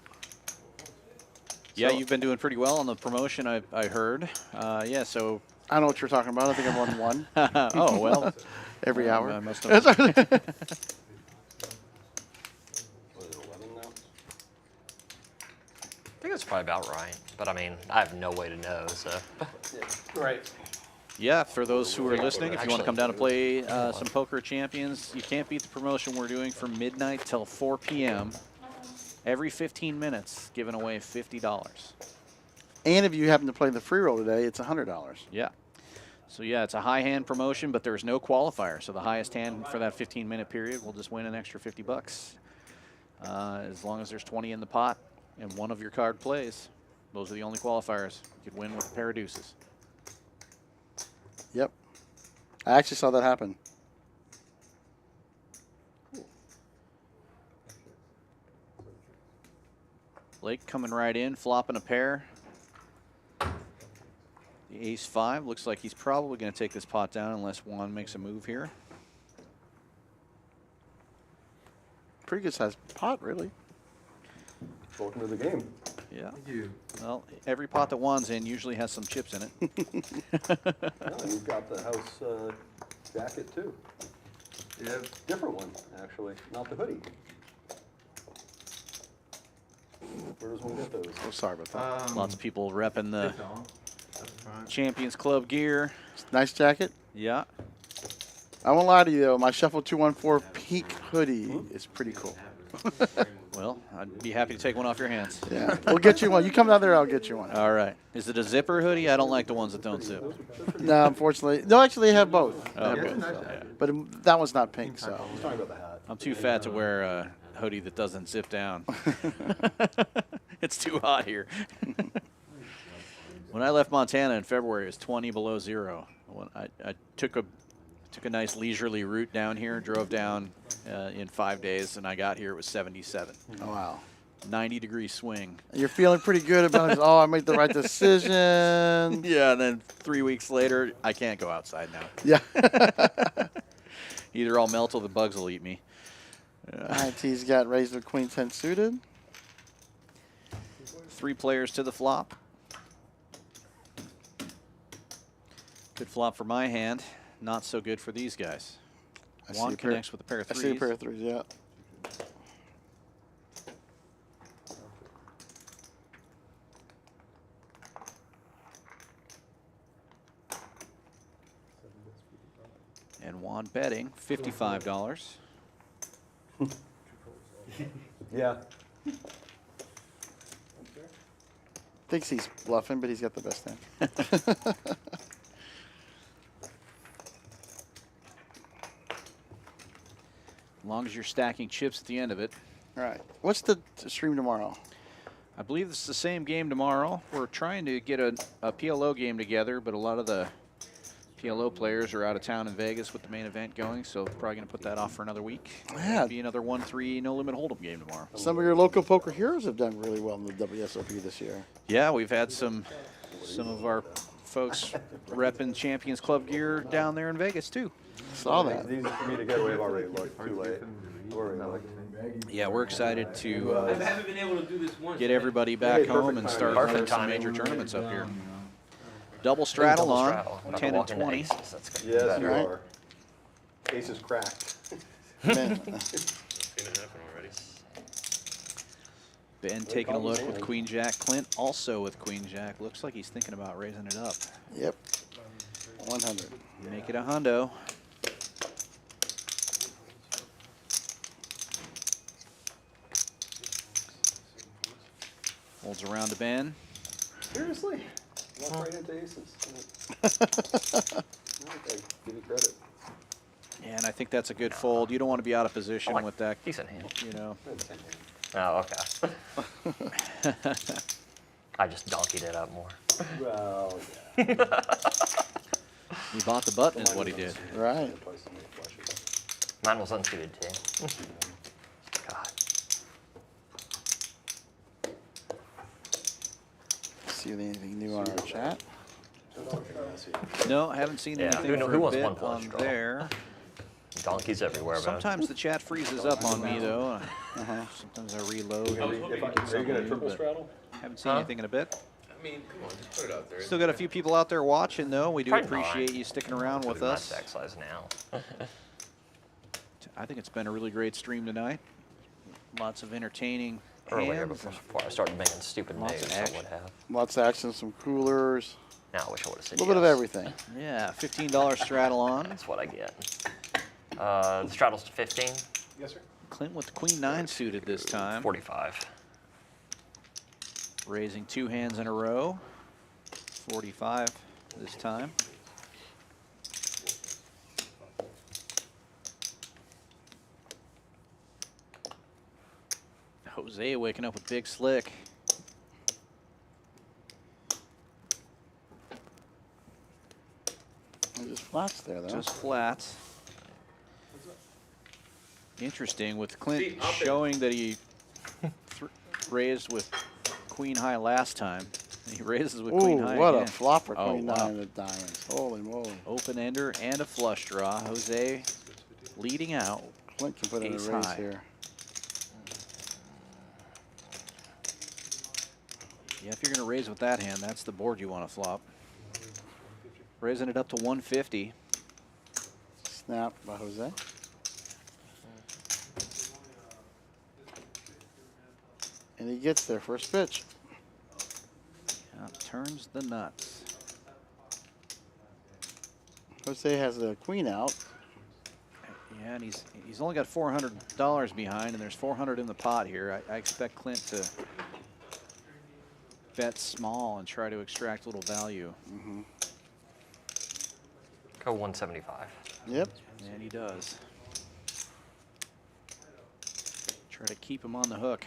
Yeah, So- you've been doing pretty well on the promotion, I heard. Yeah, so. I know what you're talking about. I think I've won one. Oh, well. Every hour. I must have. What is it, 11 now? I think that's probably about right. But I mean, I have no way to know, so. Yeah, right. Yeah, for those who are listening, if you want to Actually- come down and play some Poker Champions, you can't beat the promotion we're doing from midnight till 4 p.m. Every 15 minutes, giving away $50. And if you happen to play the free roll today, it's $100. Yeah. So yeah, it's a high hand promotion, but there's no qualifier. So the highest hand for that 15-minute period will just win an extra $50. As long as there's 20 in the pot and one of your card plays, those are the only qualifiers. You could win with a pair of deuces. Yep. I actually saw that happen. Blake coming right in, flopping a pair. The ace-5 looks like he's probably going to take this pot down unless Juan makes a move here. Pretty good sized pot, really. Welcome to the game. Yeah. Well, every pot that Juan's in usually has some chips in it. No, you've got the house jacket too. Yeah. Different one, actually, not the hoodie. Where does one get those? Oh, sorry about that. Lots of people repping the That's fine. Champions Club gear. Nice jacket. Yeah. I won't lie to you, though. My Shuffle 214 Peak hoodie is pretty cool. Well, I'd be happy to take one off your hands. Yeah, we'll get you one. You come down there, I'll get you one. All right. Is it a zipper hoodie? I don't like the ones that don't zip. No, unfortunately. No, actually, they have both. They have Okay. both. Nice jacket. But that one's not pink, so. He's talking about the hat. I'm too fat to wear a hoodie that doesn't zip down. It's too hot here. When I left Montana in February, it was 20 below zero. When I took a nice leisurely route down here, drove down in 5 days, and I got here, it was 77. Oh, wow. 90-degree swing. You're feeling pretty good about it. Oh, I made the right decision. Yeah, and then 3 weeks later, I can't go outside now. Yeah. Either I'll melt or the bugs will eat me. IT's got raised with Queen 10 suited. 3 players to the flop. Good flop for my hand. Not so good for these guys. I see Juan a pair- connects with a pair of I threes. see a pair of threes, yeah. And Juan betting $55. Yeah. Thinks he's bluffing, but he's got the best hand. As long as you're stacking chips at the end of it. All right. What's the stream tomorrow? I believe it's the same game tomorrow. We're trying to get a PLO game together, but a lot of the PLO players are out of town in Vegas with the main event going, so probably going to put that off for another week. Yeah. It'll be another 1-3 no limit hold'em game tomorrow. Some of your local poker heroes have done really well in the WSOP this year. Yeah, we've had some of our folks repping Champions Club gear down there in Vegas too. Saw that. These for me to get away, I've already looked too late. Already looked. Yeah, we're excited to I haven't been able to do this once. get everybody back Hey, perfect home and timing. start Perfect running some timing. major tournaments up here. Double straddle Double on, straddle. About to 10 and walk into 20. aces. That's good. Yes, Better. you Right. are. Ace is cracked. Man, Ben taking a look with Queen Jack. Clint also with Queen Jack. Looks like he's thinking about raising it up. yep. 100. Make it a hundo. Holds around to Ben. Seriously? Walk right into aces. Okay, give you credit. And I think that's a good fold. You don't want to be out of position with that. Decent hand. You know. Oh, okay. I just donkeyed it up more. Well, He bought the button is what he did. Right. Mine was unsuited too. God. See anything new on our chat? No, I haven't seen Yeah, anything who for a wants bit one flush on draw? there. Donkeys everywhere, man. Sometimes the chat freezes up on me though. Sometimes I reload. Are you gonna triple straddle? Haven't seen anything in a bit. I mean, come on, just put it out there. Still got a few people out there watching though. We do Probably appreciate not. you sticking around with My us. stack size now. I think it's been a really great stream tonight. Lots of entertaining Earlier hands. before I started making stupid Lots of moves, I action. would have. Lots of action, some coolers, Now I wish I would have a said little bit of yes. everything. Yeah, $15 straddle on. That's what I get. The straddle's to 15. Yes, sir. Clint with the queen 9 suited this time. 45. Raising 2 hands in a row. 45 this time. Jose waking up with big slick. Just flats there, though. Just flats. Interesting with Clint See, up it. showing that he raised with queen high last time. He raises with queen Ooh, high what again. a flopper, Oh, queen wow. 9 of diamonds. Holy moly. Open ender and a flush draw. Jose leading out. Clint can put in a Ace raise high. here. Yeah, if you're going to raise with that hand, that's the board you want to flop. Raising it up to 150. Snap by Jose. And he gets there first pitch. Turns the nuts. Jose has the queen out. Yeah, and he's only got $400 behind, and there's 400 in the pot here. I expect Clint to bet small and try to extract a little value. Go 175. Yep. And he does. Try to keep him on the hook.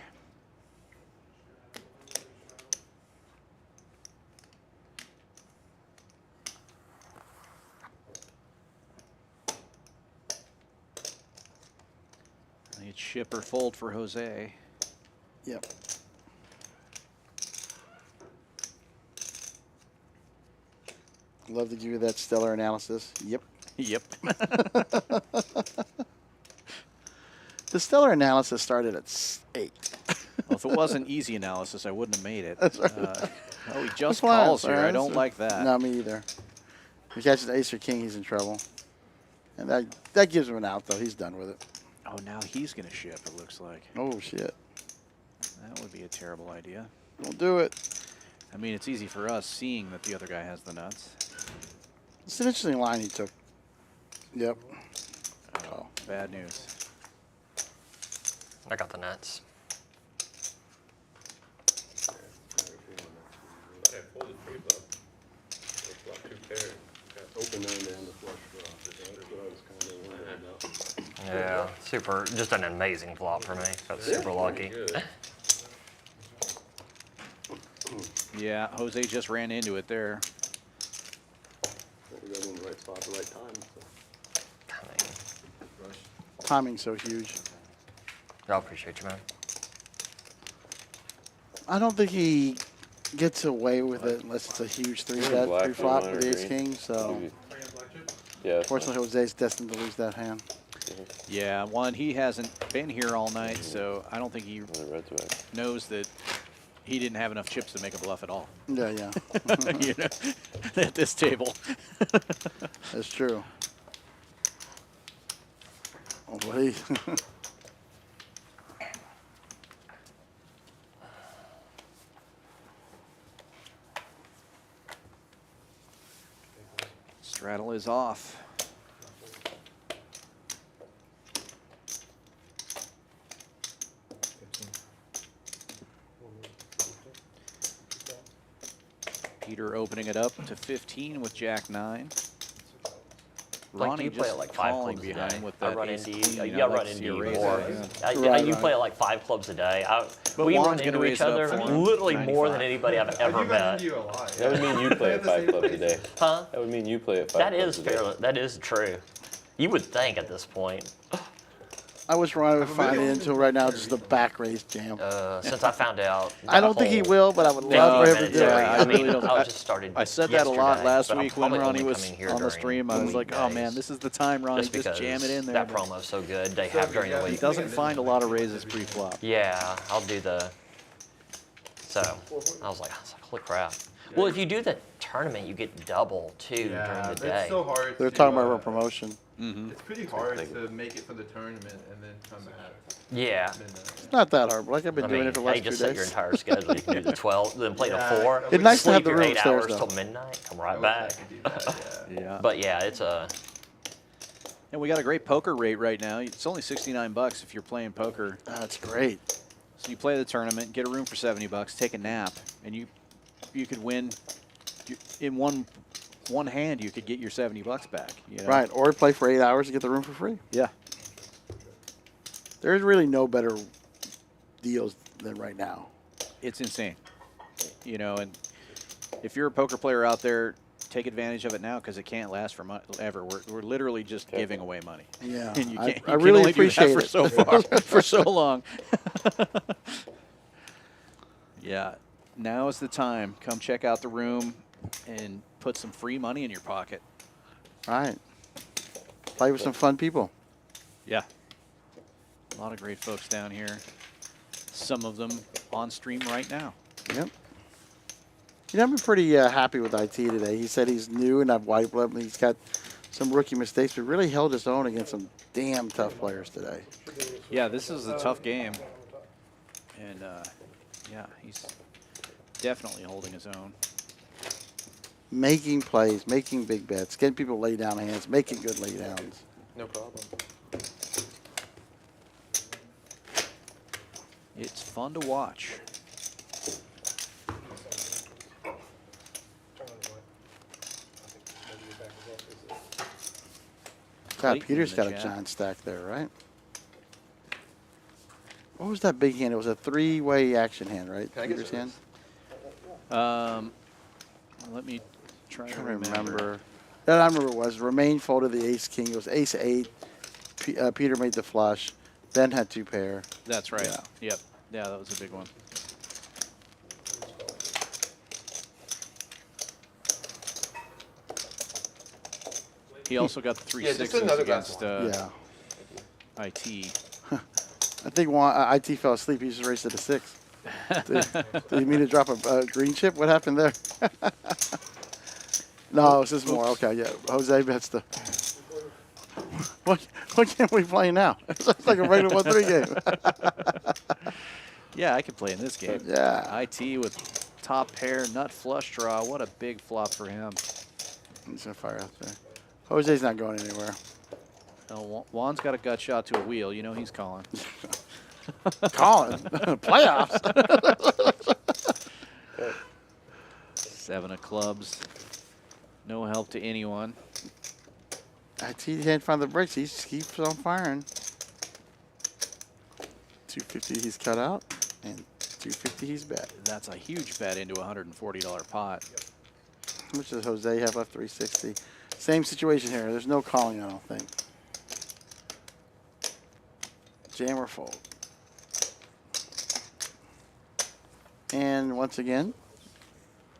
It's ship or fold for Jose. Yep. Love to give you that stellar analysis. Yep. Yep. The stellar analysis started at 8. Well, if it wasn't easy analysis, I wouldn't have made it. That's right. Oh, he just Fine, calls here. I fine. don't like that. No, me either. If he catches ace or king, he's in trouble. And that gives him an out, though. He's done with it. Oh, now he's going to ship, it looks like. Oh, shit. That would be a terrible idea. Don't do it. I mean, it's easy for us seeing that the other guy has the nuts. It's an interesting line he took. Yep. Oh, bad news. I got the nuts. I folded pre-flop. Flop 2 pair. Open end and the flush draw. That's what I was kind of wondering about. Yeah, super. Just an amazing flop for me. Got super lucky. Yeah, Jose just ran into it there. We got in the right spot at the right time. So. Timing's so huge. I appreciate you, man. I don't think he gets away with it unless it's a huge 3-bet Black, pre-flop blue, with green. ace king. So, Yeah. fortunately, Jose's destined to lose that hand. Yeah, one, he hasn't been here all night, so I don't think he knows that he didn't have enough chips to make a bluff at all. Yeah, yeah. You know, at this table. That's true. Oh, buddy. Straddle is off. Peter opening it up to 15 with Jack 9. Like, Ronnie do you play just at like 5 calling clubs a behind day? with I that run ace into queen, you. you know, Yeah, I like run into you raise more. it, Right, You right. play at like 5 clubs a day. But We Juan's run gonna into raise each it up other for him, literally more than 95. anybody I've ever met. you a lot. That would mean you play at 5 clubs a day. Huh? That would mean you play at 5 That clubs is a day. fair. That is true. You would think at this point. I wish Ronnie would find it until right now, just the back race jam. Since I found out. I don't think he will, but I would love for him to do it. I mean, I just started. I said that a lot yesterday, last but I'm week when probably Ronnie only was coming here on the during stream. I was like, oh man, weekdays. this is the time, Ronnie. Just Just because jam it in there. that But promo's so good, they have during the he week. doesn't find a lot of raises pre-flop. Yeah, I'll do the. So I was like, holy crap. Well, if you do the tournament, you get double too during the day. It's so hard. They're to, talking about a promotion. It's pretty hard to make it for the tournament and then come at Yeah. midnight. It's not that hard, but like I've been I doing mean, it for the hey, last 2 just set days. your entire schedule. You can do the 12, then play Yeah, the 4. It's nice to sleep have the your room 8 upstairs, hours though. till midnight. Come right I back. wish I could do that, yeah. Yeah. But yeah, it's a. And we got a great poker rate right now. It's only $69 if you're playing poker. That's great. So you play the tournament, get a room for $70, take a nap, and you could win. In one hand, you could get your $70 back. You know? Right, or play for 8 hours to get the room for free. Yeah. There's really no better deals than right now. It's insane. You know, and if you're a poker player out there, take advantage of it now because it can't last for ever. We're literally just giving away money. Yeah, And you I can't, you really can only do that appreciate for it. so far, for so long. Yeah. Now is the time. Come check out the room and put some free money in your pocket. Right. Play with some fun people. Yeah. A lot of great folks down here. Some of them on stream right now. Yep. You know, I've been pretty happy with IT today. He said he's new, and I've wiped him. He's got some rookie mistakes, but really held his own against some damn tough players today. Yeah, this is a tough game. And, yeah, he's definitely holding his own. Making plays, making big bets, getting people lay down hands, making good lay downs. No problem. It's fun to watch. God, Clayton Peter's in got the a chat. giant stack there, right? What was that big hand? It was a 3-way action hand, right? Can I get Peter's some? hand? Let me try to I remember. remember. That I remember was Romain folded the ace king. It was ace 8. Peter made the flush. Ben had 2 pair. That's right. Yeah. Yep. Yeah, that was a big one. He also got the 3 Yeah, just sixes another glass against Yeah. IT. I think IT fell asleep. He just raced at a 6. Did he mean to drop a green chip? What happened there? No, it's just more. Okay, yeah. Jose bets the. What game are we playing now? It's like a regular 1-3 game. Yeah, I could play in this game. Yeah. IT with top pair, nut flush draw. What a big flop for him. He's gonna fire out there. Jose's not going anywhere. No, Juan's got a gut shot to a wheel. You know he's calling. Colin, playoffs. 7 of clubs. No help to anyone. IT can't find the bricks. He keeps on firing. 250 he's cut out, and 250 he's bet. That's a huge bet into a $140 pot. How much does Jose have left? 360. Same situation here. There's no calling, I don't think. Jam or fold. And once again,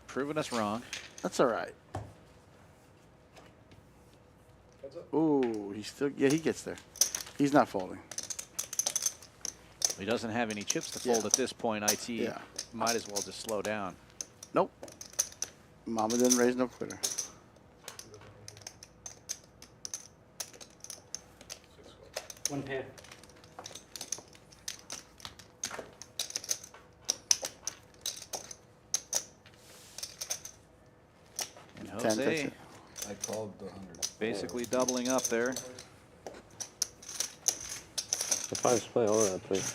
Proving us wrong. that's all right. Ooh, he still, yeah, he gets there. He's not folding. He doesn't have any chips to fold Yeah. at this point. IT Yeah. might as well just slow down. Nope. Mama didn't raise no quitter. One pair. And 10, Jose that's it. I called the 100. basically doubling up there. The 5's play all of that, please.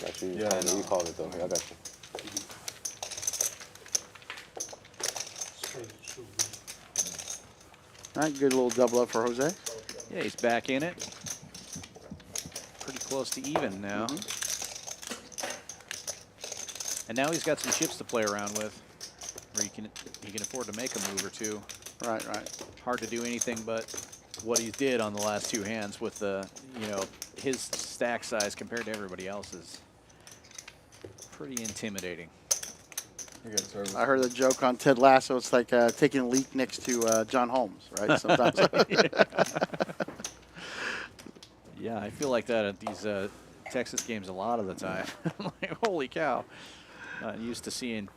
Got you. You Yeah, called I it. You know. called it though. I got you. Straight should be. All right, good little double up for Jose. Yeah, he's back in it. Pretty close to even now. And now he's got some chips to play around with, where he can afford to make a move or two. Right, right. Hard to do anything but what he did on the last two hands with the, his stack size compared to everybody else's. Pretty intimidating. I heard a joke on Ted Lasso. It's like taking a leak next to John Holmes, right? Sometimes. Yeah, I feel like that at these Texas games a lot of the time. Like, holy cow. Not used to seeing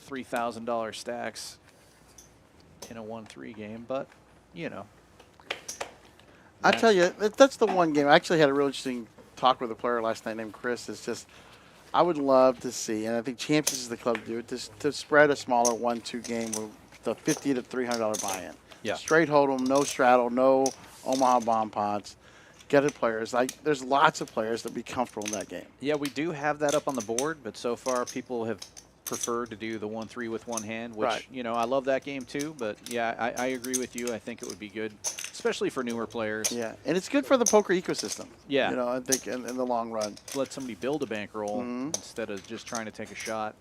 $3,000 stacks in a 1-3 game, but, I tell you, that's the one game. I actually had a real interesting talk with a player last night named Chris. It's just, I would love to see, and I think Champions is the club to do it, to spread a smaller 1-2 game with the $50 to $300 buy-in. Yeah. Straight Holdem, no straddle, no Omaha bomb pots. Get it players. Like, there's lots of players that be comfortable in that game. Yeah, we do have that up on the board, but so far people have preferred to do the 1-3 with one hand, which, Right. I love that game too, but yeah, I agree with you. I think it would be good, especially for newer players. Yeah, and it's good for the poker ecosystem. Yeah. I think in the long run. Let somebody build a bankroll instead of just trying to take a shot.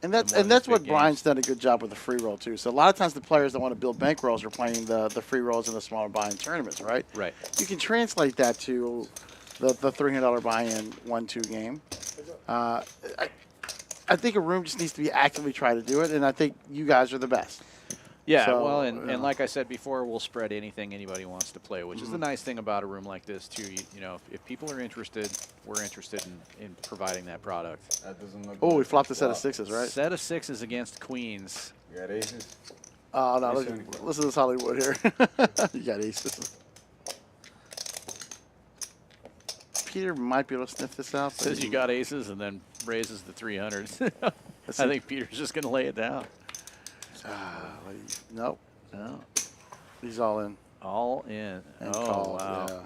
And that's in one of these what big Brian's games. done a good job with the free roll too. So a lot of times the players that want to build bankrolls are playing the free rolls in the smaller buy-in tournaments, right? Right. You can translate that to the $300 buy-in 1-2 game. I think a room just needs to be actively try to do it, and I think you guys are the best. Yeah, So, well, and like I said before, we'll spread anything anybody wants to play, which is the nice thing about a room like this too. If people are interested, we're interested in providing that product. That doesn't look Oh, we good. flopped a set of sixes, right? Set of sixes against queens. You got aces? Oh, no, Ace listen to this Hollywood here. You got aces. Peter might be able to sniff this out. but Says he- you got aces and then raises the 300s. I think Peter's just going to lay it down. Nope. No. He's all in. All in. And Oh, called, wow. yeah.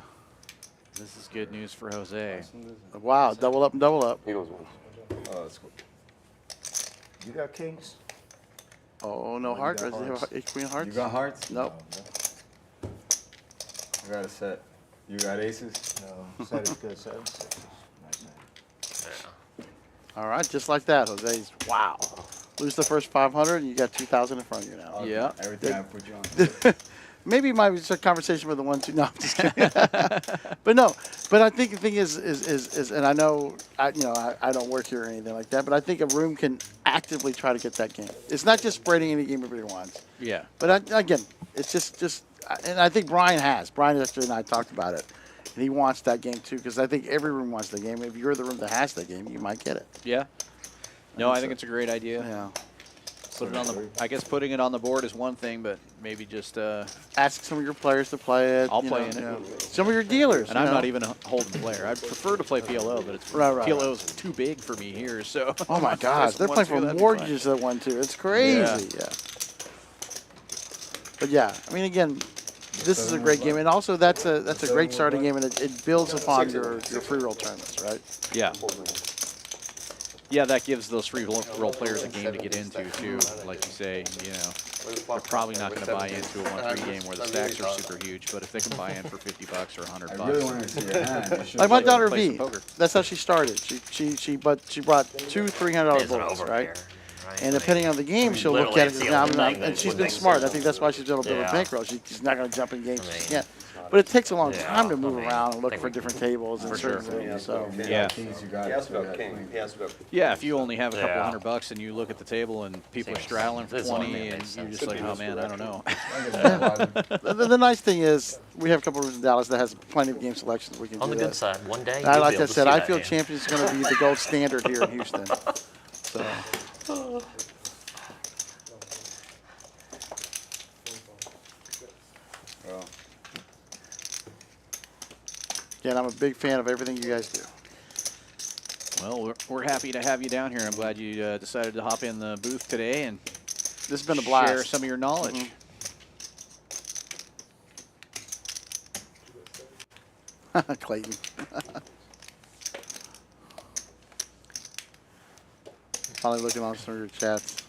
This is good news for Jose. Wow, double up and double up. He goes once. Oh, that's cool. You got kings? Oh, no you heart. got Does he have hearts. a queen of hearts? You got hearts? Nope. No. I got a set. You got aces? No, set is good, set is sixes. Nice hand. All right, just like that, Jose's. Wow. Lose the first 500, and you got 2,000 in front of you now. Yeah. Everything I put you on. Maybe it might be just a conversation with the 1-2. No, I'm just kidding. But no, but I think the thing is, and I know, I don't work here or anything like that, but I think a room can actively try to get that game. It's not just spreading any game everybody wants. Yeah. But again, it's just, and I think Brian has. Brian yesterday and I talked about it, and he wants that game too, because I think every room wants the game. If you're the room that has the game, you might get it. Yeah. No, I think it's a great idea. Yeah. Put it on the. I guess putting it on the board is one thing, but maybe just. Ask some of your players to play it. I'll you play know, in it. you know. Some of your dealers. And I'm not even a Holdem player. I prefer to play PLO, but it's Right. PLO is too big for me here. So. Oh my gosh, they're playing for mortgages at 1-2. It's crazy. Yeah. But yeah, I mean, again, this is a great game, and also that's a great starting game, and it builds upon your free roll tournaments, right? Yeah. Yeah, that gives those free roll players a game to get into too. Like you say, they're probably not going to buy into a 1-3 game where the stacks are super huge, but if they can buy in for $50 or $100, I really wanted to see your hand. You should Like my daughter play V, some poker. that's how she started. She brought two $300 Isn't bullets, over right? here, right? And depending on the game, she'll look literally at it it's as the now, only thing that and she's would been make smart. I sense. think that's why she's able to build a Yeah. bankroll. She's not going to jump in games I mean, she can't. But it takes a long Yeah, time to move I mean, around and I look think for we different can- tables and for certain sure. things. So Yeah. Kings, you He got has it. to go king. He has to go. Yeah, if you only have a couple Yeah. $100 and you look at the table and people are Seems- straddling for this one 20 and makes you're sense. just like, oh man, I don't know. the nice thing is we have a couple rooms in Dallas that has plenty of game selections. We can On do the that. good side, one day. I you'll like be I able to said, see I that feel hand. Champions is going to be the gold standard here in Houston. So. Again, I'm a big fan of everything you guys do. Well, we're happy to have you down here. I'm glad you decided to hop in the booth today and This has been a blast. share some of your knowledge. Clayton. Finally looking on some of your chats.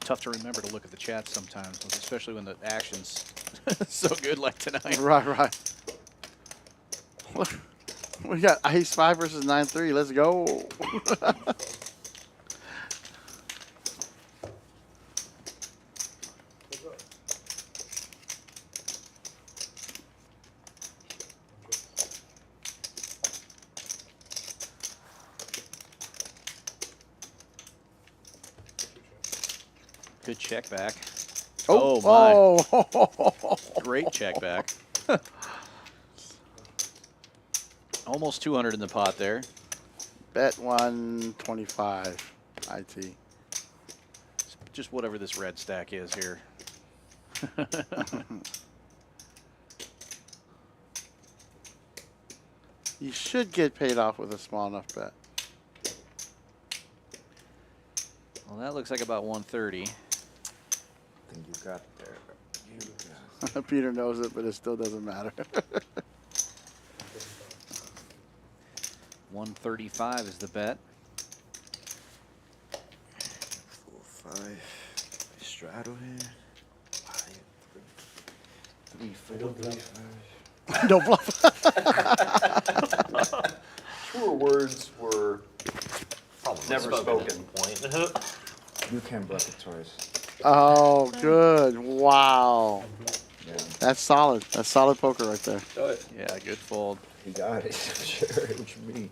tough to remember to look at the chat sometimes, especially when the action's so good like tonight. Right. We got Ace 5 versus 9-3. Let's go. Good check back. Oh, my. oh. Great check back. Almost 200 in the pot there. Bet 125. IT. Just whatever this red stack is here. You should get paid off with a small enough bet. Well, that looks like about 130. I think you got there. You got Peter knows it, but it still doesn't matter. 135 is the bet. 4, 5. Straddle here. 3, 4, 3, 5. No bluff. Truer words were Probably never spoken spoken. at the point. You can bluff it twice. Oh, good. Wow. Yeah. That's solid. That's solid poker right there. Yeah, good fold. He got it. Sure. What you mean?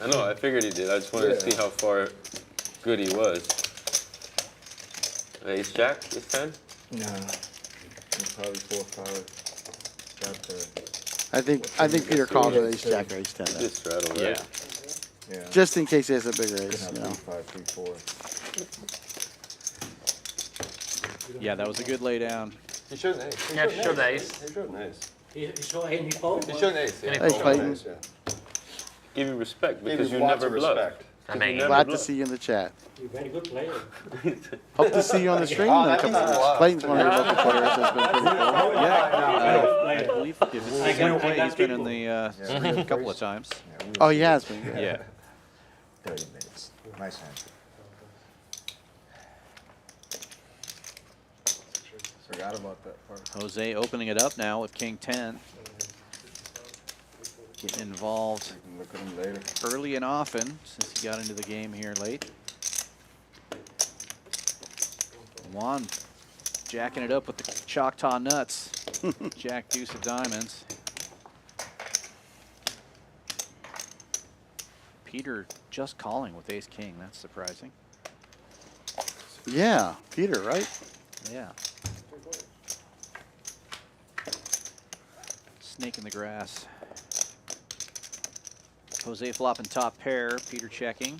I know, I figured he did. I just wanted to see how far good he was. Ace Jack, Ace 10? Nah. Probably 4, 5. Got there. I think Peter calls it ace jack or ace 10. Just straddle, right? Yeah. Yeah. Just in case he has a bigger Could ace, have you know. 3, 5, 3, 4. Yeah, that was a good lay down. He showed an ace. Yeah, he showed the ace. He showed an ace. He saw any fold? He showed an ace. Yeah. Any Hey, fold. Clayton. Yeah. Give you respect Gave because you you lots never of bluff. respect. I mean, Glad to see you in the chat. You're a very good player. Hope to see you on the stream Oh, in a that couple means a weeks. lot. Clayton's one of your local players. That's been pretty cool. I believe if it's the same play, he's been in the stream a couple of times. Yeah, we Oh, will he see. has been good. Yeah. 30 minutes. Nice hand. Forgot about that part. Jose opening it up now with King 10. Getting involved You can look at him later. early and often since he got into the game here late. Juan jacking it up with the Choctaw nuts. Jack deuce of diamonds. Peter just calling with ace king. That's surprising. Yeah, Peter, right? Yeah. Snake in the grass. Jose flopping top pair. Peter checking.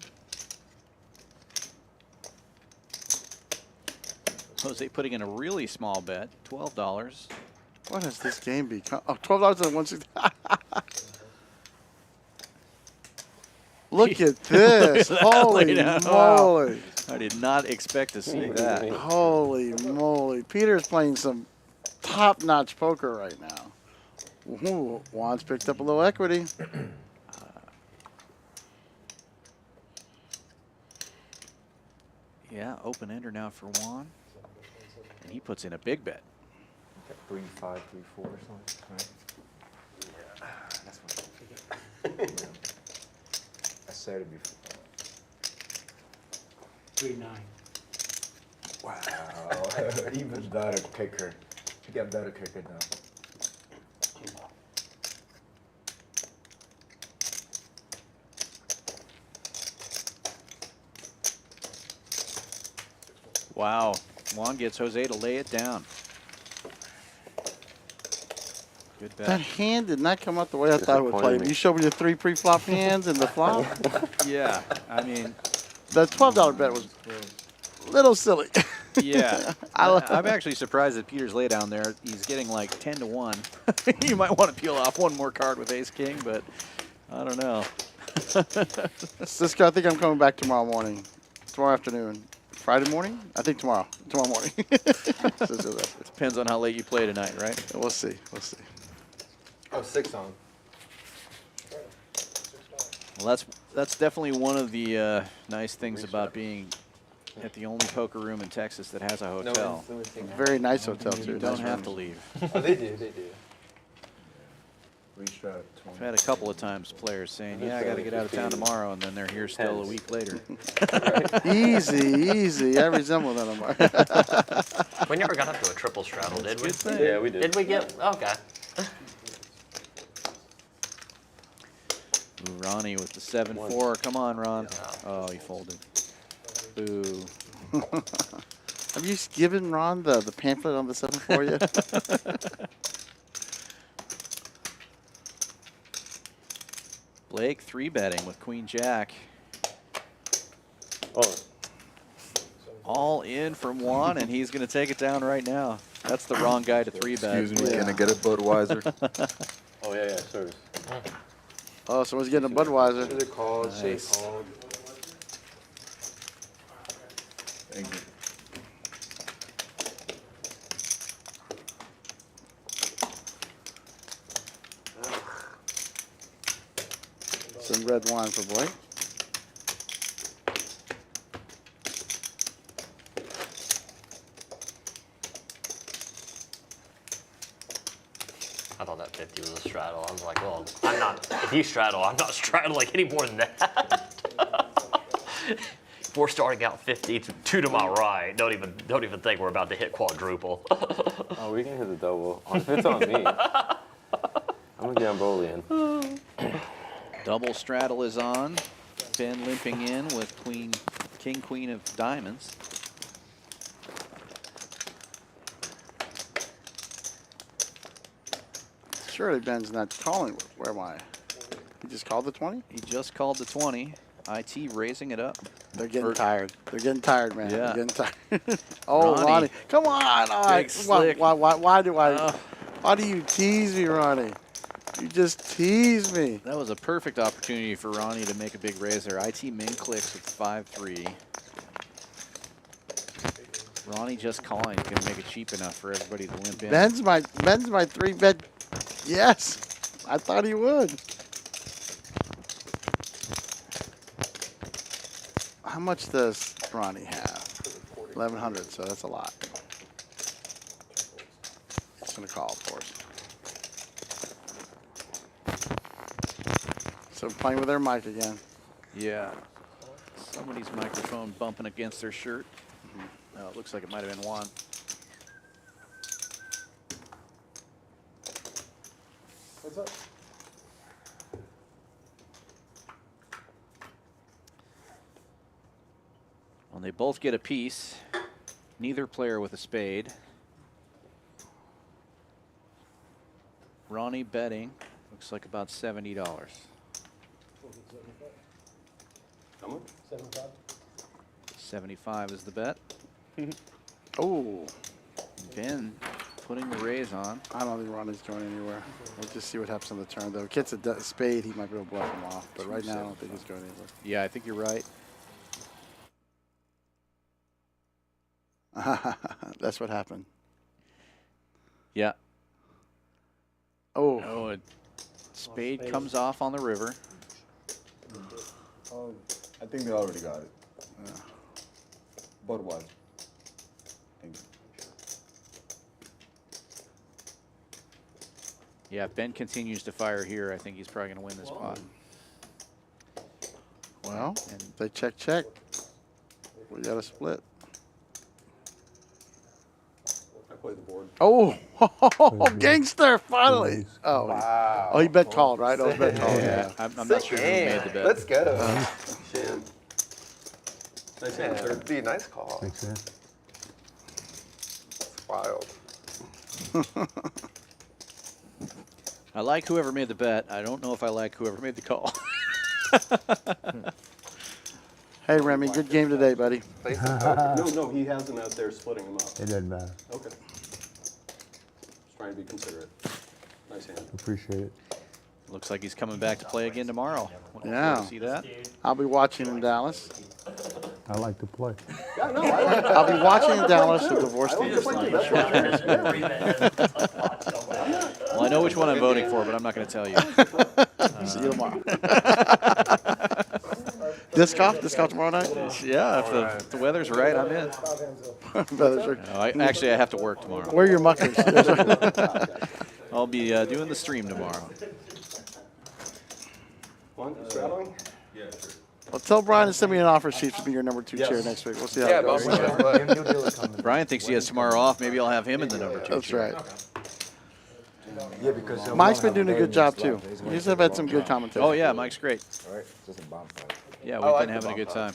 Jose putting in a really small bet, $12. What has this game become? Oh, $12 and 160. Look at this. That Holy laydown. moly. I did not expect to see that. Holy moly. Peter's playing some top-notch poker right now. Ooh, Juan's picked up a little equity. Yeah, open ender now for Juan. And he puts in a big bet. 3, 5, 3, 4 or something, right? That's what I said it before. 3-9. Wow. Even better kicker. You get better kicker now. Wow. Juan gets Jose to lay it down. Good bet. That hand did not come out the way I thought it would play. You showed me the 3 pre-flop hands and the flop. Yeah, I mean, The $12 bet was a little silly. yeah. I'm actually surprised that Peter's lay down there. He's getting like 10 to 1. You might want to peel off one more card with ace king, but I don't know. Cisco, I think I'm coming back tomorrow morning. Tomorrow afternoon. Friday morning? I think tomorrow. Tomorrow morning. Depends on how late you play tonight, right? We'll see. We'll see. Oh, 6 on. Well, that's definitely one of the nice things about being at the only poker room in Texas that has a hotel. Very nice hotel too. You don't nice have rooms. to leave. Oh, they do, they do. Reached out I've had a couple of times players saying, yeah, I got to get out of town tomorrow, and then they're here still a week later. Easy. I resemble that, Omar. We never got up to a triple straddle, did we? Good thing. Yeah, we did. Did we get? Okay. Ooh, Ronnie with the 7-4. Come on, Ron. Oh, he folded. Boo. Have you given Ron the pamphlet on the 7-4 yet? Blake 3-betting with Queen Jack. Oh, All in from Juan, and he's going to take it down right now. That's the wrong guy to 3-bet. Excuse me, can I get a Budweiser? oh yeah, service. Oh, someone's getting a Budweiser. Should have called, Nice. called. Thank you. Some red wine for Blake. I thought that 50 was a straddle. I was like, well, I'm not. If you straddle, I'm not straddling any more than that. If we're starting out 50, it's 2 to my right. Don't even think we're about to hit quadruple. Oh, we can hit the double. If it's on me, I'm gonna get on Bolian. Double straddle is on. Ben limping in with King, Queen of diamonds. Surely Ben's not calling. Where am I? He just called the 20? He just called the 20. IT raising it up. They're getting tired. They're getting tired, man. Yeah. They're getting tired. Oh, Ronnie. Ronnie. Come on. All right. Big slick. Why do you tease me, Ronnie? You just tease me. That was a perfect opportunity for Ronnie to make a big raise there. IT min clicks with 5-3. Ronnie just calling is going to make it cheap enough for everybody to limp in. Ben's my 3-bet. Yes. I thought he would. How much does Ronnie have? 1,100, so that's a lot. He's going to call, of course. So playing with their mic again. Yeah. Somebody's microphone bumping against their shirt. Oh, it looks like it might have been Juan. What's up? Well, they both get a piece. Neither player with a spade. Ronnie betting. Looks like about $70. How much? 75 is the bet. Oh, Ben putting the raise on. I don't think Ronnie's going anywhere. We'll just see what happens on the turn, though. If he gets a spade, he might be able to bluff him off. But right now, I don't think he's going anywhere. Yeah, I think you're right. That's what happened. Yeah. Oh, Oh, a spade comes off on the river. Oh, I think they already got it. Budweiser. Thank you. Yeah, if Ben continues to fire here, I think he's probably going to win this pot. well, if they check. We got a split. I played the board. Oh, gangster, finally. Nice. Oh, Wow. oh, he bet called, right? Oh, he bet called, yeah. I'm not sure who made the bet. Let's go. Shan. Nice hand, third. D, nice call. Makes sense. It's wild. I like whoever made the bet. I don't know if I like whoever made the call. Hey, Remy, good game today, buddy. Face the poker. No, he has them out there splitting them up. It doesn't matter. Okay. Just trying to be considerate. Nice hand. Appreciate it. Looks like he's coming back to play again tomorrow. Looking Yeah. forward to see that. I'll be watching in Dallas. I like to play. Yeah, no, I like I'll be watching in Dallas the I divorce like team. to play too. That's right. Well, I know which one I'm voting for, but I'm not going to tell you. See you tomorrow. Disc golf tomorrow night? Yeah, if the weather's right, I'm in. Weather's right. No, actually, I have to work tomorrow. Where are your muckers? I'll be doing the stream tomorrow. One, straddling? Yeah, sure. Well, tell Brian to send me an offer sheet to be your number 2 chair next week. We'll see how it goes. Brian thinks he has tomorrow off. Maybe I'll have him in the number 2 That's chair. right. Yeah, because Mike's been doing a good job too. He's had some good commentary. Oh yeah, Mike's great. All right, it's just a bomb fight. Yeah, I we've like been the having a good time.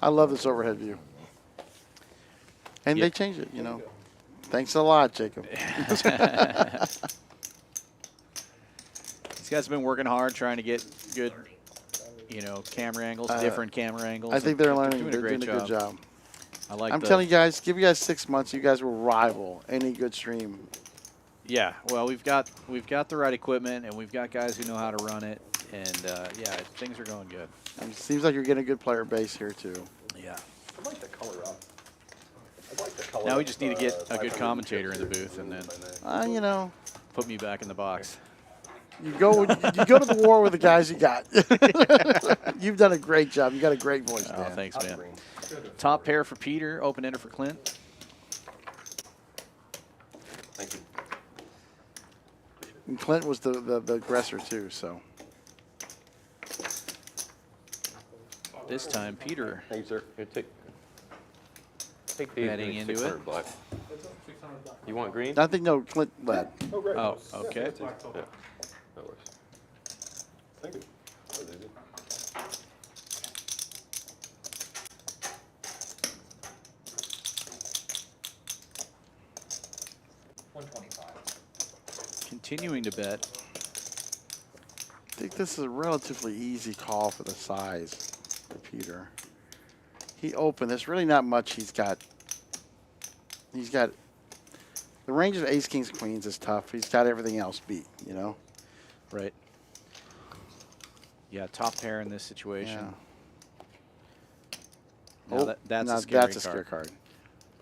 I love this overhead view. And they changed it, you know. Thanks a lot, Jacob. These guys have been working hard trying to get good, camera angles, different camera angles. I think they're learning. Doing They're a great doing a good job. I like. I'm telling you guys, give you guys 6 months, you guys will rival any good stream. Yeah, well, we've got the right equipment, and we've got guys who know how to run it, and yeah, things are going good. And it seems like you're getting a good player base here too. Yeah. I like the color up. I like the color. Now we just need to get a good commentator in the booth, and then Put me back in the box. You go to the war with the guys you got. You've done a great job. You got a great voice, Dan. Oh, thanks, man. Top pair for Peter, open ender for Clint. Thank you. And Clint was the aggressor too, so. This time, Peter. Thank you, sir. Here, take these. Heading into it. 600 bucks. You want green? I think no, Clint led. Oh, great. Oh, okay. Yeah, that works. Thank you. That was easy. Continuing to bet. I think this is a relatively easy call for the size for Peter. He opened. There's really not much he's got. The range of ace, kings, queens is tough. He's got everything else beat, you know? Right. Yeah, top pair in this situation. Yeah. Now that's a scary card. scare card.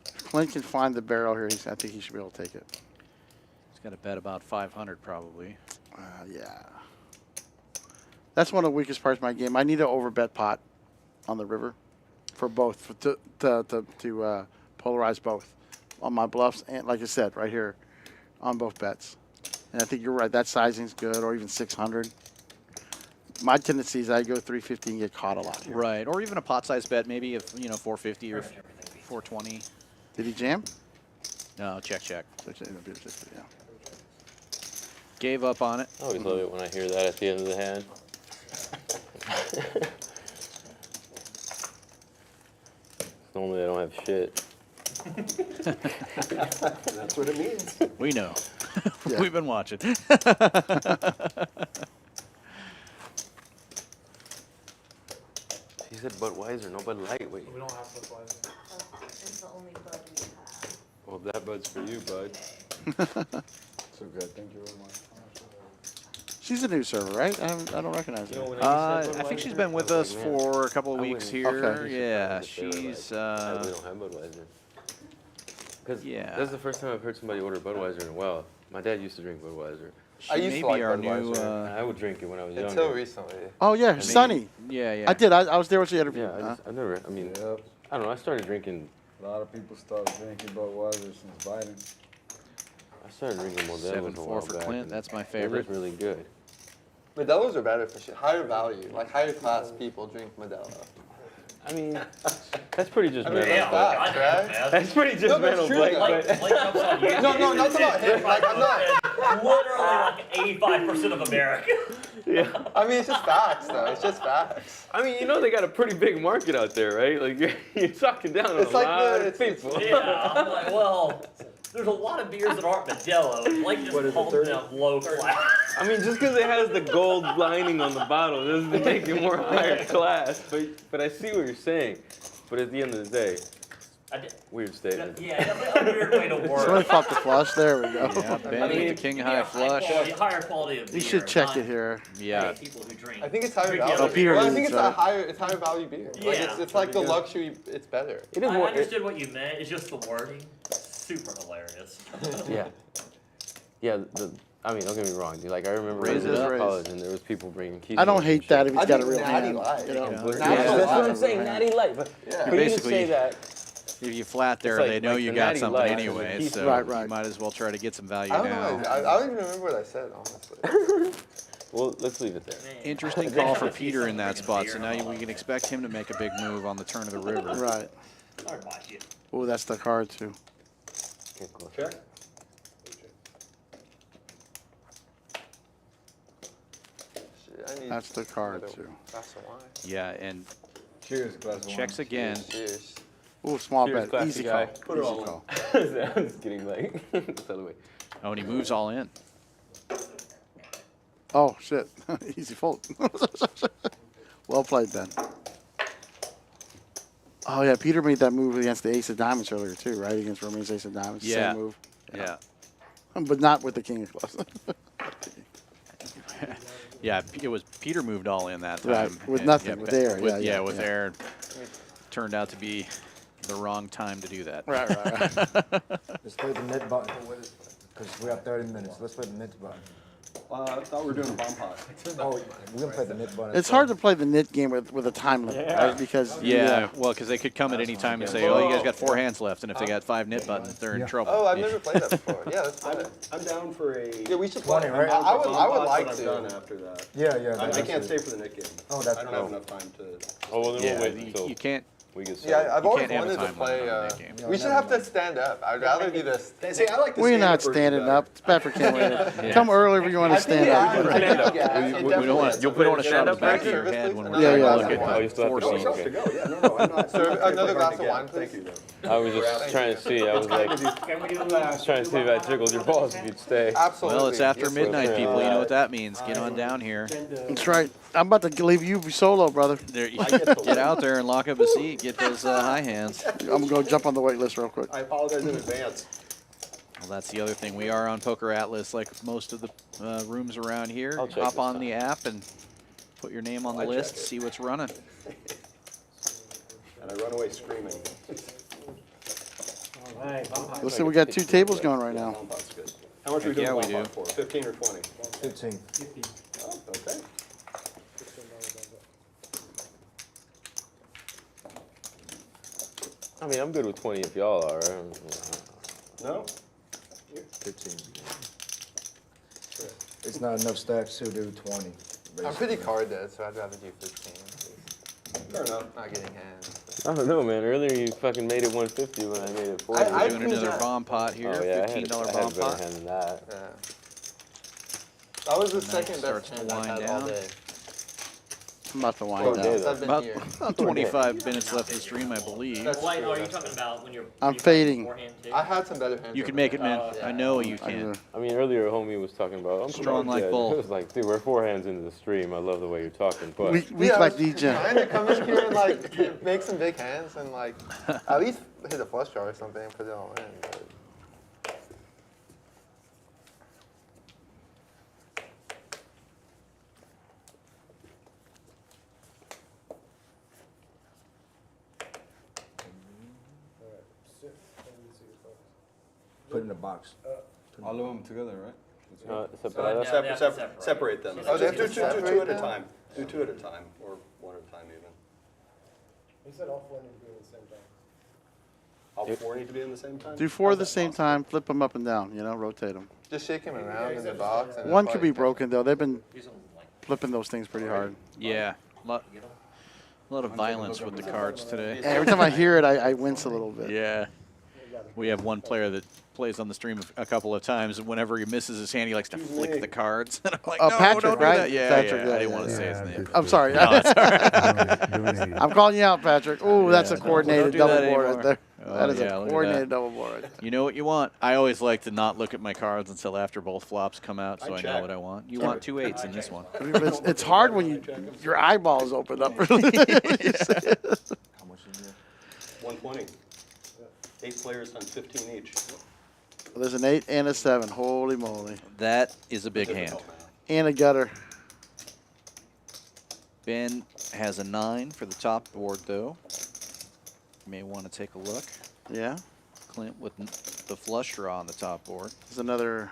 If Clint can find the barrel here, I think he should be able to take it. He's got to bet about 500 probably. Yeah. That's one of the weakest parts of my game. I need to overbet pot on the river for both, to polarize both on my bluffs, and like I said, right here on both bets. And I think you're right. That sizing's good, or even 600. My tendency is I go 350 and get caught a lot here. Right, or even a pot size bet, maybe of 450 or 420. Did he jam? No, check. Yeah. Gave up on it. I always love it when I hear that at the end of the hand. Normally I don't have shit. That's what it means. We know. Yeah. We've been watching. He said Budweiser, no Bud Light. Wait. We don't have Budweiser. It's the only bud we have. Well, that Bud's for you, Bud. So good. Thank you very much. She's a new server, right? I don't recognize her. I think she's been with us for a couple of weeks here. Okay. Yeah, she's. I really don't have Budweiser. Because Yeah. that's the first time I've heard somebody order Budweiser in a while. My dad used to drink Budweiser. I used may to like be our new. Budweiser. I would drink it when I was younger. Until recently. Oh yeah, Sunny. Yeah. I did. I was there when she interviewed. Yeah, I never, I mean, Yep. I don't know, I started drinking, A lot of people started drinking Budweiser since Biden. I started drinking Modelo's a while 7-4 for back, Clint. and That's my it favorite. was really good. Modelo's are better for shit. Higher value. Like higher class people drink Modelo. I mean, that's pretty just I mean, mental. that's facts, right? That's pretty just No, but mental, it's true, Blake. though. But No, not about him. Like, I'm not. Literally like 85% of America. yeah. I mean, it's just facts, though. It's just facts. I mean, they got a pretty big market out there, right? Like, you're talking down on It's a like lot the- of people. Yeah, I'm like, well, there's a lot of beers that aren't Modelo. Blake just called them low class. I mean, just because it has the gold lining on the bottle doesn't make it more higher class. But I see what you're saying. But at the end of the day, weird statement. Yeah, that's a weird way to work. Somebody popped the flush. There we go. Yeah, Ben with the king high flush. Higher quality of beer. You should check not it here. Yeah. People who drink. I think it's higher Drink value. the other beer. Well, I think is, it's a higher, it's higher value beer. Like Yeah. it's like the luxury. It's better. It is I more. understood what you meant. It's just the wording. Super hilarious. Yeah. Yeah. I mean, don't get me wrong, dude. Like I remember Raise in it up. college, and there was people bringing keys. I don't hate that if he's I got a think real natty hand. light. You know? Yeah, Natty that's light. what I'm saying. Natty light, but Yeah. for you to Basically, say that. If you flat there, like- they know like you the got natty something light, anyway, he's- so Right, right. you might as well try to get some value I don't now. know. I don't even remember what I said, honestly. Well, let's leave it there. Interesting call for Peter in that spot, so now we can expect him to make a big move on the turn of the river. Right. Oh, that's the card too. Okay, cool. Check. Shit, I need That's the card another too. glass of wine. Yeah, and Cheers, glass of wine. checks again. Cheers. Oh, small Cheers, bet. classy Easy guy. call. Put it Easy all in. call. I'm just kidding, like, the other way. Oh, and he moves all in. Oh shit. Easy fold. Well played, Ben. Oh yeah, Peter made that move against the ace of diamonds earlier too, right? Against Romeo's ace of diamonds. Yeah. Same move. Yeah. But not with the king of clubs. Yeah, it was Peter moved all in that time. Right, with and, nothing, with air, With, yeah, with yeah. air. Turned out to be the wrong time to do that. Right, right. Let's play the mid button. Because we have 30 minutes. Let's play the mid button. I thought we were doing a bomb pot. Oh, we're going to play the mid button. It's hard to play the nit game with a time limit, right? Because Yeah, well, because they could come at any time and say, "Oh, you guys got 4 hands left," and if they got 5 nit buttons, they're in trouble. Oh, I've never played that before. Yeah, let's play it. I'm down for a. Yeah, we should play 20, it. right? I would Bomb like pots, to. but I'm done after that. Yeah, yeah. I that's can't it. stay for the net game. Oh, that's I don't have enough time to. Oh, well, then Yeah, we'll wait until you can't. we get started. Yeah, I've You always can't have a wanted to time play. limit on that game. We should have to stand up. I'd rather do this. See, I like the we're stand-up not version standing better. up. It's bad for Ken. Yeah. Come early if you want to stand up. We don't want to. You'll put on a shot up back of your head when we're Yeah, trying yeah. to look at Oh, you still have to four go, seats. okay. To go. Yeah, no, I'm not. Sir, I'm not another hard glass to of get. wine, Thank please. you, though. I was just trying to see. I was like, Can we do trying to see if I tickled your balls if you'd stay. Absolutely. Well, it's after Yes, midnight, sir. people. You know what that means. Get on down here. That's right. I'm about to leave you solo, brother. There, get out there and lock up a seat. Get those high hands. I'm gonna go jump on the wait list real quick. I apologize in advance. Well, that's the other thing. We are on Poker Atlas, like most of the rooms around here. I'll check Hop this on time. the app and put your name on the I list. check it. See what's running. And I run away screaming. All right. Let's see. We got 2 tables going right now. Bomb pot's good. How much are we doing Yeah, we bomb pot do. for? 15 or 20? 15. Oh, okay. I mean, I'm good with 20 if y'all are. No? 15. It's not enough stacks to do 20. I'm pretty card dead, so I'd rather do 15. Fair enough. Not getting hands. I don't know, man. Earlier you fucking made it 150 when I made it 40. I We're doing think another that- bomb pot here. Oh, yeah, $15 I had bomb a better pot. hand than that. Yeah. That was the second starts best to hand I've wind had all down. day. I'm about to wind Oh, down. yeah. Since I've been About, here. about 25 minutes left of the stream, I believe. That's Wait, true, are you that's talking about when you're? I'm fading. I had some better hands. You can over make it, there. man. I know you I can. do. I mean, earlier a homie was talking about, I'm Strong like dead. bull. It was like, dude, we're 4 hands into the stream. I love the way you're talking, but Weak Yeah, I like was DJ. trying to come in here and like make some big hands and like at least hit a flush draw or something and put it all in. But Put in the box. All of them together, right? separate. Yeah, they have to Separate them. Oh, they have to Just do 2 separate at a them? time. Do 2 at a time, or 1 at a time even. He said all 4 need to be at the same time. All 4 need to be in the same time? Do 4 at the same time. Flip them up and down. You know, rotate them. just shake him around in the box. And One then could be probably- broken though. They've been flipping those things pretty hard. Yeah. A lot of violence with the cards today. And every time I hear it, I wince a little bit. Yeah. We have one player that plays on the stream a couple of times, and whenever he misses his hand, he likes to flick the cards. And I'm like, no, Patrick, don't do right? that. Yeah, Patrick, yeah. I yeah, didn't yeah, want to say yeah. his name. I'm sorry. No, it's all right. I'm calling you out, Patrick. Ooh, that's a don't coordinated do double that board right anymore. there. Oh, That is yeah, look a at coordinated that. double board. You know what you want? I always like to not look at my cards until after both flops come out, so I know check. what I want. You want 2 8s in this one. It's hard when your eyeballs open up. Really. How much is it? 120. 8 players times 15 each. There's an 8 and a 7. Holy moly. That is a big hand. Difficult now. And a gutter. Ben has a 9 for the top board, though. You may want to take a look. Yeah. Clint with the flush draw on the top board. There's another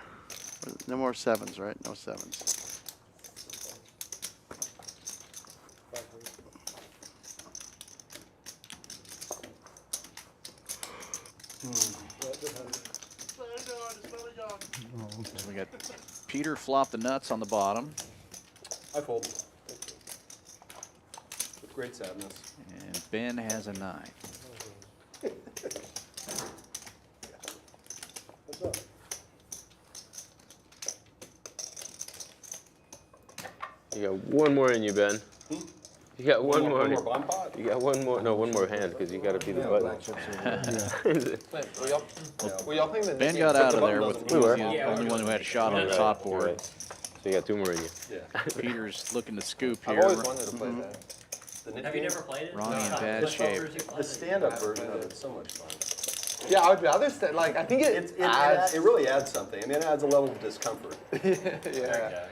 No more sevens, right? No sevens. So we got Peter flop the nuts on the bottom. I fold. With great sadness. And Ben has a 9. You got one more in you, Ben. You got one more. One more bomb pot? You got one more. No, one more hand because you got to be the button. Wait, were y'all playing the Ben Nick got game? out of there with he was the only one who had a shot on the top board. Right. So you got 2 more in you. Yeah. Peter's looking to scoop I've here. always wanted to play that. Have you never played it? Ronnie in bad shape. The stand-up version of it's so much fun. Yeah, I would rather stay. Like, I think it adds. It really adds something. I mean, it adds a level of discomfort. Yeah.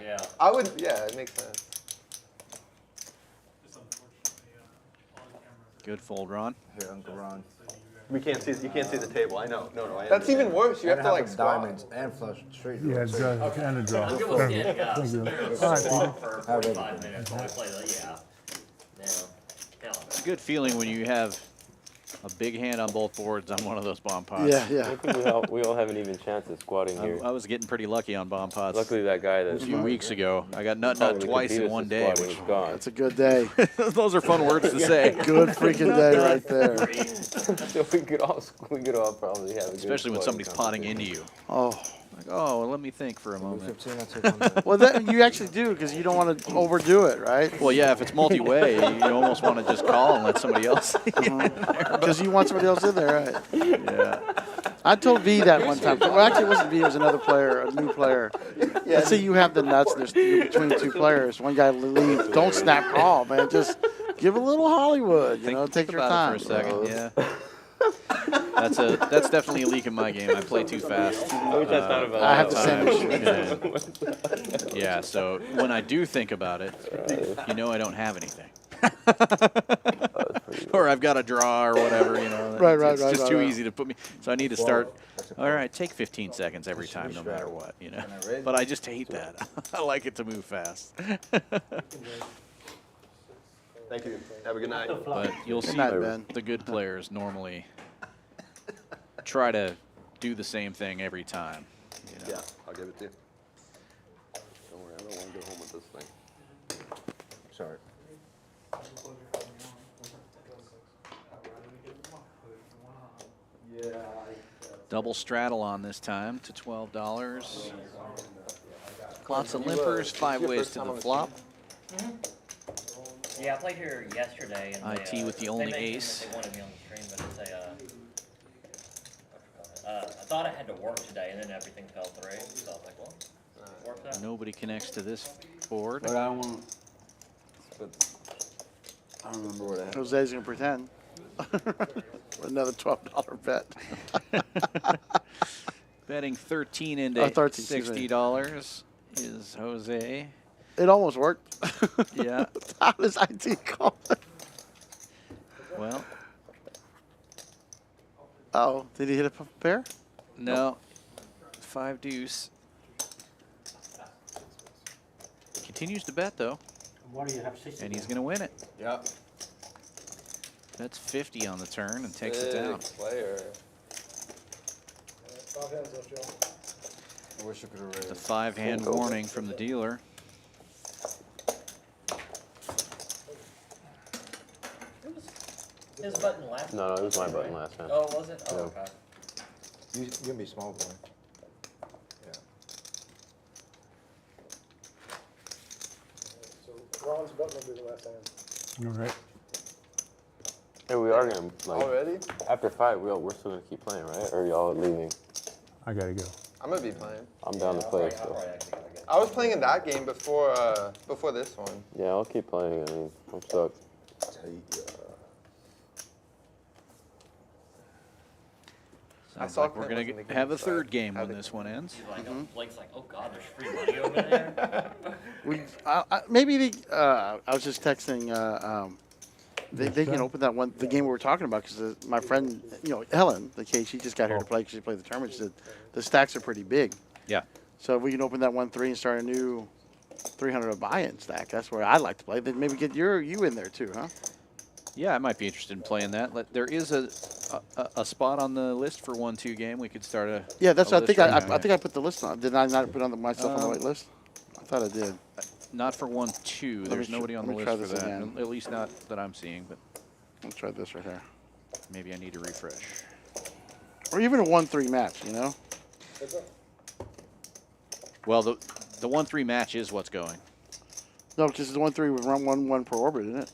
Yeah. I would. Yeah, it makes sense. Good fold, Ron. Here, Uncle Ron. We can't see. You can't see the table. I know. No. I That's understand. even worse. You have to like squat. diamonds and flush straight. Yeah, it does, and a draw. I'm good with standing up. Thank you. There's All a right, swap Peter. for 45 minutes while we play the, yeah. It's a good feeling when you have a big hand on both boards on one of those bomb pots. Yeah, yeah. I think we all have an even chance of squatting here. I was getting pretty lucky on bomb pots Luckily, that guy a that few weeks ago. I got nut nut twice in one day, was which gone. That's a good day. those are fun words to say. Good freaking day right there. So we could all probably have a good Especially when squatting somebody's potting competition. into you. Oh. Like, oh, well, let me think for a moment. 15, I take on that. Well, that, you actually do because you don't want to overdo it, right? Well, yeah, if it's multi-way, you almost want to just call and let somebody else. Because you want somebody else in there, right? Yeah. I told V that one time. Well, actually, it wasn't V. It was another player, a new player. Let's say you have the nuts. You're between 2 players. One guy leaves. Don't snap call, man. Just give a little Hollywood. You know, take your time. It for a second. Yeah. That's definitely a leak in my game. I play too fast. I wish I thought about I have that. the same issue. Yeah, so when I do think about it, you know I don't have anything. Or I've got a draw or whatever, you know. It's just too easy to put me. So I need to start. All right, take 15 seconds every time, no matter what, you know. But I just hate that. I like it to move fast. Thank you. Have a good night. But you'll see night, Ben. the good players normally try to do the same thing every time. You know? Yeah, I'll give it to you. Don't worry, I don't want to go home with this thing. Sorry. Double straddle on this time to $12. Lots of limpers, 5 ways to the flop. Yeah, I played here yesterday. And IT they, with the they only mentioned ace. that They wanted me on the stream, but it's I thought I had to work today, and then everything fell through. So I was like, well, work that. Nobody connects to this board. But I want. But I don't remember what I had. Jose's going to pretend. Another $12 bet. Betting 13 into 60 is Jose. It almost worked. Yeah. How does IT call it? Well. Oh, did he hit a pair? No. 5 deuce. Continues to bet though. What do you have, 60? And he's going to win it. Yeah. That's 50 on the turn and takes it down. Player. I wish I could have It's a raised. 5-hand warning from the dealer. His button last. No, it was my button last time. Oh, was it? Oh, Yeah. okay. You can be small boy. Yeah. So Ron's button will be the last hand. All right. Hey, we are gonna like Already? after 5. We're still gonna keep playing, right? Or y'all leaving? I gotta go. I'm gonna be playing. I'm down to play. I'll So probably actually gotta get. I was playing in that game before before this one. yeah, I'll keep playing. I mean, I'm stoked. Sounds saw like we're Clint going was in to the have a game, so third I game had when to- this one ends. He's like, Blake's like, oh God, there's free money over there. Maybe I was just texting. They can open that one, the game we were talking about, because my friend, Helen, the case, she just got here to play because she played the tournament. She said the stacks are pretty big. Yeah. So if we can open that 1-3 and start a new 300 buy-in stack, that's where I'd like to play. Then maybe get you in there too, huh? Yeah, I might be interested in playing that. There is a spot on the list for 1-2 game. We could start a Yeah, that's what I think. right I think I put the list on. Did I not put on myself on the white list? I thought I did. Not for 1-2. There's nobody on the let me try list for this that. again. At least not that I'm seeing, but Let's try this right here. maybe I need to refresh. Or even a 1-3 match, you know? Well, the 1-3 match is what's going. No, because the 1-3 would run 1-1 per orbit, isn't it?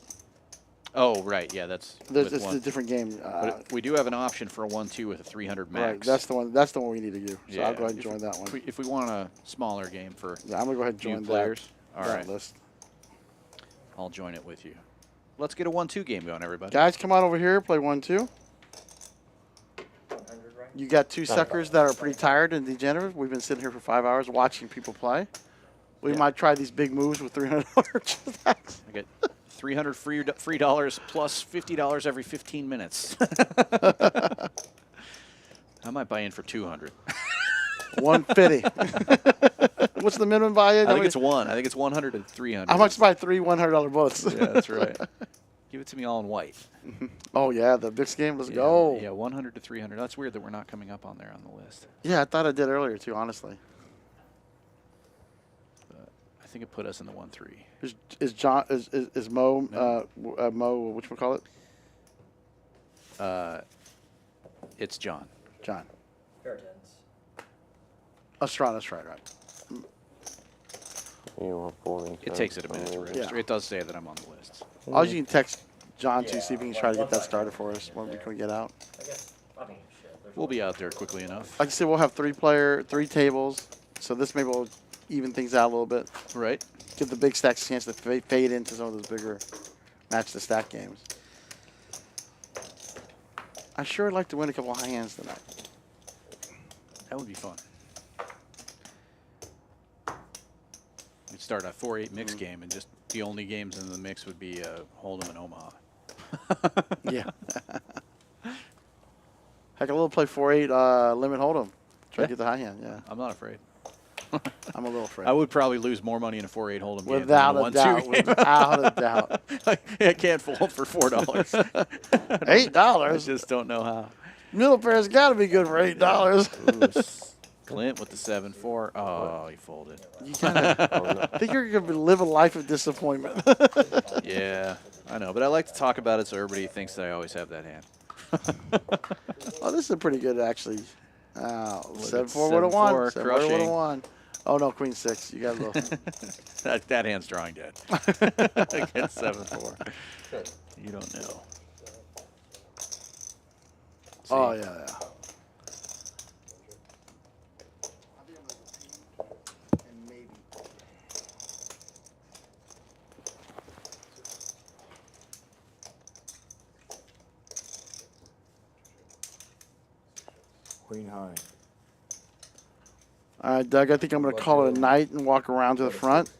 Oh, right. Yeah, that's. It's a different game. But we do have an option for a 1-2 with a 300 max. Right, that's the one. That's the one we need to do. So Yeah, I'll go ahead and join that one. If we want a smaller game for Yeah, I'm gonna go ahead and new join players. All that right, list. I'll join it with you. Let's get a 1-2 game going, everybody. Guys, come on over here. Play 1-2. You got two suckers that are pretty tired and degenerate. We've been sitting here for 5 hours watching people play. We might try these big moves with $300 stacks. I get 300 free dollars plus $50 every 15 minutes. I might buy in for 200. 150. What's the minimum buy-in? I think it's one. I think it's 100 and 300. How much to buy three $100 books? Yeah, that's right. Give it to me all in white. Oh yeah, the Bix game. Let's go. Yeah, 100 to 300. That's weird that we're not coming up on there on the list. Yeah, I thought I did earlier too. Honestly. I think it put us in the 1-3. Is John is Mo Mo whatchamacallit? It's John. John. Puritans. That's right. It takes it a minute to register. Yeah. It does say that I'm on the list. All you can text John to see if he can try to get that started for us when we can get out. We'll be out there quickly enough. Like I said, we'll have three tables, so this maybe will even things out a little bit. Right. Give the big stacks a chance to fade into some of those bigger match the stack games. I sure would like to win a couple of high hands tonight. That would be fun. We'd start a 4-8 mix game, and just the only games in the mix would be Holdem and Omaha. Yeah. Heck, a little play 4-8 limit Holdem. Try to get the high hand. Yeah. I'm not afraid. I'm a little afraid. I would probably lose more money in a 4-8 Holdem game Without than a a 1-2 doubt. game. Without a doubt. I can't fold for $4. $8? I just don't know how. Middle pair's got to be good for $8. Clint with the 7-4. Oh, he folded. You kinda, I think you're going to live a life of disappointment. Yeah, I know, but I like to talk about it so everybody thinks that I always have that hand. Oh, this is pretty good, actually. 7-4 would have 7-4, won. 7-4 would have crushing. won. Oh, no, Queen 6. You got a little. that hand's drawing dead. Against 7-4. You don't know. Oh, yeah. Queen high. All right, Doug, I think I'm going to call it a night and walk around to the front.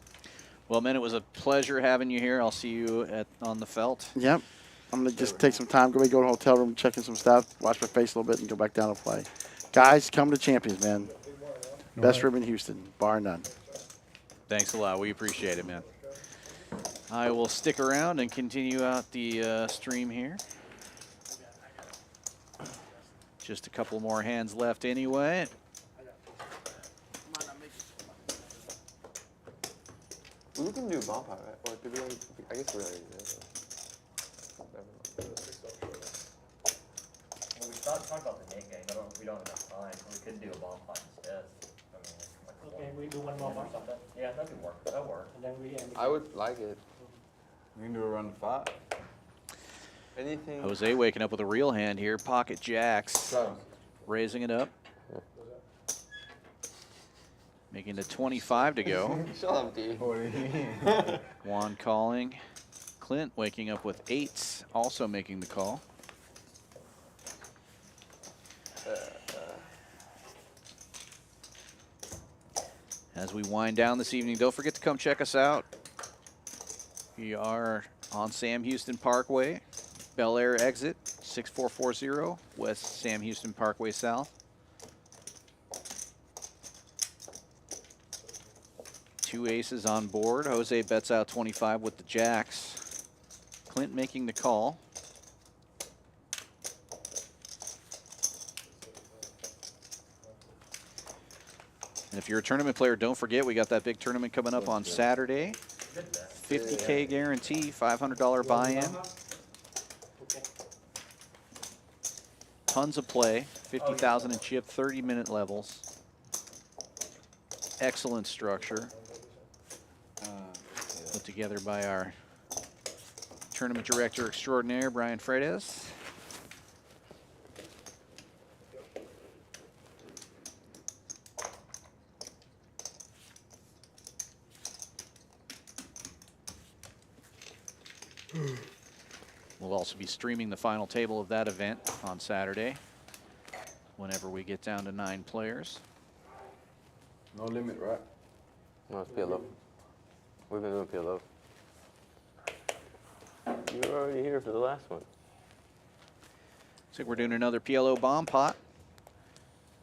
Well, man, it was a pleasure having you here. I'll see you on the felt. Yep. I'm going to just take some time, go to the hotel room, check in some stuff, wash my face a little bit, and go back down and play. Guys, come to Champions, man. Best room in Houston, bar none. Thanks a lot. We appreciate it, man. I will stick around and continue out the stream here. Just a couple more hands left anyway. We can do bomb pot, right? Or did we already, I guess we already did. Well, we talked about the Nick game. We don't have enough time. We could do a bomb pot instead. Okay, we do one more or something. Yeah, that'd work. That'd work. And then we end. I would like it. We can do a run to 5. Anything. Jose waking up with a real hand here. Pocket jacks. Raising it up. Making it 25 to go. Shut up, D. Juan calling. Clint waking up with 8s, also making the call. As we wind down this evening, don't forget to come check us out. We are on Sam Houston Parkway, Bel Air exit, 6440, West Sam Houston Parkway South. 2 aces on board. Jose bets out 25 with the jacks. Clint making the call. And if you're a tournament player, don't forget we got that big tournament coming up on Saturday. 50K guarantee, $500 buy-in. Tons of play, 50,000 in chip, 30-minute levels. Excellent structure. Put together by our tournament director extraordinaire, Brian Freitas. We'll also be streaming the final table of that event on Saturday whenever we get down to 9 players. No limit, right? No, it's PLO. We've been doing PLO. You were already here for the last one. Looks like we're doing another PLO bomb pot.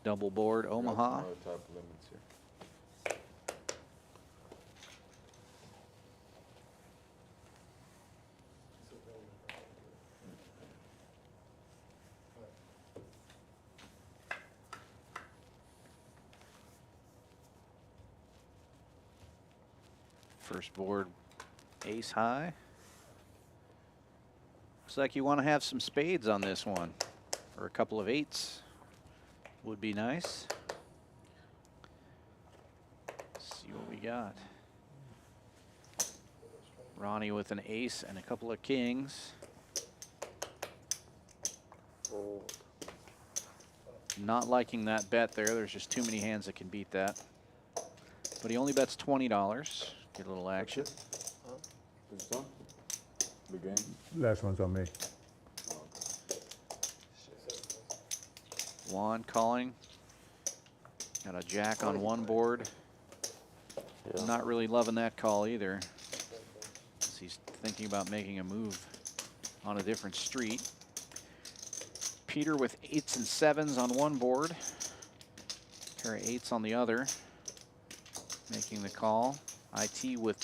Double board Omaha. Other type of limits here. First board, ace high. Looks like you want to have some spades on this one, or a couple of 8s would be nice. Let's see what we got. Ronnie with an ace and a couple of kings. Not liking that bet there. There's just too many hands that can beat that. But he only bets $20. Get a little action. It's done. Big game. Last one's on me. Juan calling. Got a jack on one board. Yeah. Not really loving that call either. He's thinking about making a move on a different street. Peter with 8s and 7s on one board. Pair of 8s on the other. Making the call. IT with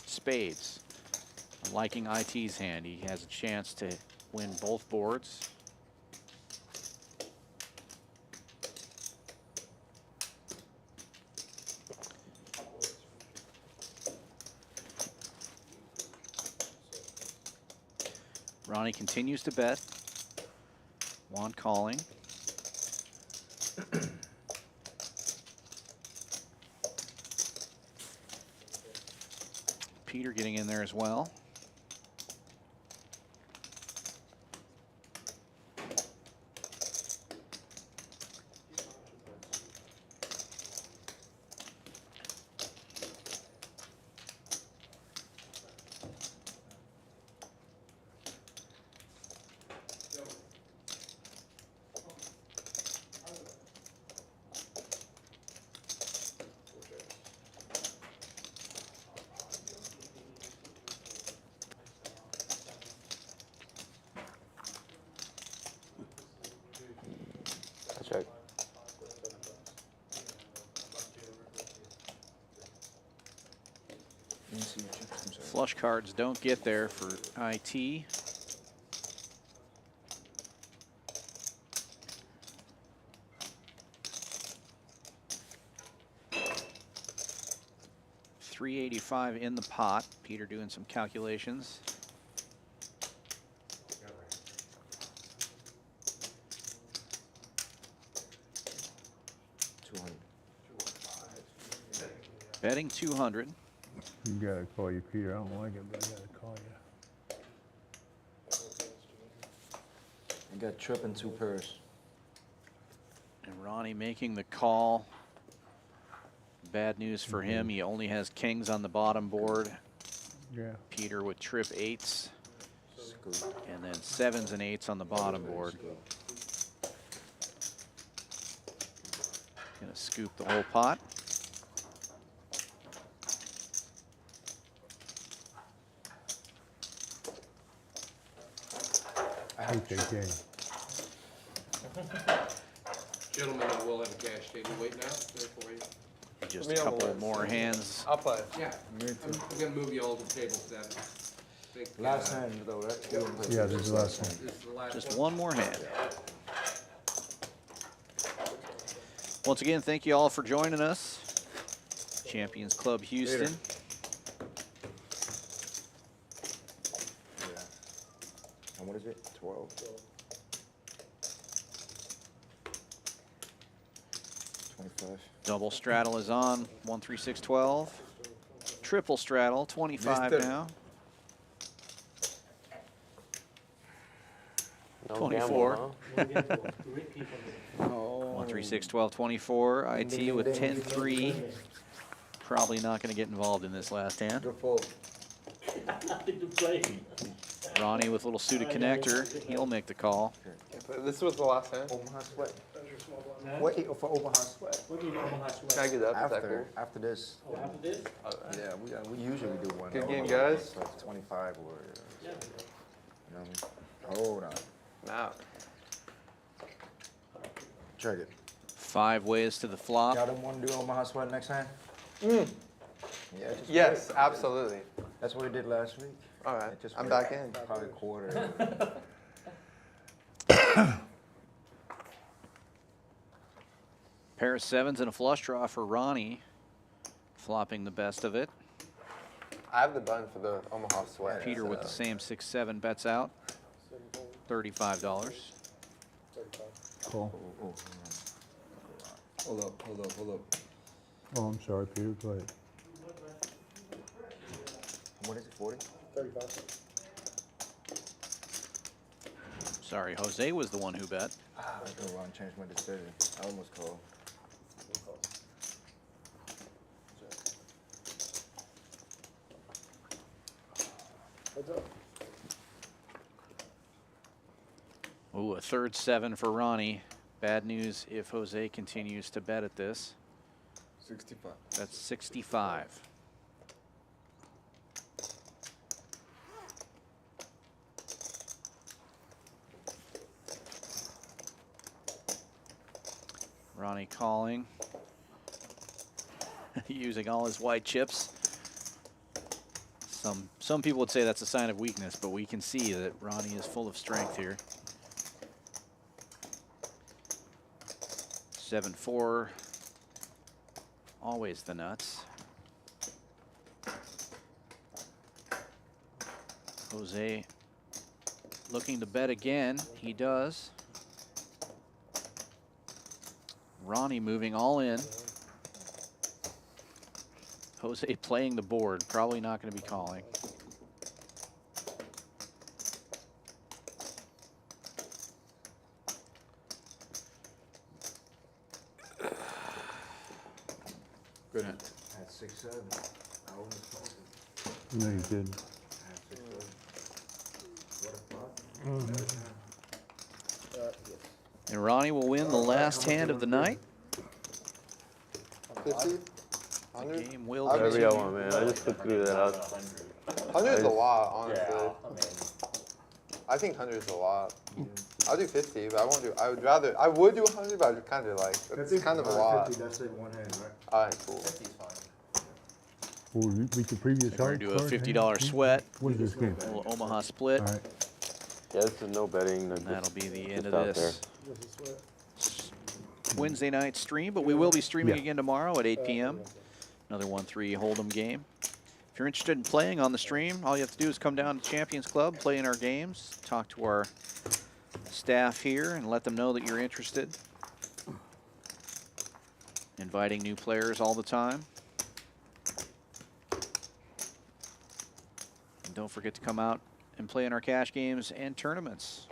spades. I'm liking IT's hand. He has a chance to win both boards. Ronnie continues to bet. Juan calling. Peter getting in there as well. Check. Flush cards don't get there for IT. $385 in the pot. Peter doing some calculations. Betting 200. You gotta call you, Peter. I don't like it, but I gotta call you. I got trip and 2 pairs. And Ronnie making the call. Bad news for him. He only has kings on the bottom board. Yeah. Peter with trip 8s. And then 7s and 8s on the bottom board. Gonna scoop the whole pot. I hate that game. Gentlemen, I will have a cash table waiting out there for you. just Me a on the couple list. more hands. I'll play. Yeah, I'm gonna move you all to table 7. Last hand though, right? Yeah, this is the last one. This is the last Just one. one more hand. Once again, thank you all for joining us. Champions Club Houston. Yeah. And what is it? 12. 25. Double straddle is on, 13612. Triple straddle, 25 Mister. now. No 24. gamble, We'll get to it. Ricky for Oh. 13612, 24. IT with 10-3. Probably not going to get involved in this last hand. Good fold. nothing to play. Ronnie with a little suited connector. He'll make the call. But this was the last hand. Omaha sweat. That's your small blind. Wait for Omaha sweat. What do you know Omaha Can I Sweat? get that? Is that cool? After this. Oh, after this? Yeah, we usually do one. Good game, guys. So it's 25 or. Yeah. You know what I mean? Hold on. Now. Check it. 5 ways to the flop. Y'all don't want to do Omaha sweat next time? Yeah, just Yes, absolutely. That's what we did last week. All right, Just I'm for back in. Probably a quarter. Pair of 7s and a flush draw for Ronnie. Flopping the best of it. I have the button for the Omaha Sweat. Peter with the same 6-7 bets out. $35. Cool. Hold up. Oh, I'm sorry, Peter. Go ahead. What is it, 40? 35. Sorry, Jose was the one who bet. I go wrong, changed my decision. I almost called. What's up? Ooh, a third 7 for Ronnie. Bad news if Jose continues to bet at this. 65. That's 65. Ronnie calling. Using all his white chips. Some people would say that's a sign of weakness, but we can see that Ronnie is full of strength here. 7-4. Always the nuts. Jose looking to bet again. He does. Ronnie moving all in. Jose playing the board. Probably not going to be calling. Good. At 6-7. I almost called it. No, you did. At 6-7. What a flop. And Ronnie will win the last hand of the night. 50? The 100? game will Whatever continue. y'all want, man. I just threw that out. 100 is a lot, honestly. I think 100 is a lot. I'll do 50, but I won't do. I would do 100, but I would kind of like. It's kind of a lot. 50, that's it, one hand, right? All right, cool. Will we beat the previous We're hard going to do a card? $50 sweat. What is this game? A little Omaha split. All right. Yeah, this is no betting. And that'll be the end just of out this Wednesday night stream, but we will be streaming Yeah. again tomorrow at 8 p.m. Another 1-3 Holdem game. If you're interested in playing on the stream, all you have to do is come down to Champions Club, play in our games, talk to our staff here, and let them know that you're interested. Inviting new players all the time. And don't forget to come out and play in our cash games and tournaments.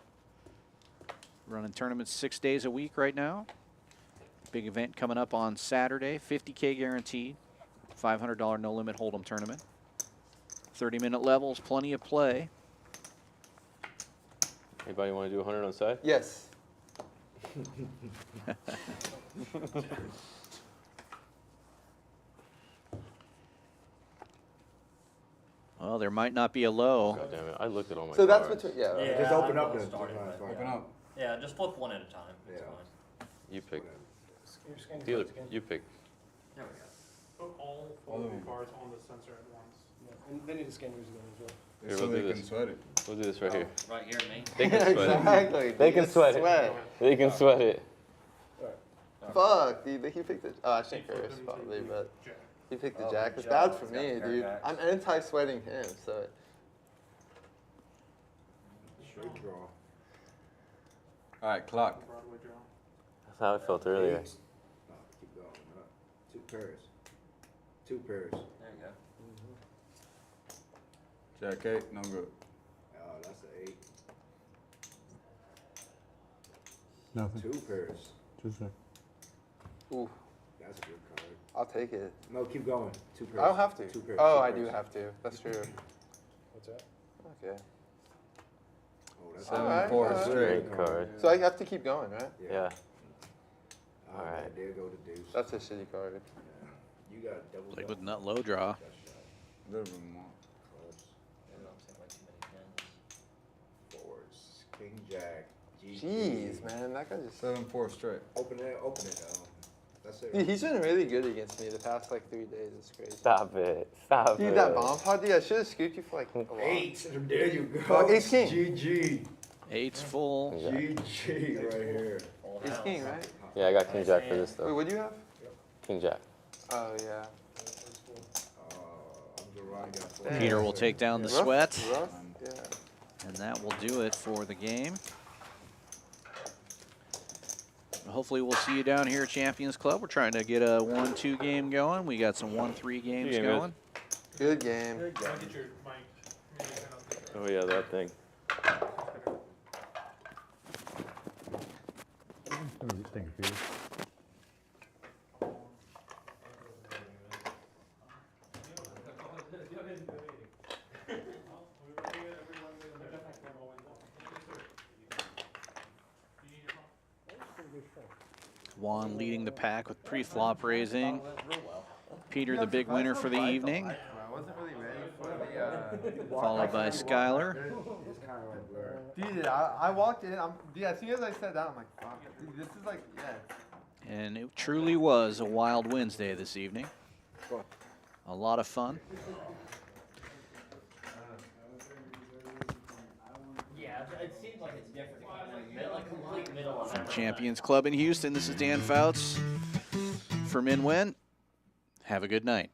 Running tournaments 6 days a week right now. Big event coming up on Saturday, 50K guaranteed. $500 no limit Hold'em tournament. 30-minute levels, plenty of play. Anybody want to do 100 on side? Yes. Well, there might not be a low. God damn it! I looked at all my So that's cards. between. Yeah. Just open up I'm then. starting with it. Open up. Yeah, just flip one at a time. It's Yeah. fine. You pick. Your skin Dealer, cards again. you pick. There we go. sensor at once. Yeah. And they need to scan yours again as well. Here, So we'll do they can this. sweat it. We'll do this right here. Right here, me. They can sweat Exactly. it. They can sweat it. They can sweat it. Fuck, dude. He picked it. Oh, I think Curtis probably, but he picked the jack. It's bad for me, dude. I'm anti-sweating him, so. Straight draw. All right, clock. Broadway draw. That's how I felt earlier. No, keep going. No. 2 pairs. 2 pairs. There you go. Jack 8, no good. Oh, that's an 8. Nothing. 2 pairs. Just a, Ooh, That's a good card. I'll take it. No, keep going. 2 pairs. I don't have to. 2 pairs. Oh, 2 I pairs. do have to. That's true. What's that? Okay. Oh, that's 7, Alright, 4 alright. straight. Great card. So I have to keep going, right? Yeah. All Alright. right. There go the deuce. That's a shitty card. You got a double. Played with nut low draw. That's shot. A little bit more. Clubs. I don't think like too many pins. Fours. King Jack. Jeez, man, that guy just. 7, 4 straight. Open it. Open it. That's it. Dude, he's been really good against me the past like 3 days. It's crazy. Stop it. Stop it. Dude, that bomb pod, dude, I should have scooped you for like a while. 8. There you go. Fuck, ace king. GG. 8's full. Yeah. GG right here. Ace king, right? Yeah, I got King Jack for this Wait, though. what do you have? King Jack. Oh, yeah. Peter will take down the Rough, sweat, rough, yeah. and that will do it for the game. Hopefully we'll see you down here at Champions Club. We're trying to get a 1-2 game going. We got some 1-3 games game, going. Good game. I'll get your mic. Oh yeah, that thing. thank you, Peter. Juan leading the pack with pre-flop raising. Peter the big winner for the evening, I wasn't really ready for the. followed by Skylar. It's kind of like blur. Dude, I walked in. Dude, as soon as I sat down, I'm like, fuck. Dude, this is like, yeah. And it truly was a wild Wednesday this evening. A lot of fun. Yeah, it seems like it's different. Like complete middle of From Champions Club in Houston, this is Dan Fouts. For Min Win, have a good night.